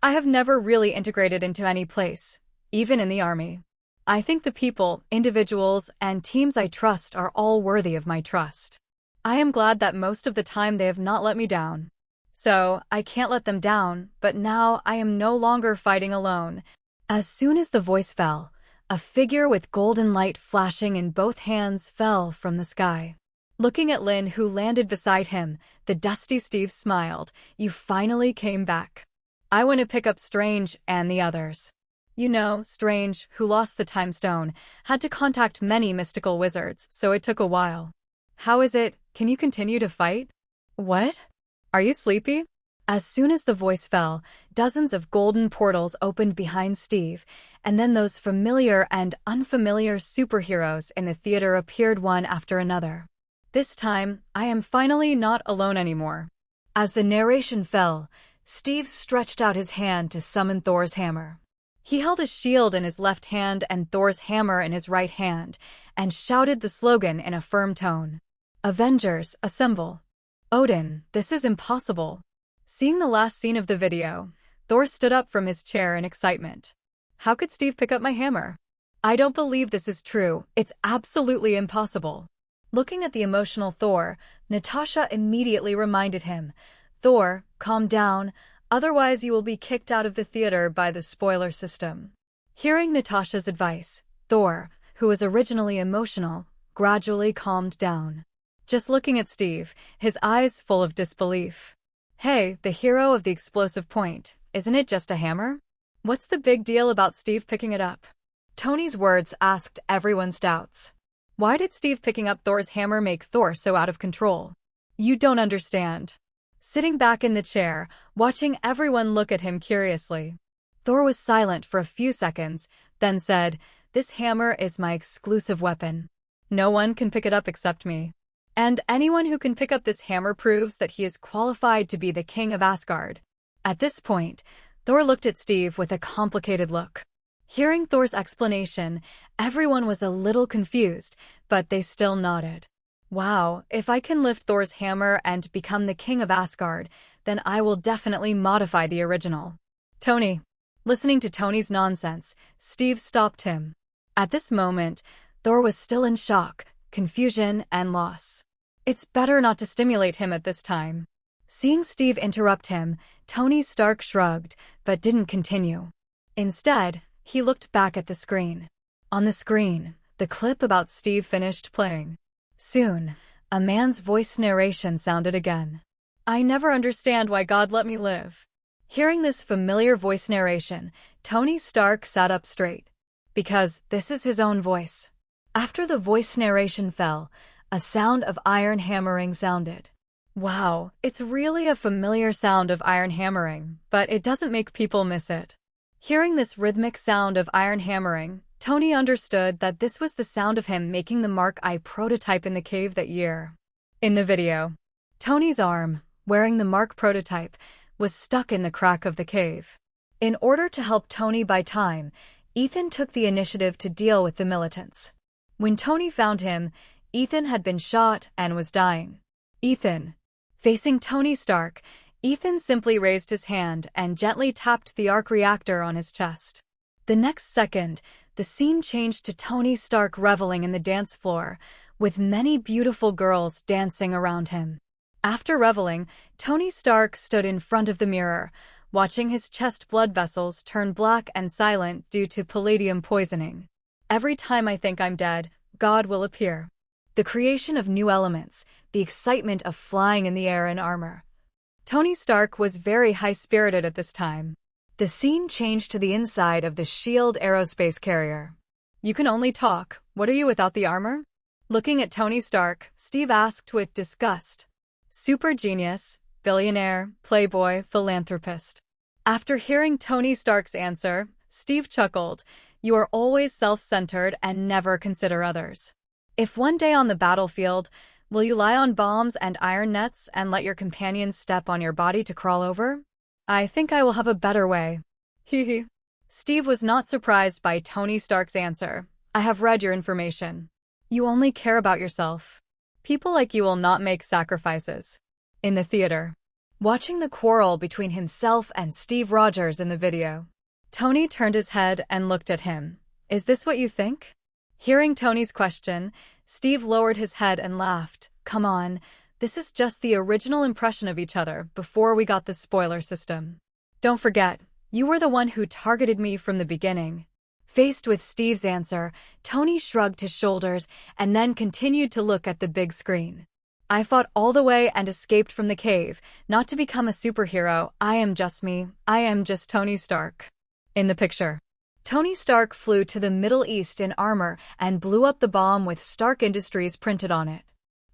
I have never really integrated into any place, even in the army. I think the people, individuals, and teams I trust are all worthy of my trust. I am glad that most of the time they have not let me down. So, I can't let them down, but now I am no longer fighting alone." As soon as the voice fell, a figure with golden light flashing in both hands fell from the sky. Looking at Lin, who landed beside him, the dusty Steve smiled. "You finally came back. I went to pick up Strange and the others. You know, Strange, who lost the Time Stone, had to contact many mystical wizards, so it took a while. How is it? Can you continue to fight?" "What? Are you sleepy?" As soon as the voice fell, dozens of golden portals opened behind Steve, and then those familiar and unfamiliar superheroes in the theater appeared one after another. "This time, I am finally not alone anymore." As the narration fell, Steve stretched out his hand to summon Thor's hammer. He held a shield in his left hand and Thor's hammer in his right hand, and shouted the slogan in a firm tone. "Avengers, assemble. Odin, this is impossible." Seeing the last scene of the video, Thor stood up from his chair in excitement. "How could Steve pick up my hammer? I don't believe this is true. It's absolutely impossible." Looking at the emotional Thor, Natasha immediately reminded him, "Thor, calm down, otherwise you will be kicked out of the theater by the spoiler system." Hearing Natasha's advice, Thor, who was originally emotional, gradually calmed down. Just looking at Steve, his eyes full of disbelief. "Hey, the hero of the explosive point, isn't it just a hammer? What's the big deal about Steve picking it up?" Tony's words asked everyone's doubts. Why did Steve picking up Thor's hammer make Thor so out of control? "You don't understand." Sitting back in the chair, watching everyone look at him curiously, Thor was silent for a few seconds, then said, "This hammer is my exclusive weapon. No one can pick it up except me. And anyone who can pick up this hammer proves that he is qualified to be the king of Asgard." At this point, Thor looked at Steve with a complicated look. Hearing Thor's explanation, everyone was a little confused, but they still nodded. "Wow, if I can lift Thor's hammer and become the king of Asgard, then I will definitely modify the original." "Tony." Listening to Tony's nonsense, Steve stopped him. At this moment, Thor was still in shock, confusion, and loss. It's better not to stimulate him at this time. Seeing Steve interrupt him, Tony Stark shrugged, but didn't continue. Instead, he looked back at the screen. On the screen, the clip about Steve finished playing. Soon, a man's voice narration sounded again. "I never understand why God let me live." Hearing this familiar voice narration, Tony Stark sat up straight. Because this is his own voice. After the voice narration fell, a sound of iron hammering sounded. Wow, it's really a familiar sound of iron hammering, but it doesn't make people miss it. Hearing this rhythmic sound of iron hammering, Tony understood that this was the sound of him making the Mark I prototype in the cave that year. In the video, Tony's arm, wearing the Mark prototype, was stuck in the crack of the cave. In order to help Tony buy time, Ethan took the initiative to deal with the militants. When Tony found him, Ethan had been shot and was dying. Ethan. Facing Tony Stark, Ethan simply raised his hand and gently tapped the arc reactor on his chest. The next second, the scene changed to Tony Stark reveling in the dance floor, with many beautiful girls dancing around him. After reveling, Tony Stark stood in front of the mirror, watching his chest blood vessels turn black and silent due to palladium poisoning. Every time I think I'm dead, God will appear. The creation of new elements, the excitement of flying in the air in armor. Tony Stark was very high-spirited at this time. The scene changed to the inside of the S.H.I.E.L.D. aerospace carrier. You can only talk. What are you without the armor? Looking at Tony Stark, Steve asked with disgust. Super genius, billionaire, playboy, philanthropist. After hearing Tony Stark's answer, Steve chuckled. You are always self-centered and never consider others. If one day on the battlefield, will you lie on bombs and iron nets and let your companions step on your body to crawl over? I think I will have a better way. Hee. Steve was not surprised by Tony Stark's answer. I have read your information. You only care about yourself. People like you will not make sacrifices. In the theater. Watching the quarrel between himself and Steve Rogers in the video. Tony turned his head and looked at him. Is this what you think? Hearing Tony's question, Steve lowered his head and laughed. Come on, this is just the original impression of each other before we got the spoiler system. Don't forget, you were the one who targeted me from the beginning. Faced with Steve's answer, Tony shrugged his shoulders and then continued to look at the big screen. I fought all the way and escaped from the cave, not to become a superhero. I am just me. I am just Tony Stark. In the picture, Tony Stark flew to the Middle East in armor and blew up the bomb with Stark Industries printed on it.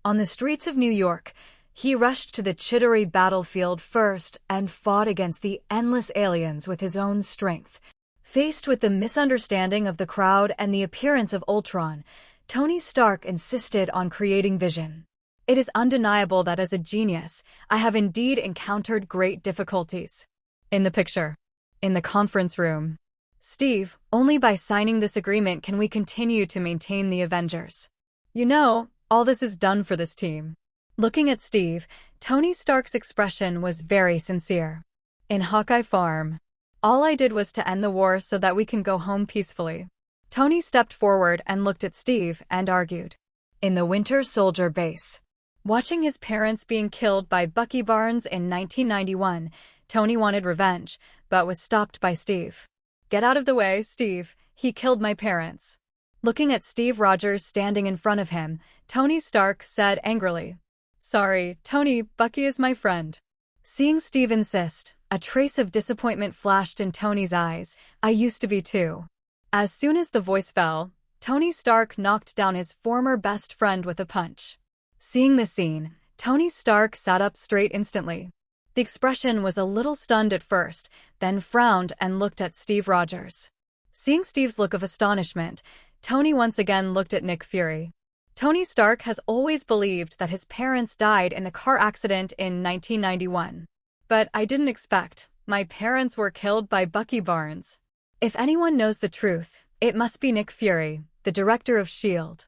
On the streets of New York, he rushed to the Chittery battlefield first and fought against the endless aliens with his own strength. Faced with the misunderstanding of the crowd and the appearance of Ultron, Tony Stark insisted on creating vision. It is undeniable that as a genius, I have indeed encountered great difficulties. In the picture. In the conference room. Steve, only by signing this agreement can we continue to maintain the Avengers. You know, all this is done for this team. Looking at Steve, Tony Stark's expression was very sincere. In Hawkeye Farm. All I did was to end the war so that we can go home peacefully. Tony stepped forward and looked at Steve and argued. In the Winter Soldier base. Watching his parents being killed by Bucky Barnes in 1991, Tony wanted revenge, but was stopped by Steve. Get out of the way, Steve. He killed my parents. Looking at Steve Rogers standing in front of him, Tony Stark said angrily. Sorry, Tony, Bucky is my friend. Seeing Steve insist, a trace of disappointment flashed in Tony's eyes. I used to be too. As soon as the voice fell, Tony Stark knocked down his former best friend with a punch. Seeing the scene, Tony Stark sat up straight instantly. The expression was a little stunned at first, then frowned and looked at Steve Rogers. Seeing Steve's look of astonishment, Tony once again looked at Nick Fury. Tony Stark has always believed that his parents died in the car accident in 1991. But I didn't expect. My parents were killed by Bucky Barnes. If anyone knows the truth, it must be Nick Fury, the director of S.H.I.E.L.D.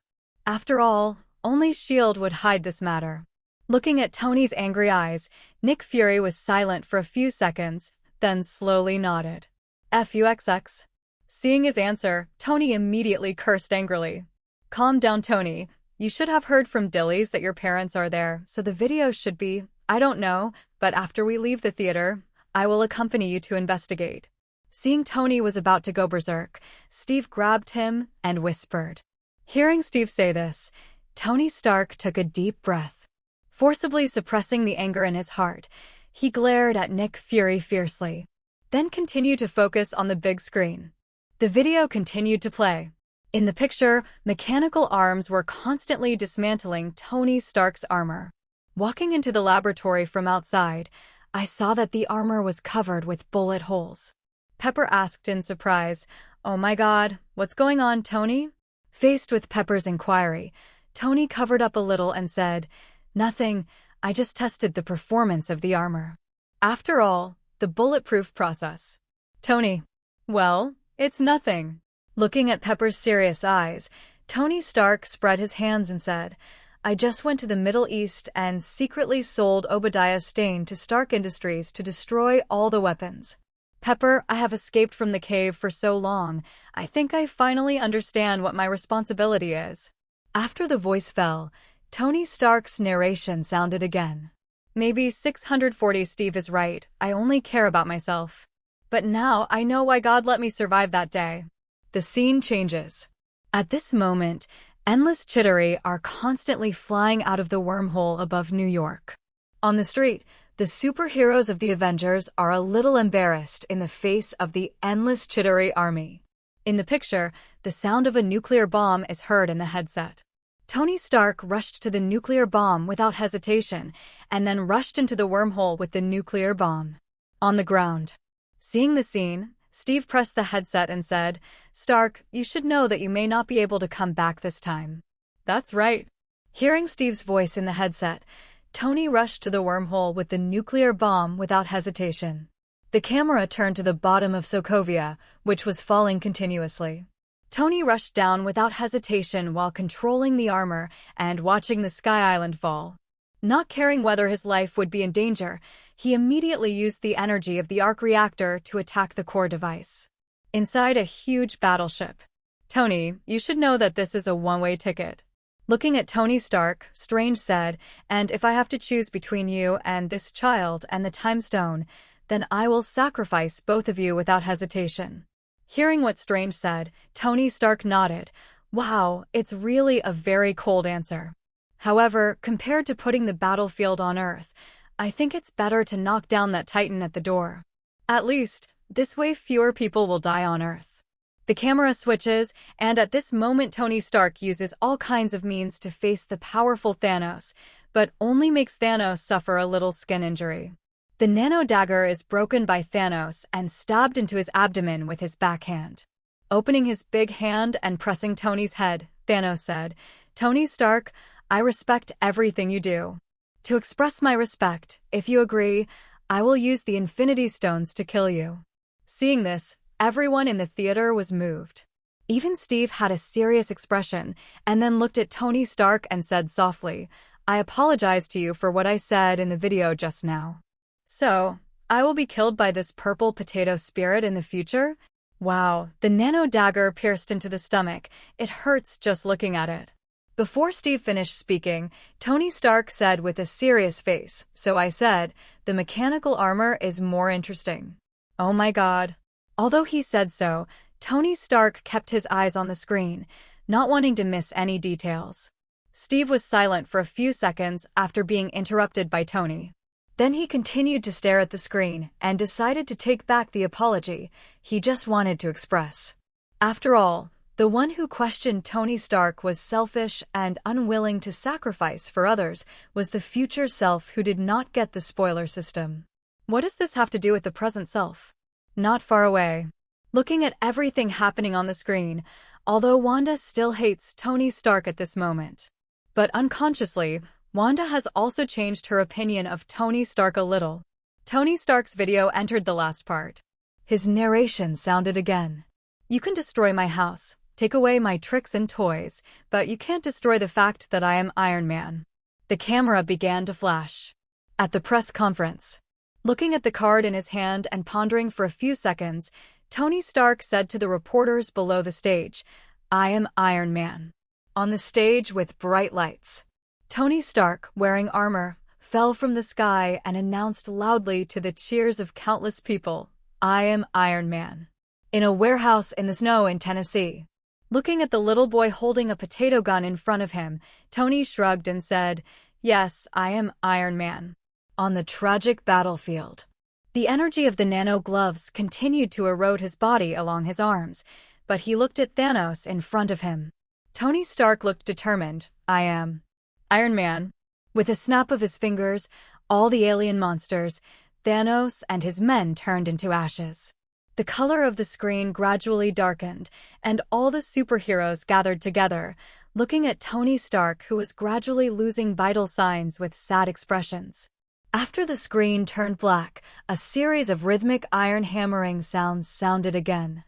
After all, only S.H.I.E.L.D. would hide this matter. Looking at Tony's angry eyes, Nick Fury was silent for a few seconds, then slowly nodded. FUXX. Seeing his answer, Tony immediately cursed angrily. Calm down, Tony. You should have heard from Dillies that your parents are there, so the video should be, I don't know, but after we leave the theater, I will accompany you to investigate. Seeing Tony was about to go berserk, Steve grabbed him and whispered. Hearing Steve say this, Tony Stark took a deep breath. Forcibly suppressing the anger in his heart, he glared at Nick Fury fiercely, then continued to focus on the big screen. The video continued to play. In the picture, mechanical arms were constantly dismantling Tony Stark's armor. Walking into the laboratory from outside, I saw that the armor was covered with bullet holes. Pepper asked in surprise, Oh my God, what's going on, Tony? Faced with Pepper's inquiry, Tony covered up a little and said, Nothing, I just tested the performance of the armor. After all, the bulletproof process. Tony. Well, it's nothing. Looking at Pepper's serious eyes, Tony Stark spread his hands and said, I just went to the Middle East and secretly sold Obadiah Stane to Stark Industries to destroy all the weapons. Pepper, I have escaped from the cave for so long, I think I finally understand what my responsibility is. After the voice fell, Tony Stark's narration sounded again. Maybe 640 Steve is right, I only care about myself. But now I know why God let me survive that day. The scene changes. At this moment, endless Chittery are constantly flying out of the wormhole above New York. On the street, the superheroes of the Avengers are a little embarrassed in the face of the endless Chittery army. In the picture, the sound of a nuclear bomb is heard in the headset. Tony Stark rushed to the nuclear bomb without hesitation, and then rushed into the wormhole with the nuclear bomb. On the ground. Seeing the scene, Steve pressed the headset and said, Stark, you should know that you may not be able to come back this time. That's right. Hearing Steve's voice in the headset, Tony rushed to the wormhole with the nuclear bomb without hesitation. The camera turned to the bottom of Sokovia, which was falling continuously. Tony rushed down without hesitation while controlling the armor and watching the Sky Island fall. Not caring whether his life would be in danger, he immediately used the energy of the arc reactor to attack the core device. Inside a huge battleship. Tony, you should know that this is a one-way ticket. Looking at Tony Stark, Strange said, and if I have to choose between you and this child and the Time Stone, then I will sacrifice both of you without hesitation. Hearing what Strange said, Tony Stark nodded. Wow, it's really a very cold answer. However, compared to putting the battlefield on Earth, I think it's better to knock down that Titan at the door. At least, this way fewer people will die on Earth. The camera switches, and at this moment Tony Stark uses all kinds of means to face the powerful Thanos, but only makes Thanos suffer a little skin injury. The nano dagger is broken by Thanos and stabbed into his abdomen with his backhand. Opening his big hand and pressing Tony's head, Thanos said, Tony Stark, I respect everything you do. To express my respect, if you agree, I will use the Infinity Stones to kill you. Seeing this, everyone in the theater was moved. Even Steve had a serious expression and then looked at Tony Stark and said softly, I apologize to you for what I said in the video just now. So, I will be killed by this purple potato spirit in the future? Wow, the nano dagger pierced into the stomach. It hurts just looking at it. Before Steve finished speaking, Tony Stark said with a serious face, so I said, the mechanical armor is more interesting. Oh my God. Although he said so, Tony Stark kept his eyes on the screen, not wanting to miss any details. Steve was silent for a few seconds after being interrupted by Tony. Then he continued to stare at the screen and decided to take back the apology he just wanted to express. After all, the one who questioned Tony Stark was selfish and unwilling to sacrifice for others was the future self who did not get the spoiler system. What does this have to do with the present self? Not far away. Looking at everything happening on the screen, although Wanda still hates Tony Stark at this moment. But unconsciously, Wanda has also changed her opinion of Tony Stark a little. Tony Stark's video entered the last part. His narration sounded again. You can destroy my house, take away my tricks and toys, but you can't destroy the fact that I am Iron Man. The camera began to flash. At the press conference. Looking at the card in his hand and pondering for a few seconds, Tony Stark said to the reporters below the stage, I am Iron Man. On the stage with bright lights. Tony Stark, wearing armor, fell from the sky and announced loudly to the cheers of countless people, I am Iron Man. In a warehouse in the snow in Tennessee. Looking at the little boy holding a potato gun in front of him, Tony shrugged and said, Yes, I am Iron Man. On the tragic battlefield. The energy of the nano gloves continued to erode his body along his arms, but he looked at Thanos in front of him. Tony Stark looked determined, I am Iron Man. With a snap of his fingers, all the alien monsters, Thanos and his men turned into ashes. The color of the screen gradually darkened, and all the superheroes gathered together, looking at Tony Stark, who was gradually losing vital signs with sad expressions. After the screen turned black, a series of rhythmic iron hammering sounds sounded again.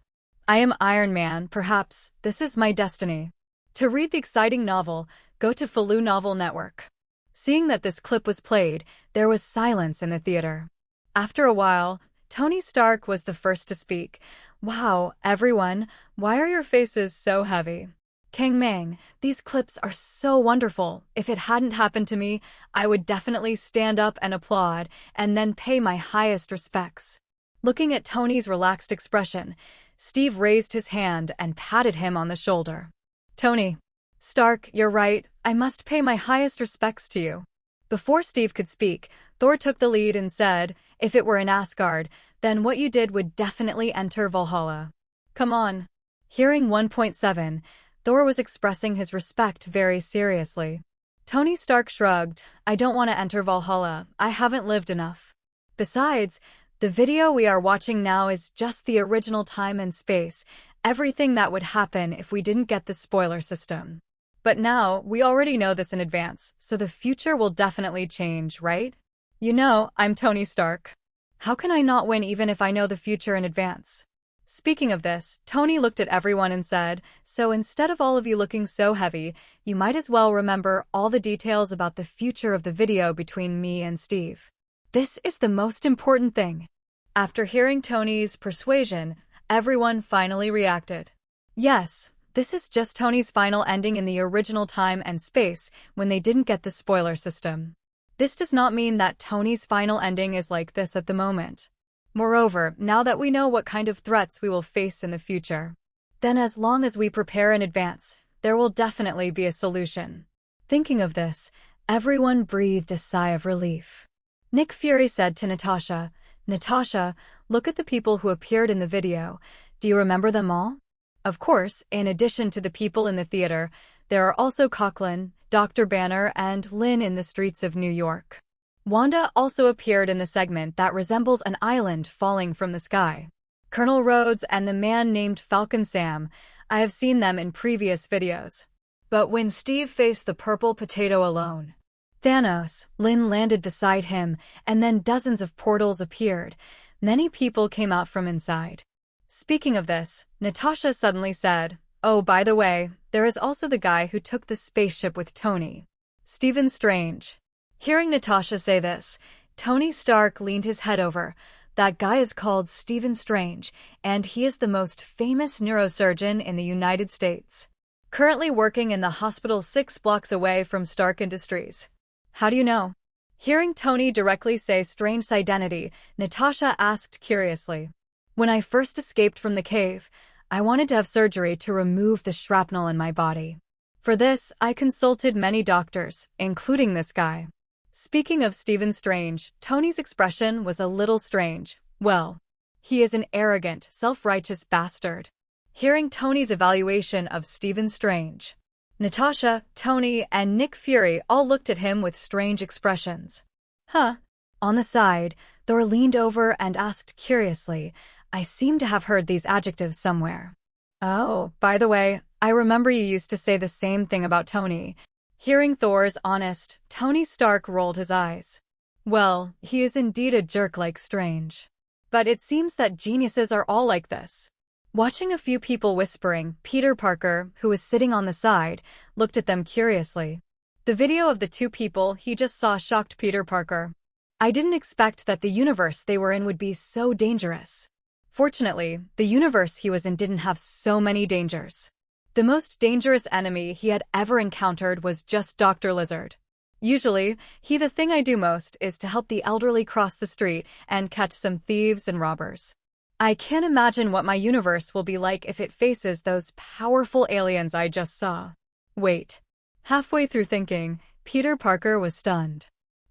I am Iron Man, perhaps this is my destiny. To read the exciting novel, go to Falu Novel Network. Seeing that this clip was played, there was silence in the theater. After a while, Tony Stark was the first to speak. Wow, everyone, why are your faces so heavy? Kang Mang, these clips are so wonderful. If it hadn't happened to me, I would definitely stand up and applaud, and then pay my highest respects. Looking at Tony's relaxed expression, Steve raised his hand and patted him on the shoulder. Tony Stark, you're right, I must pay my highest respects to you. Before Steve could speak, Thor took the lead and said, if it were in Asgard, then what you did would definitely enter Valhalla. Come on. Hearing 1.7, Thor was expressing his respect very seriously. Tony Stark shrugged, I don't want to enter Valhalla, I haven't lived enough. Besides, the video we are watching now is just the original time and space, everything that would happen if we didn't get the spoiler system. But now, we already know this in advance, so the future will definitely change, right? You know, I'm Tony Stark. How can I not win even if I know the future in advance? Speaking of this, Tony looked at everyone and said, so instead of all of you looking so heavy, you might as well remember all the details about the future of the video between me and Steve. This is the most important thing. After hearing Tony's persuasion, everyone finally reacted. Yes, this is just Tony's final ending in the original time and space when they didn't get the spoiler system. This does not mean that Tony's final ending is like this at the moment. Moreover, now that we know what kind of threats we will face in the future, then as long as we prepare in advance, there will definitely be a solution. Thinking of this, everyone breathed a sigh of relief. Nick Fury said to Natasha, Natasha, look at the people who appeared in the video. Do you remember them all? Of course, in addition to the people in the theater, there are also Coughlin, Dr. Banner, and Lin in the streets of New York. Wanda also appeared in the segment that resembles an island falling from the sky. Colonel Rhodes and the man named Falcon Sam, I have seen them in previous videos. But when Steve faced the purple potato alone, Thanos, Lin landed beside him, and then dozens of portals appeared. Many people came out from inside. Speaking of this, Natasha suddenly said, oh, by the way, there is also the guy who took the spaceship with Tony. Stephen Strange. Hearing Natasha say this, Tony Stark leaned his head over. That guy is called Stephen Strange, and he is the most famous neurosurgeon in the United States. Currently working in the hospital 6 blocks away from Stark Industries. How do you know? Hearing Tony directly say Strange's identity, Natasha asked curiously. When I first escaped from the cave, I wanted to have surgery to remove the shrapnel in my body. For this, I consulted many doctors, including this guy. Speaking of Stephen Strange, Tony's expression was a little strange. Well, he is an arrogant, self-righteous bastard. Hearing Tony's evaluation of Stephen Strange, Natasha, Tony, and Nick Fury all looked at him with strange expressions. Huh? On the side, Thor leaned over and asked curiously, I seem to have heard these adjectives somewhere. Oh, by the way, I remember you used to say the same thing about Tony. Hearing Thor's honest, Tony Stark rolled his eyes. Well, he is indeed a jerk like Strange. But it seems that geniuses are all like this. Watching a few people whispering, Peter Parker, who was sitting on the side, looked at them curiously. The video of the two people he just saw shocked Peter Parker. I didn't expect that the universe they were in would be so dangerous. Fortunately, the universe he was in didn't have so many dangers. The most dangerous enemy he had ever encountered was just Dr. Lizard. Usually, the thing I do most is to help the elderly cross the street and catch some thieves and robbers. I can't imagine what my universe will be like if it faces those powerful aliens I just saw. Wait. Halfway through thinking, Peter Parker was stunned.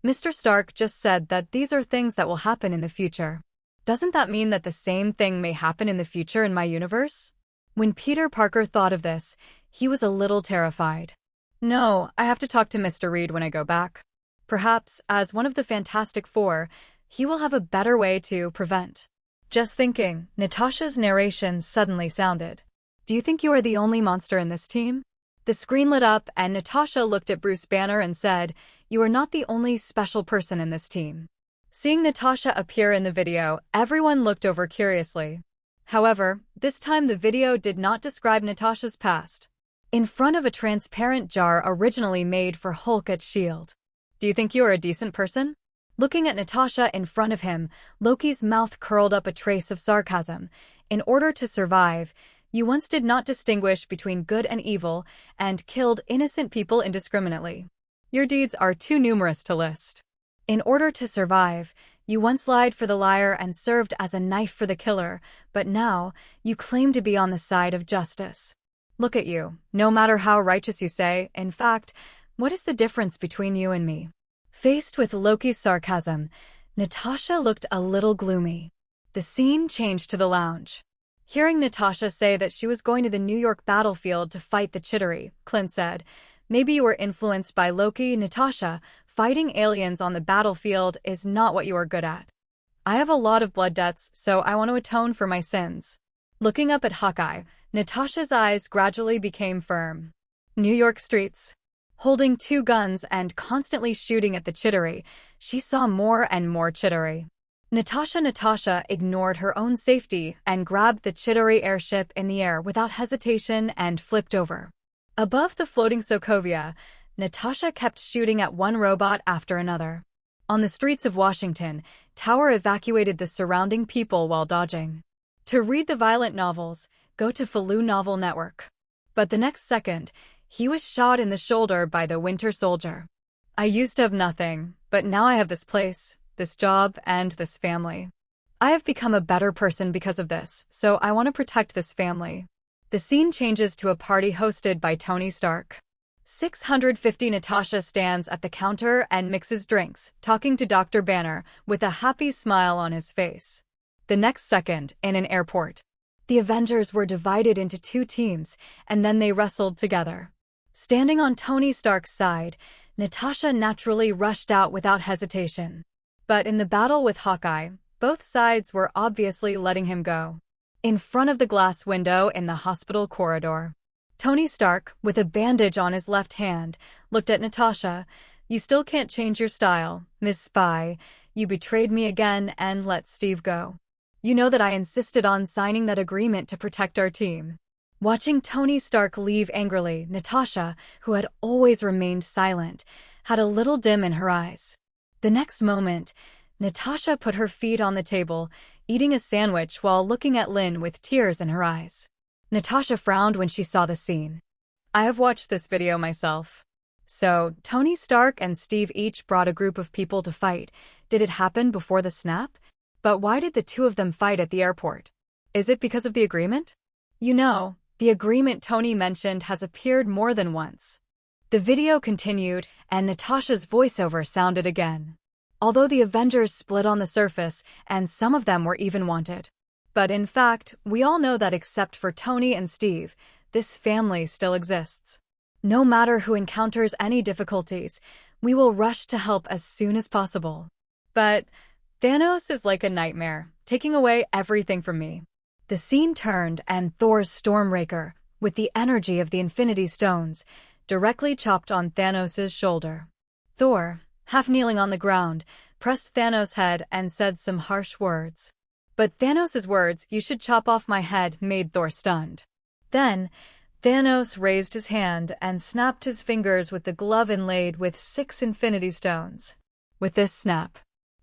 Mr. Stark just said that these are things that will happen in the future. Doesn't that mean that the same thing may happen in the future in my universe? When Peter Parker thought of this, he was a little terrified. No, I have to talk to Mr. Reed when I go back. Perhaps, as one of the Fantastic Four, he will have a better way to prevent. Just thinking, Natasha's narration suddenly sounded. Do you think you are the only monster in this team? The screen lit up and Natasha looked at Bruce Banner and said, you are not the only special person in this team. Seeing Natasha appear in the video, everyone looked over curiously. However, this time the video did not describe Natasha's past. in front of a transparent jar originally made for Hulk at S.H.I.E.L.D. Do you think you are a decent person? Looking at Natasha in front of him, Loki's mouth curled up a trace of sarcasm. In order to survive, you once did not distinguish between good and evil and killed innocent people indiscriminately. Your deeds are too numerous to list. In order to survive, you once lied for the liar and served as a knife for the killer, but now you claim to be on the side of justice. Look at you, no matter how righteous you say. In fact, what is the difference between you and me? Faced with Loki's sarcasm, Natasha looked a little gloomy. The scene changed to the lounge. Hearing Natasha say that she was going to the New York battlefield to fight the Chitauri, Clint said, "Maybe you were influenced by Loki, Natasha. Fighting aliens on the battlefield is not what you are good at. I have a lot of blood debts, so I want to atone for my sins." Looking up at Hawkeye, Natasha's eyes gradually became firm. New York streets. Holding 2 guns and constantly shooting at the Chitauri, she saw more and more Chitauri. Natasha ignored her own safety and grabbed the Chitauri airship in the air without hesitation and flipped over. Above the floating Sokovia, Natasha kept shooting at one robot after another. On the streets of Washington, Tower evacuated the surrounding people while dodging. To read the violent novels, go to Falu Novel Network. But the next second, he was shot in the shoulder by the Winter Soldier. "I used to have nothing, but now I have this place, this job, and this family. I have become a better person because of this, so I want to protect this family." The scene changes to a party hosted by Tony Stark. 650 Natasha stands at the counter and mixes drinks, talking to Dr. Banner with a happy smile on his face. The next second, in an airport, the Avengers were divided into 2 teams, and then they wrestled together. Standing on Tony Stark's side, Natasha naturally rushed out without hesitation. But in the battle with Hawkeye, both sides were obviously letting him go. In front of the glass window in the hospital corridor, Tony Stark, with a bandage on his left hand, looked at Natasha. "You still can't change your style, Ms. Spy. You betrayed me again and let Steve go. You know that I insisted on signing that agreement to protect our team." Watching Tony Stark leave angrily, Natasha, who had always remained silent, had a little dim in her eyes. The next moment, Natasha put her feet on the table, eating a sandwich while looking at Lin with tears in her eyes. Natasha frowned when she saw the scene. "I have watched this video myself. So, Tony Stark and Steve each brought a group of people to fight. Did it happen before the snap? But why did the 2 of them fight at the airport? Is it because of the agreement? You know, the agreement Tony mentioned has appeared more than once." The video continued, and Natasha's voiceover sounded again. Although the Avengers split on the surface, and some of them were even wanted. But in fact, we all know that except for Tony and Steve, this family still exists. No matter who encounters any difficulties, we will rush to help as soon as possible. But Thanos is like a nightmare, taking away everything from me. The scene turned, and Thor's Stormbreaker, with the energy of the Infinity Stones, directly chopped on Thanos' shoulder. Thor, half kneeling on the ground, pressed Thanos' head and said some harsh words. But Thanos' words, "You should chop off my head," made Thor stunned. Then, Thanos raised his hand and snapped his fingers with the glove inlaid with 6 Infinity Stones. With this snap,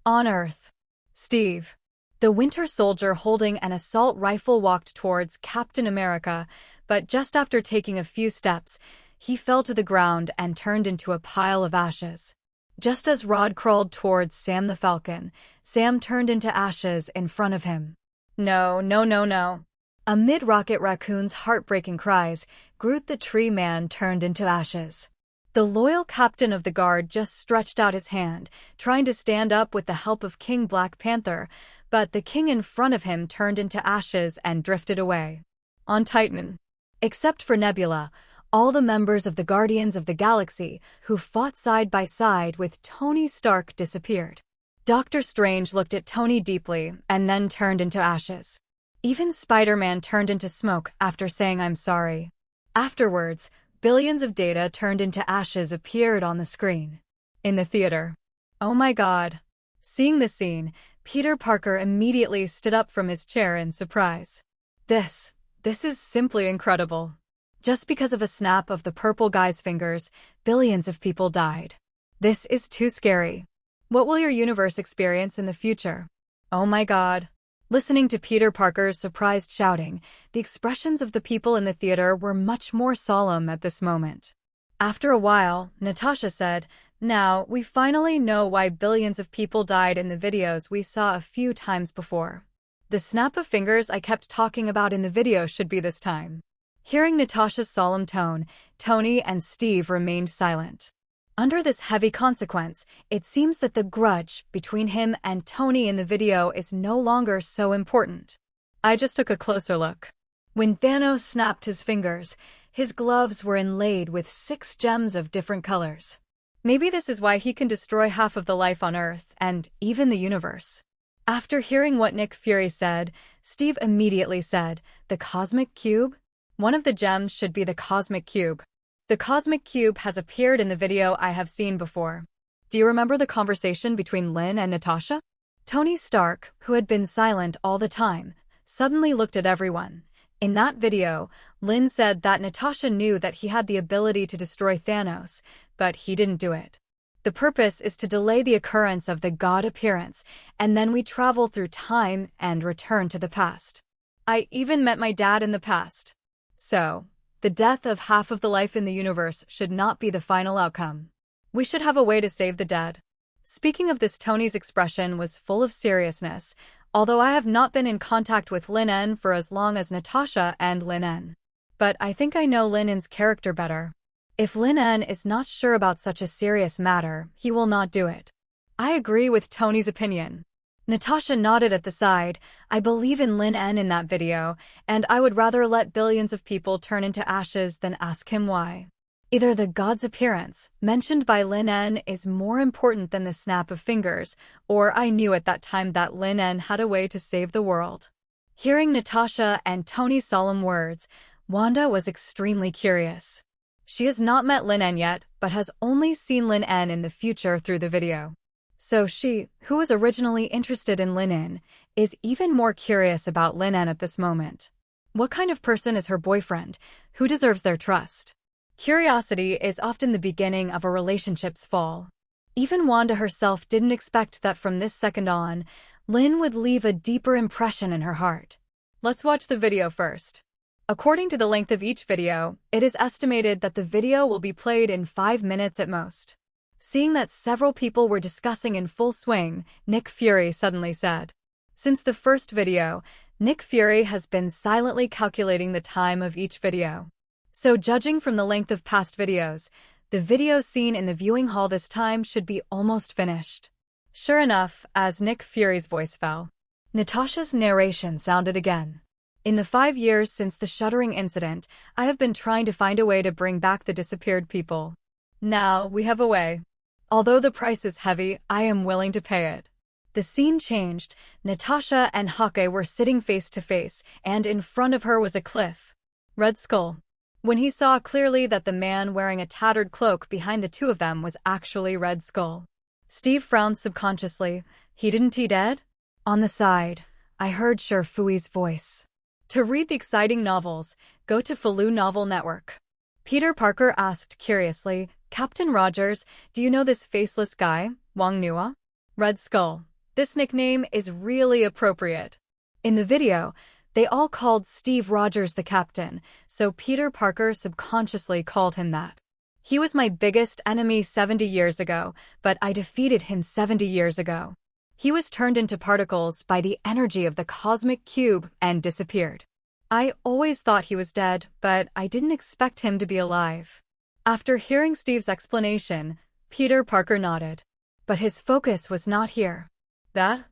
on Earth, Steve, the Winter Soldier holding an assault rifle, walked towards Captain America, but just after taking a few steps, he fell to the ground and turned into a pile of ashes. Just as Rod crawled towards Sam the Falcon, Sam turned into ashes in front of him. "No, no, no, no." Amid Rocket Raccoon's heartbreaking cries, Groot the Tree Man turned into ashes. The loyal captain of the guard just stretched out his hand, trying to stand up with the help of King Black Panther, but the king in front of him turned into ashes and drifted away. On Titan. Except for Nebula, all the members of the Guardians of the Galaxy who fought side by side with Tony Stark disappeared. Doctor Strange looked at Tony deeply and then turned into ashes. Even Spider-Man turned into smoke after saying "I'm sorry." Afterwards, billions of data turned into ashes appeared on the screen. In the theater. Oh my God. Seeing the scene, Peter Parker immediately stood up from his chair in surprise. This is simply incredible. Just because of a snap of the purple guy's fingers, billions of people died. This is too scary. What will your universe experience in the future? Oh my God. Listening to Peter Parker's surprised shouting, the expressions of the people in the theater were much more solemn at this moment. After a while, Natasha said, "Now, we finally know why billions of people died in the videos we saw a few times before. The snap of fingers I kept talking about in the video should be this time." Hearing Natasha's solemn tone, Tony and Steve remained silent. Under this heavy consequence, it seems that the grudge between him and Tony in the video is no longer so important. I just took a closer look. When Thanos snapped his fingers, his gloves were inlaid with 6 gems of different colors. Maybe this is why he can destroy half of the life on Earth and even the universe. After hearing what Nick Fury said, Steve immediately said, "The Cosmic Cube? One of the gems should be the Cosmic Cube." The Cosmic Cube has appeared in the video I have seen before. Do you remember the conversation between Lin and Natasha? Tony Stark, who had been silent all the time, suddenly looked at everyone. In that video, Lin said that Natasha knew that he had the ability to destroy Thanos, but he didn't do it. The purpose is to delay the occurrence of the god appearance, and then we travel through time and return to the past. I even met my dad in the past. So, the death of half of the life in the universe should not be the final outcome. We should have a way to save the dead. Speaking of this, Tony's expression was full of seriousness, although I have not been in contact with Lin En for as long as Natasha and Lin En. But I think I know Lin En's character better. If Lin En is not sure about such a serious matter, he will not do it. I agree with Tony's opinion. Natasha nodded at the side. I believe in Lin En in that video, and I would rather let billions of people turn into ashes than ask him why. Either the god's appearance, mentioned by Lin En, is more important than the snap of fingers, or I knew at that time that Lin En had a way to save the world. Hearing Natasha and Tony's solemn words, Wanda was extremely curious. She has not met Lin En yet, but has only seen Lin En in the future through the video. So she, who was originally interested in Lin En, is even more curious about Lin En at this moment. What kind of person is her boyfriend? Who deserves their trust? Curiosity is often the beginning of a relationship's fall. Even Wanda herself didn't expect that from this second on, Lin would leave a deeper impression in her heart. Let's watch the video first. According to the length of each video, it is estimated that the video will be played in 5 minutes at most. Seeing that several people were discussing in full swing, Nick Fury suddenly said. Since the first video, Nick Fury has been silently calculating the time of each video. So judging from the length of past videos, the video seen in the viewing hall this time should be almost finished. Sure enough, as Nick Fury's voice fell, Natasha's narration sounded again. In the 5 years since the shuddering incident, I have been trying to find a way to bring back the disappeared people. Now, we have a way. Although the price is heavy, I am willing to pay it. The scene changed. Natasha and Hawkeye were sitting face to face, and in front of her was a cliff. Red Skull. When he saw clearly that the man wearing a tattered cloak behind the two of them was actually Red Skull. Steve frowned subconsciously. He dead? On the side, I heard Sher Fui's voice. To read the exciting novels, go to Falu Novel Network. Peter Parker asked curiously, Captain Rogers, do you know this faceless guy, Wong Nua? Red Skull. This nickname is really appropriate. In the video, they all called Steve Rogers the Captain, so Peter Parker subconsciously called him that. He was my biggest enemy 70 years ago, but I defeated him 70 years ago. He was turned into particles by the energy of the cosmic cube and disappeared. I always thought he was dead, but I didn't expect him to be alive. After hearing Steve's explanation, Peter Parker nodded. But his focus was not here. That?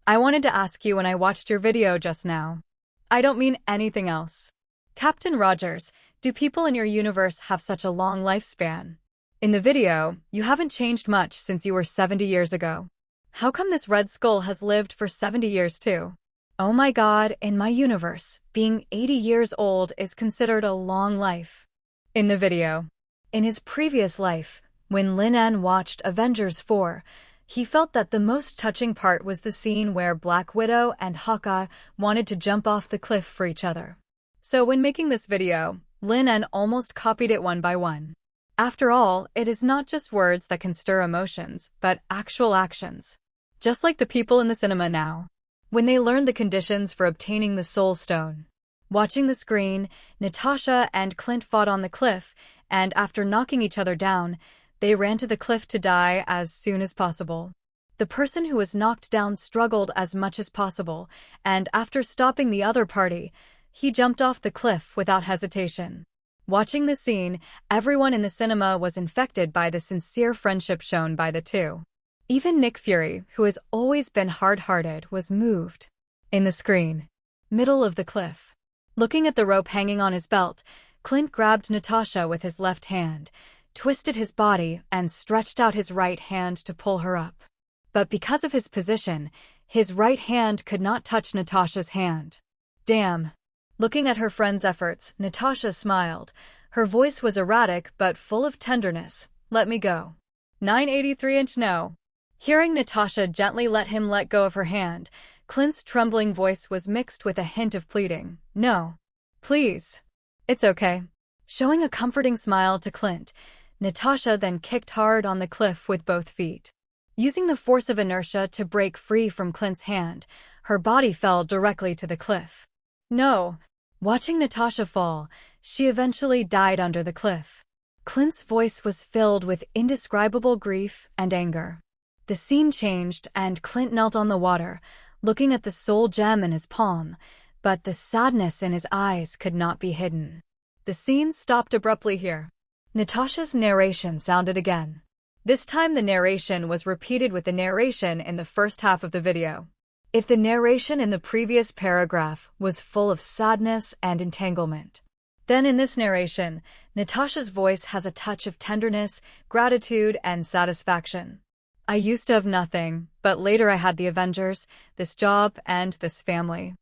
I wanted to ask you when I watched your video just now. I don't mean anything else. Captain Rogers, do people in your universe have such a long lifespan? In the video, you haven't changed much since you were 70 years ago. How come this Red Skull has lived for 70 years too? Oh my God, in my universe, being 80 years old is considered a long life. In the video. In his previous life, when Lin En watched Avengers 4, he felt that the most touching part was the scene where Black Widow and Hawkeye wanted to jump off the cliff for each other. So when making this video, Lin En almost copied it one by one. After all, it is not just words that can stir emotions, but actual actions. Just like the people in the cinema now, when they learned the conditions for obtaining the Soul Stone. Watching the screen, Natasha and Clint fought on the cliff, and after knocking each other down, they ran to the cliff to die as soon as possible. The person who was knocked down struggled as much as possible, and after stopping the other party, he jumped off the cliff without hesitation. Watching the scene, everyone in the cinema was infected by the sincere friendship shown by the two. Even Nick Fury, who has always been hard-hearted, was moved. In the screen, middle of the cliff. Looking at the rope hanging on his belt, Clint grabbed Natasha with his left hand, twisted his body, and stretched out his right hand to pull her up. But because of his position, his right hand could not touch Natasha's hand. Damn. Looking at her friend's efforts, Natasha smiled. Her voice was erratic but full of tenderness. Let me go. 983-inch no. Hearing Natasha gently let him let go of her hand, Clint's trembling voice was mixed with a hint of pleading. No. Please. It's okay. Showing a comforting smile to Clint, Natasha then kicked hard on the cliff with both feet. Using the force of inertia to break free from Clint's hand, her body fell directly to the cliff. No. Watching Natasha fall, she eventually died under the cliff. Clint's voice was filled with indescribable grief and anger. The scene changed and Clint knelt on the water, looking at the soul gem in his palm, but the sadness in his eyes could not be hidden. The scene stopped abruptly here. Natasha's narration sounded again. This time the narration was repeated with the narration in the first half of the video. If the narration in the previous paragraph was full of sadness and entanglement, then in this narration, Natasha's voice has a touch of tenderness, gratitude, and satisfaction. I used to have nothing, but later I had the Avengers, this job, and this family.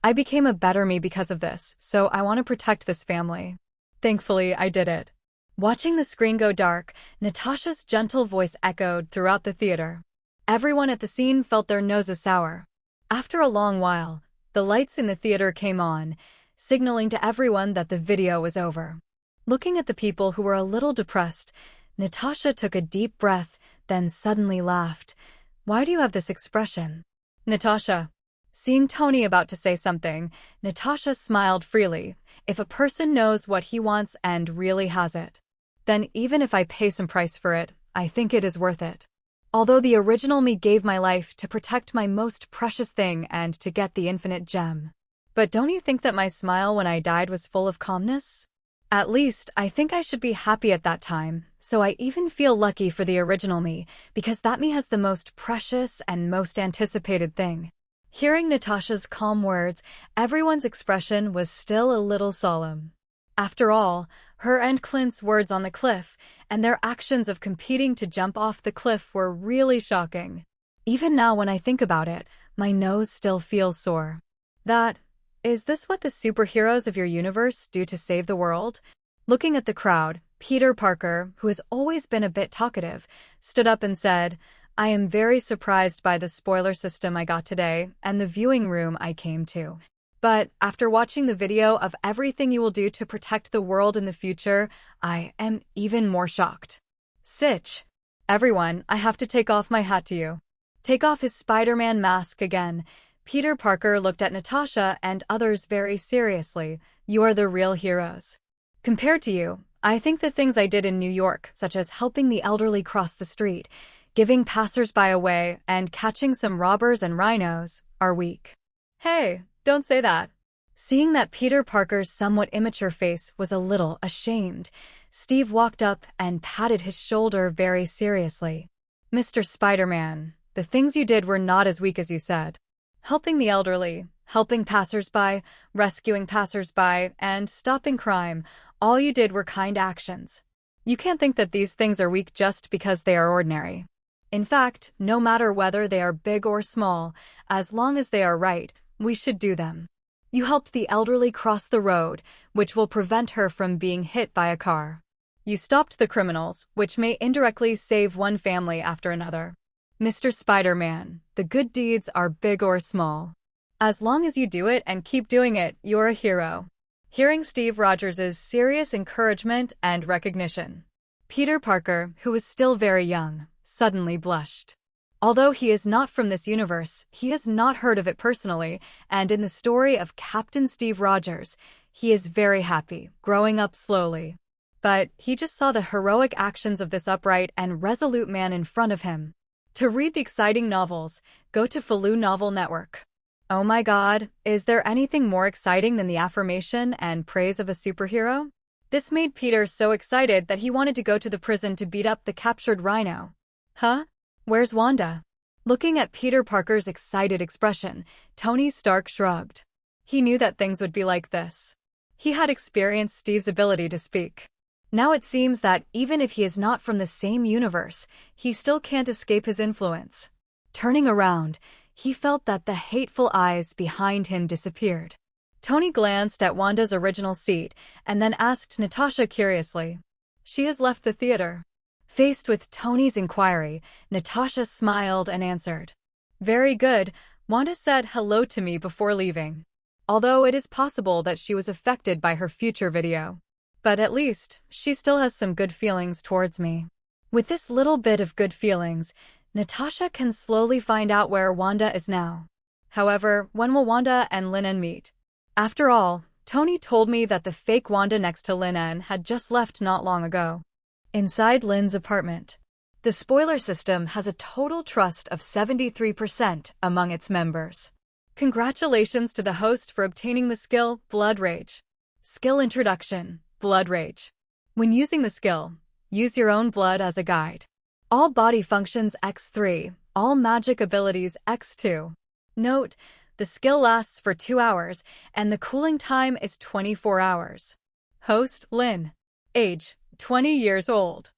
I became a better me because of this, so I want to protect this family. Thankfully, I did it. Watching the screen go dark, Natasha's gentle voice echoed throughout the theater. Everyone at the scene felt their noses sour. After a long while, the lights in the theater came on, signaling to everyone that the video was over. Looking at the people who were a little depressed, Natasha took a deep breath, then suddenly laughed. Why do you have this expression? Natasha. Seeing Tony about to say something, Natasha smiled freely. If a person knows what he wants and really has it, then even if I pay some price for it, I think it is worth it. Although the original me gave my life to protect my most precious thing and to get the infinite gem. But don't you think that my smile when I died was full of calmness? At least, I think I should be happy at that time, so I even feel lucky for the original me, because that me has the most precious and most anticipated thing. Hearing Natasha's calm words, everyone's expression was still a little solemn. After all, her and Clint's words on the cliff, and their actions of competing to jump off the cliff were really shocking. Even now when I think about it, my nose still feels sore. Is this what the superheroes of your universe do to save the world? Looking at the crowd, Peter Parker, who has always been a bit talkative, stood up and said, I am very surprised by the spoiler system I got today and the viewing room I came to. But after watching the video of everything you will do to protect the world in the future, I am even more shocked. Sitch. Everyone, I have to take off my hat to you. Take off his Spider-Man mask again. Peter Parker looked at Natasha and others very seriously. You are the real heroes. Compared to you, I think the things I did in New York, such as helping the elderly cross the street, giving passers-by away, and catching some robbers and rhinos, are weak. Hey, don't say that. Seeing that Peter Parker's somewhat immature face was a little ashamed, Steve walked up and patted his shoulder very seriously. Mr. Spider-Man, the things you did were not as weak as you said. Helping the elderly, helping passers-by, rescuing passers-by, and stopping crime, all you did were kind actions. You can't think that these things are weak just because they are ordinary. In fact, no matter whether they are big or small, as long as they are right, we should do them. You helped the elderly cross the road, which will prevent her from being hit by a car. You stopped the criminals, which may indirectly save one family after another. Mr. Spider-Man, the good deeds are big or small. As long as you do it and keep doing it, you're a hero. Hearing Steve Rogers' serious encouragement and recognition, Peter Parker, who was still very young, suddenly blushed. Although he is not from this universe, he has not heard of it personally, and in the story of Captain Steve Rogers, he is very happy, growing up slowly. But he just saw the heroic actions of this upright and resolute man in front of him. To read the exciting novels, go to Faloo Novel Network. Oh my God, is there anything more exciting than the affirmation and praise of a superhero? This made Peter so excited that he wanted to go to the prison to beat up the captured Rhino. Huh? Where's Wanda? Looking at Peter Parker's excited expression, Tony Stark shrugged. He knew that things would be like this. He had experienced Steve's ability to speak. Now it seems that even if he is not from the same universe, he still can't escape his influence. Turning around, he felt that the hateful eyes behind him disappeared. Tony glanced at Wanda's original seat and then asked Natasha curiously. She has left the theater. Faced with Tony's inquiry, Natasha smiled and answered. Very good, Wanda said hello to me before leaving. Although it is possible that she was affected by her future video. But at least, she still has some good feelings towards me. With this little bit of good feelings, Natasha can slowly find out where Wanda is now. However, when will Wanda and Lin En meet? After all, Tony told me that the fake Wanda next to Lin En had just left not long ago. Inside Lin's apartment, the spoiler system has a total trust of 73% among its members. Congratulations to the host for obtaining the skill Blood Rage. Skill Introduction, Blood Rage. When using the skill, use your own blood as a guide. All body functions X3, all magic abilities X2. Note, the skill lasts for 2 hours, and the cooling time is 24 hours. Host, Lin. Age, 20 years old.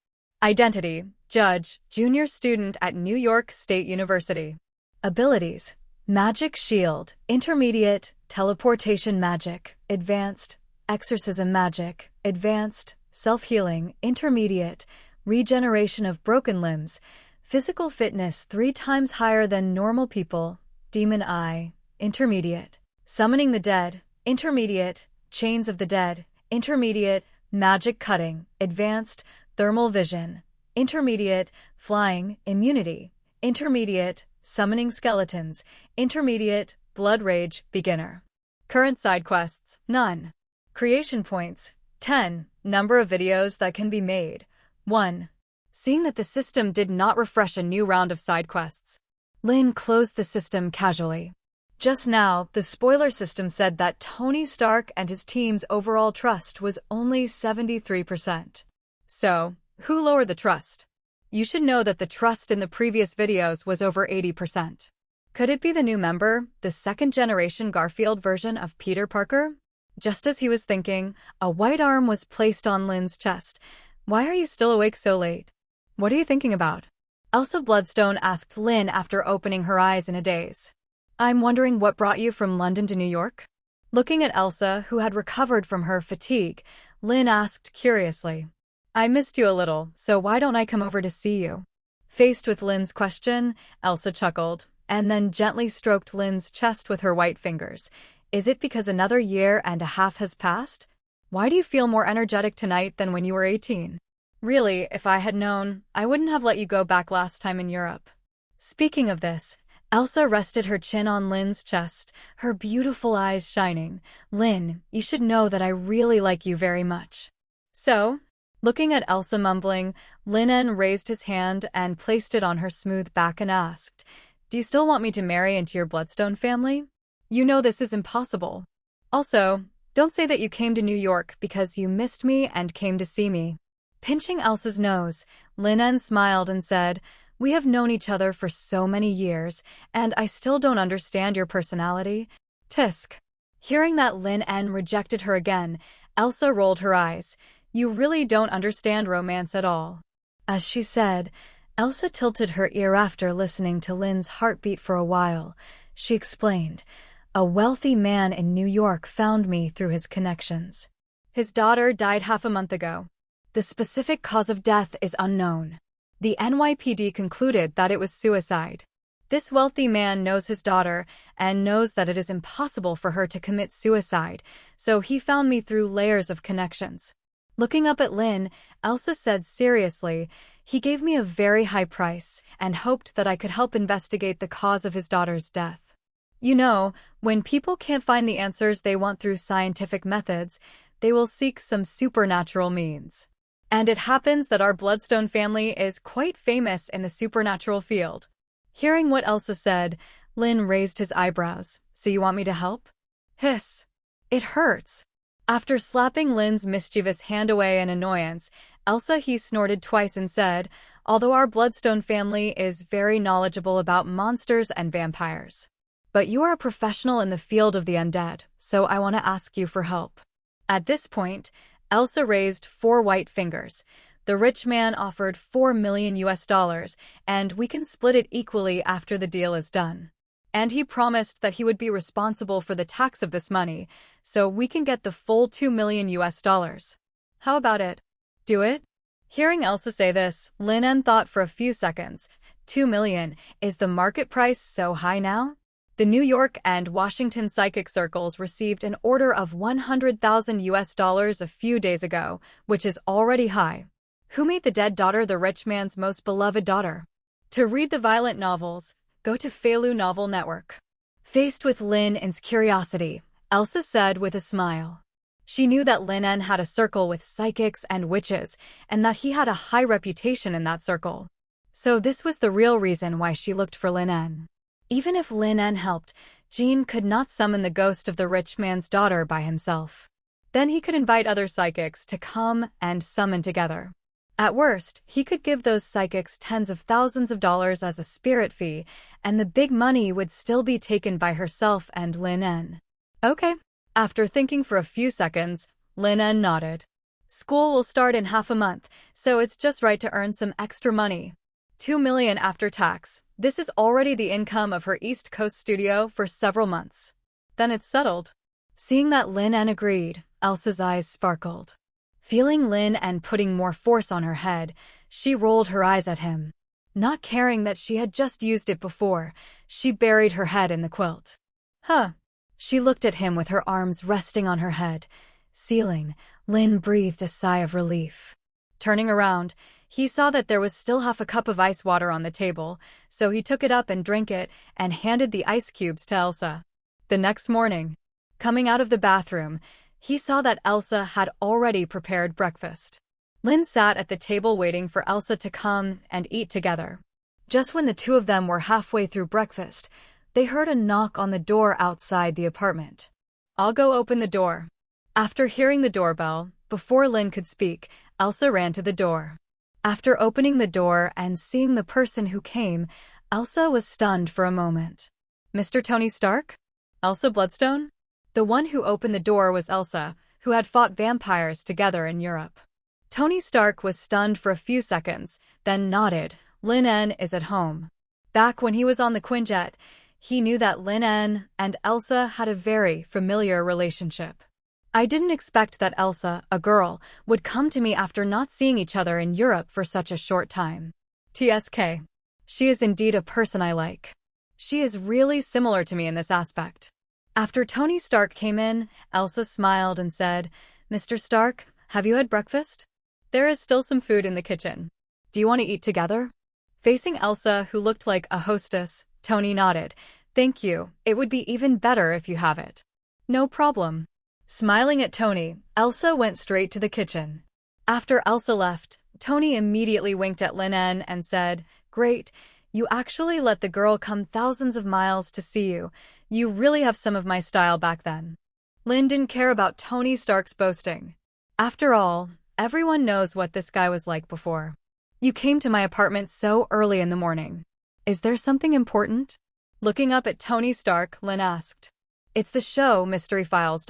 Identity, Judge, junior student at New York State University. Abilities, Magic Shield, Intermediate, Teleportation Magic, Advanced, Exorcism Magic, Advanced, Self-Healing, Intermediate, Regeneration of broken limbs, physical fitness 3 times higher than normal people, Demon Eye, Intermediate, Summoning the Dead, Intermediate, Chains of the Dead, Intermediate, Magic Cutting, Advanced, Thermal Vision, Intermediate, Flying, Immunity, Intermediate, Summoning Skeletons, Intermediate, Blood Rage, Beginner. Current side quests, none. Creation points, 10. Number of videos that can be made, 1. Seeing that the system did not refresh a new round of side quests, Lin closed the system casually. Just now, the spoiler system said that Tony Stark and his team's overall trust was only 73%. So, who lowered the trust? You should know that the trust in the previous videos was over 80%. Could it be the new member, the second-generation Garfield version of Peter Parker? Just as he was thinking, a white arm was placed on Lin's chest. Why are you still awake so late? What are you thinking about? Elsa Bloodstone asked Lin after opening her eyes in a daze. I'm wondering what brought you from London to New York? Looking at Elsa, who had recovered from her fatigue, Lin asked curiously. I missed you a little, so why don't I come over to see you? Faced with Lin's question, Elsa chuckled, and then gently stroked Lin's chest with her white fingers. Is it because another year and a half has passed? Why do you feel more energetic tonight than when you were 18? Really, if I had known, I wouldn't have let you go back last time in Europe. Speaking of this, Elsa rested her chin on Lin's chest, her beautiful eyes shining. Lin, you should know that I really like you very much. So, looking at Elsa mumbling, Lin En raised his hand and placed it on her smooth back and asked, do you still want me to marry into your Bloodstone family? You know this is impossible. Also, don't say that you came to New York because you missed me and came to see me. Pinching Elsa's nose, Lin En smiled and said, we have known each other for so many years, and I still don't understand your personality. Tisk. Hearing that Lin En rejected her again, Elsa rolled her eyes. You really don't understand romance at all. As she said, Elsa tilted her ear after listening to Lin's heartbeat for a while. She explained, a wealthy man in New York found me through his connections. His daughter died half a month ago. The specific cause of death is unknown. The NYPD concluded that it was suicide. This wealthy man knows his daughter and knows that it is impossible for her to commit suicide, so he found me through layers of connections. Looking up at Lin, Elsa said seriously, he gave me a very high price and hoped that I could help investigate the cause of his daughter's death. You know, when people can't find the answers they want through scientific methods, they will seek some supernatural means. And it happens that our Bloodstone family is quite famous in the supernatural field. Hearing what Elsa said, Lin raised his eyebrows. So you want me to help? Hiss. It hurts. After slapping Lin's mischievous hand away in annoyance, he snorted twice and said, although our Bloodstone family is very knowledgeable about monsters and vampires. But you are a professional in the field of the undead, so I want to ask you for help. At this point, Elsa raised 4 white fingers. The rich man offered $4 million, and we can split it equally after the deal is done. And he promised that he would be responsible for the tax of this money, so we can get the full $2 million. How about it? Do it? Hearing Elsa say this, Lin En thought for a few seconds. $2 million, is the market price so high now? The New York and Washington psychic circles received an order of $100,000 a few days ago, which is already high. Who made the dead daughter the rich man's most beloved daughter? To read the violent novels, go to Feilu Novel Network. Faced with Lin En's curiosity, Elsa said with a smile. She knew that Lin En had a circle with psychics and witches, and that he had a high reputation in that circle. So this was the real reason why she looked for Lin En. Even if Lin En helped, Jean could not summon the ghost of the rich man's daughter by himself. Then he could invite other psychics to come and summon together. At worst, he could give those psychics tens of thousands of dollars as a spirit fee, and the big money would still be taken by herself and Lin En. Okay. After thinking for a few seconds, Lin En nodded. School will start in half a month, so it's just right to earn some extra money. $2 million after tax. This is already the income of her East Coast studio for several months. Then it's settled. Seeing that Lin En agreed, Elsa's eyes sparkled. Feeling Lin En putting more force on her head, she rolled her eyes at him. Not caring that she had just used it before, she buried her head in the quilt. Huh. She looked at him with her arms resting on her head. Sealing, Lin breathed a sigh of relief. Turning around, he saw that there was still half a cup of ice water on the table, so he took it up and drank it and handed the ice cubes to Elsa. The next morning, coming out of the bathroom, he saw that Elsa had already prepared breakfast. Lin sat at the table waiting for Elsa to come and eat together. Just when the two of them were halfway through breakfast, they heard a knock on the door outside the apartment. I'll go open the door. After hearing the doorbell, before Lin could speak, Elsa ran to the door. After opening the door and seeing the person who came, Elsa was stunned for a moment. Mr. Tony Stark? Elsa Bloodstone? The one who opened the door was Elsa, who had fought vampires together in Europe. Tony Stark was stunned for a few seconds, then nodded. Lin En is at home. Back when he was on the Quinjet, he knew that Lin En and Elsa had a very familiar relationship. I didn't expect that Elsa, a girl, would come to me after not seeing each other in Europe for such a short time. TSK. She is indeed a person I like. She is really similar to me in this aspect. After Tony Stark came in, Elsa smiled and said, Mr. Stark, have you had breakfast? There is still some food in the kitchen. Do you want to eat together? Facing Elsa, who looked like a hostess, Tony nodded. Thank you. It would be even better if you have it. No problem. Smiling at Tony, Elsa went straight to the kitchen. After Elsa left, Tony immediately winked at Lin En and said, Great, you actually let the girl come thousands of miles to see you. You really have some of my style back then. Lin didn't care about Tony Stark's boasting. After all, everyone knows what this guy was like before. You came to my apartment so early in the morning. Is there something important? Looking up at Tony Stark, Lin asked. It's the show, Mystery Files.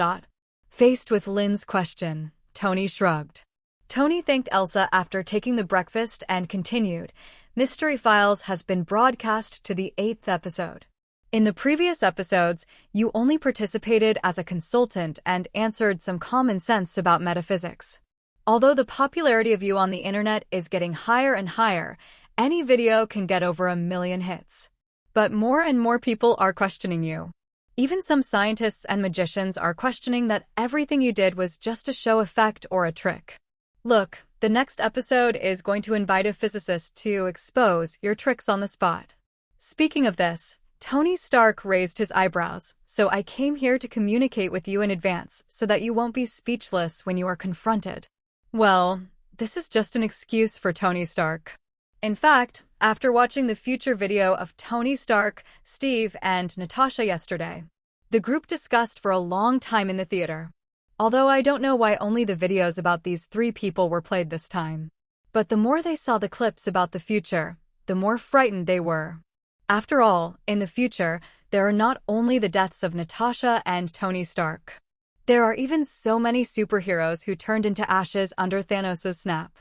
Faced with Lin's question, Tony shrugged. Tony thanked Elsa after taking the breakfast and continued, Mystery Files has been broadcast to the 8th episode. In the previous episodes, you only participated as a consultant and answered some common sense about metaphysics. Although the popularity of you on the internet is getting higher and higher, any video can get over 1 million hits. But more and more people are questioning you. Even some scientists and magicians are questioning that everything you did was just a show effect or a trick. Look, the next episode is going to invite a physicist to expose your tricks on the spot. Speaking of this, Tony Stark raised his eyebrows, so I came here to communicate with you in advance so that you won't be speechless when you are confronted. Well, this is just an excuse for Tony Stark. In fact, after watching the future video of Tony Stark, Steve, and Natasha yesterday, the group discussed for a long time in the theater. Although I don't know why only the videos about these three people were played this time. But the more they saw the clips about the future, the more frightened they were. After all, in the future, there are not only the deaths of Natasha and Tony Stark. There are even so many superheroes who turned into ashes under Thanos' snap.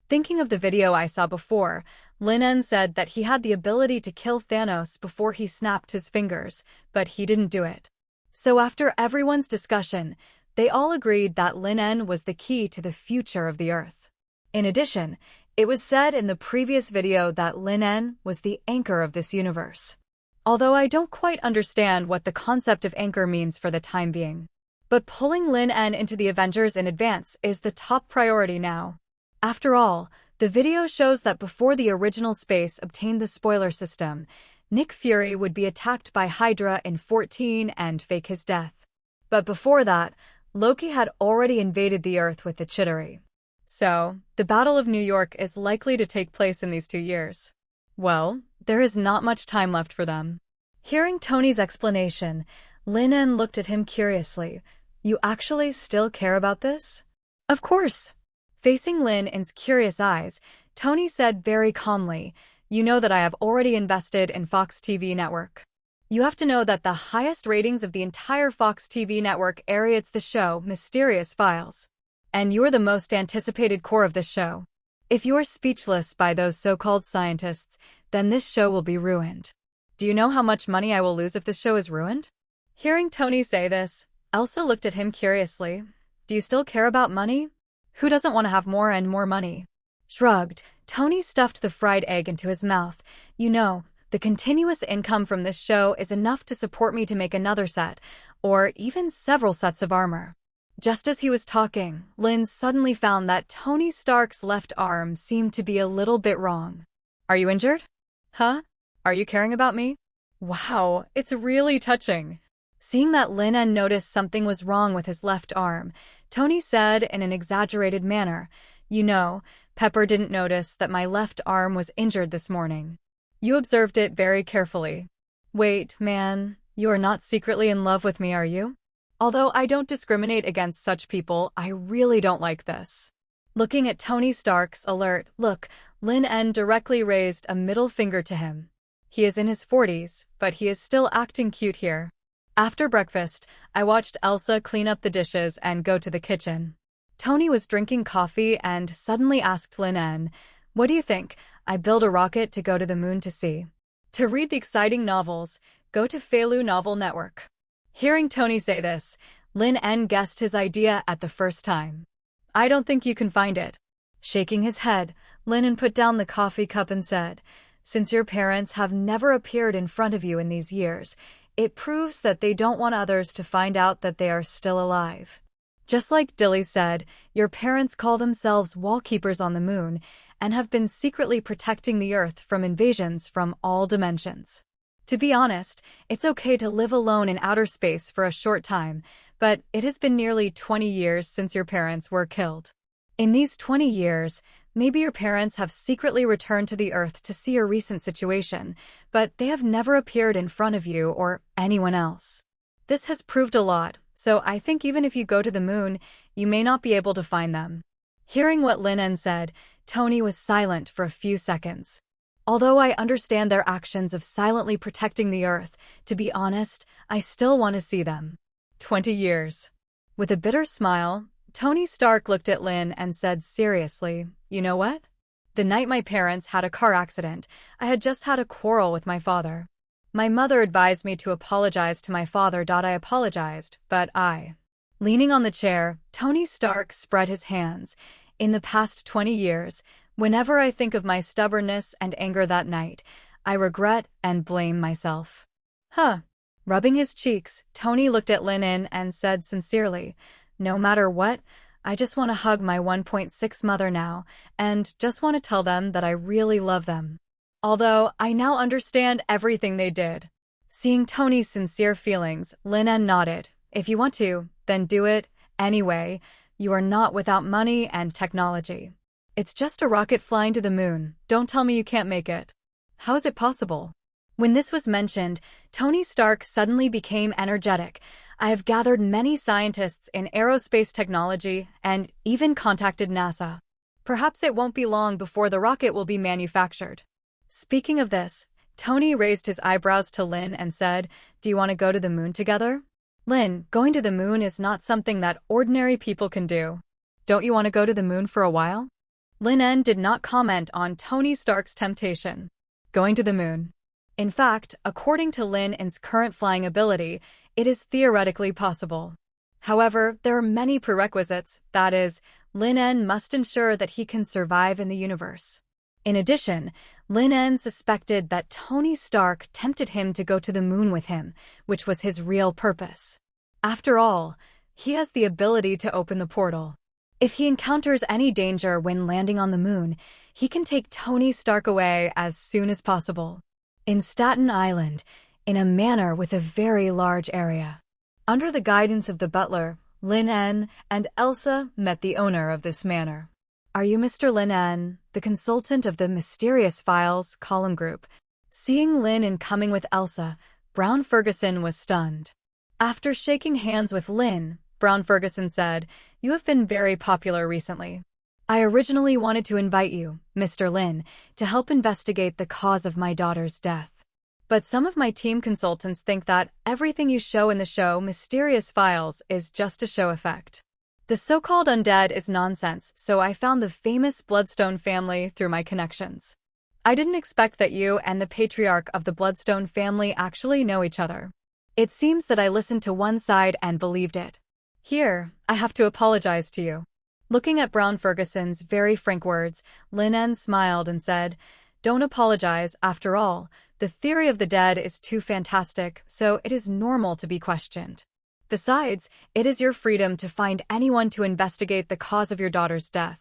Thinking of the video I saw before, Lin En said that he had the ability to kill Thanos before he snapped his fingers, but he didn't do it. So after everyone's discussion, they all agreed that Lin En was the key to the future of the Earth. In addition, it was said in the previous video that Lin En was the anchor of this universe. Although I don't quite understand what the concept of anchor means for the time being. But pulling Lin En into the Avengers in advance is the top priority now. After all, the video shows that before the original space obtained the spoiler system, Nick Fury would be attacked by Hydra in 14 and fake his death. But before that, Loki had already invaded the Earth with the Chitauri. So, the Battle of New York is likely to take place in these 2 years. Well, there is not much time left for them. Hearing Tony's explanation, Lin En looked at him curiously. You actually still care about this? Of course. Facing Lin En's curious eyes, Tony said very calmly, you know that I have already invested in Fox TV network. You have to know that the highest ratings of the entire Fox TV network aerates the show Mysterious Files. And you're the most anticipated core of this show. If you're speechless by those so-called scientists, then this show will be ruined. Do you know how much money I will lose if this show is ruined? Hearing Tony say this, Elsa looked at him curiously. Do you still care about money? Who doesn't want to have more and more money? Shrugged, Tony stuffed the fried egg into his mouth. You know, the continuous income from this show is enough to support me to make another set, or even several sets of armor. Just as he was talking, Lin suddenly found that Tony Stark's left arm seemed to be a little bit wrong. Are you injured? Huh? Are you caring about me? Wow, it's really touching. Seeing that Lin En noticed something was wrong with his left arm, Tony said in an exaggerated manner, you know, Pepper didn't notice that my left arm was injured this morning. You observed it very carefully. Wait, man, you are not secretly in love with me, are you? Although I don't discriminate against such people, I really don't like this. Looking at Tony Stark's alert look, Lin En directly raised a middle finger to him. He is in his 40s, but he is still acting cute here. After breakfast, I watched Elsa clean up the dishes and go to the kitchen. Tony was drinking coffee and suddenly asked Lin En, what do you think? I build a rocket to go to the moon to see. To read the exciting novels, go to Feilu Novel Network. Hearing Tony say this, Lin En guessed his idea at the first time. I don't think you can find it. Shaking his head, Lin En put down the coffee cup and said, since your parents have never appeared in front of you in these years, it proves that they don't want others to find out that they are still alive. Just like Dilly said, your parents call themselves wallkeepers on the moon and have been secretly protecting the Earth from invasions from all dimensions. To be honest, it's okay to live alone in outer space for a short time, but it has been nearly 20 years since your parents were killed. In these 20 years, maybe your parents have secretly returned to the Earth to see your recent situation, but they have never appeared in front of you or anyone else. This has proved a lot, so I think even if you go to the moon, you may not be able to find them. Hearing what Lin En said, Tony was silent for a few seconds. Although I understand their actions of silently protecting the Earth, to be honest, I still want to see them. 20 years. With a bitter smile, Tony Stark looked at Lin and said seriously, you know what? The night my parents had a car accident, I had just had a quarrel with my father. My mother advised me to apologize to my father. I apologized, but Leaning on the chair, Tony Stark spread his hands. In the past 20 years, whenever I think of my stubbornness and anger that night, I regret and blame myself. Huh. Rubbing his cheeks, Tony looked at Lin En and said sincerely, no matter what, I just want to hug my 1.6 mother now, and just want to tell them that I really love them. Although, I now understand everything they did. Seeing Tony's sincere feelings, Lin En nodded. If you want to, then do it. Anyway, you are not without money and technology. It's just a rocket flying to the moon. Don't tell me you can't make it. How is it possible? When this was mentioned, Tony Stark suddenly became energetic. I have gathered many scientists in aerospace technology and even contacted NASA. Perhaps it won't be long before the rocket will be manufactured. Speaking of this, Tony raised his eyebrows to Lin and said, do you want to go to the moon together? Lin, going to the moon is not something that ordinary people can do. Don't you want to go to the moon for a while? Lin En did not comment on Tony Stark's temptation. Going to the moon. In fact, according to Lin En's current flying ability, it is theoretically possible. However, there are many prerequisites, that is, Lin En must ensure that he can survive in the universe. In addition, Lin En suspected that Tony Stark tempted him to go to the moon with him, which was his real purpose. After all, he has the ability to open the portal. If he encounters any danger when landing on the moon, he can take Tony Stark away as soon as possible. In Staten Island, in a manor with a very large area. Under the guidance of the butler, Lin En and Elsa met the owner of this manor. Are you Mr. Lin En, the consultant of the Mysterious Files column group? Seeing Lin En coming with Elsa, Brown Ferguson was stunned. After shaking hands with Lin, Brown Ferguson said, you have been very popular recently. I originally wanted to invite you, Mr. Lin, to help investigate the cause of my daughter's death. But some of my team consultants think that everything you show in the show Mysterious Files is just a show effect. The so-called undead is nonsense, so I found the famous Bloodstone family through my connections. I didn't expect that you and the patriarch of the Bloodstone family actually know each other. It seems that I listened to one side and believed it. Here, I have to apologize to you. Looking at Brown Ferguson's very frank words, Lin En smiled and said, don't apologize, after all. The theory of the dead is too fantastic, so it is normal to be questioned. Besides, it is your freedom to find anyone to investigate the cause of your daughter's death.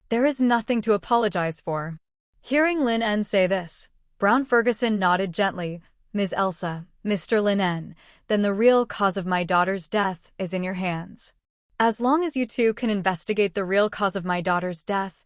There is nothing to apologize for. Hearing Lin En say this, Brown Ferguson nodded gently. Ms. Elsa, Mr. Lin En, then the real cause of my daughter's death is in your hands. As long as you two can investigate the real cause of my daughter's death,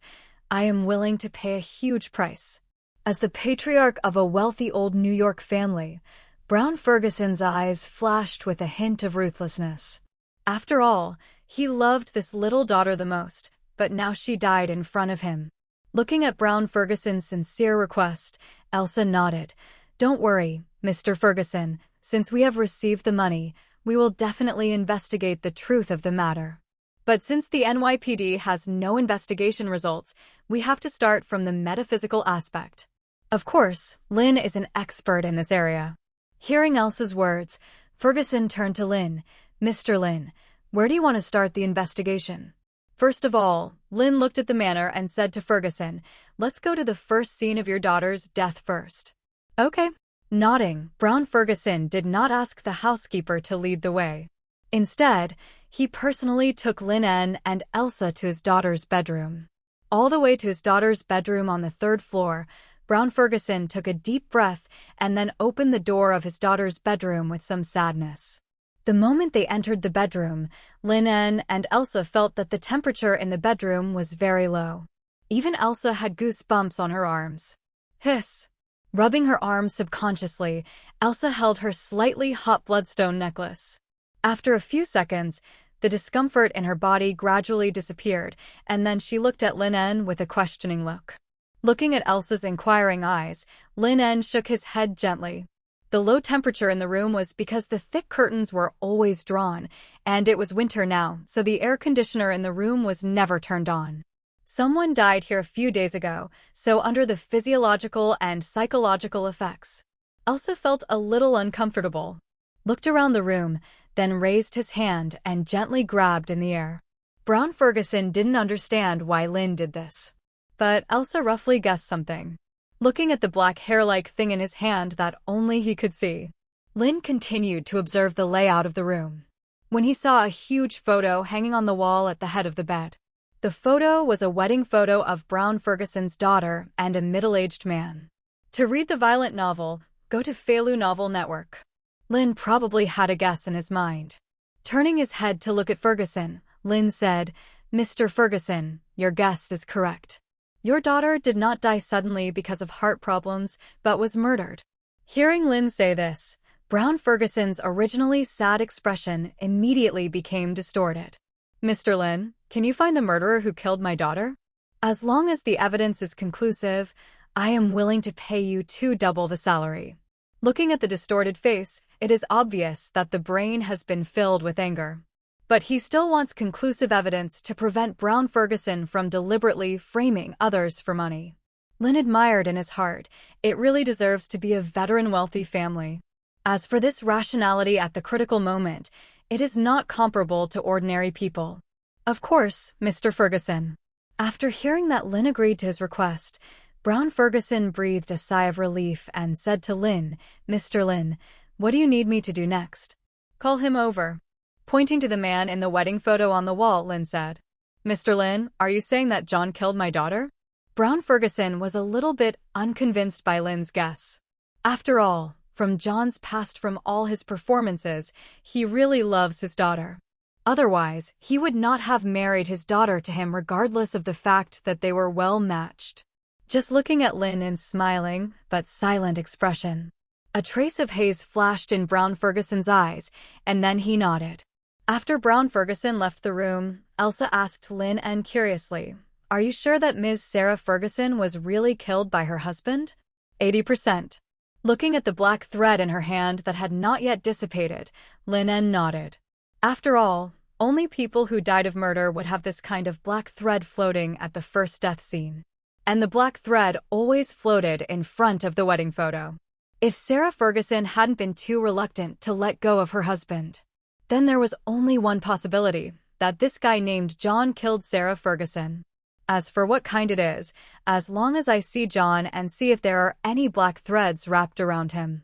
I am willing to pay a huge price. As the patriarch of a wealthy old New York family, Brown Ferguson's eyes flashed with a hint of ruthlessness. After all, he loved this little daughter the most, but now she died in front of him. Looking at Brown Ferguson's sincere request, Elsa nodded. Don't worry, Mr. Ferguson, since we have received the money, we will definitely investigate the truth of the matter. But since the NYPD has no investigation results, we have to start from the metaphysical aspect. Of course, Lin is an expert in this area. Hearing Elsa's words, Ferguson turned to Lin. Mr. Lin, where do you want to start the investigation? First of all, Lin looked at the manor and said to Ferguson, let's go to the first scene of your daughter's death first. Okay. Nodding, Brown Ferguson did not ask the housekeeper to lead the way. Instead, he personally took Lin En and Elsa to his daughter's bedroom. All the way to his daughter's bedroom on the 3rd floor, Brown Ferguson took a deep breath and then opened the door of his daughter's bedroom with some sadness. The moment they entered the bedroom, Lin En and Elsa felt that the temperature in the bedroom was very low. Even Elsa had goosebumps on her arms. Hiss. Rubbing her arms subconsciously, Elsa held her slightly hot bloodstone necklace. After a few seconds, the discomfort in her body gradually disappeared, and then she looked at Lin En with a questioning look. Looking at Elsa's inquiring eyes, Lin En shook his head gently. The low temperature in the room was because the thick curtains were always drawn, and it was winter now, so the air conditioner in the room was never turned on. Someone died here a few days ago, so under the physiological and psychological effects. Elsa felt a little uncomfortable, looked around the room, then raised his hand and gently grabbed in the air. Brown Ferguson didn't understand why Lin did this, but Elsa roughly guessed something. looking at the black hair-like thing in his hand that only he could see. Lin continued to observe the layout of the room, when he saw a huge photo hanging on the wall at the head of the bed. The photo was a wedding photo of Brown Ferguson's daughter and a middle-aged man. To read the violent novel, go to Feilu Novel Network. Lin probably had a guess in his mind. Turning his head to look at Ferguson, Lin said, "Mr. Ferguson, your guess is correct. Your daughter did not die suddenly because of heart problems, but was murdered." Hearing Lin say this, Brown Ferguson's originally sad expression immediately became distorted. "Mr. Lin, can you find the murderer who killed my daughter? As long as the evidence is conclusive, I am willing to pay you double the salary." Looking at the distorted face, it is obvious that the brain has been filled with anger. But he still wants conclusive evidence to prevent Brown Ferguson from deliberately framing others for money. Lin admired in his heart, it really deserves to be a veteran wealthy family. As for this rationality at the critical moment, it is not comparable to ordinary people. "Of course, Mr. Ferguson." After hearing that Lin agreed to his request, Brown Ferguson breathed a sigh of relief and said to Lin, "Mr. Lin, what do you need me to do next?" "Call him over." Pointing to the man in the wedding photo on the wall, Lin said, "Mr. Lin, are you saying that John killed my daughter?" Brown Ferguson was a little bit unconvinced by Lin's guess. After all, from John's past, from all his performances, he really loves his daughter. Otherwise, he would not have married his daughter to him regardless of the fact that they were well matched. Just looking at Lin En's smiling, but silent expression, a trace of haze flashed in Brown Ferguson's eyes, and then he nodded. After Brown Ferguson left the room, Elsa asked Lin En curiously, "Are you sure that Ms. Sarah Ferguson was really killed by her husband?" 80%. Looking at the black thread in her hand that had not yet dissipated, Lin En nodded. After all, only people who died of murder would have this kind of black thread floating at the first death scene. And the black thread always floated in front of the wedding photo. If Sarah Ferguson hadn't been too reluctant to let go of her husband, then there was only one possibility, that this guy named John killed Sarah Ferguson. As for what kind it is, as long as I see John and see if there are any black threads wrapped around him,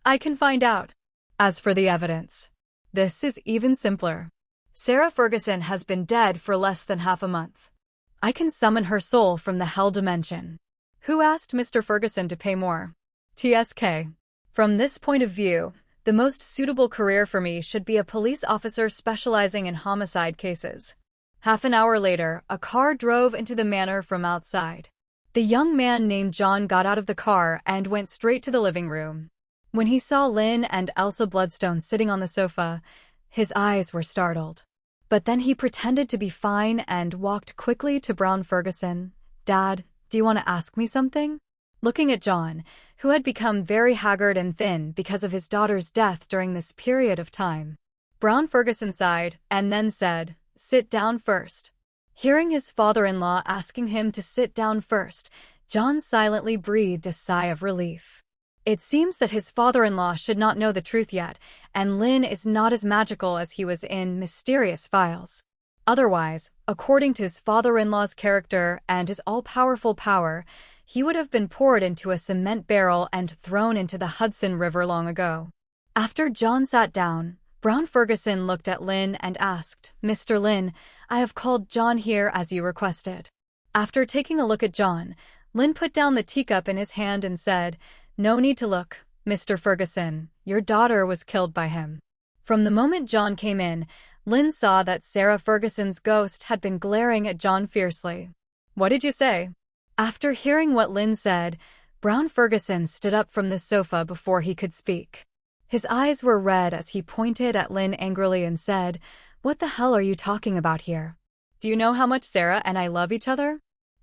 I can find out. As for the evidence, this is even simpler. Sarah Ferguson has been dead for less than half a month. I can summon her soul from the hell dimension. Who asked Mr. Ferguson to pay more? TSK. From this point of view, the most suitable career for me should be a police officer specializing in homicide cases. Half an hour later, a car drove into the manor from outside. The young man named John got out of the car and went straight to the living room. When he saw Lin and Elsa Bloodstone sitting on the sofa, his eyes were startled. But then he pretended to be fine and walked quickly to Brown Ferguson. "Dad, do you want to ask me something?" Looking at John, who had become very haggard and thin because of his daughter's death during this period of time, Brown Ferguson sighed and then said, "Sit down first." Hearing his father-in-law asking him to sit down first, John silently breathed a sigh of relief. It seems that his father-in-law should not know the truth yet, and Lin is not as magical as he was in Mysterious Files. Otherwise, according to his father-in-law's character and his all-powerful power, he would have been poured into a cement barrel and thrown into the Hudson River long ago. After John sat down, Brown Ferguson looked at Lin and asked, "Mr. Lin, I have called John here as you requested." After taking a look at John, Lin put down the teacup in his hand and said, "No need to look, Mr. Ferguson. Your daughter was killed by him." From the moment John came in, Lin saw that Sarah Ferguson's ghost had been glaring at John fiercely. "What did you say?" After hearing what Lin said, Brown Ferguson stood up from the sofa before he could speak. His eyes were red as he pointed at Lin angrily and said, "What the hell are you talking about here? Do you know how much Sarah and I love each other?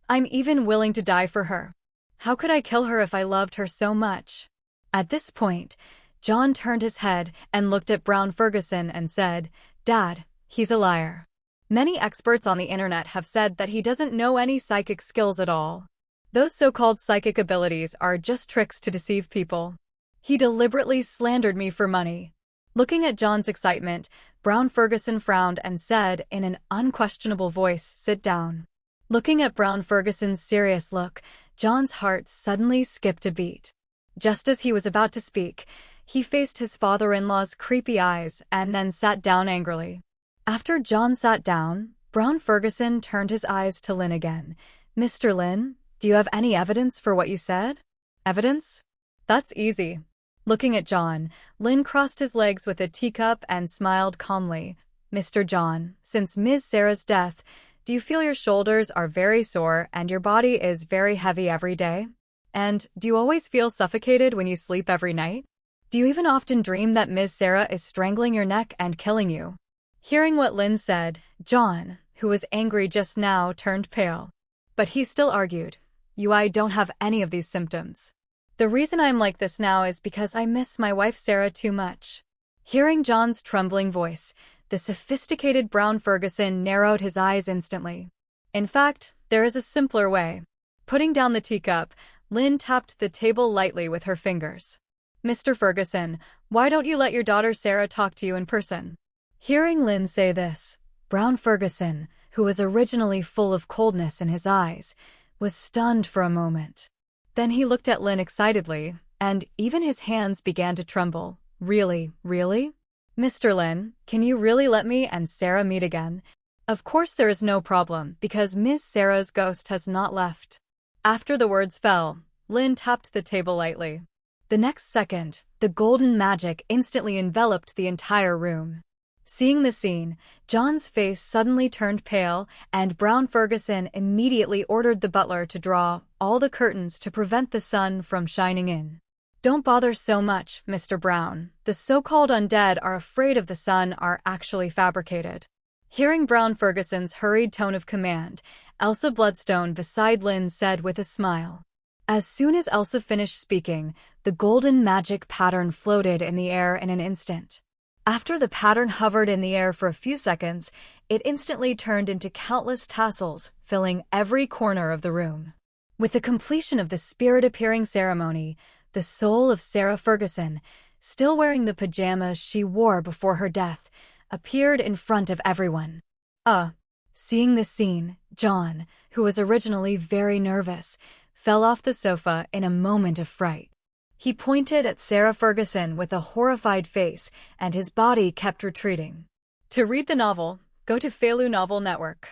I'm even willing to die for her. How could I kill her if I loved her so much?" At this point, John turned his head and looked at Brown Ferguson and said, "Dad, he's a liar. Many experts on the internet have said that he doesn't know any psychic skills at all. Those so-called psychic abilities are just tricks to deceive people. He deliberately slandered me for money." Looking at John's excitement, Brown Ferguson frowned and said in an unquestionable voice, "Sit down." Looking at Brown Ferguson's serious look, John's heart suddenly skipped a beat. Just as he was about to speak, he faced his father-in-law's creepy eyes and then sat down angrily. After John sat down, Brown Ferguson turned his eyes to Lin again. "Mr. Lin, do you have any evidence for what you said?" "Evidence? That's easy." Looking at John, Lin crossed his legs with a teacup and smiled calmly. "Mr. John, since Ms. Sarah's death, do you feel your shoulders are very sore and your body is very heavy every day? And do you always feel suffocated when you sleep every night? Do you even often dream that Ms. Sarah is strangling your neck and killing you?" Hearing what Lin said, John, who was angry just now, turned pale. But he still argued, "I don't have any of these symptoms. The reason I'm like this now is because I miss my wife Sarah too much." Hearing John's trembling voice, the sophisticated Brown Ferguson narrowed his eyes instantly. "In fact, there is a simpler way." Putting down the teacup, Lin tapped the table lightly with her fingers. "Mr. Ferguson, why don't you let your daughter Sarah talk to you in person?" Hearing Lin say this, Brown Ferguson, who was originally full of coldness in his eyes, was stunned for a moment. Then he looked at Lin excitedly, and even his hands began to tremble. "Really? Mr. Lin, can you really let me and Sarah meet again? Of course there is no problem, because Ms. Sarah's ghost has not left." After the words fell, Lin tapped the table lightly. The next second, the golden magic instantly enveloped the entire room. Seeing the scene, John's face suddenly turned pale, and Brown Ferguson immediately ordered the butler to draw all the curtains to prevent the sun from shining in. "Don't bother so much, Mr. Brown. The so-called undead are afraid of the sun are actually fabricated." Hearing Brown Ferguson's hurried tone of command, Elsa Bloodstone beside Lin said with a smile. As soon as Elsa finished speaking, the golden magic pattern floated in the air in an instant. After the pattern hovered in the air for a few seconds, it instantly turned into countless tassels, filling every corner of the room. With the completion of the spirit-appearing ceremony, the soul of Sarah Ferguson, still wearing the pajamas she wore before her death, appeared in front of everyone. Seeing this scene, John, who was originally very nervous, fell off the sofa in a moment of fright. He pointed at Sarah Ferguson with a horrified face, and his body kept retreating. To read the novel, go to Felu Novel Network.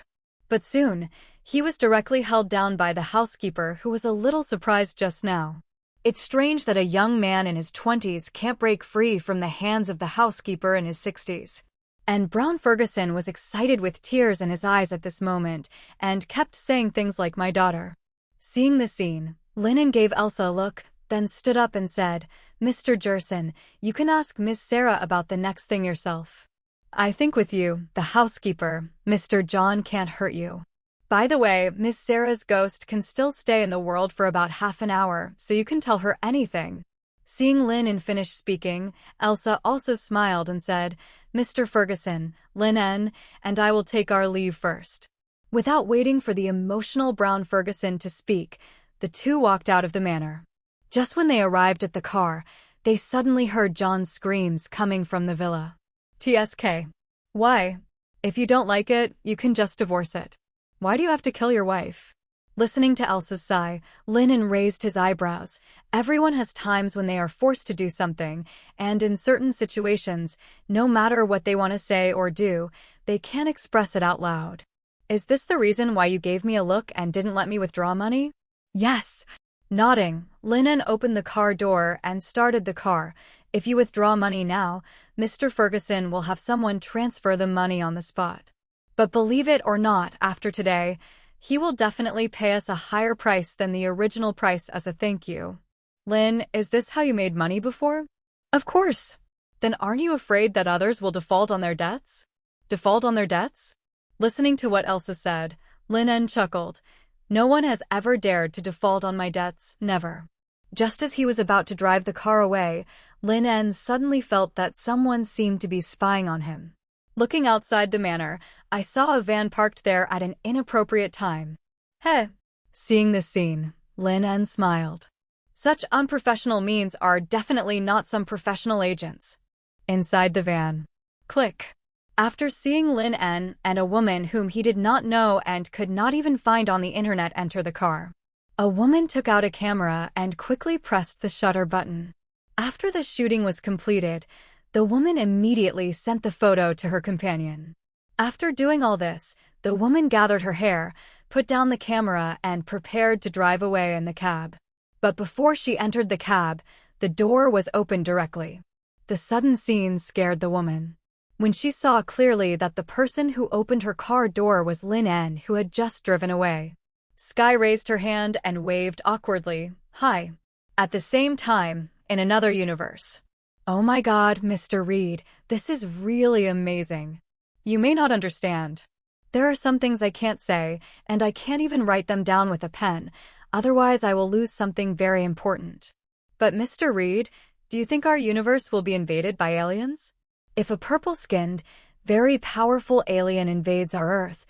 But soon, he was directly held down by the housekeeper, who was a little surprised just now. It's strange that a young man in his 20s can't break free from the hands of the housekeeper in his 60s. And Brown Ferguson was excited with tears in his eyes at this moment, and kept saying things like "my daughter." Seeing the scene, Lin En gave Elsa a look, then stood up and said, "Mr. Jerson, you can ask Miss Sarah about the next thing yourself. I think with you, the housekeeper, Mr. John can't hurt you. By the way, Miss Sarah's ghost can still stay in the world for about half an hour, so you can tell her anything." Seeing Lin En finish speaking, Elsa also smiled and said, "Mr. Ferguson, Lin En, and I will take our leave first." Without waiting for the emotional Brown Ferguson to speak, the two walked out of the manor. Just when they arrived at the car, they suddenly heard John's screams coming from the villa. "TSK. Why? If you don't like it, you can just divorce it. Why do you have to kill your wife?" Listening to Elsa's sigh, Lin En raised his eyebrows. Everyone has times when they are forced to do something, and in certain situations, no matter what they want to say or do, they can't express it out loud. "Is this the reason why you gave me a look and didn't let me withdraw money?" "Yes." Nodding, Lin En opened the car door and started the car. "If you withdraw money now, Mr. Ferguson will have someone transfer the money on the spot. But believe it or not, after today, he will definitely pay us a higher price than the original price as a thank you." "Lin, is this how you made money before?" "Of course." "Then aren't you afraid that others will default on their debts?" "Default on their debts?" Listening to what Elsa said, Lin En chuckled. "No one has ever dared to default on my debts, never." Just as he was about to drive the car away, Lin En suddenly felt that someone seemed to be spying on him. "Looking outside the manor, I saw a van parked there at an inappropriate time." "Hey." Seeing this scene, Lin En smiled. Such unprofessional means are definitely not some professional agents. Inside the van. Click. After seeing Lin En and a woman whom he did not know and could not even find on the internet enter the car, A woman took out a camera and quickly pressed the shutter button. After the shooting was completed, the woman immediately sent the photo to her companion. After doing all this, the woman gathered her hair, put down the camera, and prepared to drive away in the cab. But before she entered the cab, the door was opened directly. The sudden scene scared the woman. When she saw clearly that the person who opened her car door was Lin En, who had just driven away. Sky raised her hand and waved awkwardly, "Hi." At the same time, in another universe. "Oh my God, Mr. Reed, this is really amazing. You may not understand. There are some things I can't say, and I can't even write them down with a pen, otherwise I will lose something very important. But Mr. Reed, do you think our universe will be invaded by aliens? If a purple-skinned, very powerful alien invades our Earth,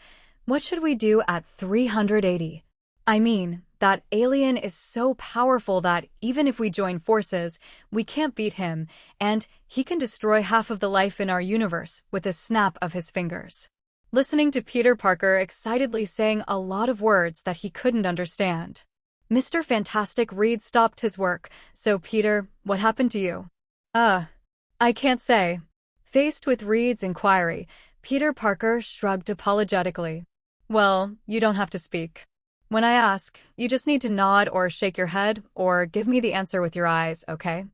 what should we do at 380? I mean, that alien is so powerful that even if we join forces, we can't beat him, and he can destroy half of the life in our universe with a snap of his fingers." Listening to Peter Parker excitedly saying a lot of words that he couldn't understand, Mr. Fantastic Reed stopped his work. "So Peter, what happened to you?" I can't say." Faced with Reed's inquiry, Peter Parker shrugged apologetically. "Well, you don't have to speak. When I ask, you just need to nod or shake your head or give me the answer with your eyes, okay?"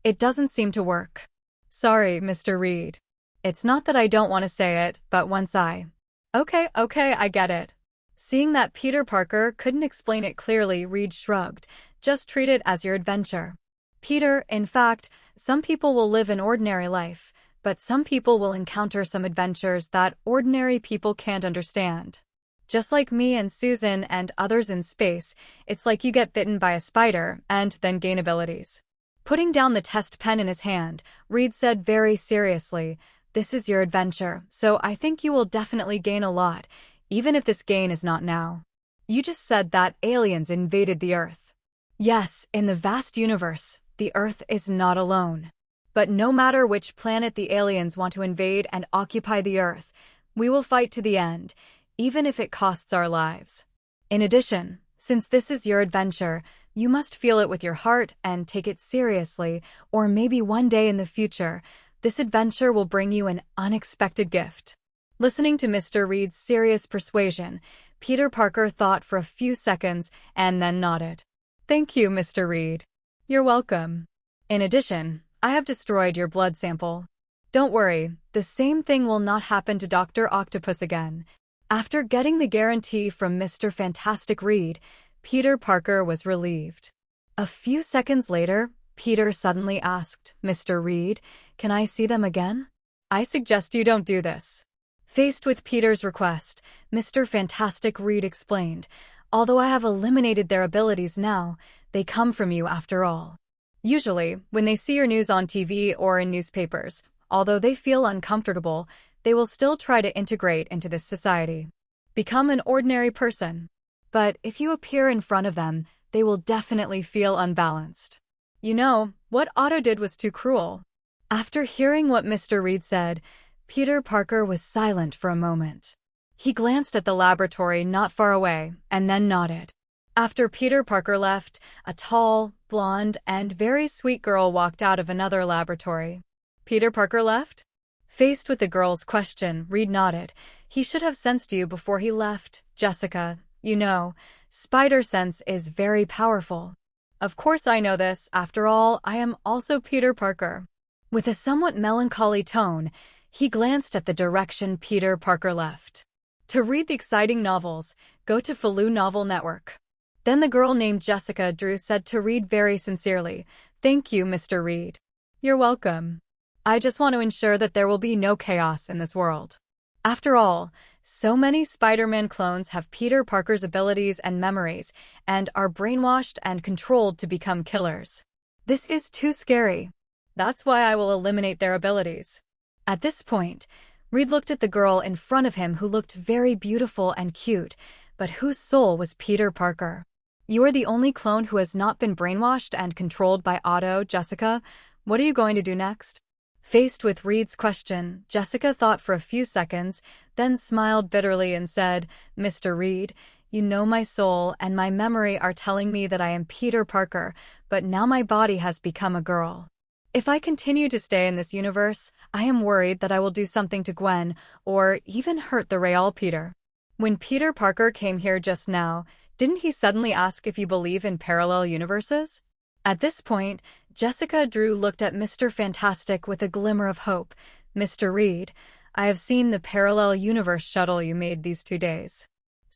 It doesn't seem to work. "Sorry, Mr. Reed. It's not that I don't want to say it, but once I—" Okay, I get it." Seeing that Peter Parker couldn't explain it clearly, Reed shrugged. "Just treat it as your adventure. Peter, in fact, some people will live an ordinary life, but some people will encounter some adventures that ordinary people can't understand. Just like me and Susan and others in space, it's like you get bitten by a spider and then gain abilities." Putting down the test pen in his hand, Reed said very seriously, "This is your adventure, so I think you will definitely gain a lot, even if this gain is not now. You just said that aliens invaded the Earth. Yes, in the vast universe, the Earth is not alone. But no matter which planet the aliens want to invade and occupy the Earth, we will fight to the end, even if it costs our lives. In addition, since this is your adventure, you must feel it with your heart and take it seriously, or maybe one day in the future, this adventure will bring you an unexpected gift." Listening to Mr. Reed's serious persuasion, Peter Parker thought for a few seconds and then nodded. "Thank you, Mr. Reed. You're welcome. In addition, I have destroyed your blood sample. Don't worry, the same thing will not happen to Dr. Octopus again." After getting the guarantee from Mr. Fantastic Reed, Peter Parker was relieved. A few seconds later, Peter suddenly asked, "Mr. Reed, can I see them again?" "I suggest you don't do this." Faced with Peter's request, Mr. Fantastic Reed explained, "Although I have eliminated their abilities now, they come from you after all. Usually, when they see your news on TV or in newspapers, although they feel uncomfortable, they will still try to integrate into this society. Become an ordinary person. But if you appear in front of them, they will definitely feel unbalanced. You know, what Otto did was too cruel." After hearing what Mr. Reed said, Peter Parker was silent for a moment. He glanced at the laboratory not far away and then nodded. After Peter Parker left, a tall, blonde, and very sweet girl walked out of another laboratory. "Peter Parker left?" Faced with the girl's question, Reed nodded. "He should have sensed you before he left, Jessica. You know, spider sense is very powerful." "Of course I know this. After all, I am also Peter Parker." With a somewhat melancholy tone, he glanced at the direction Peter Parker left. To read the exciting novels, go to Faloo Novel Network. Then the girl named Jessica Drew said to Reed very sincerely, "Thank you, Mr. Reed." "You're welcome. I just want to ensure that there will be no chaos in this world. After all, so many Spider-Man clones have Peter Parker's abilities and memories, and are brainwashed and controlled to become killers. This is too scary. That's why I will eliminate their abilities." At this point, Reed looked at the girl in front of him who looked very beautiful and cute, but whose soul was Peter Parker. "You are the only clone who has not been brainwashed and controlled by Otto, Jessica. What are you going to do next?" Faced with Reed's question, Jessica thought for a few seconds, then smiled bitterly and said, "Mr. Reed, You know my soul and my memory are telling me that I am Peter Parker, but now my body has become a girl. If I continue to stay in this universe, I am worried that I will do something to Gwen, or even hurt the real Peter. When Peter Parker came here just now, didn't he suddenly ask if you believe in parallel universes? At this point, Jessica Drew looked at Mr. Fantastic with a glimmer of hope. Mr. Reed, I have seen the parallel universe shuttle you made these 2 days.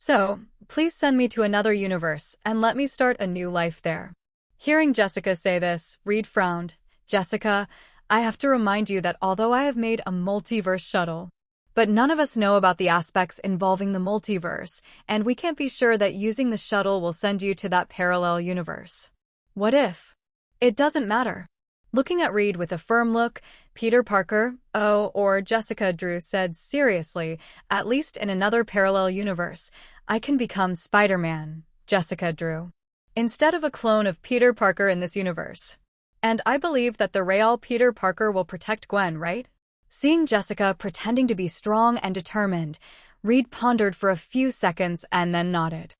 So, please send me to another universe and let me start a new life there. Hearing Jessica say this, Reed frowned. Jessica, I have to remind you that although I have made a multiverse shuttle, but none of us know about the aspects involving the multiverse, and we can't be sure that using the shuttle will send you to that parallel universe. What if? It doesn't matter. Looking at Reed with a firm look, Peter Parker, or Jessica Drew said seriously, at least in another parallel universe, I can become Spider-Man, Jessica Drew, instead of a clone of Peter Parker in this universe. And I believe that the real Peter Parker will protect Gwen, right? Seeing Jessica pretending to be strong and determined, Reed pondered for a few seconds and then nodded.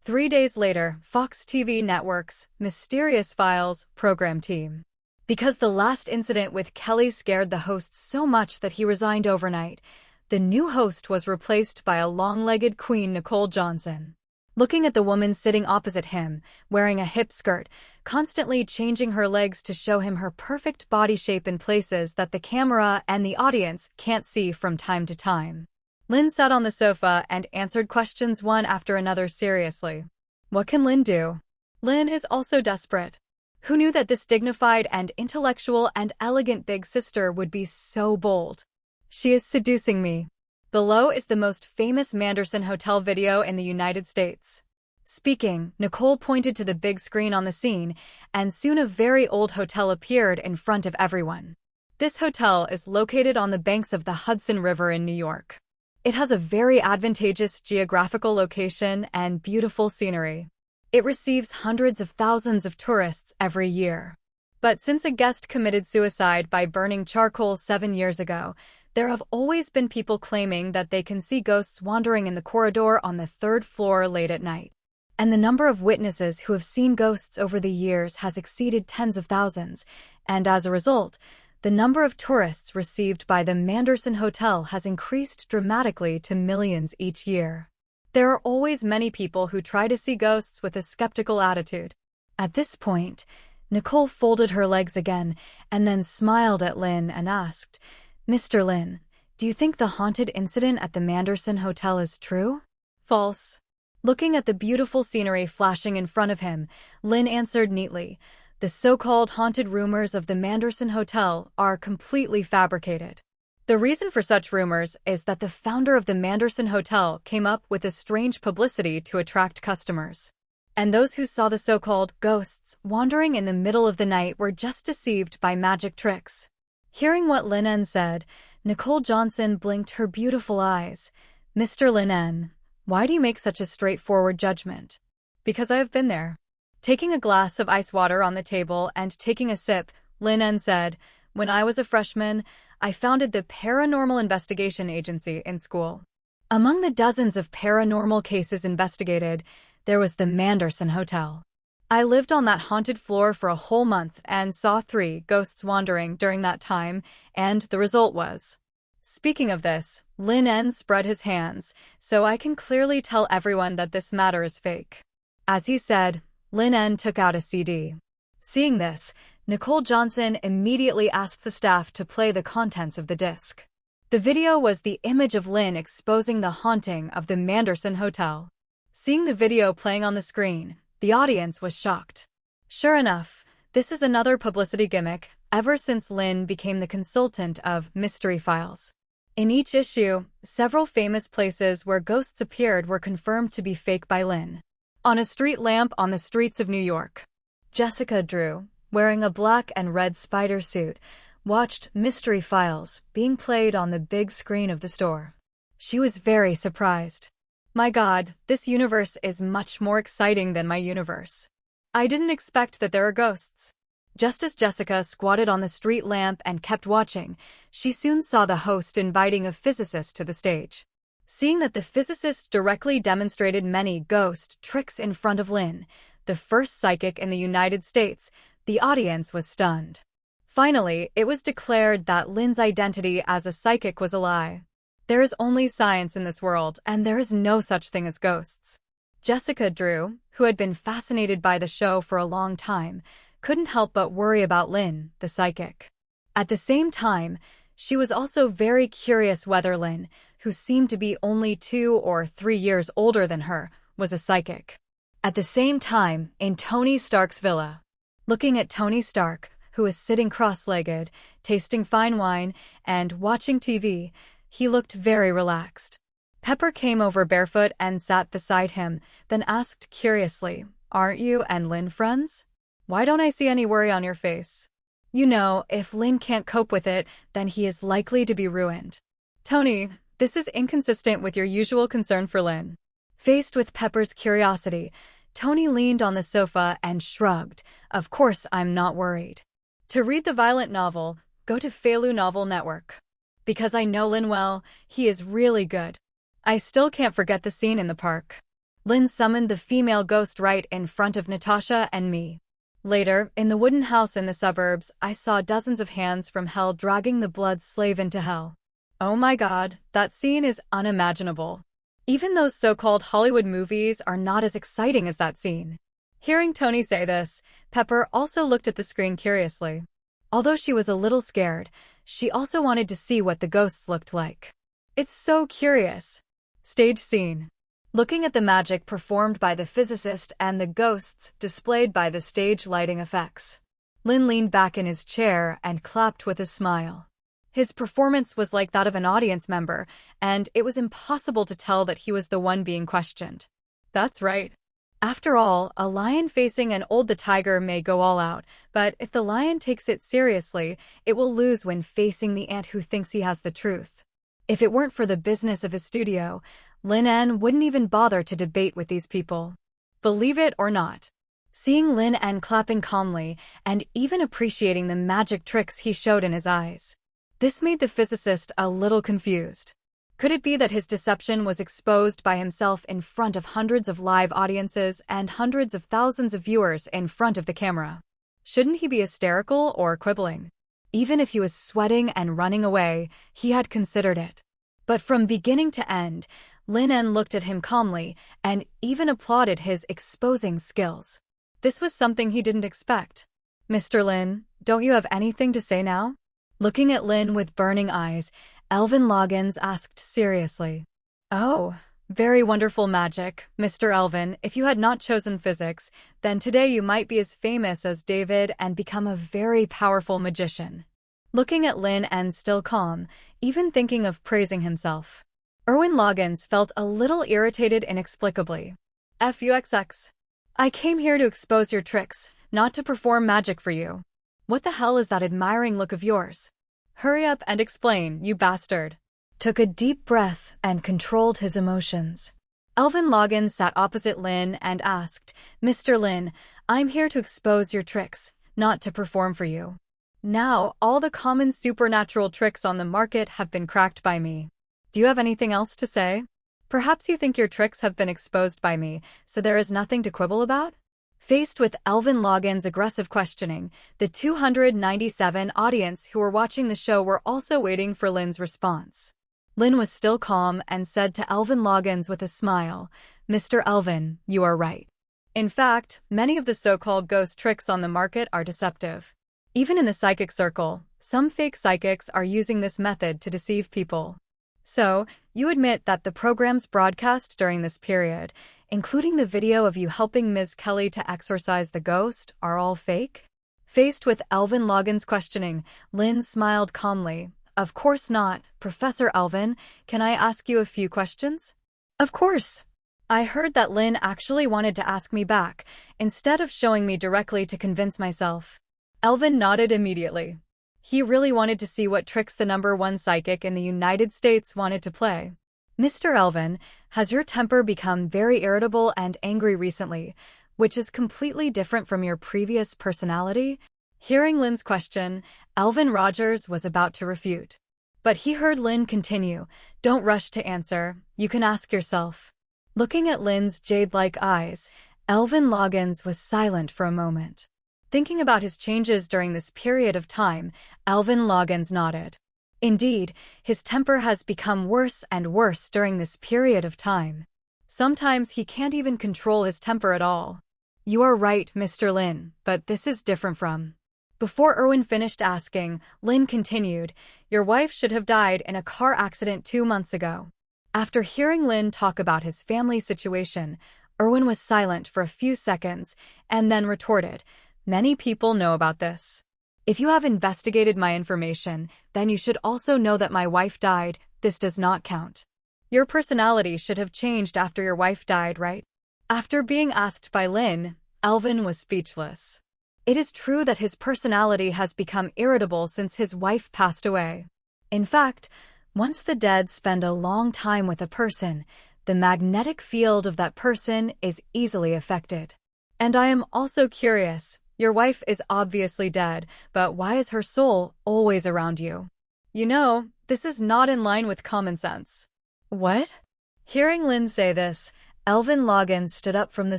3 days later, Fox TV Network's Mysterious Files program team. Because the last incident with Kelly scared the host so much that he resigned overnight, the new host was replaced by a long-legged queen, Nicole Johnson. Looking at the woman sitting opposite him, wearing a hip skirt, constantly changing her legs to show him her perfect body shape in places that the camera and the audience can't see from time to time. Lin sat on the sofa and answered questions one after another seriously. What can Lin do? Lin is also desperate. Who knew that this dignified and intellectual and elegant big sister would be so bold? She is seducing me. Below is the most famous Manderson Hotel video in the United States. Speaking, Nicole pointed to the big screen on the scene, and soon a very old hotel appeared in front of everyone. This hotel is located on the banks of the Hudson River in New York. It has a very advantageous geographical location and beautiful scenery. It receives hundreds of thousands of tourists every year. But since a guest committed suicide by burning charcoal 7 years ago, there have always been people claiming that they can see ghosts wandering in the corridor on the 3rd floor late at night. And the number of witnesses who have seen ghosts over the years has exceeded tens of thousands, and as a result, the number of tourists received by the Manderson Hotel has increased dramatically to millions each year. There are always many people who try to see ghosts with a skeptical attitude. At this point, Nicole folded her legs again and then smiled at Lin and asked, Mr. Lin, do you think the haunted incident at the Manderson Hotel is true? False. Looking at the beautiful scenery flashing in front of him, Lin answered neatly, the so-called haunted rumors of the Manderson Hotel are completely fabricated. The reason for such rumors is that the founder of the Manderson Hotel came up with a strange publicity to attract customers. And those who saw the so-called ghosts wandering in the middle of the night were just deceived by magic tricks. Hearing what Lin En said, Nicole Johnson blinked her beautiful eyes. Mr. Lin En, why do you make such a straightforward judgment? Because I have been there. Taking a glass of ice water on the table and taking a sip, Lin En said, when I was a freshman, I founded the Paranormal Investigation Agency in school. Among the dozens of paranormal cases investigated, there was the Manderson Hotel. I lived on that haunted floor for a whole month and saw 3 ghosts wandering during that time, and the result was. Speaking of this, Lin En spread his hands, so I can clearly tell everyone that this matter is fake. As he said, Lin En took out a CD. Seeing this, Nicole Johnson immediately asked the staff to play the contents of the disc. The video was the image of Lin exposing the haunting of the Manderson Hotel. Seeing the video playing on the screen, the audience was shocked. Sure enough, this is another publicity gimmick ever since Lin became the consultant of Mystery Files. In each issue, several famous places where ghosts appeared were confirmed to be fake by Lin. On a street lamp on the streets of New York, Jessica Drew, wearing a black and red spider suit, watched Mystery Files being played on the big screen of the store. She was very surprised. My God, this universe is much more exciting than my universe. I didn't expect that there are ghosts. Just as Jessica squatted on the street lamp and kept watching, she soon saw the host inviting a physicist to the stage. Seeing that the physicist directly demonstrated many ghost tricks in front of Lin, the first psychic in the United States, the audience was stunned. Finally, it was declared that Lin's identity as a psychic was a lie. There is only science in this world, and there is no such thing as ghosts. Jessica Drew, who had been fascinated by the show for a long time, couldn't help but worry about Lin, the psychic. At the same time, she was also very curious whether Lin, who seemed to be only 2 or 3 years older than her, was a psychic. At the same time, in Tony Stark's villa, looking at Tony Stark, who was sitting cross-legged, tasting fine wine, and watching TV, he looked very relaxed. Pepper came over barefoot and sat beside him, then asked curiously, "Aren't you and Lin friends? Why don't I see any worry on your face? You know, if Lin can't cope with it, then he is likely to be ruined." "Tony, this is inconsistent with your usual concern for Lin." Faced with Pepper's curiosity, Tony leaned on the sofa and shrugged. "Of course I'm not worried. To read the violent novel, go to Feilu Novel Network. Because I know Lin well, he is really good. I still can't forget the scene in the park. Lin summoned the female ghost right in front of Natasha and me. Later, in the wooden house in the suburbs, I saw dozens of hands from hell dragging the blood slave into hell. Oh my God, that scene is unimaginable. Even those so-called Hollywood movies are not as exciting as that scene." Hearing Tony say this, Pepper also looked at the screen curiously. Although she was a little scared, she also wanted to see what the ghosts looked like. It's so curious. Stage scene. Looking at the magic performed by the physicist and the ghosts displayed by the stage lighting effects, Lin leaned back in his chair and clapped with a smile. His performance was like that of an audience member, and it was impossible to tell that he was the one being questioned. That's right. After all, a lion facing an old tiger may go all out, but if the lion takes it seriously, it will lose when facing the ant who thinks he has the truth. If it weren't for the business of his studio, Lin En wouldn't even bother to debate with these people. Believe it or not. Seeing Lin En clapping calmly and even appreciating the magic tricks he showed in his eyes, this made the physicist a little confused. Could it be that his deception was exposed by himself in front of hundreds of live audiences and hundreds of thousands of viewers in front of the camera? Shouldn't he be hysterical or quibbling? Even if he was sweating and running away, he had considered it. But from beginning to end, Lin En looked at him calmly and even applauded his exposing skills. This was something he didn't expect. "Mr. Lin, don't you have anything to say now?" Looking at Lin with burning eyes, Elvin Loggins asked seriously. "Oh, very wonderful magic, Mr. Elvin. If you had not chosen physics, then today you might be as famous as David and become a very powerful magician." Looking at Lin En still calm, even thinking of praising himself, Erwin Loggins felt a little irritated inexplicably. "Fuxx. I came here to expose your tricks, not to perform magic for you. What the hell is that admiring look of yours? Hurry up and explain, you bastard." Took a deep breath and controlled his emotions. Elvin Loggins sat opposite Lin and asked, "Mr. Lin, I'm here to expose your tricks, not to perform for you. Now, all the common supernatural tricks on the market have been cracked by me. Do you have anything else to say? Perhaps you think your tricks have been exposed by me, so there is nothing to quibble about?" Faced with Elvin Loggins' aggressive questioning, the 297 audience who were watching the show were also waiting for Lin's response. Lin was still calm and said to Elvin Loggins with a smile, "Mr. Elvin, you are right. In fact, many of the so-called ghost tricks on the market are deceptive. Even in the psychic circle, some fake psychics are using this method to deceive people. So, you admit that the programs broadcast during this period, including the video of you helping Ms. Kelly to exorcise the ghost, are all fake?" Faced with Elvin Loggins' questioning, Lin smiled calmly. "Of course not, Professor Elvin. Can I ask you a few questions?" "Of course." I heard that Lin actually wanted to ask me back, instead of showing me directly to convince myself. Elvin nodded immediately. He really wanted to see what tricks the #1 psychic in the United States wanted to play. "Mr. Elvin, has your temper become very irritable and angry recently, which is completely different from your previous personality?" Hearing Lin's question, Elvin Rogers was about to refute. But he heard Lin continue, "Don't rush to answer, you can ask yourself." Looking at Lin's jade-like eyes, Elvin Loggins was silent for a moment. Thinking about his changes during this period of time, Elvin Loggins nodded. Indeed, his temper has become worse and worse during this period of time. Sometimes he can't even control his temper at all. "You are right, Mr. Lin, but this is different from..." Before Erwin finished asking, Lin continued, "Your wife should have died in a car accident 2 months ago." After hearing Lin talk about his family situation, Erwin was silent for a few seconds and then retorted, "Many people know about this. If you have investigated my information, then you should also know that my wife died. This does not count. Your personality should have changed after your wife died, right?" After being asked by Lin, Elvin was speechless. It is true that his personality has become irritable since his wife passed away. In fact, once the dead spend a long time with a person, the magnetic field of that person is easily affected. And I am also curious, your wife is obviously dead, but why is her soul always around you? You know, this is not in line with common sense. What? Hearing Lin say this, Elvin Loggins stood up from the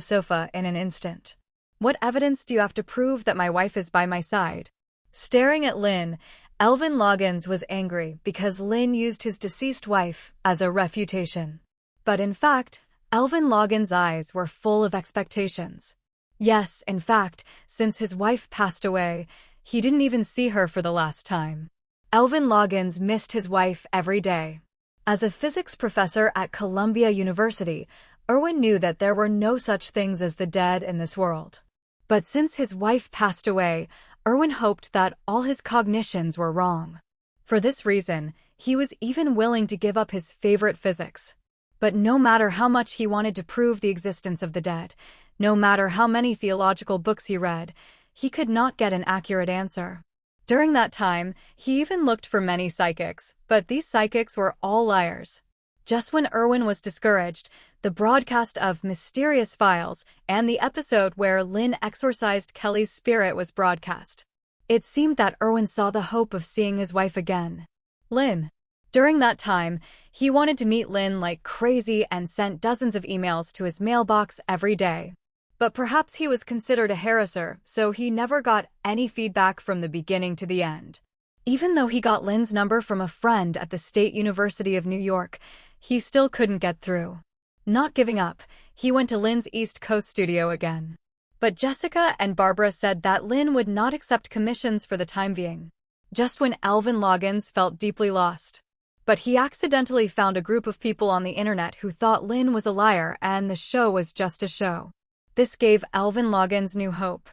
sofa in an instant. "What evidence do you have to prove that my wife is by my side?" Staring at Lin, Elvin Loggins was angry because Lin used his deceased wife as a refutation. But in fact, Elvin Loggins' eyes were full of expectations. Yes, in fact, since his wife passed away, he didn't even see her for the last time. Elvin Loggins missed his wife every day. As a physics professor at Columbia University, Erwin knew that there were no such things as the dead in this world. But since his wife passed away, Erwin hoped that all his cognitions were wrong. For this reason, he was even willing to give up his favorite physics. But no matter how much he wanted to prove the existence of the dead, no matter how many theological books he read, he could not get an accurate answer. During that time, he even looked for many psychics, but these psychics were all liars. Just when Erwin was discouraged, the broadcast of Mysterious Files and the episode where Lin exorcised Kelly's spirit was broadcast. It seemed that Erwin saw the hope of seeing his wife again. Lin. During that time, he wanted to meet Lin like crazy and sent dozens of emails to his mailbox every day. But perhaps he was considered a harasser, so he never got any feedback from the beginning to the end. Even though he got Lin's number from a friend at the State University of New York, he still couldn't get through. Not giving up, he went to Lin's East Coast studio again. But Jessica and Barbara said that Lin would not accept commissions for the time being. Just when Elvin Loggins felt deeply lost. But he accidentally found a group of people on the internet who thought Lin was a liar and the show was just a show. This gave Elvin Loggins new hope.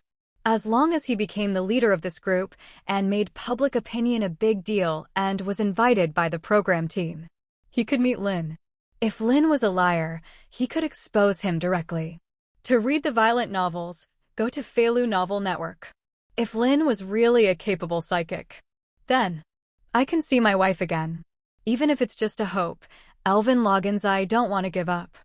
As long as he became the leader of this group and made public opinion a big deal and was invited by the program team, he could meet Lin. If Lin was a liar, he could expose him directly. To read the violent novels, go to Feilu Novel Network. If Lin was really a capable psychic, then I can see my wife again. Even if it's just a hope, Elvin Loggins, I don't want to give up.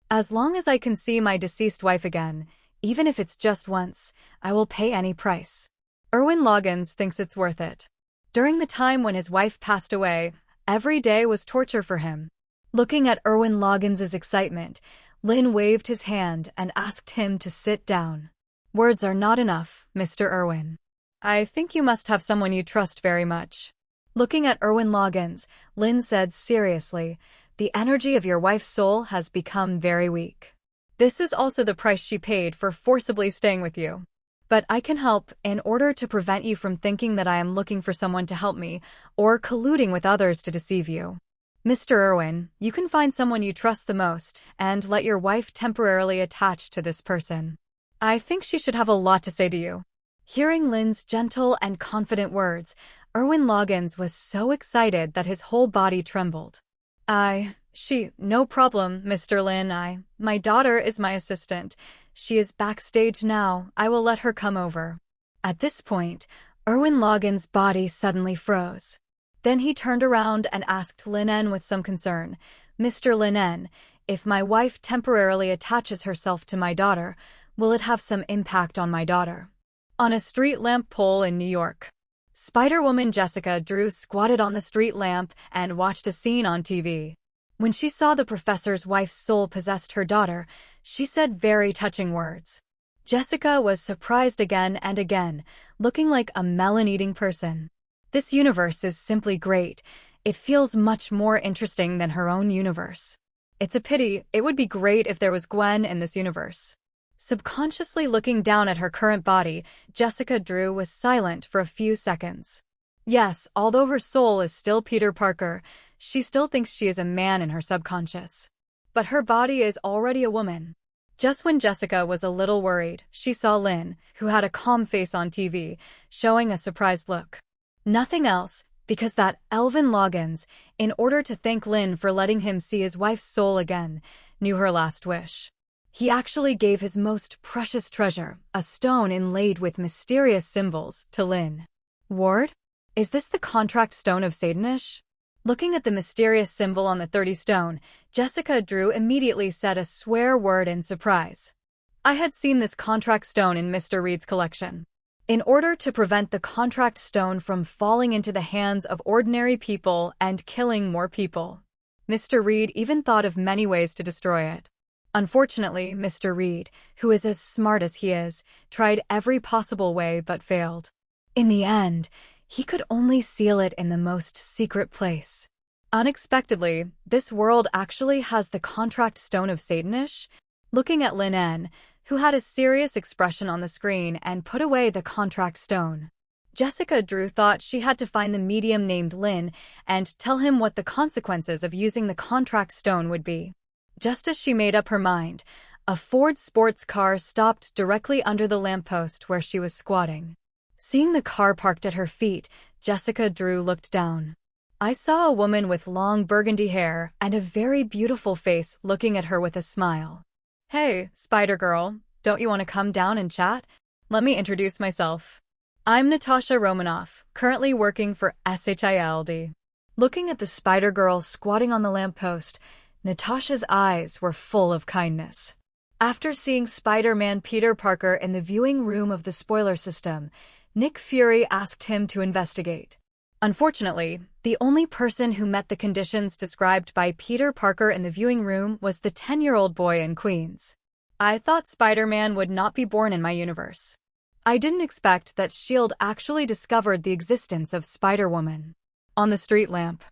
As long as I can see my deceased wife again, even if it's just once, I will pay any price. Erwin Loggins thinks it's worth it. During the time when his wife passed away, every day was torture for him. Looking at Erwin Loggins' excitement, Lin waved his hand and asked him to sit down. "Words are not enough, Mr. Erwin. I think you must have someone you trust very much." Looking at Erwin Loggins, Lin said seriously, "The energy of your wife's soul has become very weak. This is also the price she paid for forcibly staying with you. But I can help in order to prevent you from thinking that I am looking for someone to help me or colluding with others to deceive you. Mr. Erwin, you can find someone you trust the most and let your wife temporarily attach to this person. I think she should have a lot to say to you." Hearing Lin's gentle and confident words, Erwin Loggins was so excited that his whole body trembled. No problem, Mr. Lin. My daughter is my assistant. She is backstage now. I will let her come over." At this point, Erwin Loggins' body suddenly froze. Then he turned around and asked Lin En with some concern, "Mr. Lin En, if my wife temporarily attaches herself to my daughter, will it have some impact on my daughter?" On a street lamp pole in New York. Spider-Woman Jessica Drew squatted on the street lamp and watched a scene on TV. When she saw the professor's wife's soul possessed her daughter, she said very touching words. Jessica was surprised again and again, looking like a melon-eating person. This universe is simply great. It feels much more interesting than her own universe. It's a pity. It would be great if there was Gwen in this universe. Subconsciously looking down at her current body, Jessica Drew was silent for a few seconds. Yes, although her soul is still Peter Parker, she still thinks she is a man in her subconscious. But her body is already a woman. Just when Jessica was a little worried, she saw Lin, who had a calm face on TV, showing a surprised look. Nothing else, because that Elvin Loggins, in order to thank Lin for letting him see his wife's soul again, knew her last wish. He actually gave his most precious treasure, a stone inlaid with mysterious symbols, to Lin. Ward? Is this the contract stone of Satanish? Looking at the mysterious symbol on the 30 stone, Jessica Drew immediately said a swear word in surprise. I had seen this contract stone in Mr. Reed's collection. In order to prevent the contract stone from falling into the hands of ordinary people and killing more people, Mr. Reed even thought of many ways to destroy it. Unfortunately, Mr. Reed, who is as smart as he is, tried every possible way but failed. In the end, he could only seal it in the most secret place. Unexpectedly, this world actually has the contract stone of Satanish. Looking at Lin En, who had a serious expression on the screen and put away the contract stone, Jessica Drew thought she had to find the medium named Lin and tell him what the consequences of using the contract stone would be. Just as she made up her mind, a Ford sports car stopped directly under the lamppost where she was squatting. Seeing the car parked at her feet, Jessica Drew looked down. I saw a woman with long burgundy hair and a very beautiful face looking at her with a smile. Hey, Spider-Girl, don't you want to come down and chat? Let me introduce myself. I'm Natasha Romanoff, currently working for SHIELD. Looking at the Spider-Girl squatting on the lamppost, Natasha's eyes were full of kindness. After seeing Spider-Man Peter Parker in the viewing room of the spoiler system, Nick Fury asked him to investigate. Unfortunately, the only person who met the conditions described by Peter Parker in the viewing room was the 10-year-old boy in Queens. I thought Spider-Man would not be born in my universe. I didn't expect that S.H.I.E.L.D. actually discovered the existence of Spider-Woman. On the street lamp,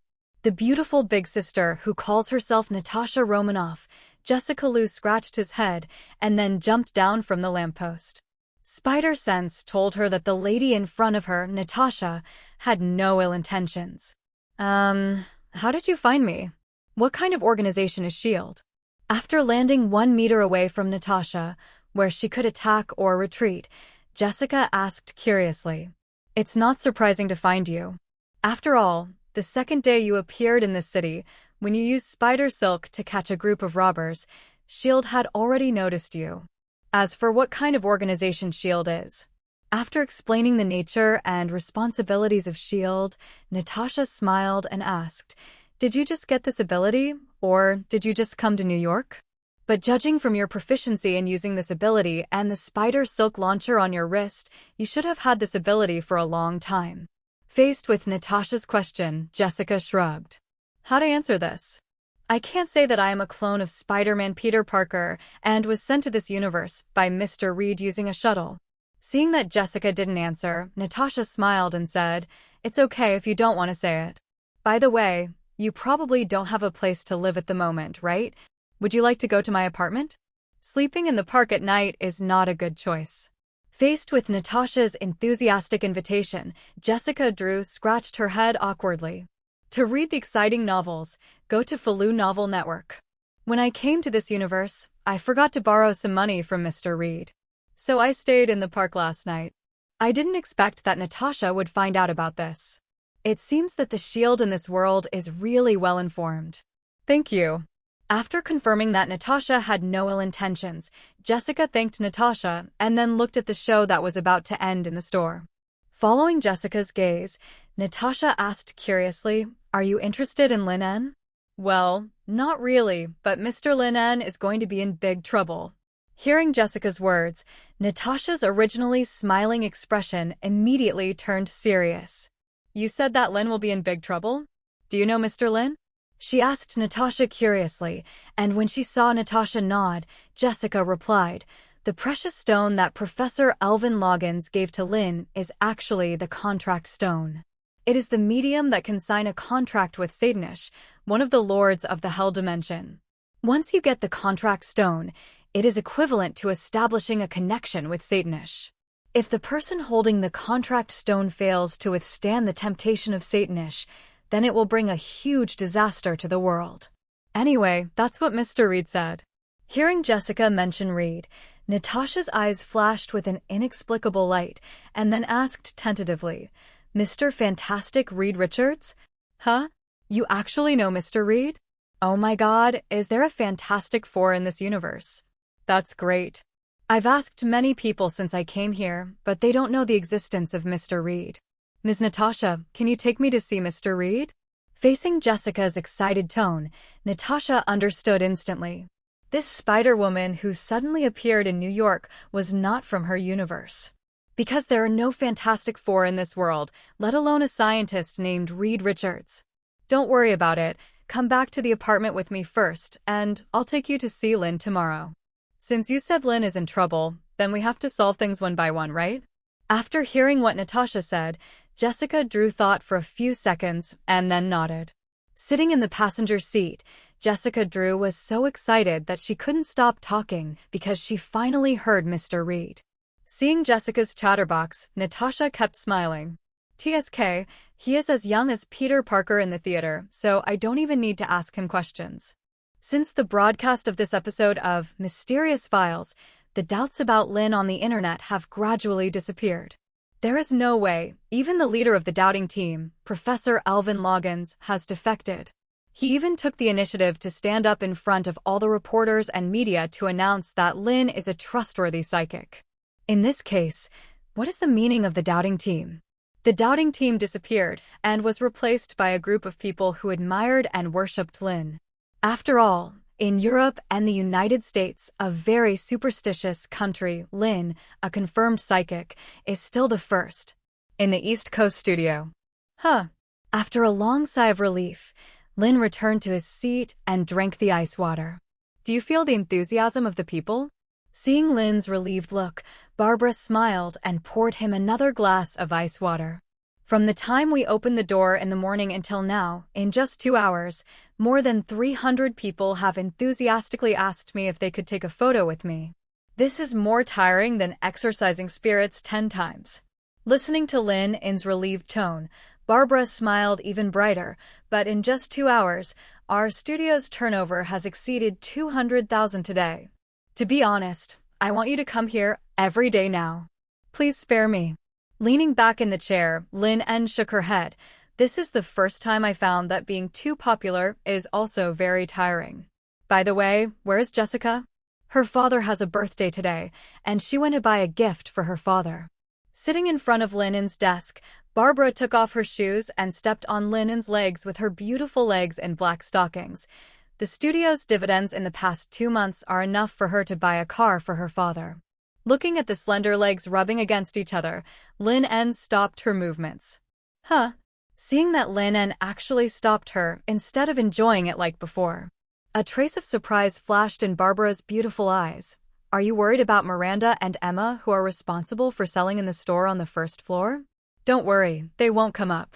the beautiful big sister who calls herself Natasha Romanoff, Jessica Drew scratched his head and then jumped down from the lamppost. Spider Sense told her that the lady in front of her, Natasha, had no ill intentions. How did you find me? What kind of organization is S.H.I.E.L.D.? After landing 1 meter away from Natasha, where she could attack or retreat, Jessica asked curiously. It's not surprising to find you. After all, the second day you appeared in this city, when you used spider silk to catch a group of robbers, S.H.I.E.L.D. had already noticed you. As for what kind of organization S.H.I.E.L.D. is, after explaining the nature and responsibilities of S.H.I.E.L.D., Natasha smiled and asked, did you just get this ability, or did you just come to New York? But judging from your proficiency in using this ability and the spider silk launcher on your wrist, you should have had this ability for a long time. Faced with Natasha's question, Jessica shrugged. How to answer this? I can't say that I am a clone of Spider-Man Peter Parker and was sent to this universe by Mr. Reed using a shuttle. Seeing that Jessica didn't answer, Natasha smiled and said, it's okay if you don't want to say it. By the way, you probably don't have a place to live at the moment, right? Would you like to go to my apartment? Sleeping in the park at night is not a good choice. Faced with Natasha's enthusiastic invitation, Jessica Drew scratched her head awkwardly. To read the exciting novels, go to Faloo Novel Network. When I came to this universe, I forgot to borrow some money from Mr. Reed. So I stayed in the park last night. I didn't expect that Natasha would find out about this. It seems that the S.H.I.E.L.D. in this world is really well informed. Thank you. After confirming that Natasha had no ill intentions, Jessica thanked Natasha and then looked at the show that was about to end in the store. Following Jessica's gaze, Natasha asked curiously, are you interested in Lin En? Well, not really, but Mr. Lin En is going to be in big trouble. Hearing Jessica's words, Natasha's originally smiling expression immediately turned serious. You said that Lin will be in big trouble? Do you know Mr. Lin? She asked Natasha curiously, and when she saw Natasha nod, Jessica replied, "The precious stone that Professor Alvin Loggins gave to Lin is actually the contract stone. It is the medium that can sign a contract with Satanish, one of the lords of the Hell Dimension. Once you get the contract stone, it is equivalent to establishing a connection with Satanish. If the person holding the contract stone fails to withstand the temptation of Satanish, then it will bring a huge disaster to the world." Anyway, that's what Mr. Reed said. Hearing Jessica mention Reed, Natasha's eyes flashed with an inexplicable light and then asked tentatively, "Mr. Fantastic Reed Richards? Huh? You actually know Mr. Reed? Oh my God, is there a Fantastic Four in this universe? That's great. I've asked many people since I came here, but they don't know the existence of Mr. Reed. Ms. Natasha, can you take me to see Mr. Reed?" Facing Jessica's excited tone, Natasha understood instantly. This Spider-Woman who suddenly appeared in New York was not from her universe. Because there are no Fantastic Four in this world, let alone a scientist named Reed Richards. Don't worry about it. Come back to the apartment with me first, and I'll take you to see Lin tomorrow. Since you said Lin is in trouble, then we have to solve things one by one, right? After hearing what Natasha said, Jessica drew thought for a few seconds and then nodded. Sitting in the passenger seat, Jessica Drew was so excited that she couldn't stop talking because she finally heard Mr. Reed. Seeing Jessica's chatterbox, Natasha kept smiling. TSK, he is as young as Peter Parker in the theater, so I don't even need to ask him questions. Since the broadcast of this episode of Mysterious Files, the doubts about Lin on the internet have gradually disappeared. There is no way, even the leader of the doubting team, Professor Alvin Loggins, has defected. He even took the initiative to stand up in front of all the reporters and media to announce that Lin is a trustworthy psychic. In this case, what is the meaning of the doubting team? The doubting team disappeared and was replaced by a group of people who admired and worshipped Lin. After all, in Europe and the United States, a very superstitious country, Lin, a confirmed psychic, is still the first. In the East Coast studio. After a long sigh of relief, Lin returned to his seat and drank the ice water. Do you feel the enthusiasm of the people? Seeing Lin's relieved look, Barbara smiled and poured him another glass of ice water. From the time we opened the door in the morning until now, in just 2 hours, more than 300 people have enthusiastically asked me if they could take a photo with me. This is more tiring than exercising spirits 10 times. Listening to Lin En's relieved tone, Barbara smiled even brighter, but in just 2 hours, our studio's turnover has exceeded 200,000 today. To be honest, I want you to come here every day now. Please spare me. Leaning back in the chair, Lin En shook her head. This is the first time I found that being too popular is also very tiring. By the way, where is Jessica? Her father has a birthday today, and she went to buy a gift for her father. Sitting in front of Lin En's desk, Barbara took off her shoes and stepped on Lin En's legs with her beautiful legs in black stockings. The studio's dividends in the past 2 months are enough for her to buy a car for her father. Looking at the slender legs rubbing against each other, Lin En stopped her movements. Seeing that Lin En actually stopped her instead of enjoying it like before. A trace of surprise flashed in Barbara's beautiful eyes. Are you worried about Miranda and Emma, who are responsible for selling in the store on the first floor? Don't worry, they won't come up.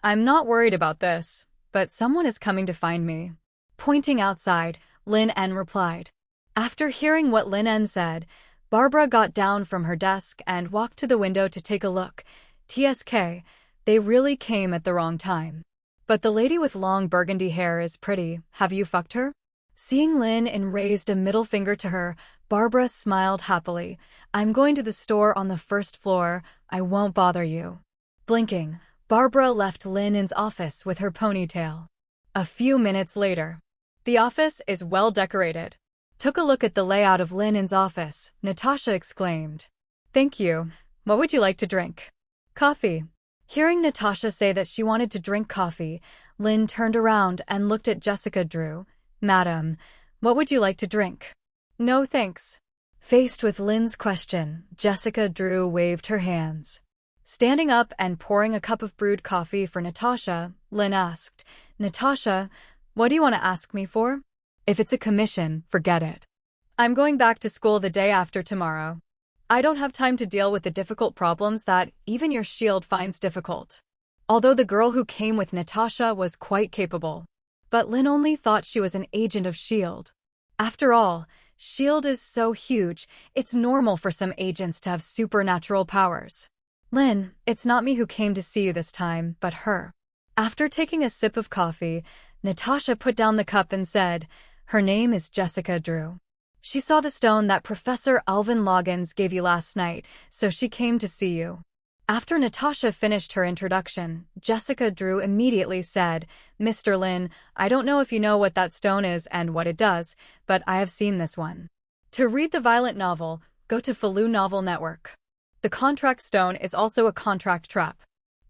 I'm not worried about this, but someone is coming to find me. Pointing outside, Lin En replied. After hearing what Lin En said, Barbara got down from her desk and walked to the window to take a look. TSK, they really came at the wrong time. But the lady with long burgundy hair is pretty. Have you fucked her? Seeing Lin En raised a middle finger to her, Barbara smiled happily. I'm going to the store on the first floor. I won't bother you. Blinking, Barbara left Lin En's office with her ponytail. A few minutes later. The office is well decorated. Took a look at the layout of Lin En's office, Natasha exclaimed. Thank you. What would you like to drink? Coffee. Hearing Natasha say that she wanted to drink coffee, Lin turned around and looked at Jessica Drew. Madam, what would you like to drink? No thanks. Faced with Lin's question, Jessica Drew waved her hands. Standing up and pouring a cup of brewed coffee for Natasha, Lin asked, "Natasha, what do you want to ask me for? If it's a commission, forget it. I'm going back to school the day after tomorrow. I don't have time to deal with the difficult problems that even your shield finds difficult." Although the girl who came with Natasha was quite capable, but Lin only thought she was an agent of shield. After all, shield is so huge, it's normal for some agents to have supernatural powers. "Lin, it's not me who came to see you this time, but her." After taking a sip of coffee, Natasha put down the cup and said, "Her name is Jessica Drew. She saw the stone that Professor Alvin Loggins gave you last night, so she came to see you." After Natasha finished her introduction, Jessica Drew immediately said, "Mr. Lin, I don't know if you know what that stone is and what it does, but I have seen this one. To read the violent novel, go to Falu Novel Network. The contract stone is also a contract trap.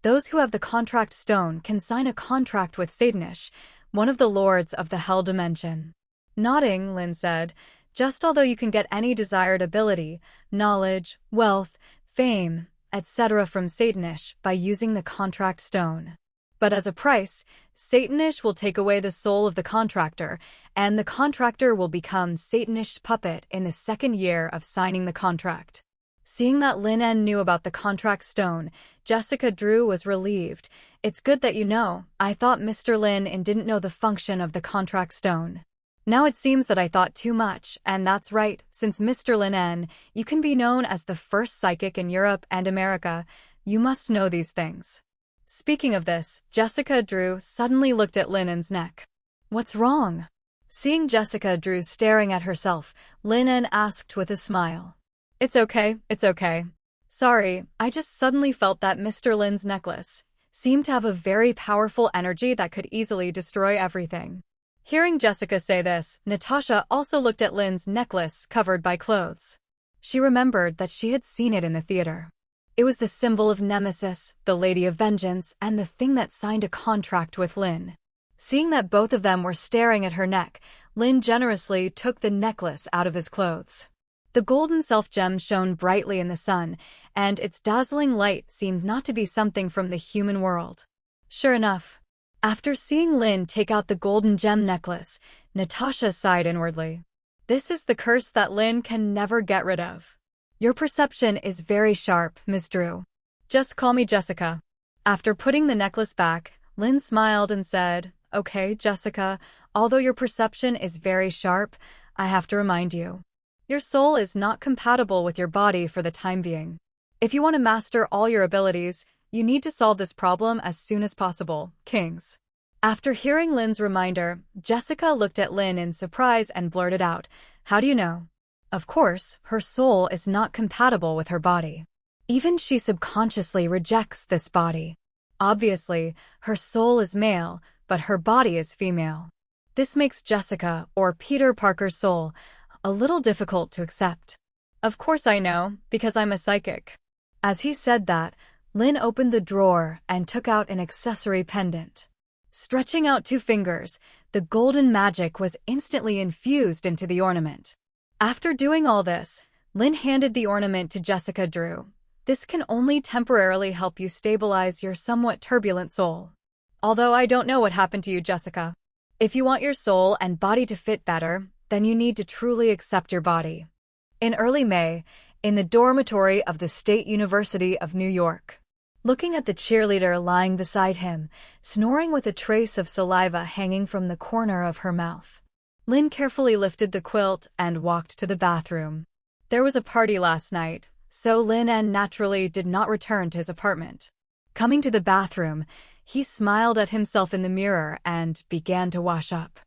Those who have the contract stone can sign a contract with Satanish, one of the lords of the Hell Dimension." Nodding, Lin said, "Just although you can get any desired ability, knowledge, wealth, fame, etc. from Satanish by using the contract stone. But as a price, Satanish will take away the soul of the contractor, and the contractor will become Satanish's puppet in the second year of signing the contract." Seeing that Lin En knew about the contract stone, Jessica Drew was relieved. "It's good that you know. I thought Mr. Lin En didn't know the function of the contract stone. Now it seems that I thought too much, and that's right, since Mr. Lin En, you can be known as the first psychic in Europe and America. You must know these things." Speaking of this, Jessica Drew suddenly looked at Lin En's neck. "What's wrong?" Seeing Jessica Drew staring at herself, Lin En asked with a smile. It's okay. Sorry, I just suddenly felt that Mr. Lin's necklace seemed to have a very powerful energy that could easily destroy everything." Hearing Jessica say this, Natasha also looked at Lin's necklace covered by clothes. She remembered that she had seen it in the theater. It was the symbol of Nemesis, the Lady of Vengeance, and the thing that signed a contract with Lin. Seeing that both of them were staring at her neck, Lin generously took the necklace out of his clothes. The golden self-gem shone brightly in the sun, and its dazzling light seemed not to be something from the human world. Sure enough, after seeing Lin take out the golden gem necklace, Natasha sighed inwardly. This is the curse that Lin can never get rid of. Your perception is very sharp, Ms. Drew. Just call me Jessica. After putting the necklace back, Lin smiled and said, Okay, Jessica, although your perception is very sharp, I have to remind you. Your soul is not compatible with your body for the time being. If you want to master all your abilities, you need to solve this problem as soon as possible, Kings. After hearing Lin's reminder, Jessica looked at Lin in surprise and blurted out, How do you know? Of course, her soul is not compatible with her body. Even she subconsciously rejects this body. Obviously, her soul is male, but her body is female. This makes Jessica, or Peter Parker's soul, a little difficult to accept. Of course I know, because I'm a psychic. As he said that, Lin opened the drawer and took out an accessory pendant. Stretching out 2 fingers, the golden magic was instantly infused into the ornament. After doing all this, Lin handed the ornament to Jessica Drew. This can only temporarily help you stabilize your somewhat turbulent soul. Although I don't know what happened to you, Jessica. If you want your soul and body to fit better, then you need to truly accept your body. In early May, in the dormitory of the State University of New York. Looking at the cheerleader lying beside him, snoring with a trace of saliva hanging from the corner of her mouth, Lin carefully lifted the quilt and walked to the bathroom. There was a party last night, so Lin En naturally did not return to his apartment. Coming to the bathroom, he smiled at himself in the mirror and began to wash up.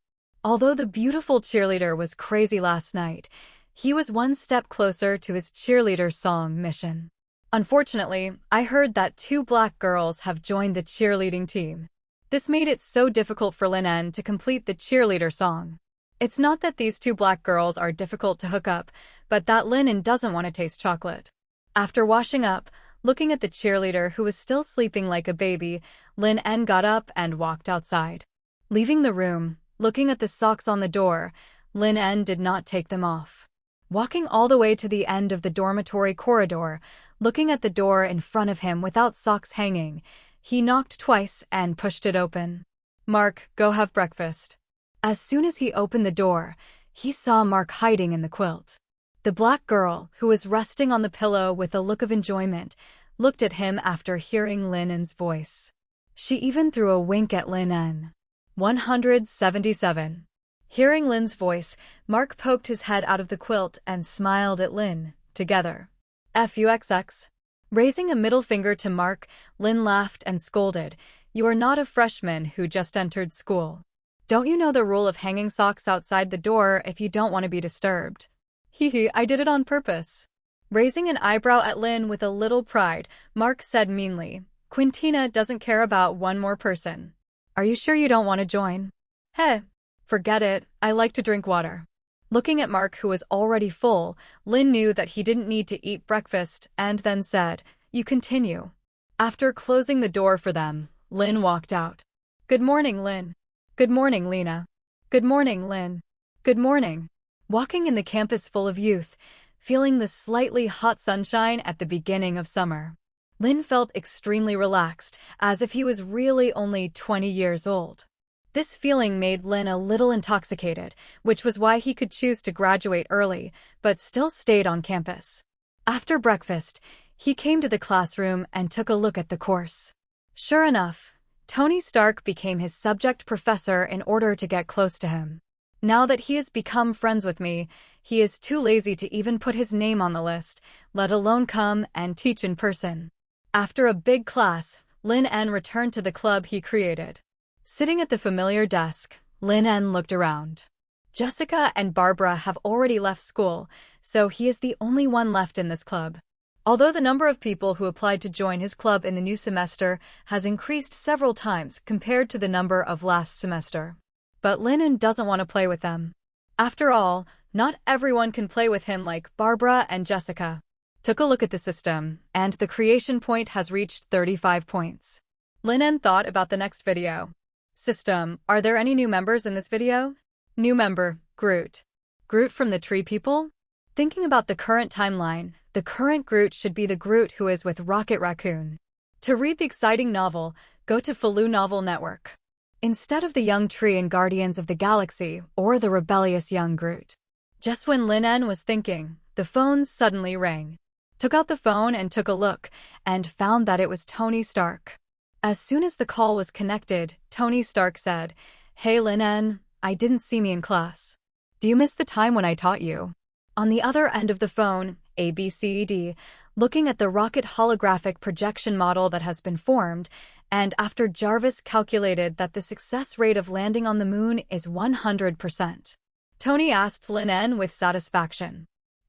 Although the beautiful cheerleader was crazy last night, he was one step closer to his cheerleader song mission. Unfortunately, I heard that 2 black girls have joined the cheerleading team. This made it so difficult for Lin En to complete the cheerleader song. It's not that these 2 black girls are difficult to hook up, but that Lin En doesn't want to taste chocolate. After washing up, looking at the cheerleader who was still sleeping like a baby, Lin En got up and walked outside. Leaving the room, looking at the socks on the door, Lin En did not take them off. Walking all the way to the end of the dormitory corridor, looking at the door in front of him without socks hanging, he knocked twice and pushed it open. "Mark, go have breakfast." As soon as he opened the door, he saw Mark hiding in the quilt. The black girl, who was resting on the pillow with a look of enjoyment, looked at him after hearing Lin En's voice. She even threw a wink at Lin En. 177. Hearing Lin's voice, Mark poked his head out of the quilt and smiled at Lin. Together. FUXX. Raising a middle finger to Mark, Lin laughed and scolded, "You are not a freshman who just entered school. Don't you know the rule of hanging socks outside the door if you don't want to be disturbed?" "Hee, I did it on purpose." Raising an eyebrow at Lin with a little pride, Mark said meanly, "Quintina doesn't care about one more person. Are you sure you don't want to join?" "Hey, forget it, I like to drink water." Looking at Mark, who was already full, Lin knew that he didn't need to eat breakfast and then said, "You continue." After closing the door for them, Lin walked out. "Good morning, Lin." "Good morning, Lena." "Good morning, Lin." "Good morning." Walking in the campus full of youth, feeling the slightly hot sunshine at the beginning of summer, Lin felt extremely relaxed, as if he was really only 20 years old. This feeling made Lin a little intoxicated, which was why he could choose to graduate early, but still stayed on campus. After breakfast, he came to the classroom and took a look at the course. Sure enough, Tony Stark became his subject professor in order to get close to him. Now that he has become friends with me, he is too lazy to even put his name on the list, let alone come and teach in person. After a big class, Lin En returned to the club he created. Sitting at the familiar desk, Lin En looked around. Jessica and Barbara have already left school, so he is the only one left in this club. Although the number of people who applied to join his club in the new semester has increased several times compared to the number of last semester. But Lin En doesn't want to play with them. After all, not everyone can play with him like Barbara and Jessica. Took a look at the system, and the creation point has reached 35 points. Lin En thought about the next video. System, are there any new members in this video? New member, Groot. Groot from the Tree People? Thinking about the current timeline, the current Groot should be the Groot who is with Rocket Raccoon. To read the exciting novel, go to Falu Novel Network. Instead of the young tree in Guardians of the Galaxy or the rebellious young Groot. Just when Lin En was thinking, the phone suddenly rang. Took out the phone and took a look, and found that it was Tony Stark. As soon as the call was connected, Tony Stark said, "Hey Lin En, I didn't see me in class. Do you miss the time when I taught you?" On the other end of the phone, ABCD, looking at the rocket holographic projection model that has been formed, and after Jarvis calculated that the success rate of landing on the moon is 100%. Tony asked Lin En with satisfaction,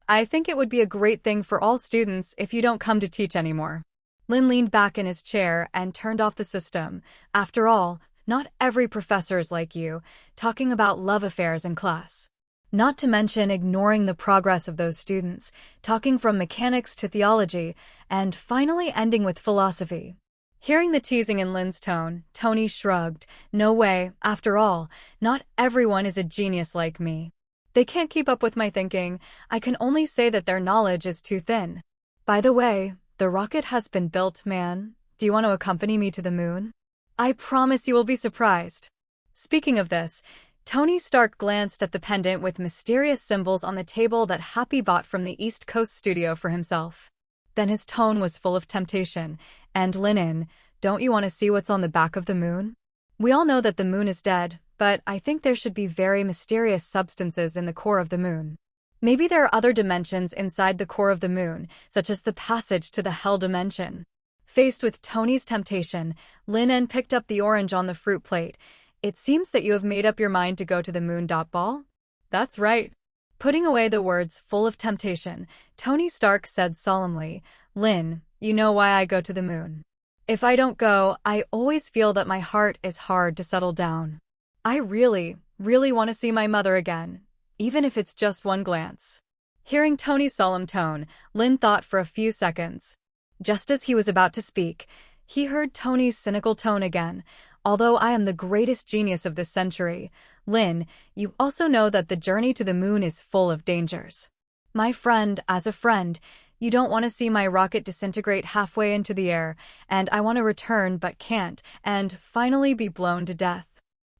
"I think it would be a great thing for all students if you don't come to teach anymore." Lin leaned back in his chair and turned off the system. After all, not every professor is like you, talking about love affairs in class. Not to mention ignoring the progress of those students, talking from mechanics to theology, and finally ending with philosophy. Hearing the teasing in Lin's tone, Tony shrugged. "No way, after all, not everyone is a genius like me. They can't keep up with my thinking. I can only say that their knowledge is too thin. By the way, the rocket has been built, man. Do you want to accompany me to the moon? I promise you will be surprised." Speaking of this, Tony Stark glanced at the pendant with mysterious symbols on the table that Happy bought from the East Coast studio for himself. Then his tone was full of temptation. "And Lin En, don't you want to see what's on the back of the moon? We all know that the moon is dead, but I think there should be very mysterious substances in the core of the moon. Maybe there are other dimensions inside the core of the moon, such as the passage to the Hell dimension." Faced with Tony's temptation, Lin En picked up the orange on the fruit plate. "It seems that you have made up your mind to go to the moon. Ball?" "That's right." Putting away the words full of temptation, Tony Stark said solemnly, "Lin, you know why I go to the moon. If I don't go, I always feel that my heart is hard to settle down. I really, really want to see my mother again, even if it's just one glance." Hearing Tony's solemn tone, Lin thought for a few seconds. Just as he was about to speak, he heard Tony's cynical tone again. "Although I am the greatest genius of this century, Lin, you also know that the journey to the moon is full of dangers. My friend, as a friend, you don't want to see my rocket disintegrate halfway into the air, and I want to return but can't, and finally be blown to death.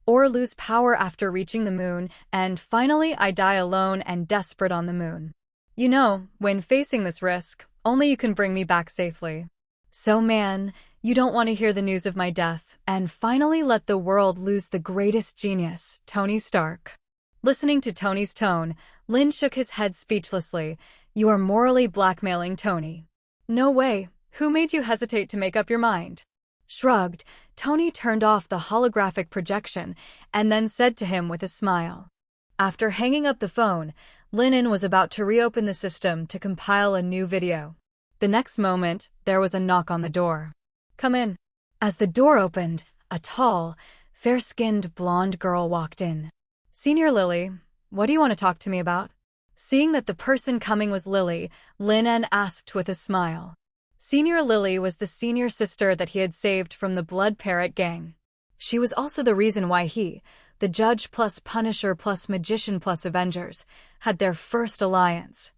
Or lose power after reaching the moon, and finally I die alone and desperate on the moon. You know, when facing this risk, only you can bring me back safely. So man, you don't want to hear the news of my death, and finally let the world lose the greatest genius, Tony Stark. Listening to Tony's tone, Lin shook his head speechlessly. You are morally blackmailing Tony. No way. Who made you hesitate to make up your mind? Shrugged, Tony turned off the holographic projection and then said to him with a smile. After hanging up the phone, Lin En was about to reopen the system to compile a new video. The next moment, there was a knock on the door. Come in. As the door opened, a tall, fair-skinned blonde girl walked in. Senior Lily, what do you want to talk to me about? Seeing that the person coming was Lily, Lin En asked with a smile. Senior Lily was the senior sister that he had saved from the Blood Parrot gang. She was also the reason why he, the Judge plus Punisher plus Magician plus Avengers, had their first alliance.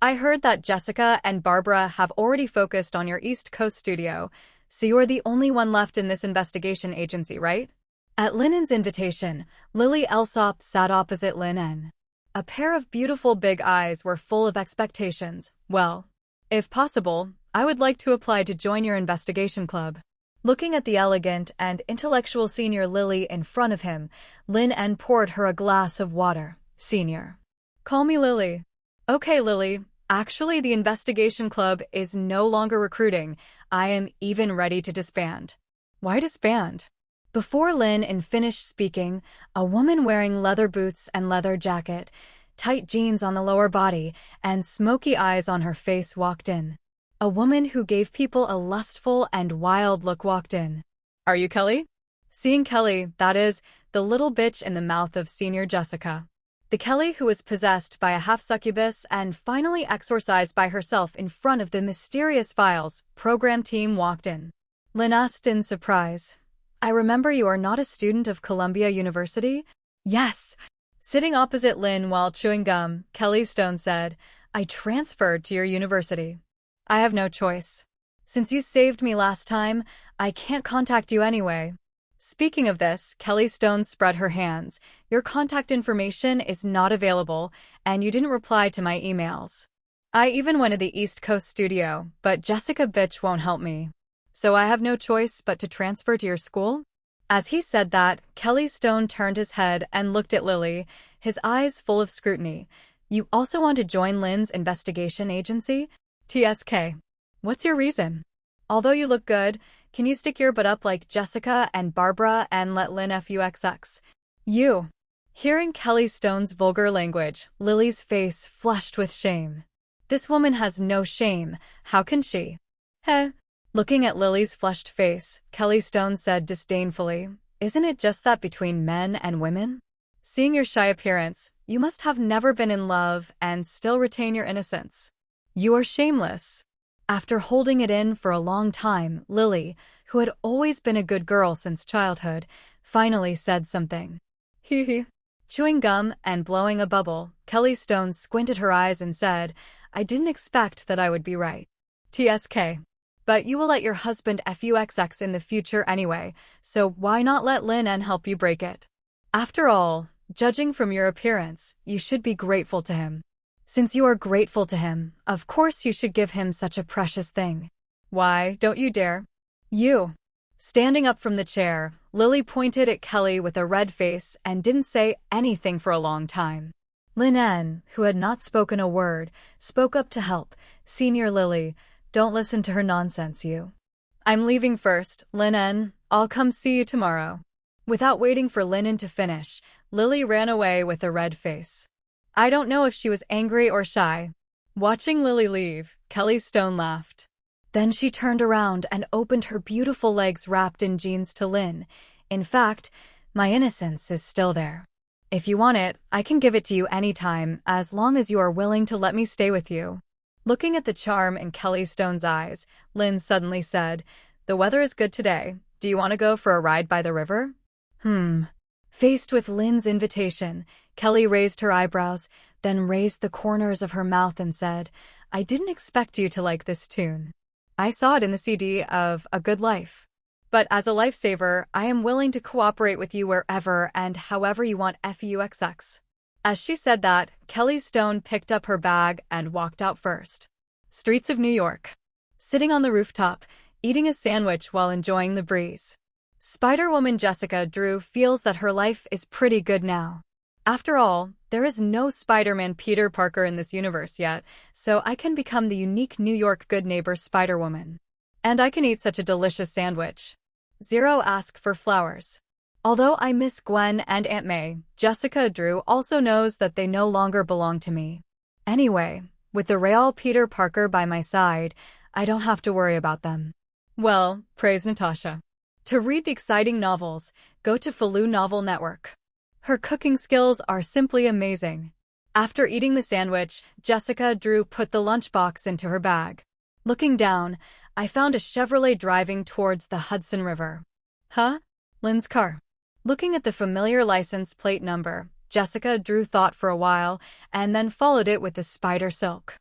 I heard that Jessica and Barbara have already focused on your East Coast studio, so you are the only one left in this investigation agency, right? At Lin En's invitation, Lily Elsop sat opposite Lin En. A pair of beautiful big eyes were full of expectations. Well, if possible, I would like to apply to join your investigation club. Looking at the elegant and intellectual senior Lily in front of him, Lin En poured her a glass of water. Senior. Call me Lily. Okay, Lily. Actually, the investigation club is no longer recruiting. I am even ready to disband. Why disband? Before Lin En finished speaking, a woman wearing leather boots and leather jacket, tight jeans on the lower body, and smoky eyes on her face walked in. A woman who gave people a lustful and wild look walked in. Are you Kelly? Seeing Kelly, that is, the little bitch in the mouth of Senior Jessica. The Kelly who was possessed by a half-succubus and finally exorcised by herself in front of the mysterious Files program team walked in. Lin asked in surprise. I remember you are not a student of Columbia University? Yes. Sitting opposite Lin while chewing gum, Kelly Stone said, I transferred to your university. I have no choice. Since you saved me last time, I can't contact you anyway. Speaking of this, Kelly Stone spread her hands. Your contact information is not available, and you didn't reply to my emails. I even went to the East Coast studio, but Jessica bitch won't help me. So I have no choice but to transfer to your school? As he said that, Kelly Stone turned his head and looked at Lily, his eyes full of scrutiny. You also want to join Lin's investigation agency? TSK. What's your reason? Although you look good, can you stick your butt up like Jessica and Barbara and let Lin FUXX? You. Hearing Kelly Stone's vulgar language, Lily's face flushed with shame. This woman has no shame. How can she? Heh. Looking at Lily's flushed face, Kelly Stone said disdainfully, Isn't it just that between men and women? Seeing your shy appearance, you must have never been in love and still retain your innocence. You are shameless. After holding it in for a long time, Lily, who had always been a good girl since childhood, finally said something. Hee hee. Chewing gum and blowing a bubble, Kelly Stone squinted her eyes and said, I didn't expect that I would be right. TSK. But you will let your husband FUXX in the future anyway, so why not let Lin En help you break it? After all, judging from your appearance, you should be grateful to him. Since you are grateful to him, of course you should give him such a precious thing. Why, don't you dare? You. Standing up from the chair, Lily pointed at Kelly with a red face and didn't say anything for a long time. Lin En, who had not spoken a word, spoke up to help. Senior Lily, don't listen to her nonsense, you. I'm leaving first, Lin En. I'll come see you tomorrow. Without waiting for Lin En to finish, Lily ran away with a red face. I don't know if she was angry or shy. Watching Lily leave, Kelly Stone laughed. Then she turned around and opened her beautiful legs wrapped in jeans to Lin. In fact, my innocence is still there. If you want it, I can give it to you anytime, as long as you are willing to let me stay with you. Looking at the charm in Kelly Stone's eyes, Lin suddenly said, The weather is good today. Do you want to go for a ride by the river? Faced with Lin's invitation, Kelly raised her eyebrows. then raised the corners of her mouth and said, "I didn't expect you to like this tune. I saw it in the CD of A Good Life. But as a lifesaver, I am willing to cooperate with you wherever and however you want FUXX." As she said that, Kelly Stone picked up her bag and walked out first. Streets of New York. Sitting on the rooftop, eating a sandwich while enjoying the breeze. Spider-Woman Jessica Drew feels that her life is pretty good now. After all, there is no Spider-Man Peter Parker in this universe yet, so I can become the unique New York good neighbor Spider-Woman. And I can eat such a delicious sandwich. Zero ask for flowers. Although I miss Gwen and Aunt May, Jessica Drew also knows that they no longer belong to me. Anyway, with the real Peter Parker by my side, I don't have to worry about them. Well, praise Natasha. To read the exciting novels, go to Faloo Novel Network. Her cooking skills are simply amazing. After eating the sandwich, Jessica Drew put the lunchbox into her bag. Looking down, I found a Chevrolet driving towards the Hudson River. Huh? Lin's car. Looking at the familiar license plate number, Jessica Drew thought for a while and then followed it with the spider silk.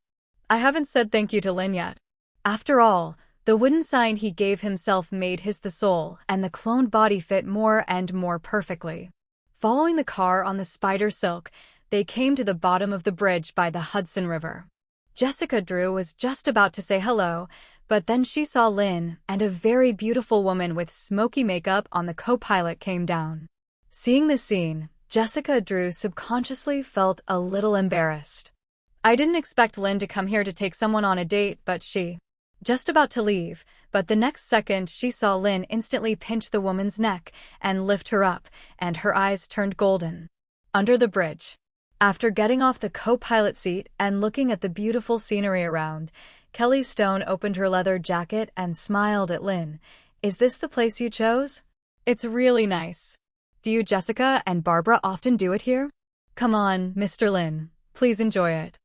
I haven't said thank you to Lin yet. After all, the wooden sign he gave himself made his the soul, and the cloned body fit more and more perfectly. Following the car on the spider silk, they came to the bottom of the bridge by the Hudson River. Jessica Drew was just about to say hello, but then she saw Lin, and a very beautiful woman with smoky makeup on the co-pilot came down. Seeing this scene, Jessica Drew subconsciously felt a little embarrassed. I didn't expect Lin to come here to take someone on a date, but she... Just about to leave, but the next second she saw Lin instantly pinch the woman's neck and lift her up, and her eyes turned golden. Under the bridge. After getting off the co-pilot seat and looking at the beautiful scenery around, Kelly Stone opened her leather jacket and smiled at Lin. "Is this the place you chose? It's really nice. Do you, Jessica and Barbara, often do it here? Come on, Mr. Lin, please enjoy it.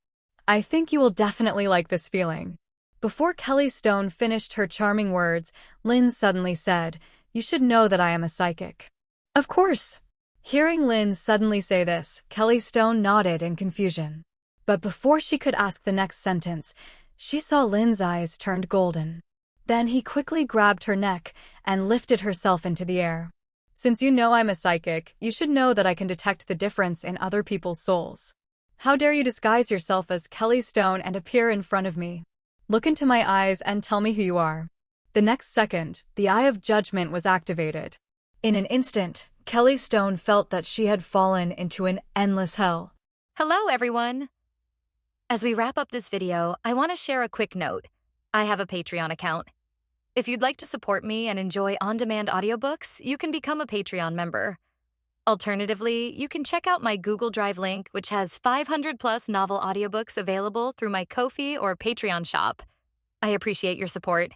I think you will definitely like this feeling." Before Kelly Stone finished her charming words, Lin suddenly said, "You should know that I am a psychic." Of course. Hearing Lin suddenly say this, Kelly Stone nodded in confusion. But before she could ask the next sentence, she saw Lin's eyes turned golden. Then he quickly grabbed her neck and lifted herself into the air. "Since you know I'm a psychic, you should know that I can detect the difference in other people's souls. How dare you disguise yourself as Kelly Stone and appear in front of me? Look into my eyes and tell me who you are." The next second, the Eye of Judgment was activated. In an instant, Kelly Stone felt that she had fallen into an endless hell. Hello, everyone. As we wrap up this video, I want to share a quick note. I have a Patreon account. If you'd like to support me and enjoy on-demand audiobooks, you can become a Patreon member. Alternatively, you can check out my Google Drive link, which has 500+ novel audiobooks available through my Ko-fi or Patreon shop. I appreciate your support.